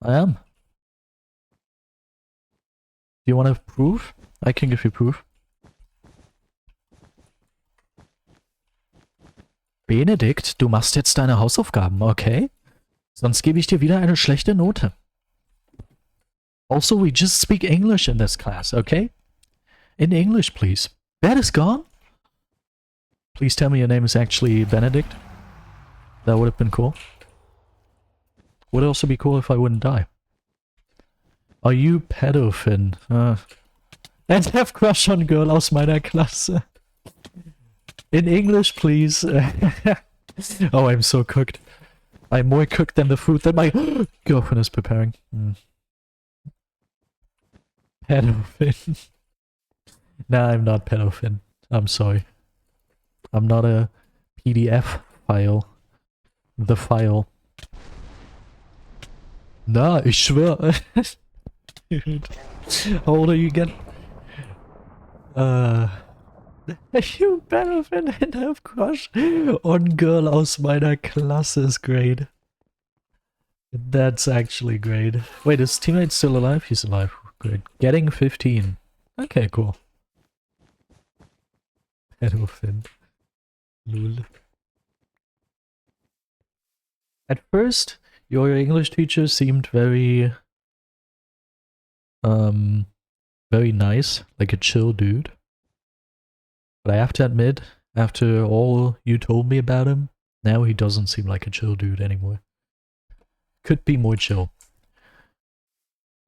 I am. Do you want to proof? I can give you proof. Benedikt, du machst jetzt deine Hausaufgaben, okay? Sonst gebe ich dir wieder eine schlechte Note. Also, we just speak English in this class, okay? In English, please. Bed is gone? Please tell me your name is actually Benedict. That would have been cool. Would also be cool if I wouldn't die. Are you pedophile? And have crush on girl aus meiner Klasse. In English, please. Oh, I'm so cooked. I'm more cooked than the food that my girlfriend is preparing. Pedophile. Nah, I'm not pedophile. I'm sorry. I'm not a PDF file. The file. Nah, ich schwör. Dude. How old are you again? You pedophile and have crush on girl aus meiner Klasse is great. That's actually great. Wait, is teammate still alive? He's alive. Great. Getting 15. Okay, cool. Pedophile. Lul. At first, your English teacher seemed very nice, like a chill dude. But I have to admit, after all you told me about him, now he doesn't seem like a chill dude anymore. Could be more chill.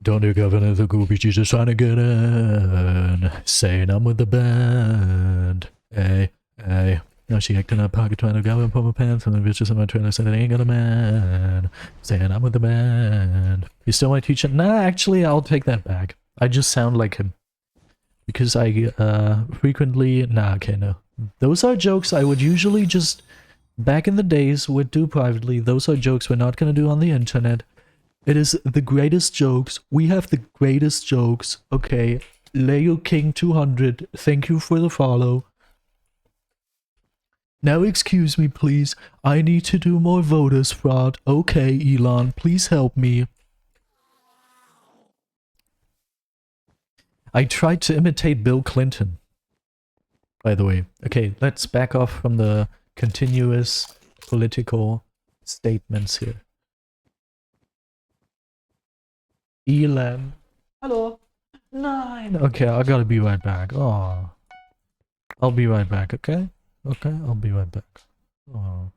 Don't you governor the goopy, she's just trying to get in. Saying I'm with the band. Hey, hey. Now she acting up pocket trying to grab and pull my pants and the bitches in my trailer said it ain't got a man. Saying I'm with the band. You still my teacher? Nah, actually I'll take that back. I just sound like him. Because I frequently... Nah, okay, no. Those are jokes I would usually just... Back in the days would do privately. Those are jokes we're not gonna do on the internet. It is the greatest jokes. We have the greatest jokes. Okay. Leo King 200. Thank you for the follow. Now excuse me please. I need to do more voters fraud. Okay, Elon. Please help me. I tried to imitate Bill Clinton. By the way. Okay, let's back off from the continuous political statements here. Elon. Hello. 9. Okay, I gotta be right back. Oh. I'll be right back, okay? Okay, I'll be right back. Oh.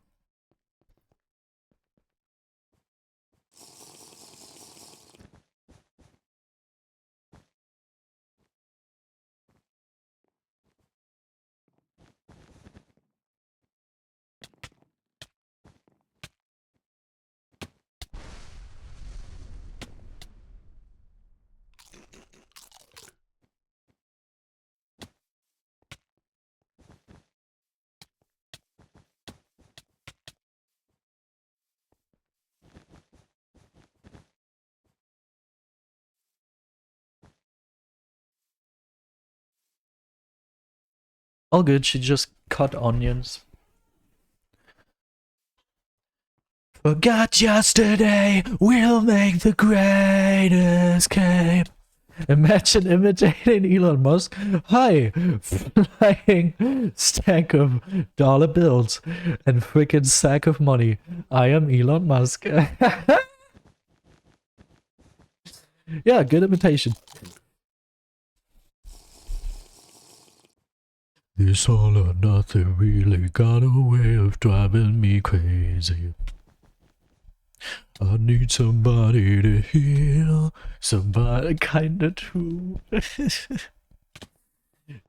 All good, she just cut onions. Forgot yesterday, we'll make the great escape. Imagine imitating Elon Musk. Hi, flying stack of dollar bills and freaking sack of money. I am Elon Musk. Yeah, good imitation. This all or nothing really got a way of driving me crazy. I need somebody to heal, somebody kinda true.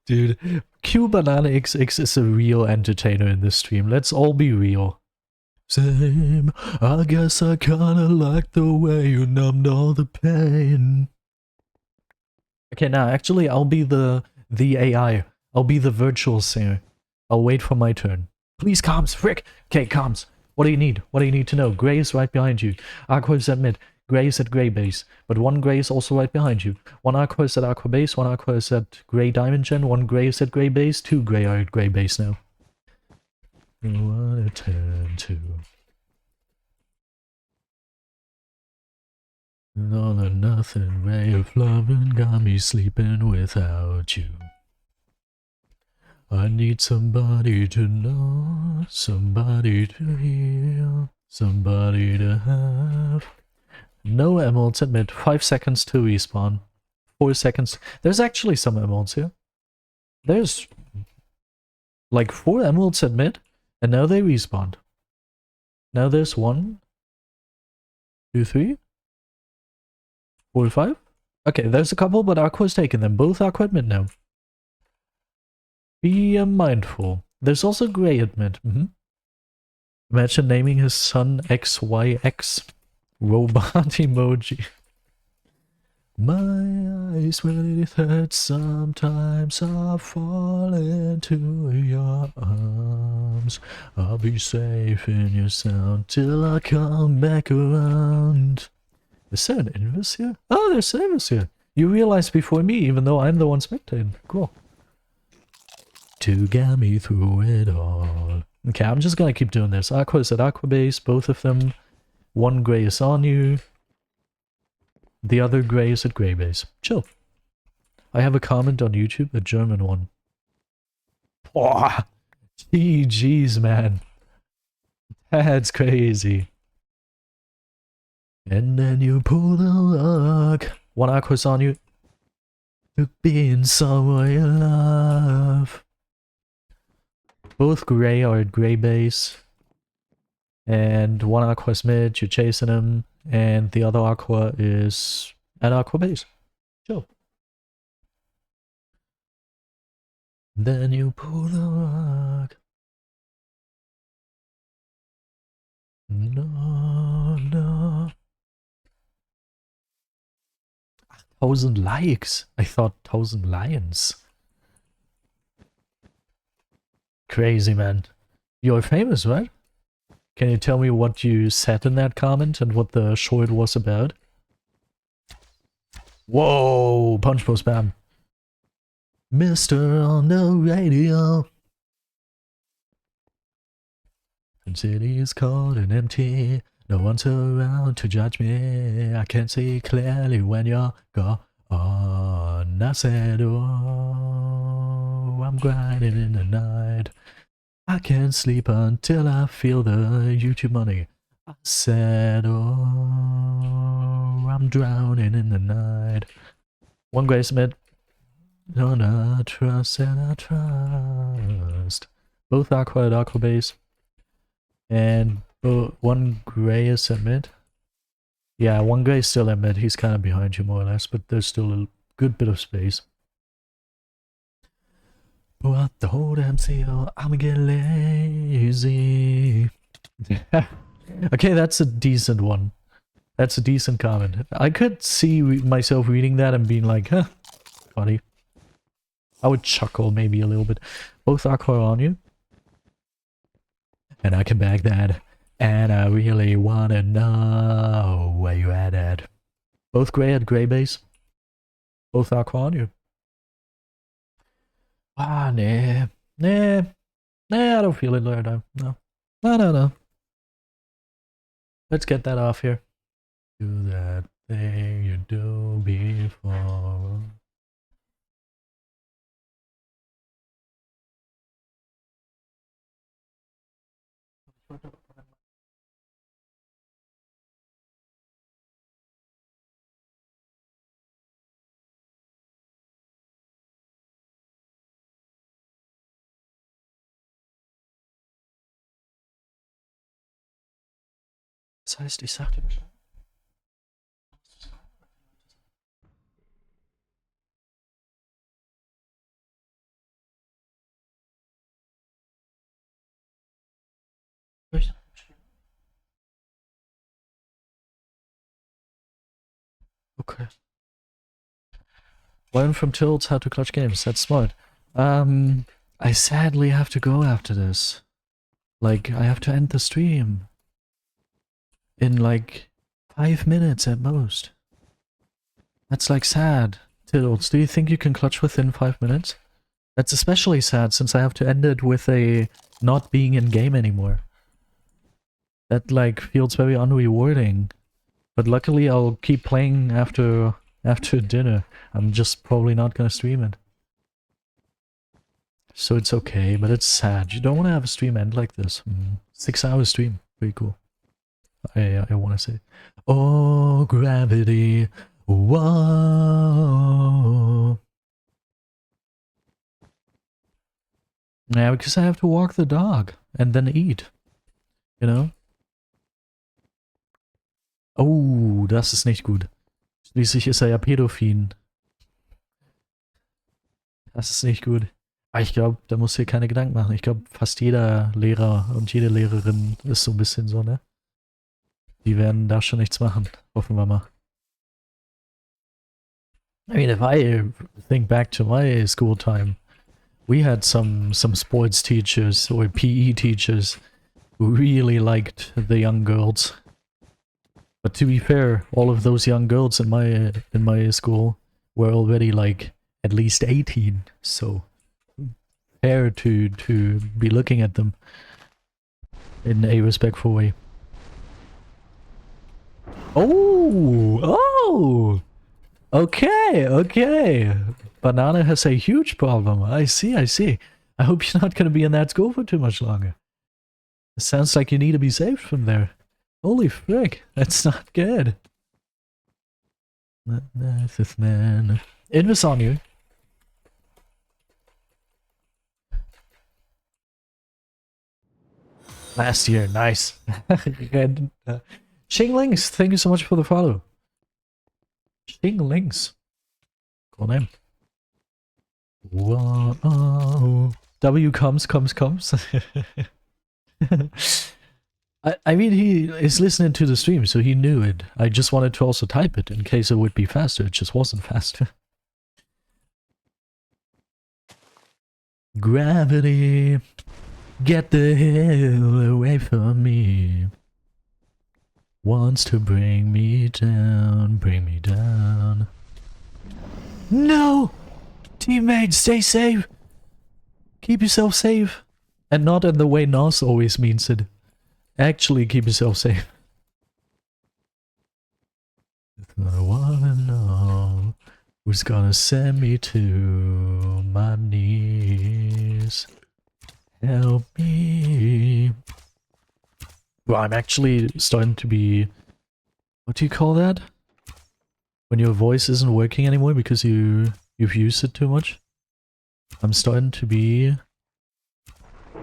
Dude, Q Banana XX is a real entertainer in this stream. Let's all be real. Same, I guess I kinda like the way you numbed all the pain. Okay, now actually I'll be the AI. I'll be the virtual singer. I'll wait for my turn. Please, comms, frick! Okay, comms. What do you need? What do you need to know? Gray is right behind you. Aqua is at mid. Gray is at gray base. But one gray is also right behind you. One aqua is at aqua base. One aqua is at gray diamond gen. One gray is at gray base. Two gray are at gray base now. You wanna turn to an all or nothing way of loving got me sleeping without you. I need somebody to know, somebody to heal, somebody to have. No emeralds at mid. 5 seconds to respawn. 4 seconds. There's actually some emeralds here. There's like 4 emeralds at mid, and now they respawned. Now there's 1, 2, 3, 4, 5. Okay, there's a couple, but Aqua's taken them. Both Aqua at mid now. Be mindful. There's also Gray at mid. Imagine naming his son XYX. Robot emoji. My eyes when it hurts sometimes I fall into your arms. I'll be safe in your sound till I come back around. Is there an invis here? Oh, there's an invis here. You realized before me, even though I'm the one spectating. Cool. To get me through it all. Okay, I'm just gonna keep doing this. Aqua is at aqua base, both of them. One gray is on you. The other gray is at gray base. Chill. I have a comment on YouTube, a German one. Oh, GG's, man. That's crazy. And then you pull the rug. One aqua's on you. To being someone you love. Both gray are at gray base. And one aqua's mid, you're chasing him. And the other aqua is at aqua base. Chill. Then you pull the rug. No, no. 1,000 likes. I thought 1,000 lions. Crazy, man. You're famous, right? Can you tell me what you said in that comment and what the short was about? Whoa! Punch post spam. Mr. on the radio. The city is cold and empty. No one's around to judge me. I can see clearly when you're gone. I said, oh, I'm grinding in the night. I can't sleep until I feel the YouTube money. I said, oh, I'm drowning in the night. One gray mid. Don't I trust and I trust. Both aqua at aqua base. And one gray is at mid. Yeah, one gray is still at mid. He's kind of behind you more or less, but there's still a good bit of space. What the whole damn seal, I'm getting lazy. Okay, that's a decent one. That's a decent comment. I could see myself reading that and being like, huh, funny. I would chuckle maybe a little bit. Both aqua on you. And I can bag that. And I really wanna know where you at. Both gray at gray base. Both aqua on you. Ah, nah. Nah, I don't feel it right now. No. No. Let's get that off here. Do that thing you do before. Das heißt, ich sag dir Bescheid. Okay. Learn from tilts how to clutch games. That's smart. I sadly have to go after this. Like, I have to end the stream in like 5 minutes at most. That's like sad. Tilts, do you think you can clutch within 5 minutes? That's especially sad since I have to end it with a not being in game anymore. That like feels very unrewarding. But luckily I'll keep playing after dinner. I'm just probably not gonna stream it. So it's okay, but it's sad. You don't want to have a stream end like this. 6-hour stream. Pretty cool. I want to say. Oh, gravity. Whoa. Yeah, because I have to walk the dog and then eat. You know? Oh, das ist nicht gut. Schließlich ist er ja pädophil. Das ist nicht gut. Aber ich glaube, da musst du dir keine Gedanken machen. Ich glaube, fast jeder Lehrer und jede Lehrerin ist so ein bisschen so, ne? Die werden da schon nichts machen. Hoffen wir mal. I mean, if I think back to my school time, we had some sports teachers or PE teachers who really liked the young girls. But to be fair, all of those young girls in my school were already like at least 18, so fair to be looking at them in a respectful way. Oh! Okay. Banana has a huge problem. I see. I hope you're not gonna be in that school for too much longer. It sounds like you need to be saved from there. Holy frick, that's not good. Nicest man. It was on you. Last year, nice. Xinglinks, thank you so much for the follow. Xinglinks. Cool name. Whoa. W comes. I mean, he is listening to the stream, so he knew it. I just wanted to also type it in case it would be faster. It just wasn't faster. Gravity, get the hell away from me. Wants to bring me down, No! Teammates, stay safe! Keep yourself safe. And not in the way Nos always means it. Actually keep yourself safe. I wanna know who's gonna send me to my knees. Help me. Well, I'm actually starting to be... What do you call that? When your voice isn't working anymore because you've used it too much? I'm starting to be...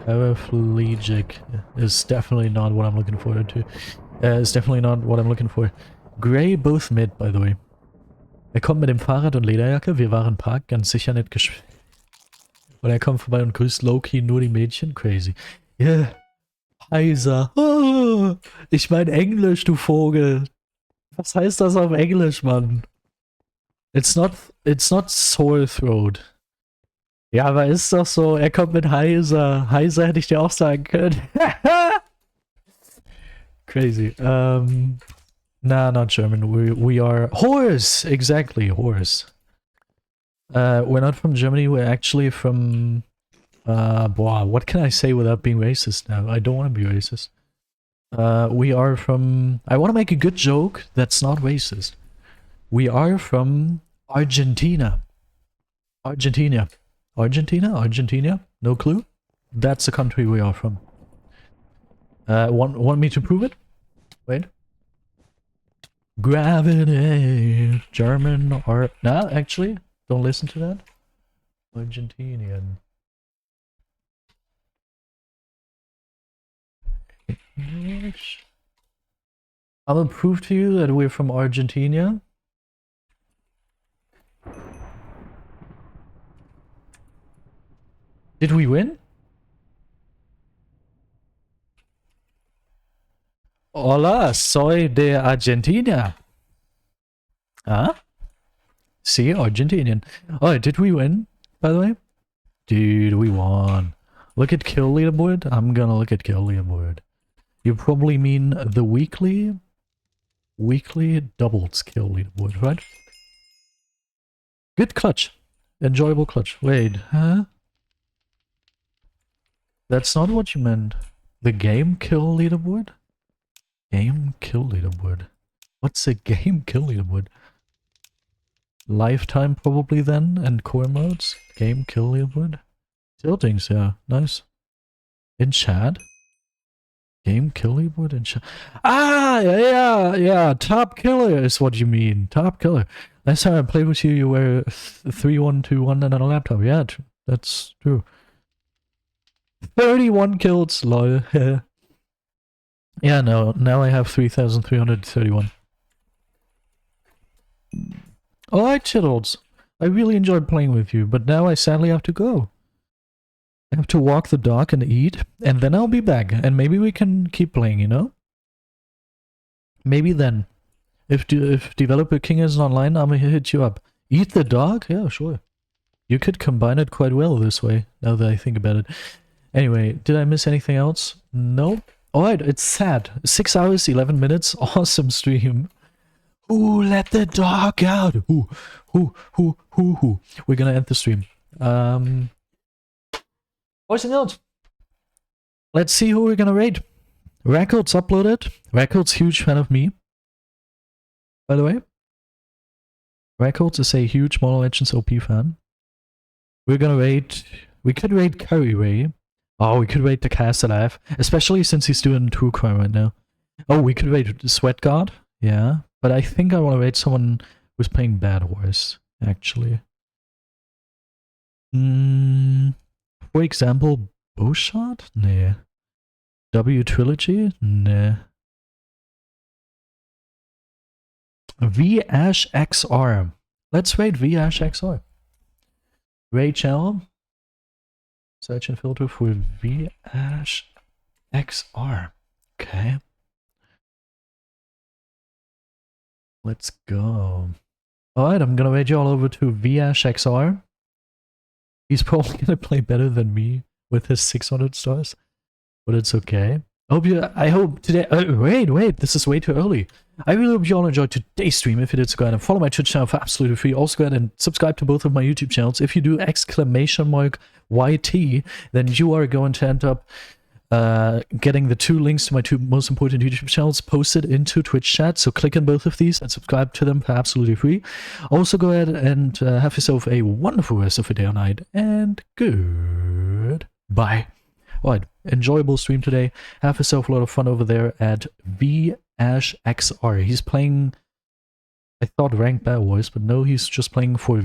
Paraplegic is definitely not what I'm looking forward to. Is definitely not what I'm looking for. Gray both mid, by the way. Kommt mit dem Fahrrad und Lederjacke. Wir waren im Park, ganz sicher nicht gespielt. Und kommt vorbei und grüßt Low-Key nur die Mädchen. Crazy. Yeah. Heiser. Oh, ich mein Englisch, du Vogel. Was heißt das auf Englisch, Mann? It's not sore throat. Ja, aber ist doch so, kommt mit Heiser. Heiser hätte ich dir auch sagen können. Crazy. Nah, not German. We are... Horse! Exactly, horse. We're not from Germany, we're actually from Boah, what can I say without being racist now? I don't want to be racist. We are from... I want to make a good joke that's not racist. We are from Argentina. Argentina. Argentina? Argentina? No clue? That's the country we are from. Want me to prove it? Wait. Gravity. German or... Nah, actually, don't listen to that. Argentinian. I'll prove to you that we're from Argentina. Did we win? Hola, soy de Argentina. Huh? See, Argentinian. Oh, did we win, by the way? Dude, we won. Look at kill leaderboard. I'm gonna look at kill leaderboard. You probably mean the weekly doubles kill leaderboard, right? Good clutch. Enjoyable clutch. Wait, huh? That's not what you meant. The game kill leaderboard? Game kill leaderboard. What's a game kill leaderboard? Lifetime probably then, and core modes. Game kill leaderboard. Tiltings, yeah, nice. In chat. Game kill leaderboard in chat. Ah, yeah. Top killer is what you mean. Top killer. Last time I played with you, you were 3-1-2-1 and on a laptop. Yeah, that's true. 31 kills, lol. Yeah, no, now I have 3,331. Alright, chitolds. I really enjoyed playing with you, but now I sadly have to go. I have to walk the dog and eat, and then I'll be back, and maybe we can keep playing, you know? Maybe then. If Developer King isn't online, I'm gonna hit you up. Eat the dog? Yeah, sure. You could combine it quite well this way, now that I think about it. Anyway, did I miss anything else? Nope. Alright, it's sad. 6 hours, 11 minutes. Awesome stream. Ooh, let the dog out. Ooh. We're gonna end the stream. Voicing out. Let's see who we're gonna raid. Records uploaded. Records, huge fan of me. By the way. Records is a huge Mobile Legends OP fan. We're gonna raid... We could raid Curry Ray. Oh, we could raid the cast alive. Especially since he's doing True Crime right now. Oh, we could raid Sweat Guard. Yeah. But I think I want to raid someone who's playing BedWars, actually. For example, Bowshot? Nah. W Trilogy? Nah. V-Ash XR. Let's raid V-Ash XR. Raid channel. Search and filter for V-Ash XR. Okay. Let's go. Alright, I'm gonna raid you all over to V-Ash XR. He's probably gonna play better than me with his 600 stars. But it's okay. I hope today... wait, this is way too early. I really hope you all enjoyed today's stream. If you did, so go ahead and follow my Twitch channel for absolutely free. Also go ahead and subscribe to both of my YouTube channels. If you do !YT, then you are going to end up getting the 2 links to my 2 most important YouTube channels posted into Twitch chat. So click on both of these and subscribe to them for absolutely free. Also go ahead and have yourself a wonderful rest of your day or night. And goodbye. Alright, enjoyable stream today. Have yourself a lot of fun over there at V-Ash XR. He's playing, I thought ranked BedWars, but no, he's just playing for